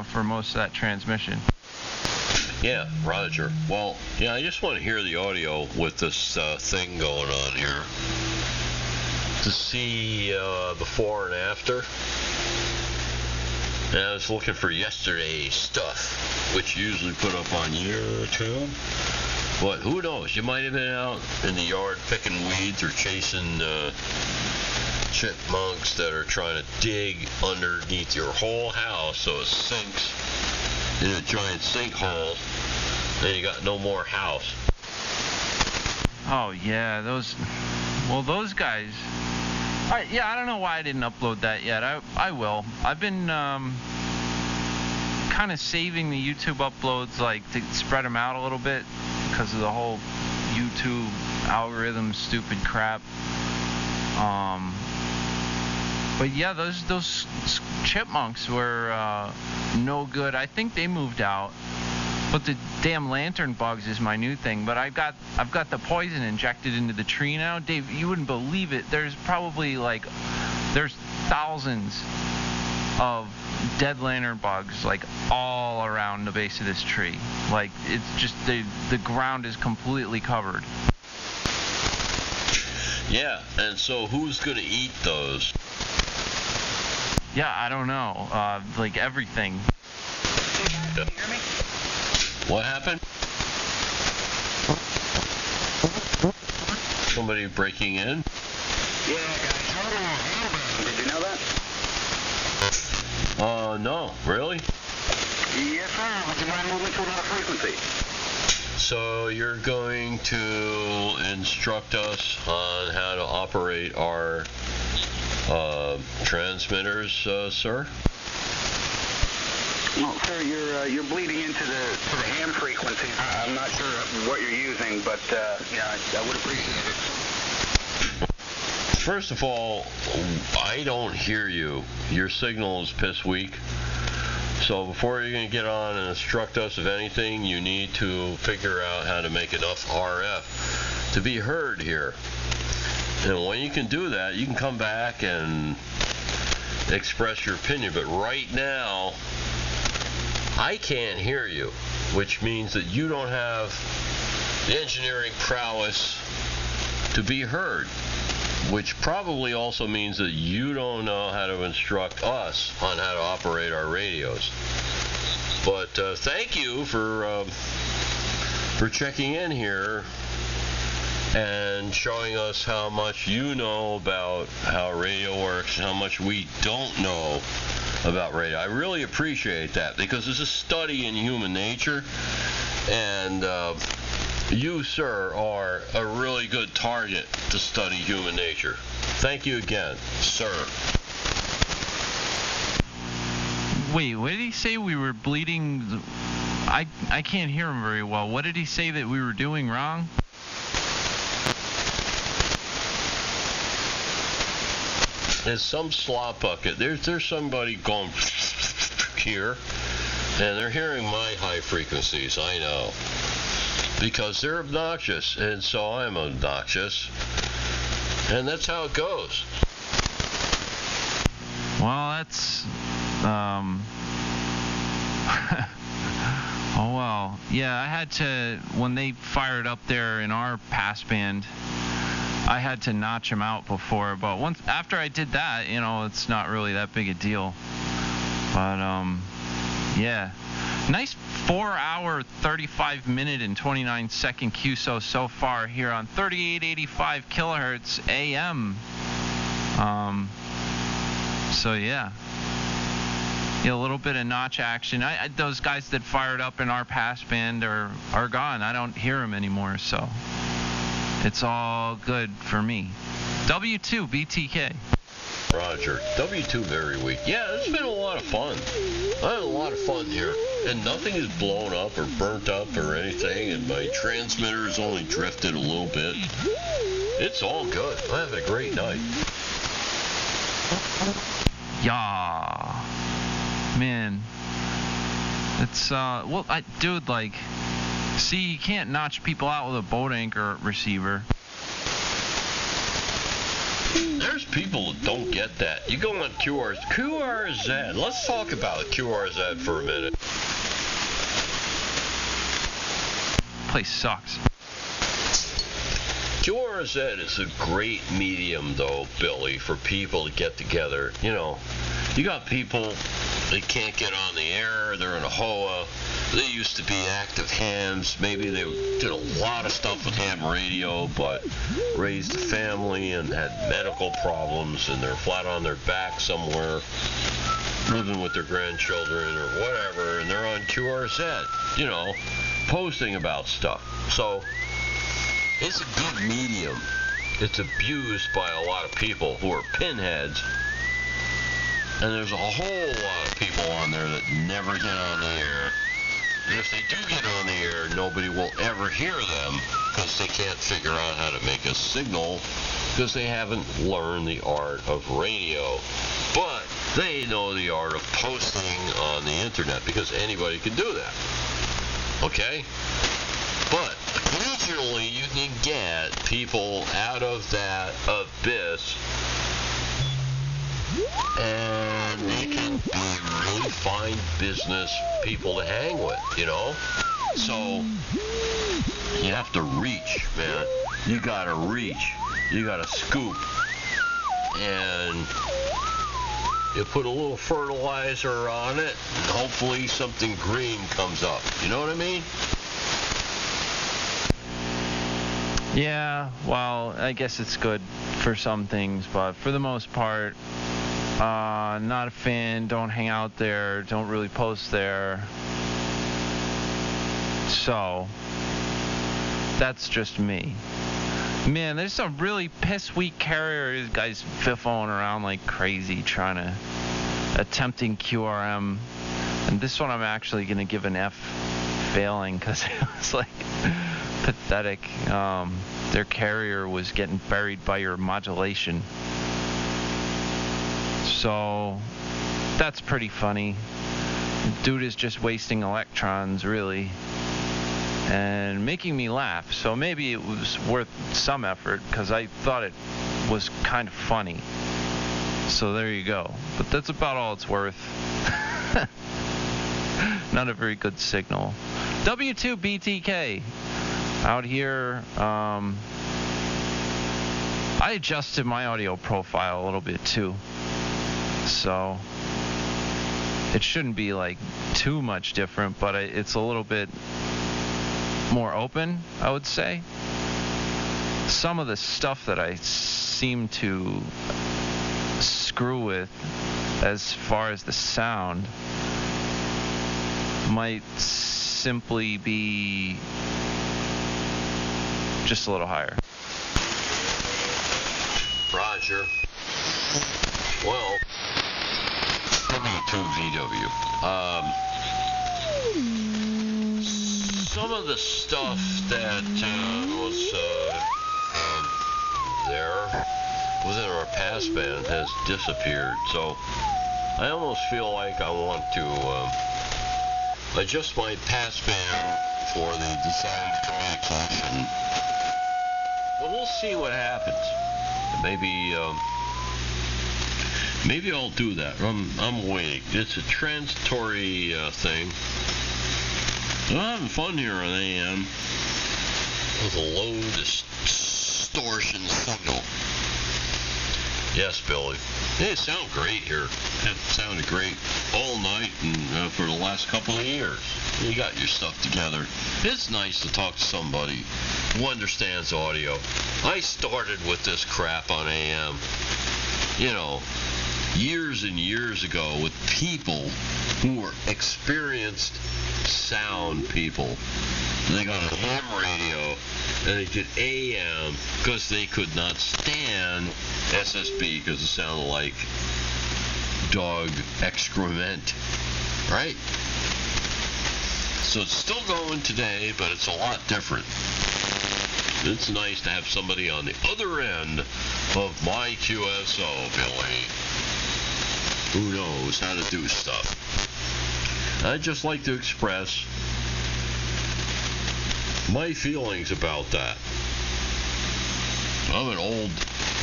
B: for most of that transmission.
E: Yeah, Roger. Well, yeah, I just want to hear the audio with this thing going on here to see before and after. And I was looking for yesterday's stuff, which you usually put up on YouTube. But who knows? You might have been out in the yard picking weeds or chasing chipmunks that are trying to dig underneath your whole house so it sinks in a giant sinkhole, and you got no more house.
B: Oh yeah, those guys. I don't know why I didn't upload that yet. I will. I've been kind of saving the YouTube uploads, like, to spread them out a little bit because of the whole YouTube algorithm stupid crap. But yeah, those chipmunks were no good. I think they moved out. But the damn lantern bugs is my new thing. But I've got the poison injected into the tree now. Dave, you wouldn't believe it. There's probably there's thousands of dead lantern bugs all around the base of this tree. Like, it's just the ground is completely covered.
E: Yeah, and so who's going to eat those?
B: Yeah, I don't know. Like everything.
E: Can you hear me? What happened? Somebody breaking in?
J: Yeah, guys. Did you know that?
E: No, really?
J: Yes, sir. Would you mind moving to another frequency?
E: So you're going to instruct us on how to operate our transmitters, sir?
J: Well, sir, you're bleeding into the ham frequency. I'm not sure what you're using, but yeah, I would appreciate it.
E: First of all, I don't hear you. Your signal is piss weak. So before you're going to get on and instruct us of anything, you need to figure out how to make enough RF to be heard here. And when you can do that, you can come back and express your opinion. But right now, I can't hear you, which means that you don't have the engineering prowess to be heard, which probably also means that you don't know how to instruct us on how to operate our radios. But thank you for checking in here and showing us how much you know about how radio works and how much we don't know about radio. I really appreciate that, because it's a study in human nature, and you, sir, are a really good target to study human nature. Thank you again, sir.
B: Wait, what did he say? We were bleeding? I can't hear him very well. What did he say that we were doing wrong?
E: There's some slop bucket. There's somebody going here, and they're hearing my high frequencies, I know. Because they're obnoxious, and so I'm obnoxious. And that's how it goes.
B: Well, that's, oh well. Yeah, I had to, when they fired up there in our passband, I had to notch them out before, but once after I did that, you know, it's not really that big a deal. But yeah, nice 4-hour, 35-minute, and 29-second QSO so far here on 3885 kilohertz AM. So yeah, a little bit of notch action. Those guys that fired up in our passband are gone. I don't hear them anymore, so it's all good for me. W2 BTK.
E: Roger. W2 very weak. Yeah, it's been a lot of fun. I had a lot of fun here. And nothing is blown up or burnt up or anything, and my transmitter has only drifted a little bit. It's all good. I have a great night.
B: Yeah. Man. It's, well, dude, like, see, you can't notch people out with a boat anchor receiver.
E: There's people that don't get that. You go on QRZ. Let's talk about QRZ for a minute.
B: Place sucks.
E: QRZ is a great medium, though, Billy, for people to get together. You know, you got people that can't get on the air. They're in a HOA. They used to be active hams. Maybe they did a lot of stuff with ham radio, but raised a family and had medical problems, and they're flat on their back somewhere, living with their grandchildren or whatever, and they're on QRZ, you know, posting about stuff. So it's a good medium. It's abused by a lot of people who are pinheads, and there's a whole lot of people on there that never get on the air. And if they do get on the air, nobody will ever hear them because they can't figure out how to make a signal because they haven't learned the art of radio. But they know the art of posting on the internet because anybody can do that. Okay? But occasionally you can get people out of that abyss, and they can be really fine find business people to hang with, you know? So you have to reach, man. You gotta reach. You gotta scoop. And you put a little fertilizer on it, and hopefully something green comes up. You know what I mean?
B: Yeah, well, I guess it's good for some things, but for the most part, not a fan, don't hang out there, don't really post there. So, that's just me. Man, there's some really piss-weak carriers, guys fiffling around like crazy, attempting QRM. And this one I'm actually going to give an F failing, because it was like pathetic. Their carrier was getting buried by your modulation. So, that's pretty funny. Dude is just wasting electrons, really, and making me laugh. So maybe it was worth some effort, because I thought it was kind of funny. So there you go. But that's about all it's worth. Not a very good signal. W2BTK out here. I adjusted my audio profile a little bit too, so it shouldn't be like too much different, but it's a little bit more open, I would say. Some of the stuff that I seem to screw with as far as the sound might simply be just a little higher.
E: Roger. Well, W2VW. Some of the stuff that was there within our passband has disappeared. So I almost feel like I want to adjust my passband for the designed communication. But we'll see what happens. Maybe I'll do that. I'm waiting. It's a transitory thing. I'm having fun here on AM with a low distortion signal. Yes, Billy. Hey, it sounds great here. It sounded great all night and for the last couple of years. You got your stuff together. It's nice to talk to somebody who understands audio. I started with this crap on AM, years and years ago with people who were experienced sound people. They got a ham radio and they did AM because they could not stand SSB because it sounded like dog excrement, right? So it's still going today, but it's a lot different. It's nice to have somebody on the other end of my QSO, Billy, who knows how to do stuff. I'd just like to express my feelings about that. I'm an old,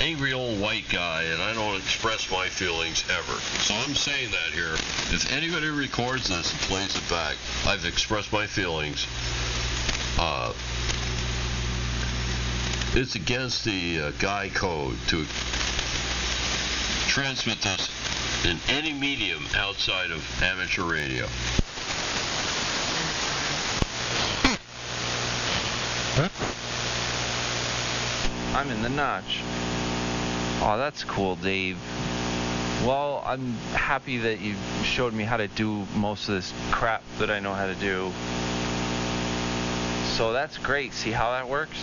E: angry old white guy, and I don't express my feelings ever. So I'm saying that here. If anybody records this and plays it back, I've expressed my feelings. It's against the Guy Code to transmit this in any medium outside of amateur radio.
B: I'm in the notch. Oh, that's cool, Dave. Well, I'm happy that you showed me how to do most of this crap that I know how to do. So that's great. See how that works?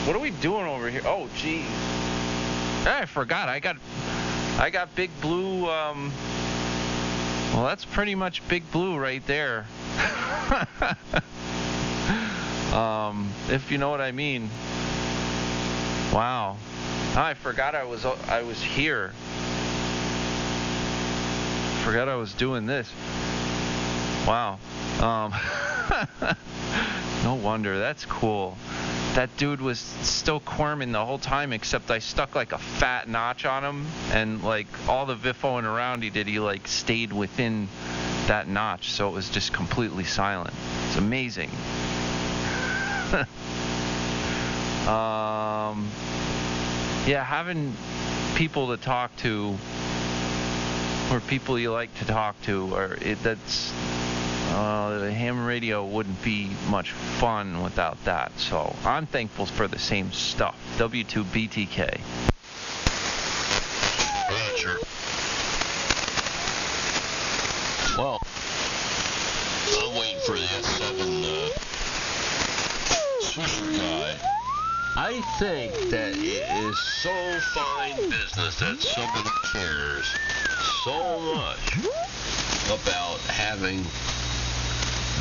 B: What are we doing over here? Oh, geez. I forgot. I got Big Blue. Well, that's pretty much Big Blue right there. If you know what I mean. Wow. I forgot I was here. Forgot I was doing this. Wow. No wonder. That's cool. that dude was still quirming the whole time, except I stuck like a fat notch on him, and like all the viffoing around he did, he like stayed within that notch, so it was just completely silent. It's amazing. Yeah, having people to talk to, or people you like to talk to, or that's ham radio wouldn't be much fun without that. So I'm thankful for the same stuff. W2BTK.
E: Roger. Well, I'm waiting for the S7 Swisher guy. I think that it is so fine business that somebody cares so much about having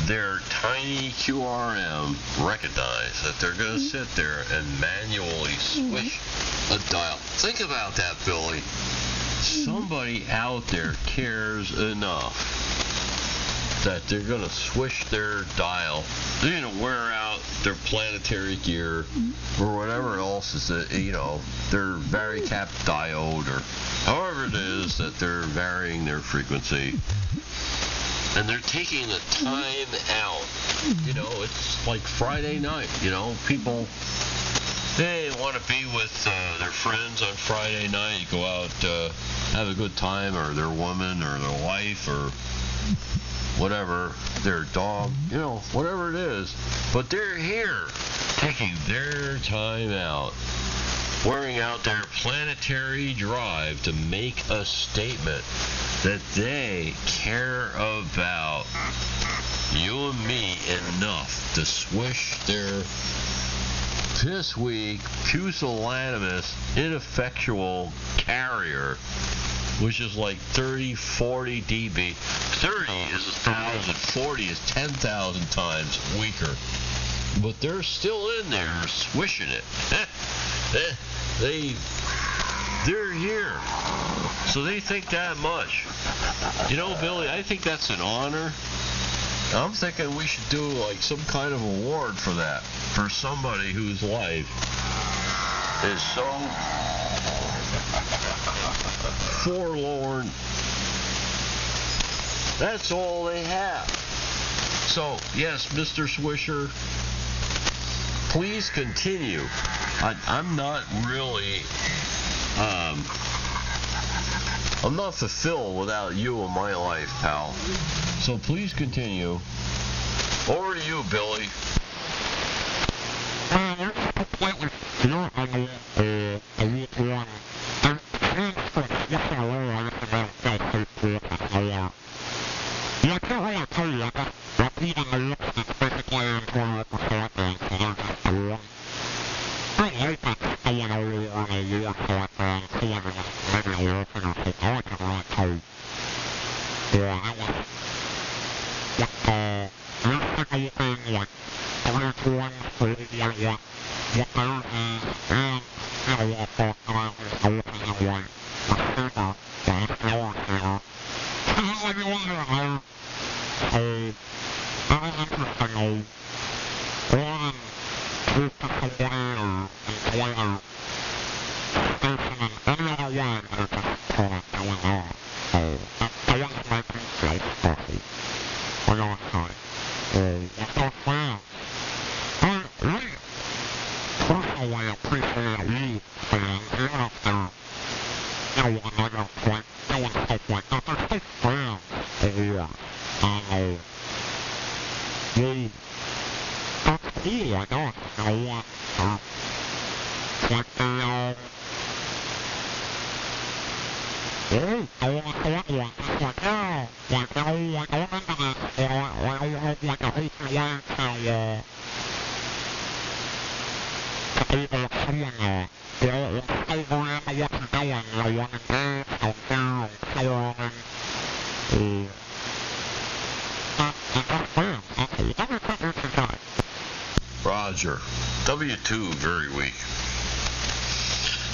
E: their tiny QRM recognized that they're going to sit there and manually swish a dial. Think about that, Billy. Somebody out there cares enough that they're going to swish their dial. They're going to wear out their planetary gear or whatever else is, their varicap diode or however it is that they're varying their frequency. And they're taking the time out. It's like Friday night. People, they want to be with their friends on Friday night, go out, have a good time, or their woman or their wife or whatever, their dog, whatever it is. But they're here taking their time out, wearing out their planetary drive to make a statement that they care about you and me enough to swish their piss weak, pusillanimous, ineffectual carrier, which is like 30, 40 dB. 30 is 1,000, 40 is 10,000 times weaker. But they're still in there swishing it. They're here. So they think that much. Billy, I think that's an honor. I'm thinking we should do like some kind of award for that, for somebody whose life is so forlorn. That's all they have. So, yes, Mr. Swisher, please continue. I'm not really, I'm not fulfilled without you in my life, pal. So please continue. Over to you, Billy. Roger. W2, very weak.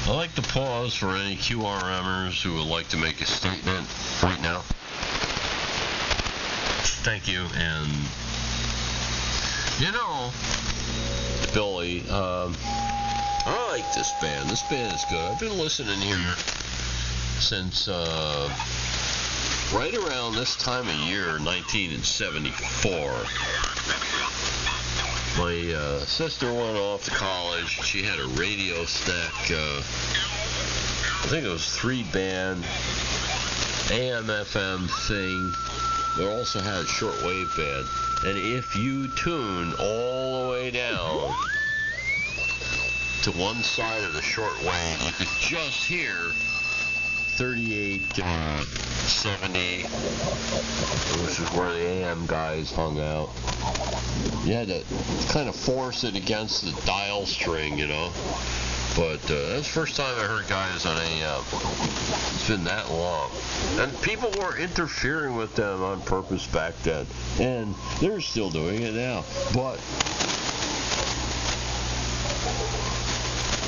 E: I'd like to pause for any QRMers who would like to make a statement right now. Thank you, and Billy. I like this band. This band is good. I've been listening here since right around this time of year, 1974. My sister went off to college. She had a radio stack. I think it was 3-band AM/FM thing. They also had a shortwave band. And if you tune all the way down to one side of the shortwave, you could just hear 38, 70, which is where the AM guys hung out. You had to kind of force it against the dial string, you know. But that's the first time I heard guys on AM. It's been that long. And people were interfering with them on purpose back then. And they're still doing it now. But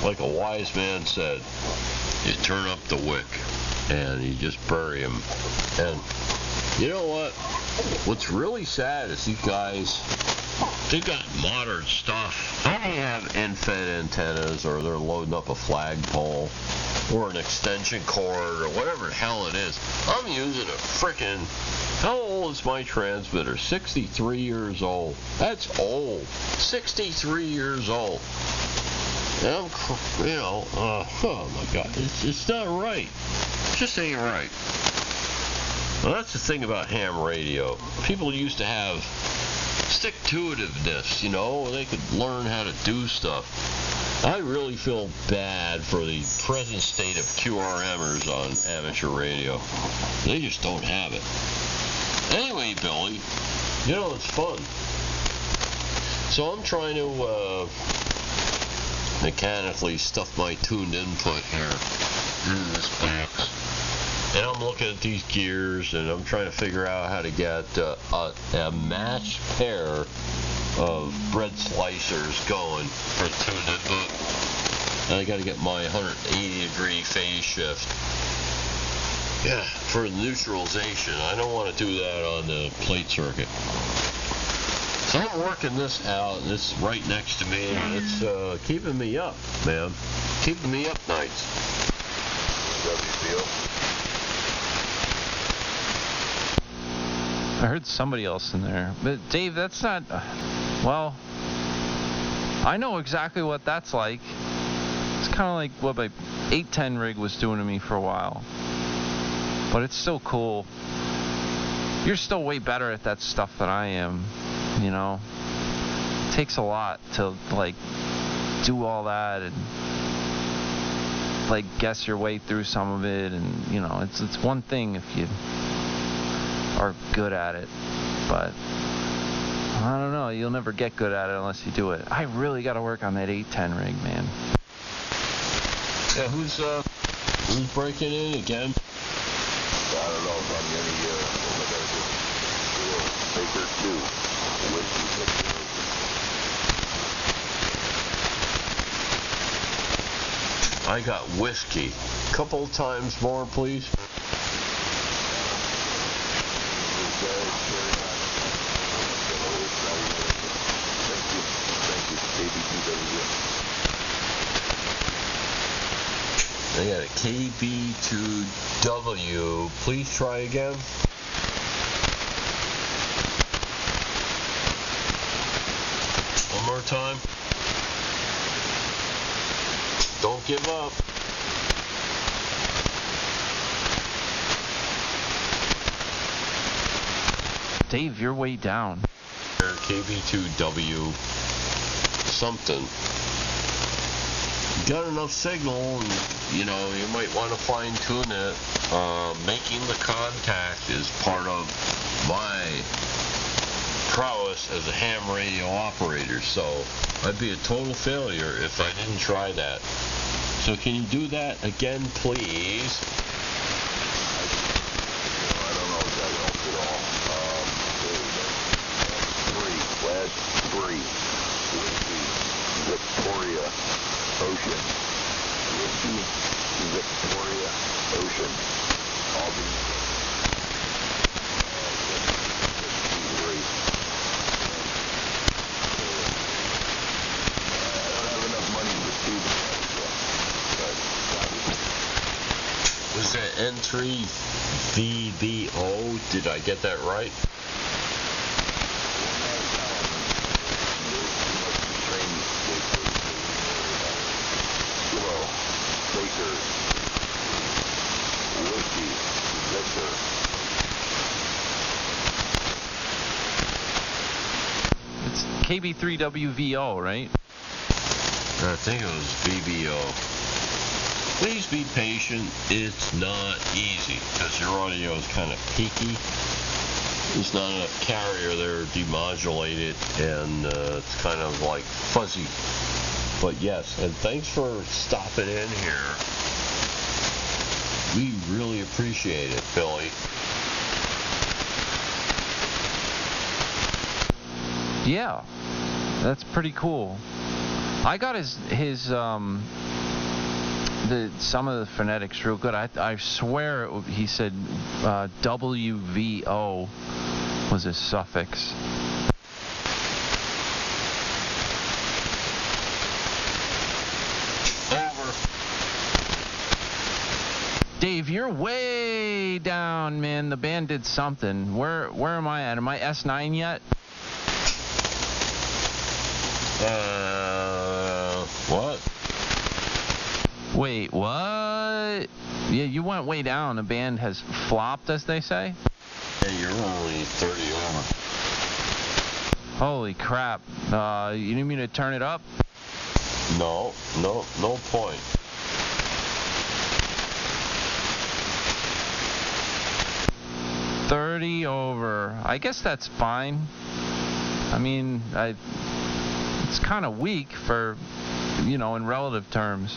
E: like a wise man said, you turn up the wick and you just bury him. And you know what? What's really sad is these guys, they've got modern stuff. They have end-fed antennas, or they're loading up a flagpole, or an extension cord, or whatever the hell it is. I'm using a frickin', how old is my transmitter? 63 years old. That's old. 63 years old. And I'm, you know, oh my God, it's not right. It just ain't right. Well, that's the thing about ham radio. People used to have stick-to-itiveness, you know, they could learn how to do stuff. I really feel bad for the present state of QRMers on amateur radio. They just don't have it. Anyway, Billy, you know, it's fun. So I'm trying to mechanically stuff my tuned input here in this box. And I'm looking at these gears, and I'm trying to figure out how to get a matched pair of bread slicers going for tuned input. And I got to get my 180-degree phase shift. Yeah, for neutralization. I don't want to do that on the plate circuit. So I'm working this out, and it's right next to me, and it's keeping me up, man. Keeping me up nights.
B: I heard somebody else in there. But Dave, that's not... well, I know exactly what that's like. It's kind of like what my 810 rig was doing to me for a while. But it's still cool. You're still way better at that stuff than I am, you know? It takes a lot to, like, do all that and, like, guess your way through some of it. And, you know, it's one thing if you are good at it, but I don't know, you'll never get good at it unless you do it. I really got to work on that 810 rig, man.
E: Yeah, who's breaking in again?
J: I don't know if I'm going to
E: I got whiskey. Couple times more, please. I got a KB2W. Please try again. One more time. Don't give up.
B: Dave, you're way down.
E: KB2W something. Got enough signal, and you know, you might want to fine tune it. Making the contact is part of my prowess as a ham radio operator, so I'd be a total failure if I didn't try that. So can you do that again, please?
J: I don't know if that helps at all. Three. Whiskey, Victoria, Ocean. Whiskey, Victoria, Ocean. All these.
E: entry VBO. Did I get that right?
B: It's KB3WVO, right?
E: I think it was VBO. Please be patient. It's not easy because your audio is kind of peaky. There's not enough carrier there to demodulate it, and it's kind of like fuzzy. But yes, and thanks for stopping in here. We really appreciate it, Billy.
B: Yeah, that's pretty cool. I got some of the phonetics real good. I swear he said WVO was a suffix.
E: Over.
B: Dave, you're way down, man. The band did something. Where am I at? Am I S9 yet?
E: What?
B: Wait, what? Yeah, you went way down. The band has flopped, as they say.
E: Yeah, you're only 30 over.
B: Holy crap. You need me to turn it up?
E: No point.
B: $30 over. I guess that's fine. I mean, it's kind of weak for, in relative terms.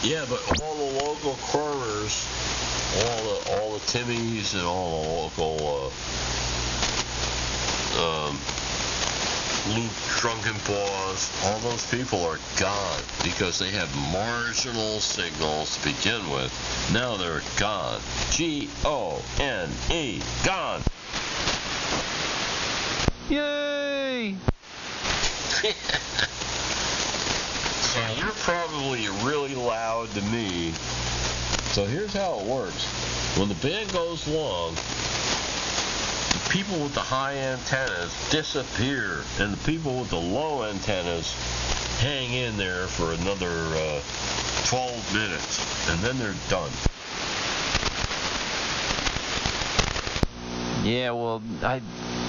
E: Yeah, but all the local corners, all the Timmies and all the local Luke Drunken Paws, all those people are gone because they have marginal signals to begin with. Now they're gone. G-O-N-E, gone.
B: Yay!
E: So you're probably really loud to me. So here's how it works. When the band goes long, the people with the high antennas disappear, and the people with the low antennas hang in there for another 12 minutes, and then they're done.
B: Yeah, well,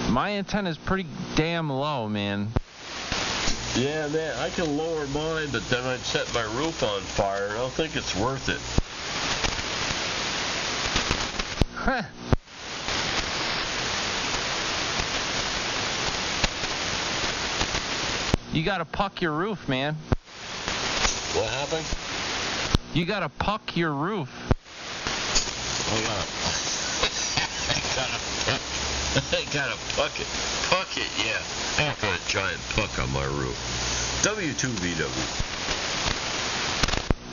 B: my antenna's pretty damn low, man.
E: Yeah, man, I can lower mine, but then I'd set my roof on fire. I don't think it's worth it.
B: Huh. You gotta puck your roof, man.
E: What happened?
B: You gotta puck your roof.
E: Oh, yeah. I gotta puck it. Puck it, yeah. I've got a giant puck on my roof. W2VW.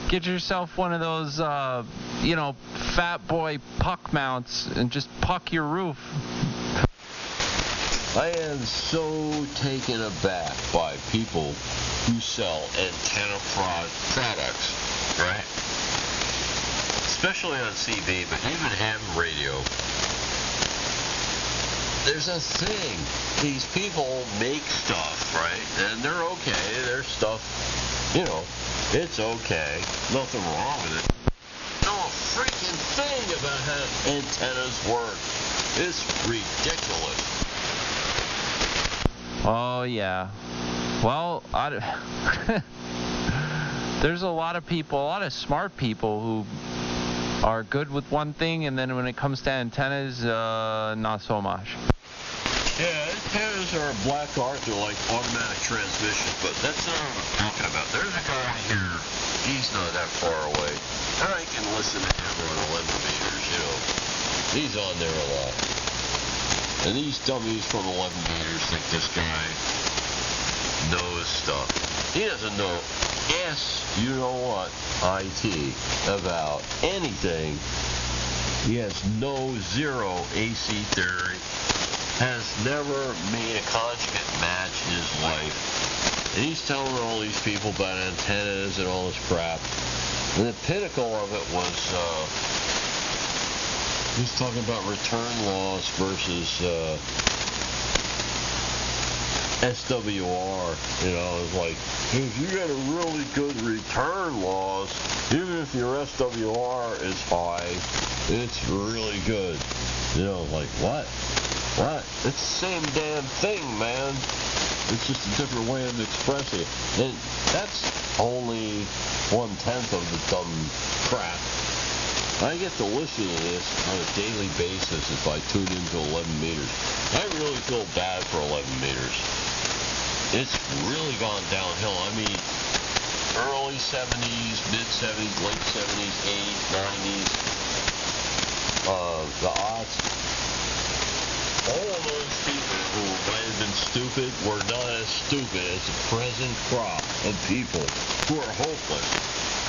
B: Get yourself one of those, fat boy puck mounts and just puck your roof.
E: I am so taken aback by people who sell antenna products, right? Especially on CB, but even ham radio. There's a thing. These people make stuff, right? And they're okay. Their stuff, it's okay. Nothing wrong with it. No freaking thing about how antennas work. It's ridiculous.
B: Oh, yeah. Well, there's a lot of smart people who are good with one thing, and then when it comes to antennas, not so much.
E: Yeah, antennas are a black art. They're like automatic transmission, but that's not what I'm talking about. There's a guy here. He's not that far away. And I can listen to him on 11 meters, He's on there a lot. And these dummies from 11 meters think this guy knows stuff. He doesn't know IT about anything. He has zero AC theory. Has never made a conjugate match in his life. And he's telling all these people about antennas and all this crap. And the pinnacle of it was He's talking about return loss versus SWR. You know, it's like, if you get a really good return loss, even if your SWR is high, it's really good. You know, like, what? What? It's the same damn thing, man. It's just a different way of expressing it. And that's only 1/10 of the dumb crap. I get to listen to this on a daily basis if I tune into 11 meters. I really feel bad for 11 meters. It's really gone downhill. I mean, early 70s, mid 70s, late 70s, 80s, 90s, the odds. All of those people who might have been stupid were not as stupid as the present crop of people who are hopeless,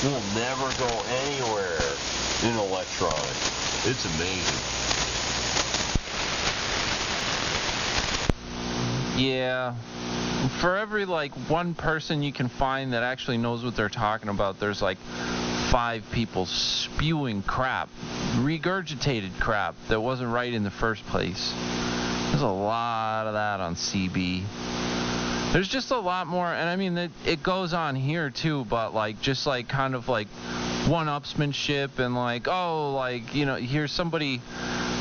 E: who will never go anywhere in electronics. It's amazing.
B: Yeah. For every, like, one person you can find that actually knows what they're talking about, there's, like, 5 people spewing crap, regurgitated crap that wasn't right in the first place. There's a lot of that on CB. There's just a lot more, and I mean, it goes on here too, but, like, just, like, kind of, like, one-upsmanship and, like, oh, like, you know, here's somebody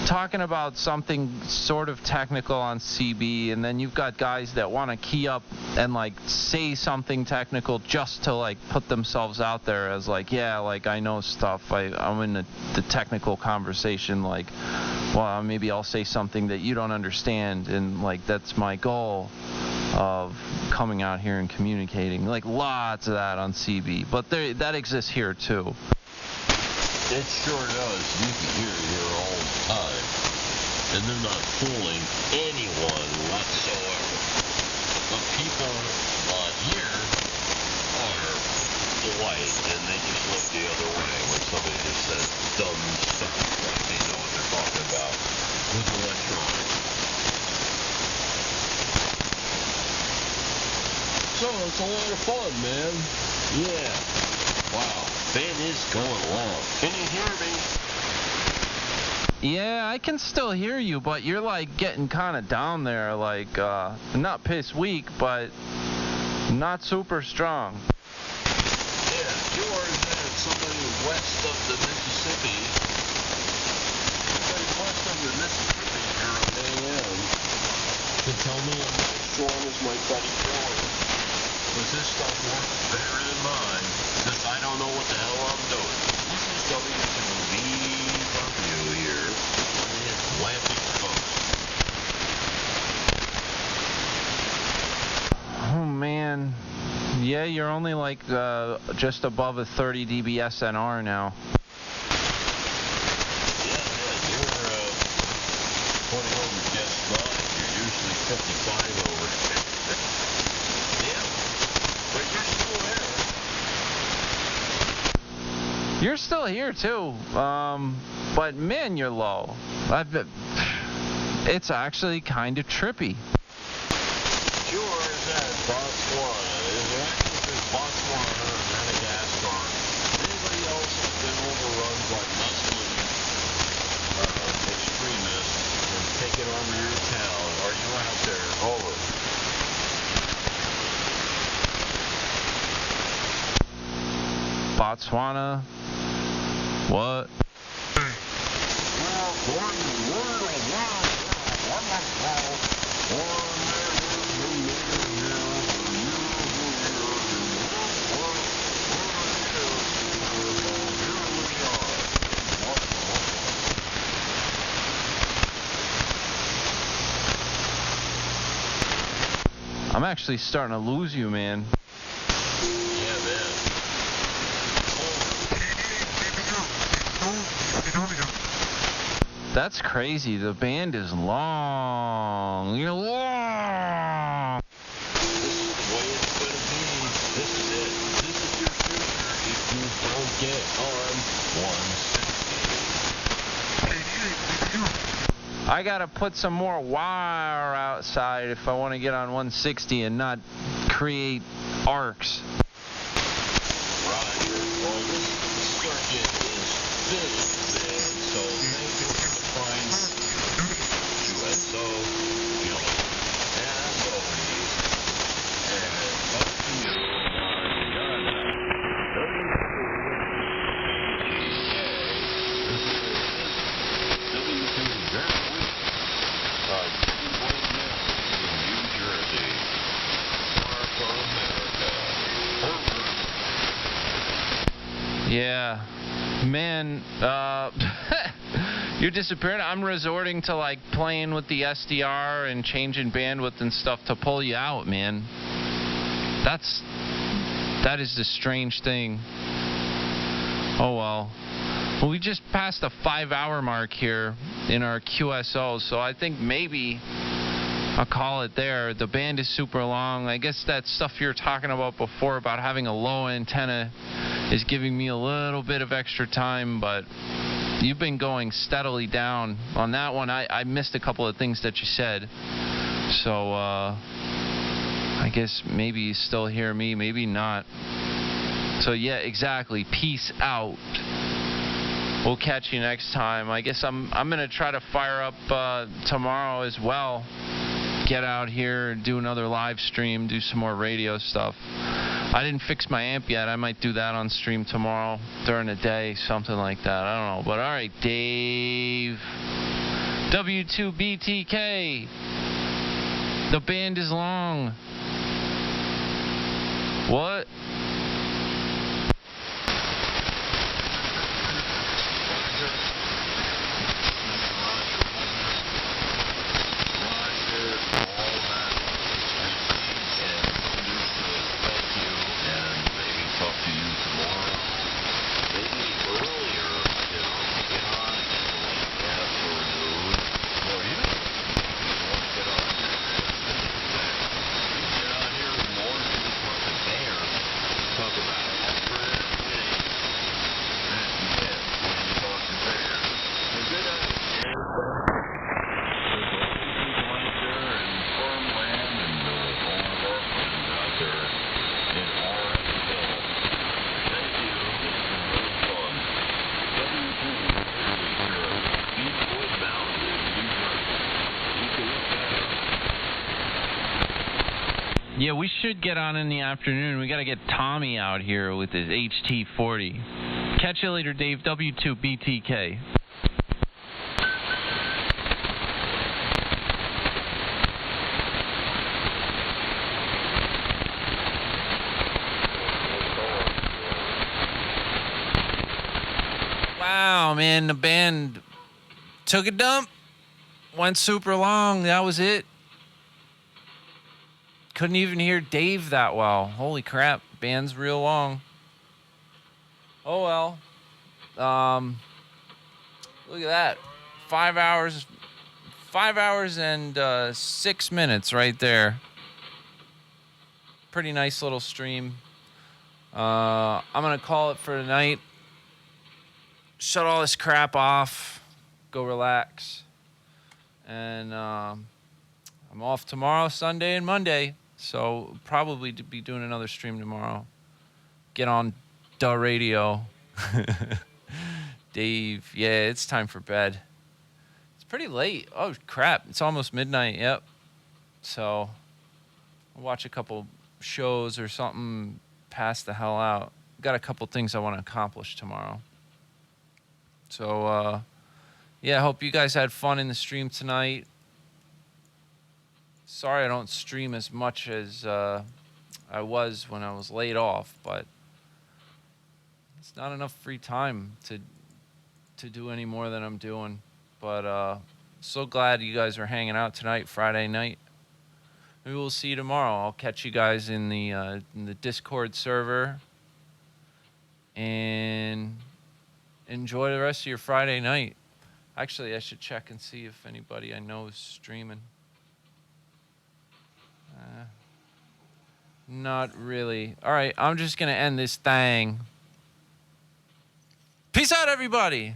B: talking about something sort of technical on CB, and then you've got guys that want to key up and, like, say something technical just to, like, put themselves out there as, like, yeah, like, I know stuff. I'm in the technical conversation, like, well, maybe I'll say something that you don't understand, and, like, that's my goal of coming out here and communicating. Like, lots of that on CB, but that exists here too.
E: It sure does. You can hear it here all the time. And they're not fooling anyone whatsoever. The people on here are white, and they just look the other way when somebody just says dumb stuff like they know what they're talking about with electronics. So it's a lot of fun, man. Yeah. Wow. Ben is going along. Can you hear me?
B: Yeah, I can still hear you, but you're, like, getting kind of down there, like, not piss weak, but not super strong.
E: Yeah, George had somebody west of the Mississippi. Somebody west of the Mississippi here on AM to tell me I'm not as strong as my buddy George. Because his stuff works better than mine, since I don't know what the hell I'm doing. This is WVW here on the Atlantic Coast.
B: Oh, man. Yeah, you're only, like, just above a 30 dB SNR now.
E: Yeah, you're 20 over just fine. You're usually 55 over. But you're still there.
B: You're still here, too. But, man, you're low. It's actually kind of trippy.
E: Sure is that Botswana. Is there actually Botswana or Madagascar? Anybody else has been overrun by Muslim extremists and taken over your town? Are you out there? Over.
B: Botswana? What? I'm actually starting to lose you, man.
E: Yeah, man.
B: That's crazy. The band is long. You're long.
E: This is the way it's going to be. This is it. This is your future if you don't get on 160.
B: I got to put some more wire outside if I want to get on 160 and not create arcs.
E: Roger. Well, this circuit is finished, man. So thank you for the
B: Yeah. Man, you're disappearing. I'm resorting to like playing with the SDR and changing bandwidth and stuff to pull you out, man. That is the strange thing. Oh well. Well, we just passed the 5-hour mark here in our QSO, so I think maybe I'll call it there. The band is super long. I guess that stuff you were talking about before about having a low antenna is giving me a little bit of extra time, but you've been going steadily down. On that one, I missed a couple of things that you said. So, I guess maybe you still hear me, maybe not. So, yeah, exactly. Peace out. We'll catch you next time. I guess I'm going to try to fire up tomorrow as well. Get out here, do another live stream, do some more radio stuff. I didn't fix my amp yet. I might do that on stream tomorrow during the day, something like that. I don't know. But all right, Dave. W2BTK. The band is long. What? Yeah, we should get on in the afternoon. We got to get Tommy out here with his HT40. Catch you later, Dave. W2BTK. Wow, man, the band took a dump. Went super long. That was it. Couldn't even hear Dave that well. Holy crap, band's real long. Oh well. Look at that. 5 hours and 6 minutes right there. Pretty nice little stream. I'm gonna call it for tonight. Shut all this crap off. Go relax. And I'm off tomorrow, Sunday, and Monday. So probably to be doing another stream tomorrow. Get on the radio. Dave, yeah, it's time for bed. It's pretty late. Oh, crap. It's almost midnight. Yep. So I'll watch a couple shows or something, pass the hell out. Got a couple things I want to accomplish tomorrow. So, yeah, I hope you guys had fun in the stream tonight. Sorry I don't stream as much as I was when I was laid off, but it's not enough free time to do any more than I'm doing. But so glad you guys are hanging out tonight, Friday night. Maybe we'll see you tomorrow. I'll catch you guys in the Discord server. And enjoy the rest of your Friday night. Actually, I should check and see if anybody I know is streaming. Not really. All right, I'm just going to end this thing. Peace out, everybody.